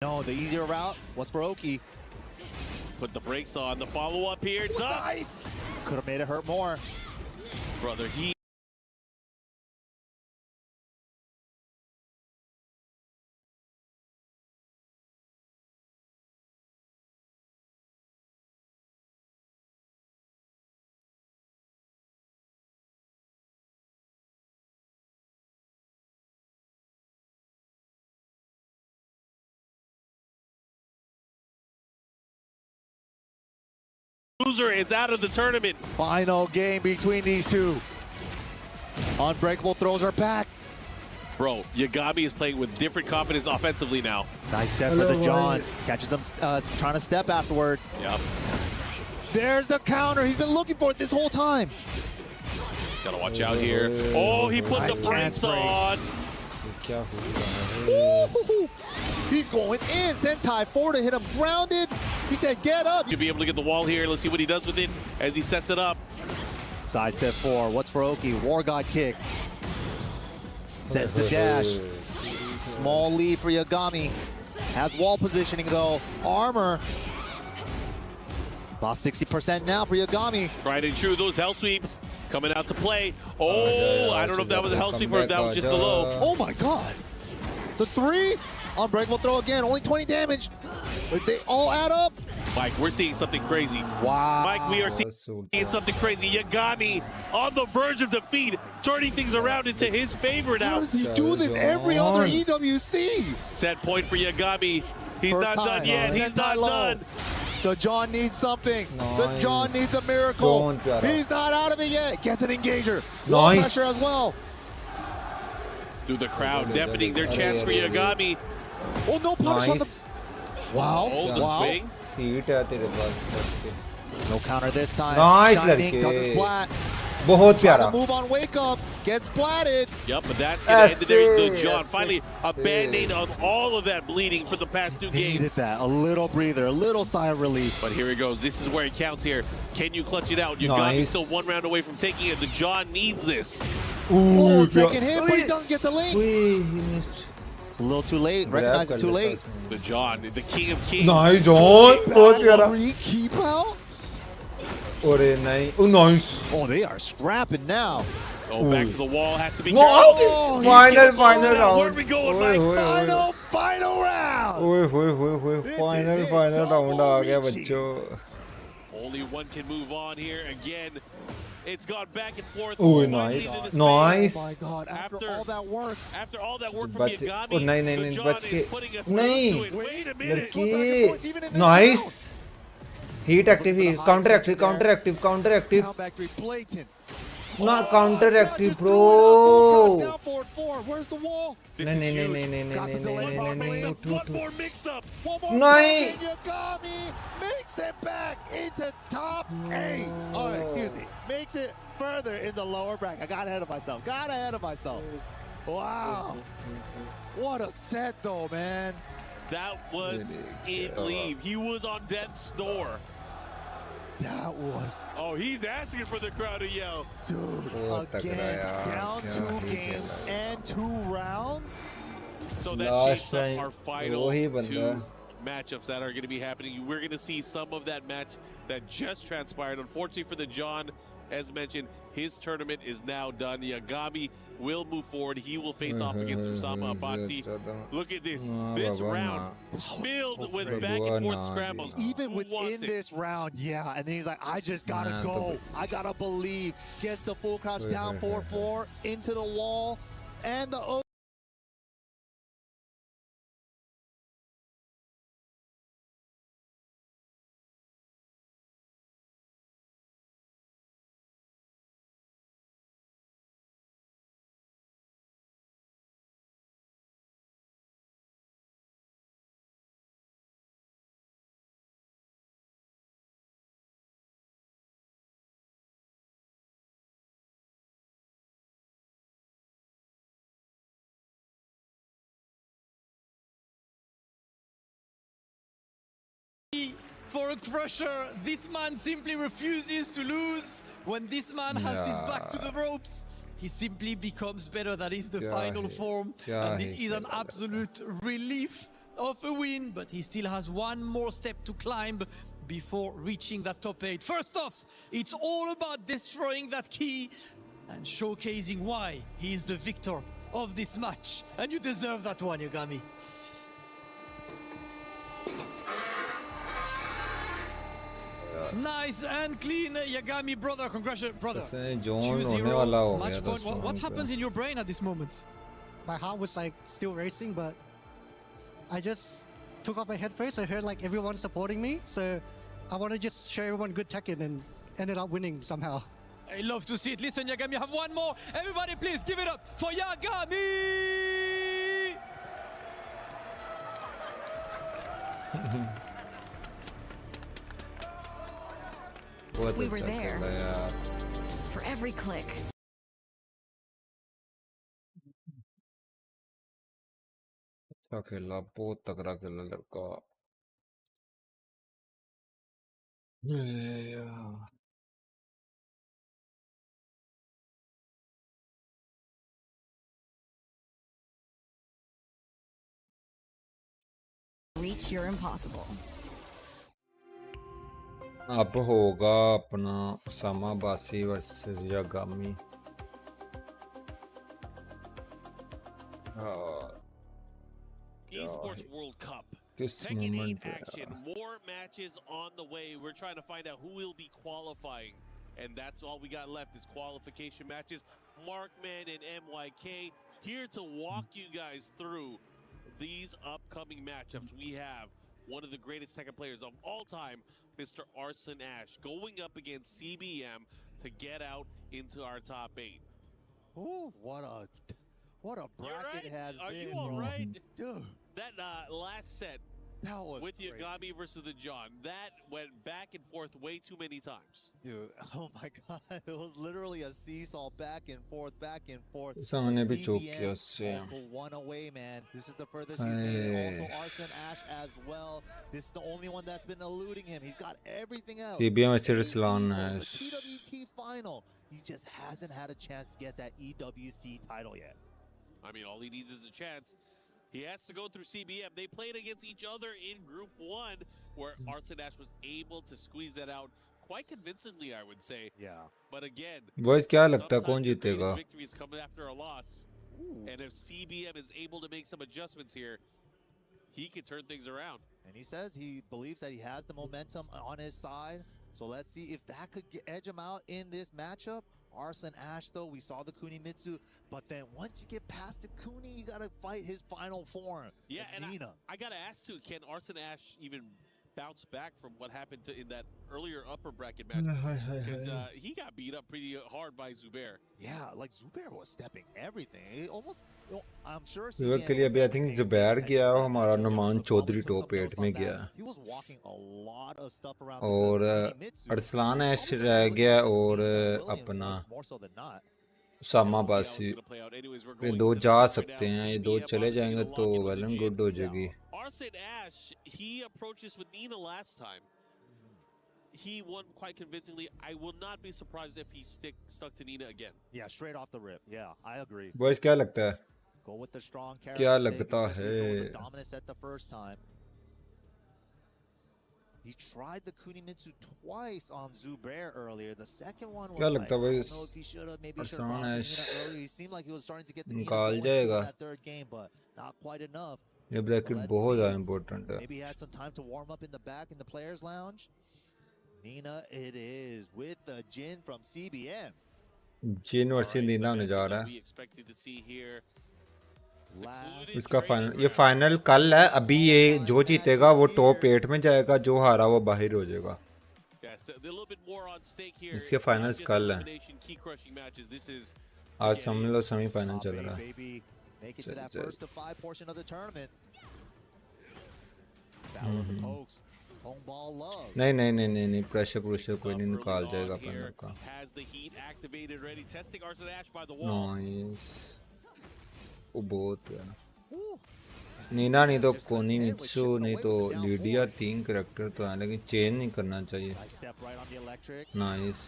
No, the easier route was for Oki. Put the brakes on. The follow-up here. It's up. Nice! Could have made it hurt more. Brother, he... Loser is out of the tournament. Final game between these two. Unbreakable throws her back. Bro, Yagami is playing with different confidence offensively now. Nice step for the John. Catches him trying to step afterward. Yep. There's the counter. He's been looking for it this whole time. Gotta watch out here. Oh, he put Nice the brakes on. Ooh, he's going in. Sentai 4 to hit him grounded. He said, get up. You'll be able to get the wall here. Let's see what he does with it as he sets it up. Side step 4. What's for Oki? War God kick. Sets the dash. Small lead for Yagami. Has wall positioning though. Armor. About 60% now for Yagami. Tried and true, those hell sweeps coming out to play. Oh, I don't know if that was a hell sweep or if that was just the low. Oh my God. The 3. Unbreakable throw again. Only 20 damage. But they all add up. Mike, we're seeing something crazy. Wow. Mike, we are seeing something crazy. Yagami on the verge of defeat, turning things around into his favor now. How does he do this every other EWC? Set point for Yagami. He's not done yet. He's not done. The John needs something. The John needs a miracle. He's not out of it yet. Gets an engager. Wall pressure as well. Through the crowd, deafening their chants for Yagami. Oh, no punish on the... Wow. Oh, the swing. No counter this time. Nice, Shining doesn't splat. बहुत प्यारा. Move on, wake up, get splatted. Yep, but that's gonna end the John. Finally, a band-aid on all of that bleeding for the past 2 games. Needed that, a little breather, a little sigh of relief. But here it goes. This is where it counts here. Can you clutch it out? Yagami's still 1 round away from taking it. The John needs this. Ooh, second hit, but he doesn't get the link. He missed. It's a little too late. Recognize it too late. The John, the king of kings. Nice, John. बहुत प्यारा. Keep out. Nice. Oh, nice. Oh, they are scrapping now. Oh, back to the wall. Has to be No, careful. final round. Where are we going, Mike? Final round. Final round आ गया बच्चों. Only one can move on here again. It's gone back and forth. Oh, nice. Nice. Oh my God! After all that work. After all that work from बच Yagami, ओ नहीं the John बच के is putting a stop to नहीं it. Wait a minute. लड़की nice. Heat active, counter active. Down back three, blatant. Not counter active, bro. Down forward 4. Where's the wall? नहीं. One more mix-up. One more. नहीं. Yagami makes it back into top 8. Oh, excuse me. Makes it further in the lower bracket. I got ahead of myself. Wow. What a set, though, man. That was it. Leave. He was on death's door. That was. Oh, he's asking for the crowd to yell. Dude, again, down 2 games and 2 rounds. So that shapes up our final 2 matchups that are going to be happening. We're going to see some of that match that just transpired. Unfortunately for the John, as mentioned, his tournament is now done. Yagami will move forward. He will face off against Usama Abbasi. Look at this. This round filled with back and forth scrambles. Even within this round, yeah. And then he's like, I just got to go. I got to believe. Gets the full crouch down 4-4 into the wall. And the For a crusher, this man simply refuses to lose. When this man has his back to the ropes, he simply becomes better. That is the final form. And it is an absolute relief of a win, but he still has one more step to climb before reaching that top 8. First off, it's all about destroying that key and showcasing why he is the victor of this match. And you deserve that one, Yagami. Nice and clean, Yagami, brother. Congratulations, brother. 2-0, match point. What happens in your brain at this moment? My heart was like still racing, but I just took off my head first. I heard like everyone supporting me, so I want to just show everyone good Tekken and ended up winning somehow. I love to see it. Listen, Yagami, have one more. Everybody, please give it up for Yagami! We were there for every click. अच्छा खेला बहुत तगड़ा खेला लड़का Reach your impossible. अब होगा अपना Osama बासी versus Yagami Esports World Cup. किस Tekken 8 moment action. More matches on the way. We're trying to find out who will be qualifying. And that's all we got left is qualification matches. Markman and MYK here to walk you guys through these upcoming matchups. We have one of the greatest Tekken players of all time, Mr. Arson Ash, going up against CBM to get out into our top 8. Ooh, what a bracket it has Are been. you all right? Dude, that last set that was with great. Yagami versus the John, that went back and forth way too many times. Dude, oh my god, it was literally a seesaw back and forth. सामने भी चौक किया उससे also one away, man. This is the furthest he's made it. Also Arson Ash as well. This is the only one that's been eluding him. He's got everything else. CBM versus Ash. TWT final. He just hasn't had a chance to get that EWC title yet. I mean, all he needs is a chance. He has to go through CBM. They played against each other in Group 1, where Arson Ash was able to squeeze that out quite convincingly, I would say. Yeah. But again, Boys, क्या लगता है कौन जीतेगा? victories come after a loss. And if CBM is able to make some adjustments here, he can turn things around. And he says he believes that he has the momentum on his side. So let's see if that could edge him out in this matchup. Arson Ash, though, we saw the Kunimitsu, but then once you get past the Kuni, you gotta fight his final form. Yeah, and Nina. I gotta ask too, can Arson Ash even bounce back from what happened in that earlier upper bracket match? Because he got beat up pretty hard by Zubair. Yeah, like Zubair was stepping everything. It almost, I'm sure. विवेक के लिए अभी I think Zubair गया और हमारा Numan Chaudhary top 8 में गया He was walking a lot of stuff around और अरसलान ऐश रह गया और अपना ओसामा बासी ये दो जा सकते हैं ये दो चले जाएंगे तो वेल एंड गुड हो जाएगी Arson Ash, he approached this with Nina last time. He won quite convincingly. I will not be surprised if he stuck to Nina again. Yeah, straight off the rip. Yeah, I agree. Boys क्या लगता है Go with the strong क्या character, लगता especially if it was a है dominance at the first time. He tried the Kunimitsu twice on Zubair earlier. The second one was क्या like, लगता है I भाई don't know if he should have, maybe should have Arslan brought Ash Nina earlier. He seemed like he was starting to get the Nina निकाल going too जाएगा in that third game, but not quite enough. ये bracket बहुत ज़्यादा important है Maybe he had some time to warm up in the back in the players' lounge. Nina, it is with the Jin from CBM. Jin versus Nina होने जा रहा We है expected to see here. इसका final ये final कल है अभी ये जो जीतेगा वो टॉप 8 में जाएगा जो हारा वो बाहर हो जाएगा इसके फाइनल्स कल हैं आज समझ लो सेमीफाइनल चल रहा है Make it to that first of 5 portion of the tournament. Battle of the Pokes. Home ball love. नहीं प्रेशर कोई नहीं निकाल जाएगा फाइनल का Has the heat activated ready? Testing Arson Ash by the wall. Nice वो बहुत है नीना नहीं तो कोनी मित्सु नहीं तो लीडिया 3 कैरेक्टर तो है लेकिन चेंज नहीं करना चाहिए nice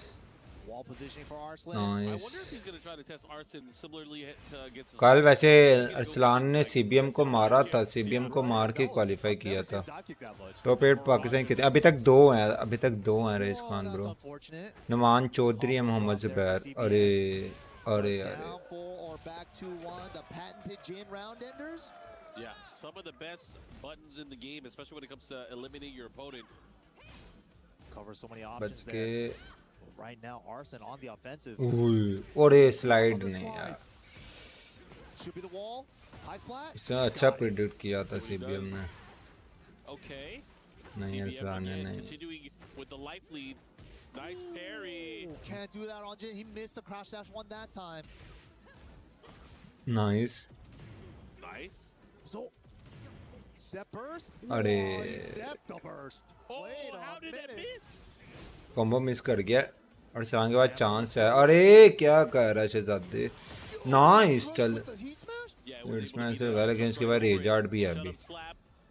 Wall positioning for Arslan. I Nice. wonder if he's going to try to test Arson similarly against his कल वैसे अरसलान ने सीबीएम को मारा था, सीबीएम को मार के क्वालिफाई किया था। तो फिर पाकिस्तान कितने अभी तक दो हैं रेस खान ब्रो, नुमान चौधरी है, मोहम्मद जुबैर। अरे अरे अरे Yeah, some of the best buttons in the game, especially when it comes to eliminating your opponent. Covers so many बच options के there. Right now, Arslan on the offensive. और ये स्लाइड ने यार Should be the wall. High splat. इससे अच्छा predict किया था सीबीएम ने। Okay. नहीं अरसलान ने नहीं। Continuing with the life lead. Nice parry. Ooh, can't do that on Jin. He missed the crash dash one that time. Nice. Nice. So, step burst. अरे Whoa, he stepped the burst. Wait how did that miss? Combo miss कर गया। अरसलान के बाद chance है। अरे क्या कर रहा है शहजादे। नाइस चल इसमें से गलत है, इसके बाद रेजार्ड भी है अभी।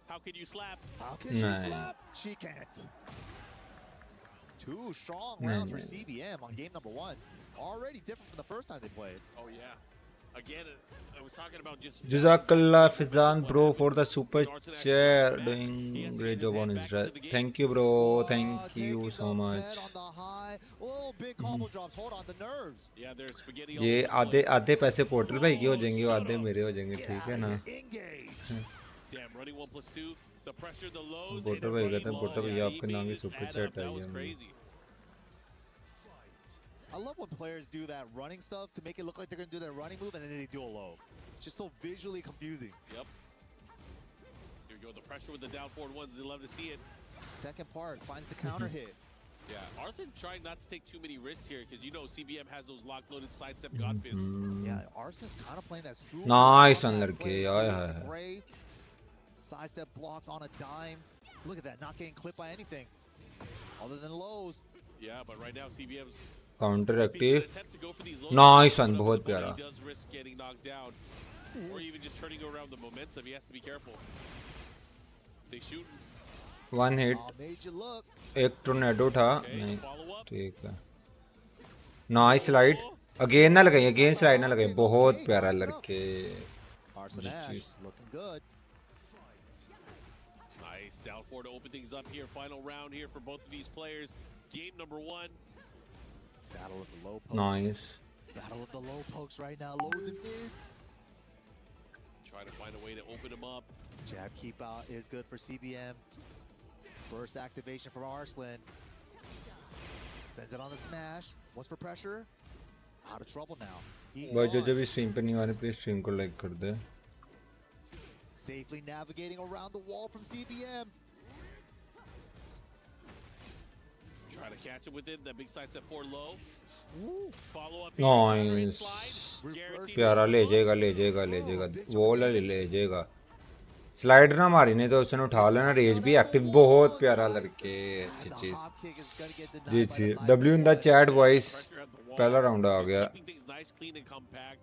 How can you slap? How can she नहीं slap? She can't. Two strong नहीं, rounds for नहीं। CBM on game number 1. Already different from the first time they played. Oh yeah. Again, I was talking about just Jazakallah Fizan bro for the super chat, doing great job on his red. Thank you bro, thank you so much. Oh, big combo drops. Hold on, the nerves. Yeah, there's spaghetti. ये आधे आधे पैसे portal भाई के हो जाएंगे, आधे मेरे हो जाएंगे, ठीक है ना? Damn, running 1+2. The pressure, the lows. Portal भाई कहते हैं पोर्टल भैया आपके नाम की सुपर चैट आई है। I love when players do that running stuff to make it look like they're going to do their running move and then they do a low. It's just so visually confusing. Yep. Here we go, the pressure with the down forward ones. They love to see it. Second part finds the counter hit. Yeah, Arslan trying not to take too many risks here because you know CBM has those lock-loaded sidestep god fists. Yeah, Arsenal's kind of playing that super. Nice on लड़के आया है। Gray sidestep blocks on a dime. Look at that, not getting clipped by anything other than lows. Yeah, but right now CBM's counter active nice one बहुत प्यारा। does risk getting knocked down or even just turning around the momentum. He has to be careful. They shoot. One hit एक tornado था नहीं ठीक है। Nice slide again ना लगाइए, again slide ना लगाइए, बहुत प्यारा लड़के। Looking good. Nice down forward to open things up here. Final round here for both of these players. Game number 1. Battle of the low pokes. Nice. Battle of the low pokes right now. Lows and mids. Try to find a way to open them up. Jab keep out is good for CBM. First activation from Arslan. Spends it on the smash. What's for pressure? Out of trouble now. भाई जो जब इस stream पे नहीं आ रहे please stream को like कर दे। Safely navigating around the wall from CBM. Try to catch it within that big side step 4 low. Follow up. Nice प्यारा ले जाएगा ले जाएगा ले जाएगा वो ले जाएगा। स्लाइड ना मारी नहीं तो उसने उठा लेना। रेज भी एक्टिव बहुत प्यारा लड़के। अच्छी चीज जी जी। W in the chat voice पहला राउंड आ गया। Nice, clean and compact.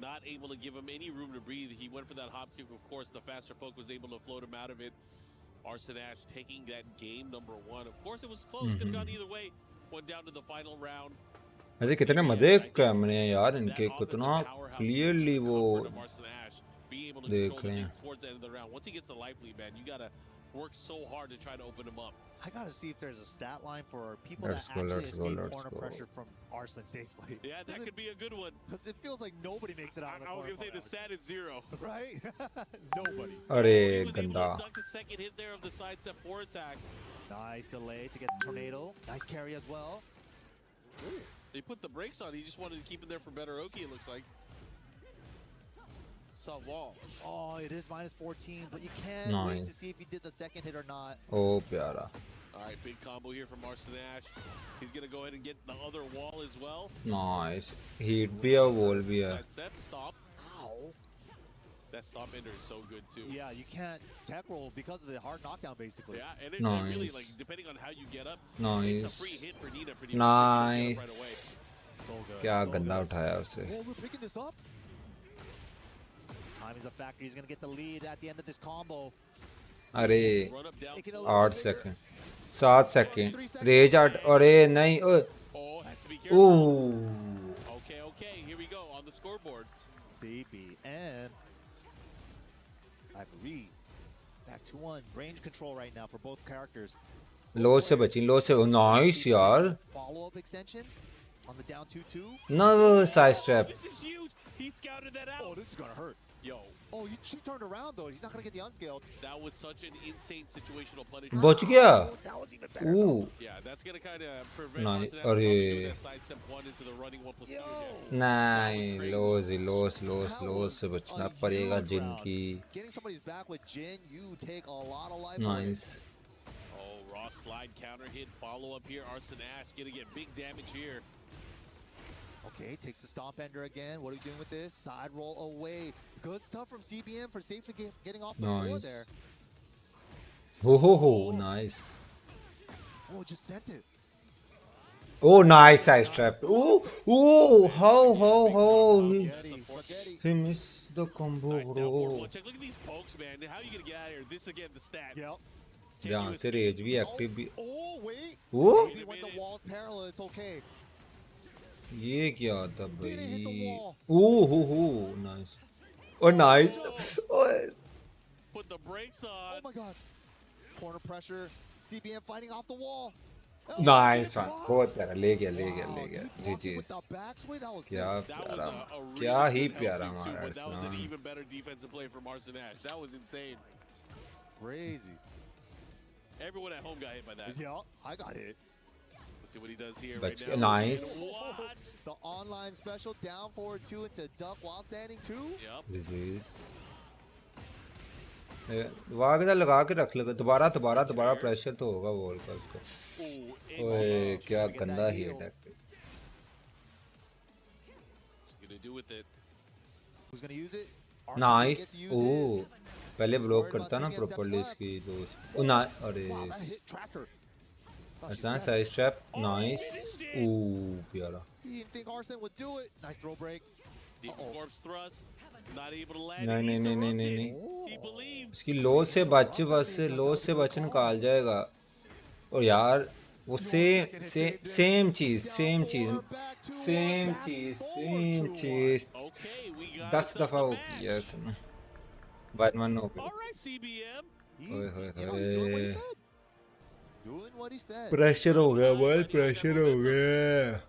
Not able to give him any room to breathe. He went for that hop kick. Of course, the faster poke was able to float him out of it. Arslan Ash taking that game number 1. Of course, it was close. Could have gone either way. Went down to the final round. अरे कितने मजे कैमरे हैं यार इनके, कितना clearly वो देख रहे हैं। Towards the end of the round. Once he gets the life lead, man, you gotta work so hard to try to open him up. I gotta see if there's a stat line for people that actually escape corner pressure from Arslan safely. Yeah, that could be a good one. Because it feels like nobody makes it out of the I was gonna say the stat is 0. Right? Nobody. अरे गंदा। Duck the second hit there of the side step 4 attack. Nice delay to get the tornado. Nice carry as well. Ooh. They put the brakes on. He just wanted to keep it there for better Oki, it looks like. Soft wall. Oh, it is -14, but you can't wait to see if he did the second hit or not. Oh, प्यारा। All right, big combo here from Arslan Ash. He's gonna go ahead and get the other wall as well. Nice. Heat भी है, wall भी है। Step, stop. Ow. That stop ender is so good too. Yeah, you can't tech roll because of the hard knockdown, basically. Yeah, and it really, like, depending on how you get up, it's a free hit for Nina pretty much. Nice. Right away. So good. क्या गंदा उठाया उसे। Oh, we're picking this up. Time is a factor. He's gonna get the lead at the end of this combo. अरे 8 second 7 second raise 8 अरे नहीं Okay, here we go on the scoreboard. CBM. I agree. Back to 1. Range control right now for both characters. लो से बची लो से nice यार Follow-up extension on the down 2-2. No side step. This is huge. He scouted that out. Oh, this is gonna hurt. Yo. Oh, she turned around though. He's not gonna get the unscaled. That was such an insane situational punishment. बच गया That was even better. Ooh Yeah, that's gonna kind of prevent nice Arsenal from अरे doing that sidestep 1 into the running 1+2 again. नहीं loss से बचना पड़ेगा जिन की Getting somebody's back with Jin, you take a lot of life. nice Oh, raw slide counter hit follow up here. Arson Ash gonna get big damage here. Okay, takes the stomp ender again. What are we doing with this? Side roll away. Good stuff from CBM for safely getting off the floor there. हो nice Oh, just sent it. oh nice side step how he missed the combo bro Check, look at these pokes, man. How are you gonna get out of here? This again, the stat. Yep. यहाँ से raise भी active भी Oh, wait. वो Maybe when the wall's parallel, it's okay. ये क्या था भाई nice oh nice Put the brakes on. Oh my god. Corner pressure. CBM fighting off the wall. Nice one बहुत प्यारा ले गया जी क्या ही प्यारा हमारा That was an even better defensive play from Arson Ash. That was insane. Crazy. Everyone at home got hit by that. Yeah, I got hit. Let's see what he does here But right now. nice. What? The online special down forward 2 into duck while standing 2. Yep. वाग लगा के रख लगा दोबारा pressure तो होगा wall का उसको ओए क्या गंदा ही अटैक नाइस ओ पहले ब्लॉक करता ना प्रॉपर्ली इसकी दोस्त ओ ना अरे अच्छा साइड स्ट्रैप नाइस ओ प्यारा Didn't think Arson would do it. Nice throw break. Deep corpse thrust. Not able to land. नहीं He believes. इसकी लो से बच निकाल जाएगा और यार वो सेम चीज 10 दफा हो गया इसने बाद में नो प्रेशर हो गया भाई प्रेशर हो गया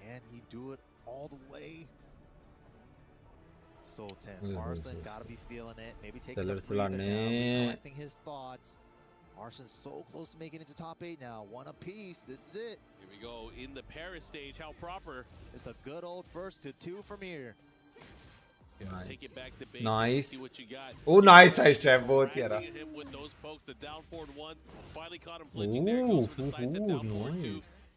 Can he do it all the way? So tense. Arslan gotta be feeling it. Maybe taking a breather now, collecting his thoughts. Arslan's so close to making it to top 8 now. One apiece. This is it. Here we go in the Paris stage. How proper. It's a good old 1st to 2 from here. Take it back to base. Nice. See what you got. Oh, nice side step. बहुत प्यारा. Him with those pokes, the down forward 1. Finally caught him flinching there. Goes for the side step down forward 2.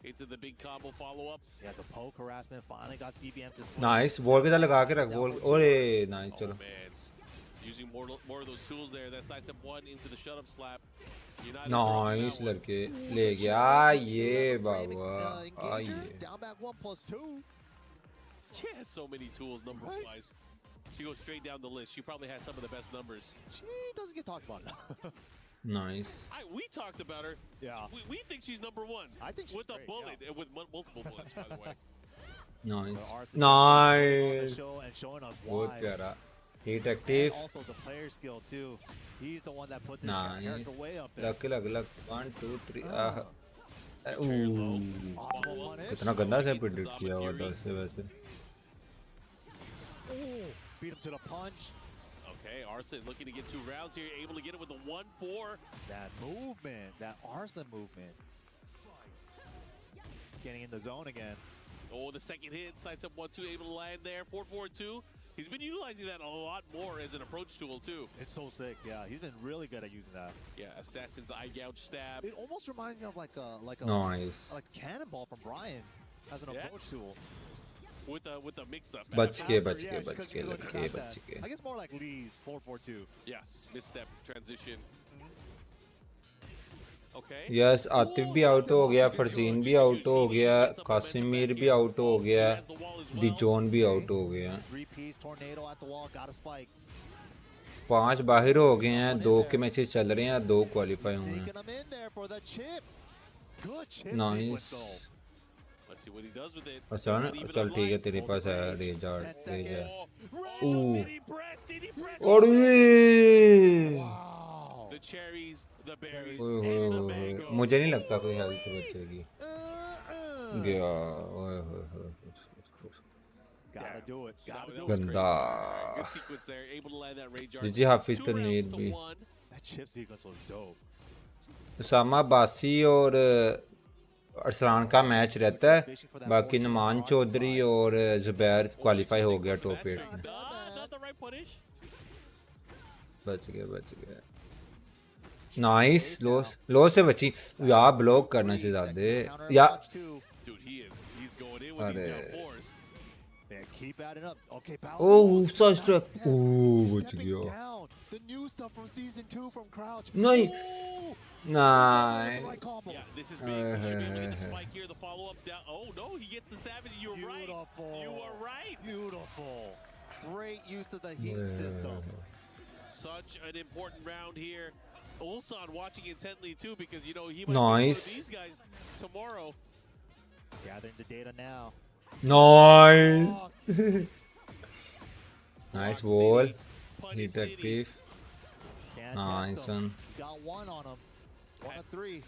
Into the big combo follow-up. Yeah, the poke harassment finally got CBM to swing. Nice. Ball के साथ लगा के रख ball ओरे nice चलो. Using more of those tools there. That side step 1 into the shut up slap. Nice लड़के ले गया ये बाबा आइए. Down back 1+2. She has so many tools number-wise. She goes straight down the list. She probably has some of the best numbers. She doesn't get talked about enough. Nice. We talked about her. Yeah. We think she's number 1. I think she's with a bullet, with multiple bullets, by the way. Nice. Nice. And showing us why. बहुत प्यारा. Heat active. And also the player skill too. He's the one that put this Nice. character way up there. लग 1 2 3 कितना गंदा से predict किया हुआ था उससे वैसे. Beat him to the punch. Okay, Arson looking to get 2 rounds here, able to get it with the 1-4. That movement, that Arson movement. He's getting in the zone again. Oh, the second hit, side step 1-2, able to land there. 4-4-2. He's been utilizing that a lot more as an approach tool too. It's so sick, yeah. He's been really good at using that. Yeah, Assassin's Eye Gouge stab. It almost reminds me of like a nice. like cannonball from Brian as an approach tool. With a mix-up. बच के लड़के. I guess more like Lee's 4-4-2. Yes, misstep transition. Okay. Yes, Atif भी out हो गया, फरजीन भी out हो गया, कासिमीर भी आउट हो गया, डिजोन भी आउट हो गया. 5 बाहर हो गए हैं, 2 के मैचेस चल रहे हैं, 2 क्वालिफाई हुए हैं. Nice. Let's see what he does with it. Arsalan चल ठीक है तेरे पास है रेज है और The cherries, the berries, मुझे नहीं लगता कोई हेल्थ बचेगी गया गंदा जी हाफिज तनवीर भी उसामा बासी और अरसलान का मैच रहता है बाकी नुमान चौधरी और जुबैर क्वालिफाई हो गया टॉप 8 में बच गया नाइस लो से बची यार ब्लॉक करना चाहिए ज़्यादा या अरे ओह सच ट्रैप ओह बच गया नहीं Yeah, this is big. Should be able to get the spike here. The follow-up down. Oh no, he gets the savage. You're right. You are right. Beautiful. Great use of the heat system. Such an important round here. Ulsan watching intently too because you know he might nice. be these guys tomorrow. Gathering the data now. Nice. Nice ball. Hit active. Nice one. Got one on him. 1 of 3.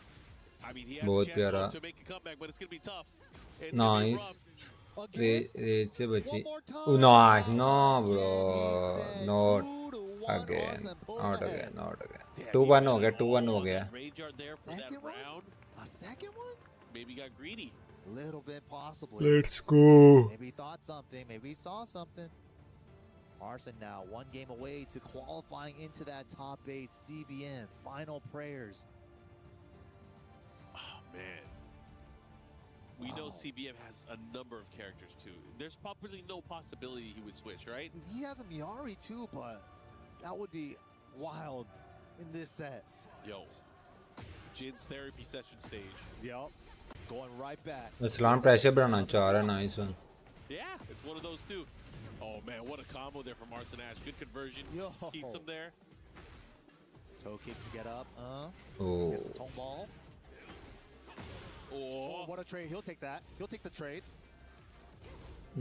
I mean, he has बहुत a प्यारा chance to make a comeback, but it's going to be tough. Nice read से बची nice no bro not again not again 2-1 हो गया 2-1 हो गया A second one? Maybe got greedy. Little bit possibly. Let's go. Maybe he thought something. Maybe he saw something. Arson now 1 game away to qualifying into that top 8 CBN. Final prayers. Oh man. We know CBM has a number of characters too. There's probably no possibility he would switch, right? He has a Miari too, but that would be wild in this set. Yo. Jin's therapy session stage. Yep. Going right back. Islam pressure बनाना चाह रहा है nice one Yeah, it's one of those two. Oh man, what a combo there from Arson Ash. Good conversion. Yo. Keeps him there. Toe kick to get up. Oh. Gets the tone ball. Oh, what a trade. He'll take that. He'll take the trade.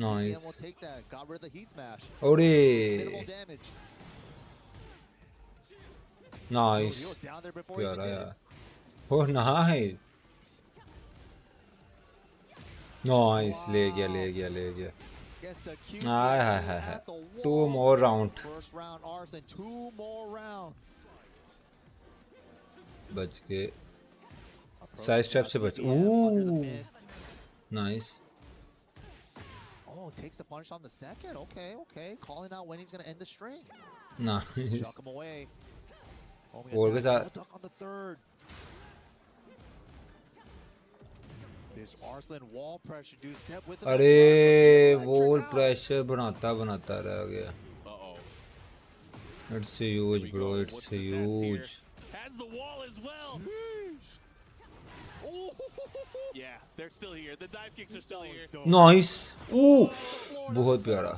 Nice. We'll take that. Got rid of the heat smash. Ore. Minimal damage. Nice. He was down there before प्यारा he did यार it. Oh nice nice ले गया Gets the Q hi at the wall. 2 more round First round Arson. 2 more rounds. बच गए side step से बच oh nice Oh, takes the punish on the second. Okay. Calling out when he's going to end the string. Nice Chuck him away. और के साथ Duck on the third. This Arslan wall pressure dude step with it. अरे wall pressure बनाता रह गया it's huge bro it's huge Has the wall as well. Yeah, they're still here. The dive kicks are still here. Nice बहुत प्यारा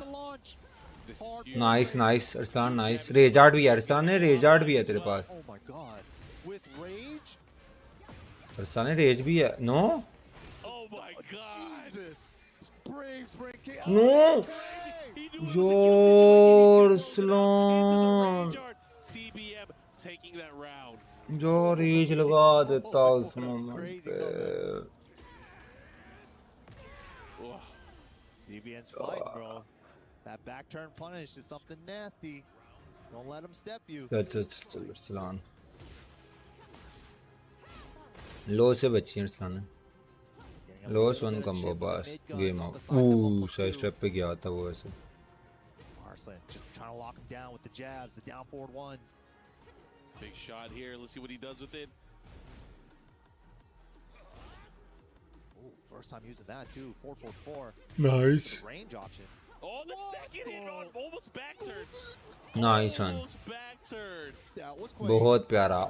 nice अरसान nice रेजार्ड भी है अरसान ने रेजार्ड भी है तेरे पास Oh my god. With rage? अरसान ने रेज भी है no Oh my god. Jesus. Brave spring kick. No यार Arslan CBM taking that round. जो रेज लगा देता उस मोमेंट पे CBN's fight, bro. That back turn punish is something nasty. Don't let him step you. चल अरसान लो से बची अरसान ने लॉस वन कम्बो बस गेम आउट साइड स्टेप पे गया था वो ऐसे Arslan just trying to lock him down with the jabs, the down forward ones. Big shot here. Let's see what he does with it. Ooh, first time using that too. 4-4-4. Nice. Range option. Oh, the second hit on almost back turn. Nice one Almost back turn. That was quick. बहुत प्यारा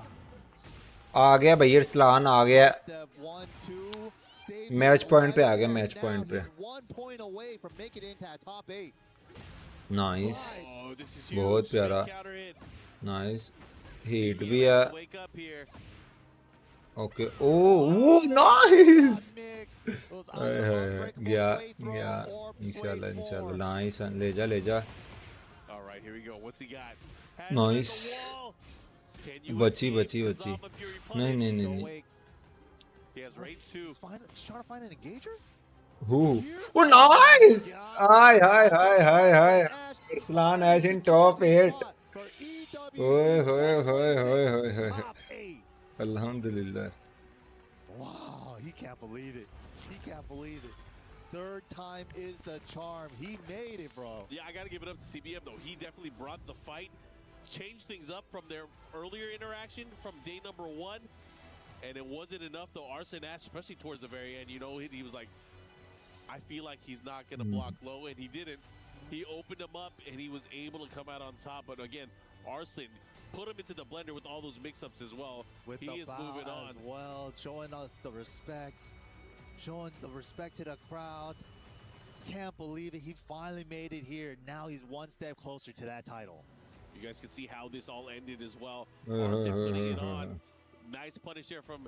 आ गया भैया अरसलान आ गया Step 1, 2. Save match his point पे आ life, गया and match now point पे he's 1 point away from making it into that top 8. Nice Oh, this is बहुत huge. प्यारा Big counter hit. Nice heat भी है Wake up here. Okay. Oh, nice. Yeah. Inshallah. Nice. Le ja. All right, here we go. What's he got? Nice. Bachi. No. He has range 2. He's trying to find an engager? Who? Oh, nice. Hi. Arslan Ash in top 8. Hoy. Alhamdulillah. Wow, he can't believe it. Third time is the charm. He made it, bro. Yeah, I got to give it up to CBM, though. He definitely brought the fight, changed things up from their earlier interaction from day number 1. And it wasn't enough, though. Arslan Ash, especially towards the very end, he was like, I feel like he's not going to block low, and he didn't. He opened him up, and he was able to come out on top. But again, Arslan put him into the blender with all those mix-ups as well. With he the is moving on. As well, showing us the respect. Showing the respect to the crowd. Can't believe it. He finally made it here. Now he's one step closer to that title. You guys can see how this all ended as well. Arslan putting it on. Nice punish there from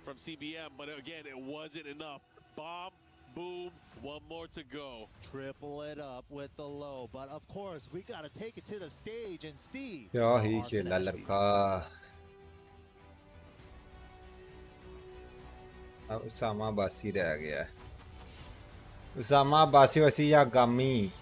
CBM, but again, it wasn't enough. Bomb, boom, one more to go. Triple it up with the low, but of course, we got to take it to the stage and see. क्या ही खेला लड़का. अब उसामा बासी रह गया है. उसामा बासी वसी या गामी.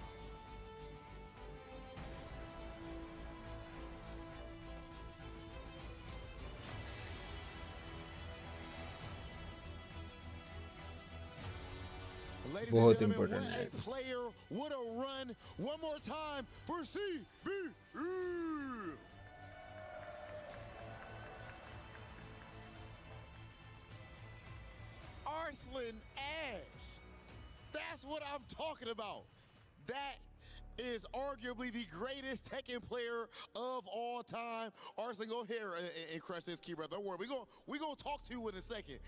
बहुत important है. Player would have run one more time for CBE. Arslan Ash. That's what I'm talking about. That is arguably the greatest Tekken player of all time. Arslan, go here and crush this key, brother. Don't worry. We're gonna talk to you in a second.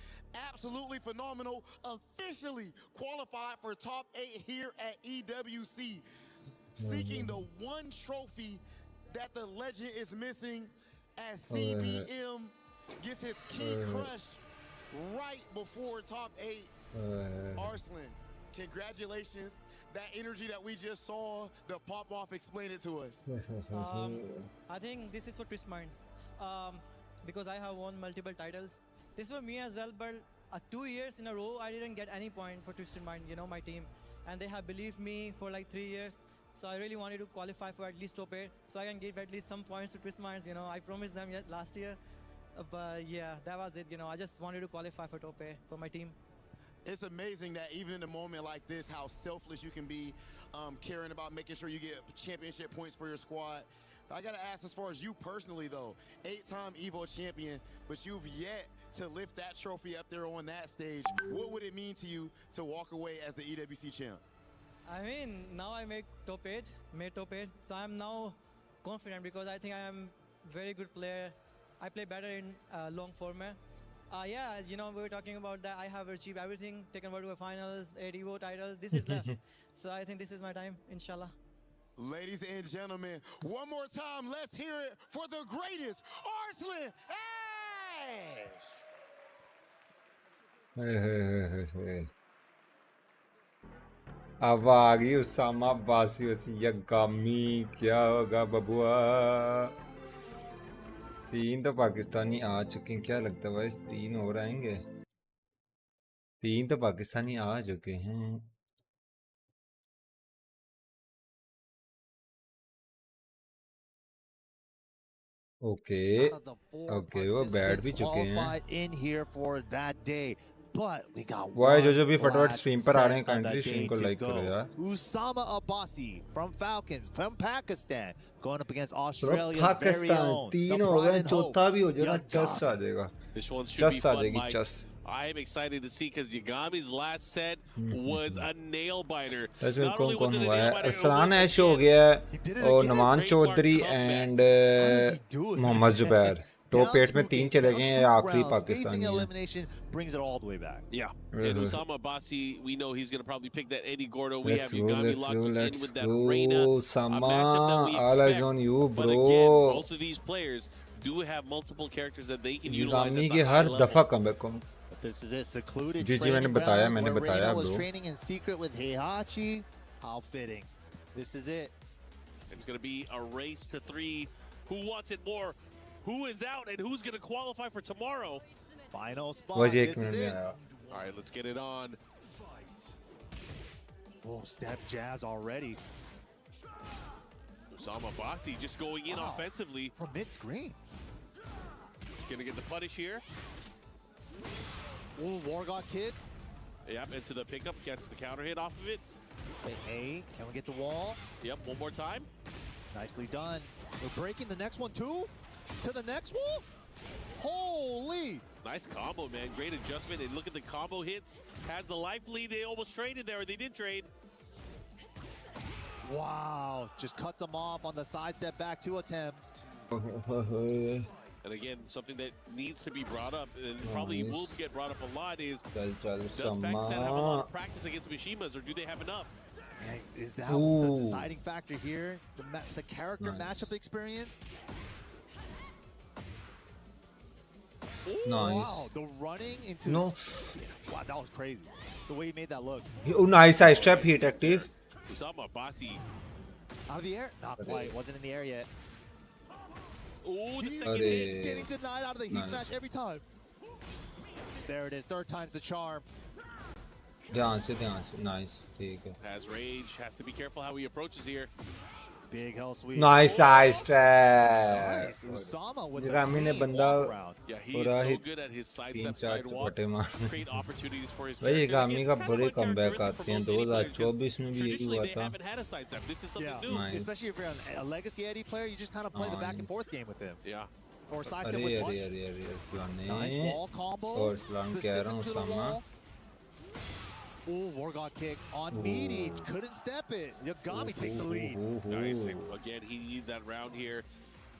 Absolutely phenomenal. Officially qualified for top 8 here at EWC. Seeking the one trophy that the legend is missing as CBM gets his key crushed right before top 8. Arslan, congratulations. That energy that we just saw, the pop-off, explain it to us. I think this is for Twist Minds. Because I have won multiple titles. This for me as well, but 2 years in a row, I didn't get any point for Twisted Mind, my team. And they have believed me for like 3 years. So I really wanted to qualify for at least top 8, so I can give at least some points to Twist Minds. I promised them last year. But yeah, that was it. I just wanted to qualify for top 8 for my team. It's amazing that even in a moment like this, how selfless you can be, caring about making sure you get championship points for your squad. I got to ask, as far as you personally, though, 8-time EVO champion, but you've yet to lift that trophy up there on that stage. What would it mean to you to walk away as the EWC champ? I mean, now I made top 8, so I'm now confident because I think I am very good player. I play better in long format. Yeah, we were talking about that. I have achieved everything, taken World Tour finals, 8 EVO titles. This is left. So I think this is my time, inshallah. Ladies and gentlemen, one more time, let's hear it for the greatest, Arslan Ash! अब आ गई उसामा बासी वसी यगामी. क्या होगा बबुआ. 3 तो पाकिस्तानी आ चुके हैं. क्या लगता है भाई 3 और आएंगे? 3 तो पाकिस्तानी आ चुके हैं. Okay. Okay, वो बैठ भी चुके हैं. In here for that day. But we got Why जो भी फटाफट स्ट्रीम पर आ रहे हैं, काइंडली स्ट्रीम को लाइक करो यार. Usama Abbasi from Falcons from Pakistan going up against Australia's very Pakistan own. 3 हो गए, चौथा भी हो जाएगा. चस आ जाएगा. This one should चस be आ fun, जाएगी. Mike. चस. I am excited to see because Yagami's last set was a nail biter. इसमें Not कौन only कौन was it a हुआ nail है? biter, it अरसलान was ऐश हो गया है और नमान चौधरी एंड मोहम्मद जुबैर. टॉप 8 में 3 चले गए हैं. आखिरी Pakistani elimination brings it all the way back. Yeah. And Usama Abbasi, we know he's going to probably pick that Eddie Gordo. We have Yagami locking in with that Reina. Sama, A matchup that we all eyes expect. on you, But again, bro. both of these players do have multiple characters that they can utilize Yugami at की the high हर level. दफा comeback को This is it, secluded जी, training मैंने बताया, ground मैंने where बताया, Reina was bro. training in secret with Heihachi. How fitting. This is it. It's going to be a race to 3. Who wants it more? Who is out and who's going to qualify for tomorrow? Final spot. बस एक This minute is में it. आया All right, let's get it on. Oh, step jabs already. Usama Basi just going in offensively. From mid-screen. Going to get the punish here. Oh, War God Kid. Yep, into the pickup, gets the counter hit off of it. Hey, can we get the wall? Yep, one more time. Nicely done. We're breaking the next one too. To the next wall. Holy. Nice combo, man. Great adjustment. And look at the combo hits. Has the life lead. They almost traded there. They did trade. Wow. Just cuts him off on the sidestep back 2 attempt. And again, something that needs to be brought up, and probably will get brought up a lot, is does Pakistan have a lot of practice against Mishimas, or do they have enough? Hey, is that the deciding factor here? The character matchup experience? Ooh, Nice. Wow, the running into... No. Wow, that was crazy. The way he made that look. Oh, nice side step hit active. Usama Basi. Out of the air? Not quite. Wasn't in the air yet. Ooh, the He's second hit. getting denied out of the heat smash every time. There it is. 3rd time's the charm. ध्यान से nice ठीक है Has rage. Has to be careful how he approaches here. Big hell sweep. nice side step Nice. Usama with Yugami ने the बंदा Yeah, he पूरा is so hit good at his side 3-4 step side walk. चपटे मार Create opportunities for his भाई character. Yugami Again, का kind of बड़े a comeback characteristic आते हैं for most Eddie players, 2024 में भी यही traditionally हुआ they था haven't had a side step. This is something Yeah, new. Nice. especially if you're a legacy Eddie player, you just kind of play the back and forth game with him. Yeah. Or sidestep अरे with अरे buttons. अरे अरे सलाने Nice wall combo. और सलाम कह रहा हूँ specific to the Sama wall. Ooh, War God kick on Meaty. Couldn't step it. Yagami takes the lead. Nice. And again, he needs that round here.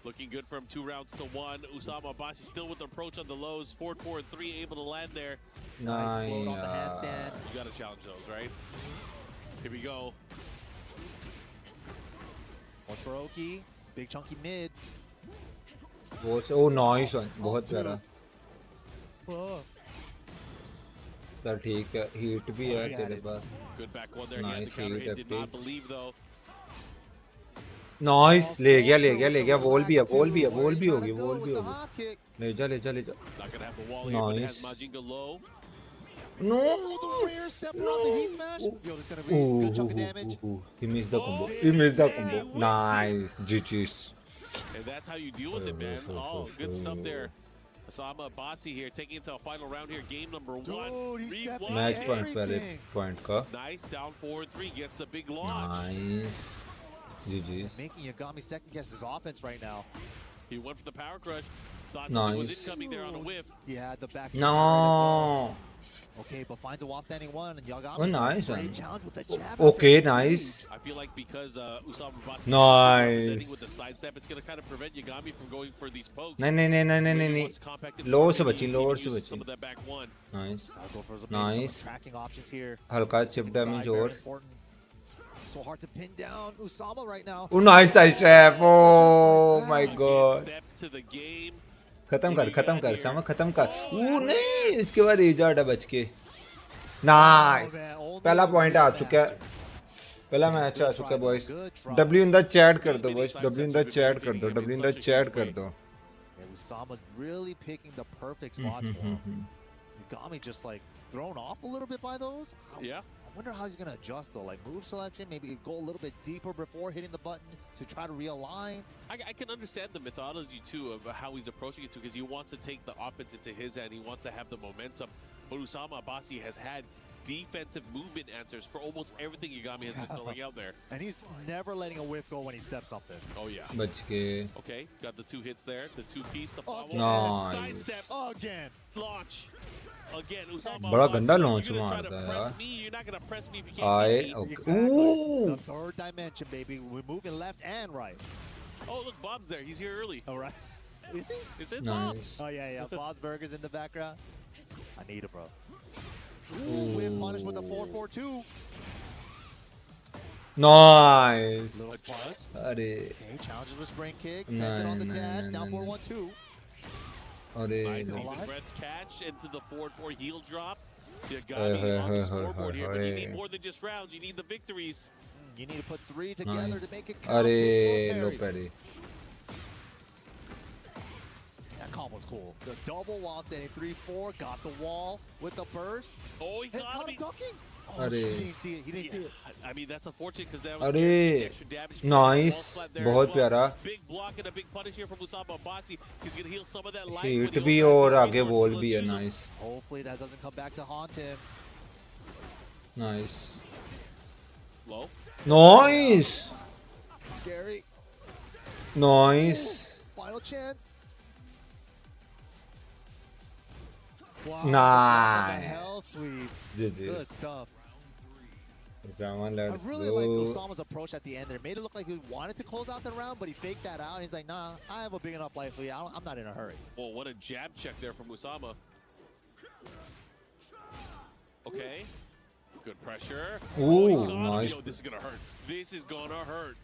Looking good from 2 rounds to 1. Usama Basi still with the approach on the lows. 4, 4, and 3 able to land there. Nice float on the handstand. You got to challenge those, right? Here we go. What's for Oki? Big chunky mid. oh nice one बहुत प्यारा Oh. चल ठीक है heat भी है तेरे पास Good back one there. Nice He had the counter hit hit. Did not active. believe though. Nice ले गया वॉल भी होगी ले जा Not gonna have the wall here, but it has Majinga low. no The rear step around the heat smash. Yo, this is gonna be a good chunk of damage. he missed the combo nice GG's And that's how you deal with it, man. Oh, good stuff there. Usama Basi here taking it to a final round here. Game number 1. match point पहले point का Nice down 4-3 gets a big launch. nice GG's Making Yagami second guess his offense right now. He went for the power crush. Thought something was Nice. incoming there on a whiff. He had the back. no Okay, but finds a wall standing one, and Yagami. Oh, nice Great one. challenge with the jab. okay nice I feel like because Usama Basi Nice. is presenting with the side step, it's going to kind of prevent Yagami from going for these pokes. नहीं lower से बची Some of that back one. nice I'll go for some nice tracking options here. हल्का chip damage Very और important. So hard to pin down Usama right now. oh nice side trap oh my god Step to the game. खत्म कर सामा खत्म कर नहीं इसके बाद एजार्ड है बच के नाइस पहला पॉइंट आ चुका है पहला मैच आ चुका है boys W in the chat कर दो boys W in the chat कर दो And Usama really picking the perfect spots for him. Yagami just like thrown off a little bit by those. Yeah. I wonder how he's going to adjust though, like move selection, maybe go a little bit deeper before hitting the button to try to realign. I can understand the methodology too of how he's approaching it too, because he wants to take the offense into his end. He wants to have the momentum. But Usama Basi has had defensive movement answers for almost everything Yagami has been throwing out there. And he's never letting a whiff go when he steps something. Oh yeah. बच के Okay, got the 2 hits there, the 2-piece, the follow. Nice. Side step again. Launch. Again, Usama बड़ा Basi, गंदा you're launch gonna try मारता to है press यार me, you're not gonna press me if you can't आए get me. okay ooh The third dimension, baby. We're moving left and right. Oh, look, Bob's there. He's here early. All right. Is he? Is it Bob? nice Oh, yeah. Bob's Burgers in the background. I need it, bro. Ooh, whip punish with the 4-4-2. Nice. Little bust. अरे Okay, challenges with spring kick. Sends it on the dash. Down 4-1-2. अरे Nice even Brett catch into the forward 4 heel drop. Yagami on the scoreboard here, but you need more than just rounds. You need the victories. You need to put 3 together Nice. to make it count. अरे Low low parry. Parry That calm was cool. The double wall standing 3-4. Got the wall with the burst. Oh, he got him ducking. Oh, अरे he didn't see it. He didn't see it. I mean, that's unfortunate because that was अरे extra damage. Nice बहुत प्यारा Big block and a big punish here from Usama Abbasi. He's going to heal some of that life. Hit भी और आगे ball भी है nice Hopefully that doesn't come back to haunt him. Nice Low. Nice Scary. Nice Final chance. Wow. Nice. Hell sweep. GG. Good stuff. Usama, I let's really like go. Usama's approach at the end there. Made it look like he wanted to close out the round, but he faked that out. And he's like, nah, I have a big enough life lead. I'm not in a hurry. Well, what a jab check there from Usama. Okay. Good pressure. Ooh, God, nice. you know, this is going to hurt. This is going to hurt.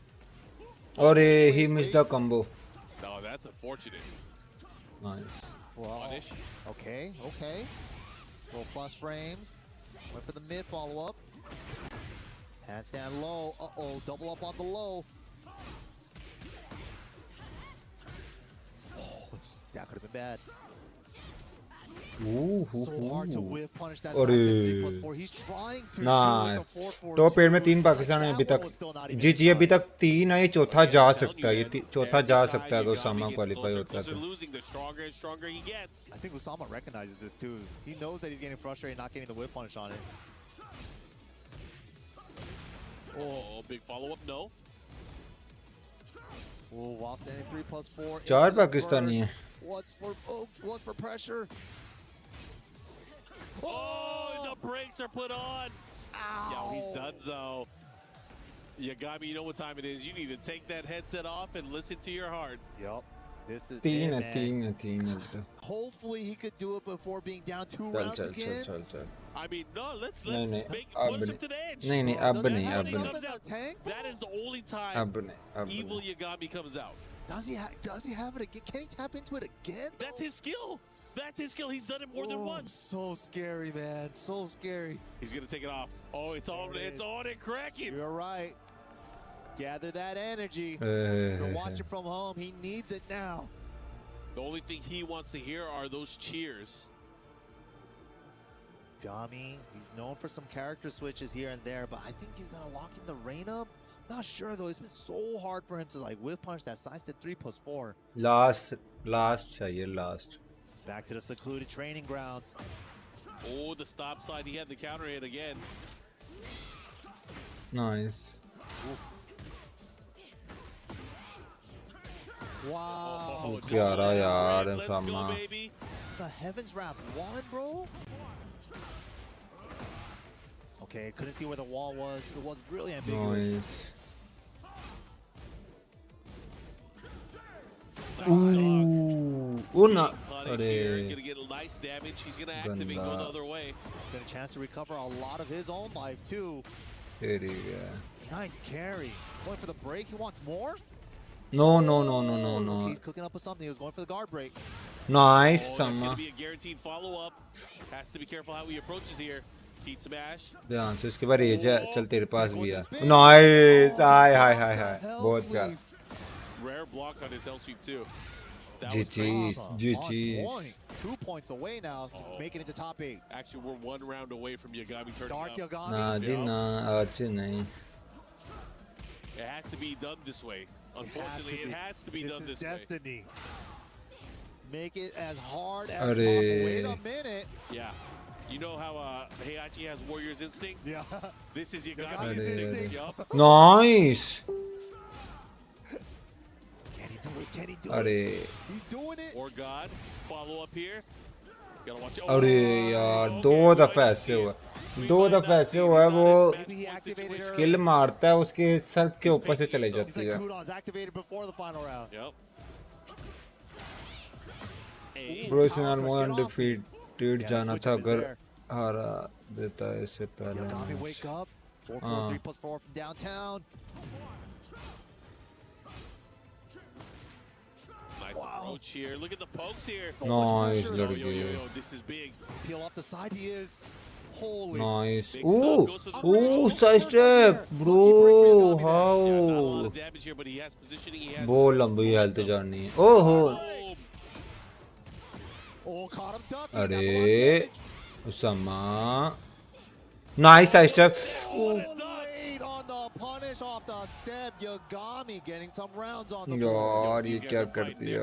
अरे he missed the combo No, that's unfortunate. nice Well, okay. Roll plus frames. Went for the mid follow-up. Handstand low. Uh-oh, double up on the low. Oh, that could have been bad. So hard to whip punish that अरे 3+4. He's trying to nice with the 4-4-2. Top 8 में 3 पाकिस्तान है अभी तक जीजी अभी तक 3 है ये चौथा जा सकता है ये चौथा जा सकता है अगर उसामा क्वालीफाई होता है तो I think Usama recognizes this too. He knows that he's getting frustrated not getting the whip punish on it. Oh, big follow-up, no. Oh, while standing 3+4. 4 Pakistani है What's for pressure? Oh, the brakes are put on. Ow. Yo, he's done so. Yagami, you know what time it is. You need to take that headset off and listen to your heart. Yep. This is 3 it, है man. 3 है Hopefully he could do it before being down 2 चल rounds चल again. चल I mean, no, let's नहीं push अब him to the edge. नहीं अब नहीं That is the only time अब evil Yagami comes out. Does he have it again? Can he tap into it again? That's his skill. That's his skill. He's done it more than once. So scary, man. So scary. He's gonna take it off. Oh, it's on and cracking. You're right. Gather that energy. You're watching from home. He needs it now. The only thing he wants to hear are those cheers. Gami, he's known for some character switches here and there, but I think he's gonna lock in the rain up. Not sure though. It's been so hard for him to like whip punch that size to 3+4. last चाहिए last Back to the secluded training grounds. Oh, the stop side. He had the counter hit again. nice Wow. प्यारा यार Let's go, Usama baby. The Heavens Wrath 1, bro? Okay, couldn't see where the wall was. It was really ambiguous. nice ooh ना अरे Gonna get a nice damage. He's gonna activate, go the other way. Got a chance to recover a lot of his own life too. तेरी है Nice carry. Going for the break. He wants more? no He's cooking up with something. He was going for the guard break. nice That's Sama gonna be a guaranteed follow-up. Has to be careful how he approaches here. Heat smash. ध्यान से उसके बाद as है चल तेरे पास भी है nice हाय बहुत प्यारा Rare block on his L sweep too. GG's 2 points away now to make it into top 8. Actually, we're 1 round away from Yagami turning Dark up. Yagami. ना जी ना आज नहीं It has to be done this way. Unfortunately, it has to be done this way. Destiny. Make it as hard as अरे possible. Wait a minute. Yeah. You know how Heihachi has Warrior's Instinct? Yeah. This is Yagami's अरे instinct. Yup. nice Can he do अरे it? He's doing it. Or God. Follow up here. Gotta watch. अरे यार 2 दफे ऐसे हुआ 2 दफे ऐसे हुआ है वो स्किल मारता है उसके सर के ऊपर से चले जाती है Kudos activated before the final round. Yep. Bro इसने ऑलमोस्ट डिफीटेड जाना था अगर हारा देता है इससे पहले Yagami wake up. 4-4-3 plus 4 from downtown. Nice approach here. Look at the pokes here. Nice, Yo, let's yo, go. yo, yo, this is big. Peel off the side, he is. Holy. Nice. Big Ooh, sub goes for the ooh, side step, bro. How? Damage here, but he has positioning. He has बहुत लंबी health जानी है ओहो Oh, caught him ducking. अरे Usama nice side step Late on the punish off the step. Yagami getting some rounds on the यार ये क्या कर दिया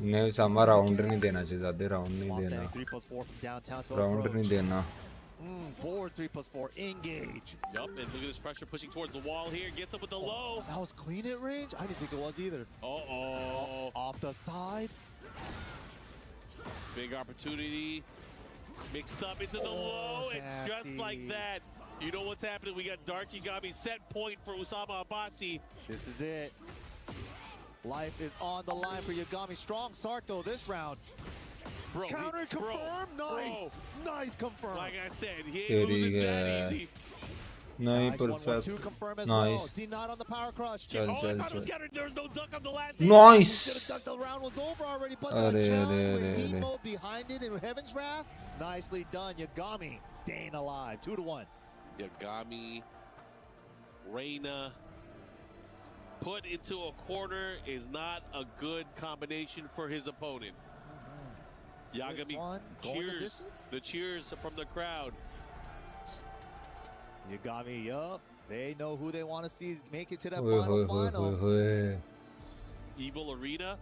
नहीं उसामा राउंड नहीं देना चाहिए ज़्यादा राउंड नहीं देना 3 plus 4 from downtown to round नहीं देना forward 3 plus 4 engage. Yup, and look at this pressure pushing towards the wall here. Gets up with the low. That was clean at range? I didn't think it was either. Uh-oh. Off the side. Big opportunity. Mix up into the low, and just like that, you know what's happening. We got Dark Yagami set point for Usama Abbasi. This is it. Life is on the line for Yagami. Strong start though this round. Bro, counter confirm. Nice. Nice confirm. Like I said, he ain't losing that easy. Nice, perfect. Confirm as Nice. well. D9 on the power crush. Chal, I chal, thought it was chal. countered. There was no duck on the last Nice. Should have ducked. The round was over already, but Arre, the challenge arre, with arre, heat arre. mode behind it in Heaven's Wrath. Nicely done. Yagami staying alive. 2-1. Yagami, Reina, put into a corner is not a good combination for his opponent. Yagami cheers, the cheers from the crowd. Yagami, yup. They know who they want to see make it to that final. Evil Arena,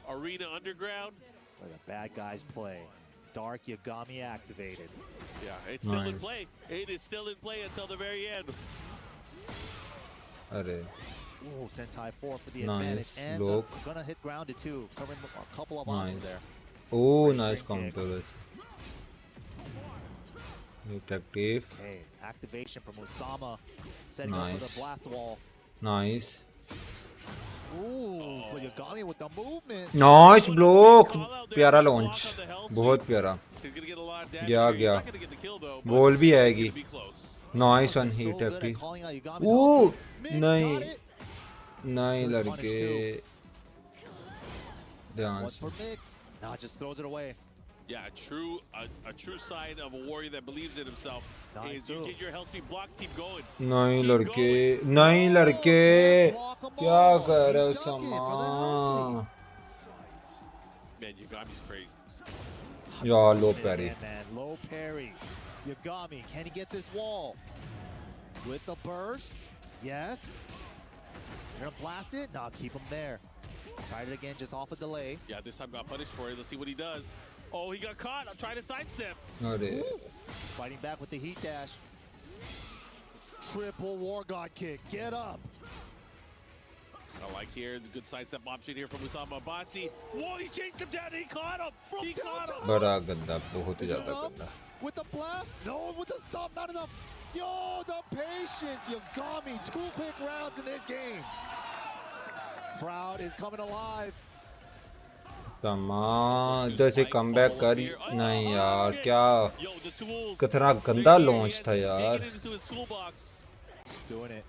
Arena Underground. Where the bad guys play. Dark Yagami activated. Yeah, it's still in Nice. play. It is still in play until the very end. अरे Ooh, Sentai 4 for the Nice. advantage. And Look. gonna hit grounded too. Covering a couple of options Nice. there. Oh, nice counter वैसे Detective Okay, activation from Usama. Setting up for Nice. the blast wall. Nice Ooh, but Yagami with the movement. Nice block प्यारा launch बहुत प्यारा He's gonna get a lot of damage. गया here. He's गया not gonna get the kill though. but ball भी it's आएगी gonna be close. Nice one So hit good at active calling out Yagami's Ooh offense. Mix, नहीं got it. नहीं Good punish लड़के ध्यान What's से for Mix? Nah, just throws it away. Yeah, a true sign of a warrior that believes in himself Nice is you too. get your health feed blocked, keep going. नहीं Keep लड़के going. नहीं लड़के क्या कर रहे हो He's dunking समा for the house Man, Yagami's crazy. यार लो Man, Pairi man, low parry. Yagami, can he get this wall? With the burst? Yes. You're gonna blast it? Nah, keep him there. Tried it again, just off a delay. Yeah, this time got punished for it. Let's see what he does. Oh, he got caught. I'm trying to sidestep. अरे Fighting back with the heat dash. Triple War God kick. Get up. I like here the good sidestep option here from Usama Abbasi. Whoa, he chased him down. He caught him. He caught him. बड़ा गंदा बहुत ही Is it ज़्यादा up? गंदा With the blast? No, with the stop, not enough. Yo, the patience. Yagami, 2 quick rounds in this game. Crowd is coming alive. समा इधर से come back कर नहीं यार क्या कितना गंदा लॉन्च था यार Taking it into his toolbox. Doing it.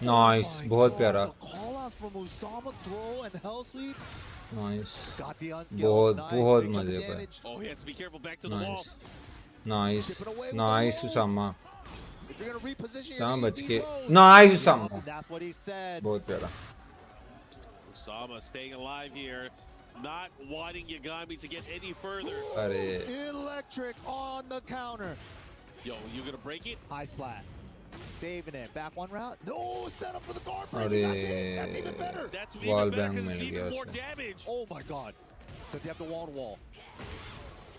Nice बहुत प्यारा The call-outs from Usama, throw and hell sweeps. Nice Got the बहुत unskilled. Nice. बहुत Big chunk of मजे का damage. Oh, he has to be careful back to the wall. Nice nice Usama If you're gonna reposition Usama your बच के these lows, nice Usama that's what he said. बहुत प्यारा Usama staying alive here. Not wanting Yagami to get any further. अरे Electric on the counter. Yo, you gonna break it? High splat. Saving it. Back one route. No, set up for the guard break. That's even better. अरे That's wall even better bang because mill it's गया even more उसे damage. Oh my god. Does he have the wall to wall?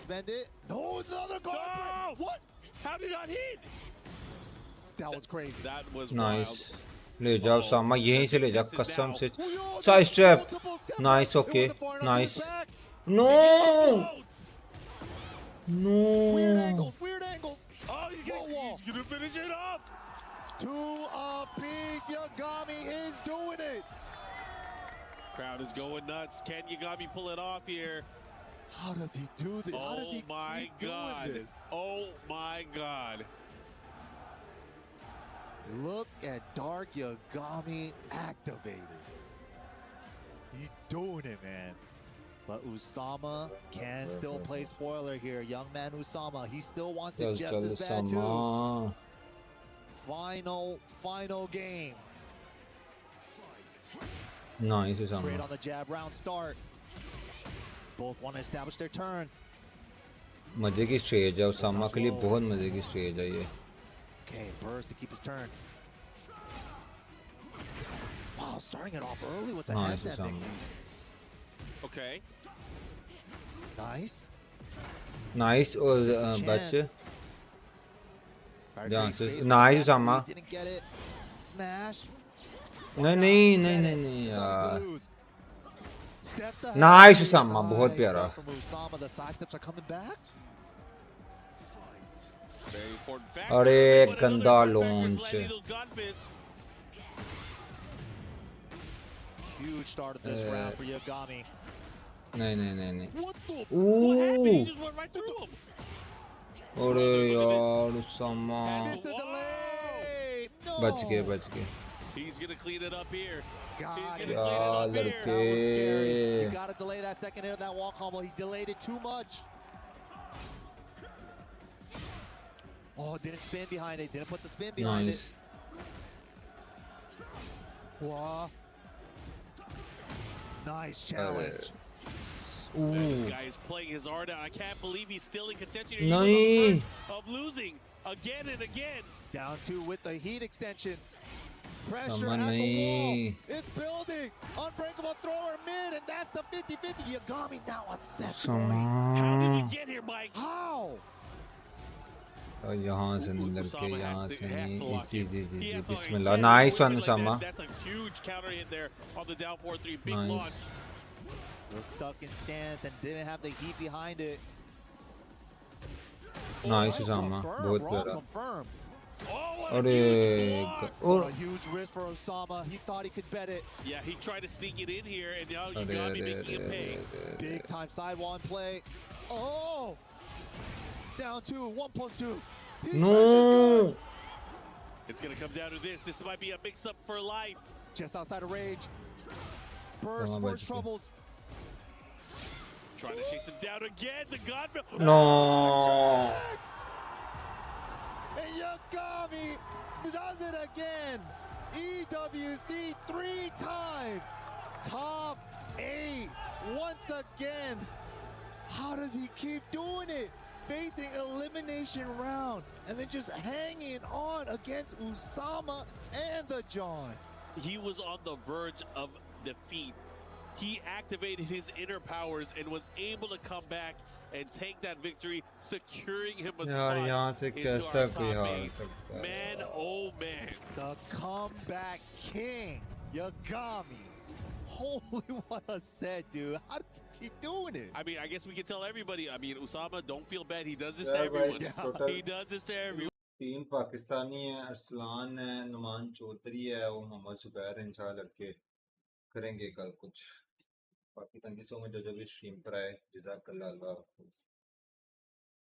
Spend it. No, it's another guard break. What? How did not hit? That was crazy. That was nice wild. ले जाओ सामा यहीं से ले जा कसम से side step nice okay nice no Weird no angles. Weird angles. Oh, he's gonna finish it up. 2 apiece. Yagami is doing it. Crowd is going nuts. Can Yagami pull it off here? How does he do this? How does he Oh my keep God. doing this? Oh my God. Look at Dark Yagami activated. He's doing it, man. But Usama can still play spoiler here. Young man Usama, he still wants चल it just चल as bad too. समा Final game. Nice Trade समा on the jab round start. Both want to establish their turn. मजे की stage है उसामा के लिए बहुत मजे की स्टेज है ये Okay, burst to keep his turn. Wow, starting it off early with the Nice, headset Usama. mixing. Okay. Nice. Nice और बच्चे ध्यान से nice Usama Didn't get it. Smash. नहीं नहीं नहीं नहीं नहीं यार Steps to नाइस उसामा बहुत प्यारा from Usama. The side steps are coming back. Very important fact. अरे गंदा launch Huge start of this round for Yagami. नहीं नहीं नहीं नहीं What the? Ooh. Just went right through him. अरे यार उसामा बच गए बच गए He's gonna clean it up here. God, He's gonna यार clean it up here. That was scary. You लड़के gotta delay that second hit of that wall combo. He delayed it too much. Oh, didn't spin behind it. Didn't put the spin behind nice it. Wow. Nice challenge. This guy is playing his heart out. I can't believe he's still in contention here. He नहीं was on the verge of losing again and again. Down two with the heat extension. Pressure Come at on, the wall. nahi. It's building. Unbreakable thrower mid, and that's the 50-50. Yagami now on set point. How did we Usama get here, Mike? How? और यहाँ से नहीं लड़के Usama यहाँ has से to नहीं lock easy in. Easy He easy has to- he बिस्मिल्लाह can't nice avoid one it like Usama that. That's a huge counter hit there on the down 4-3. Big Nice. launch. Was stuck in stance and didn't have the heat behind it. Nice Usama Confirm, बहुत Raw प्यारा confirm. अरे What a huge risk for Osama. He thought he could bet it. Yeah, he tried to sneak it in here, and now you अरे got me अरे making him pay. Big time sidewall in play. Oh! Down two, 1+2. He's No! It's gonna come down to this. This might be a mix-up for life. Just outside of rage. Burst Come on, for buddy. troubles. Trying to chase him down again. The Godmill. No! And Yagami does it again. EWC 3 times. Top 8 once again. How does he keep doing it? Facing elimination round and then just hanging on against Usama and the John. He was on the verge of defeat. He activated his inner powers and was able to come back and take that victory, securing him a यार spot यहाँ से into कैसा our कोई top हार 8. सकता है Man, oh man. The comeback king, Yagami. Holy, what a set, dude. How does he keep doing it? I mean, I guess we can tell everybody. I mean, Usama, don't feel bad. He does this Yeah, to everyone. guys, total- He does this to everyone. तीन पाकिस्तानी है अरसलान है नुमान चौधरी है और मोहम्मद जुबैर हैं चार लड़के करेंगे कल कुछ बाकी थैंक यू सो मच जो भी स्ट्रीम पर आए जज़ाकल्लाह अल्लाह हाफ़िज़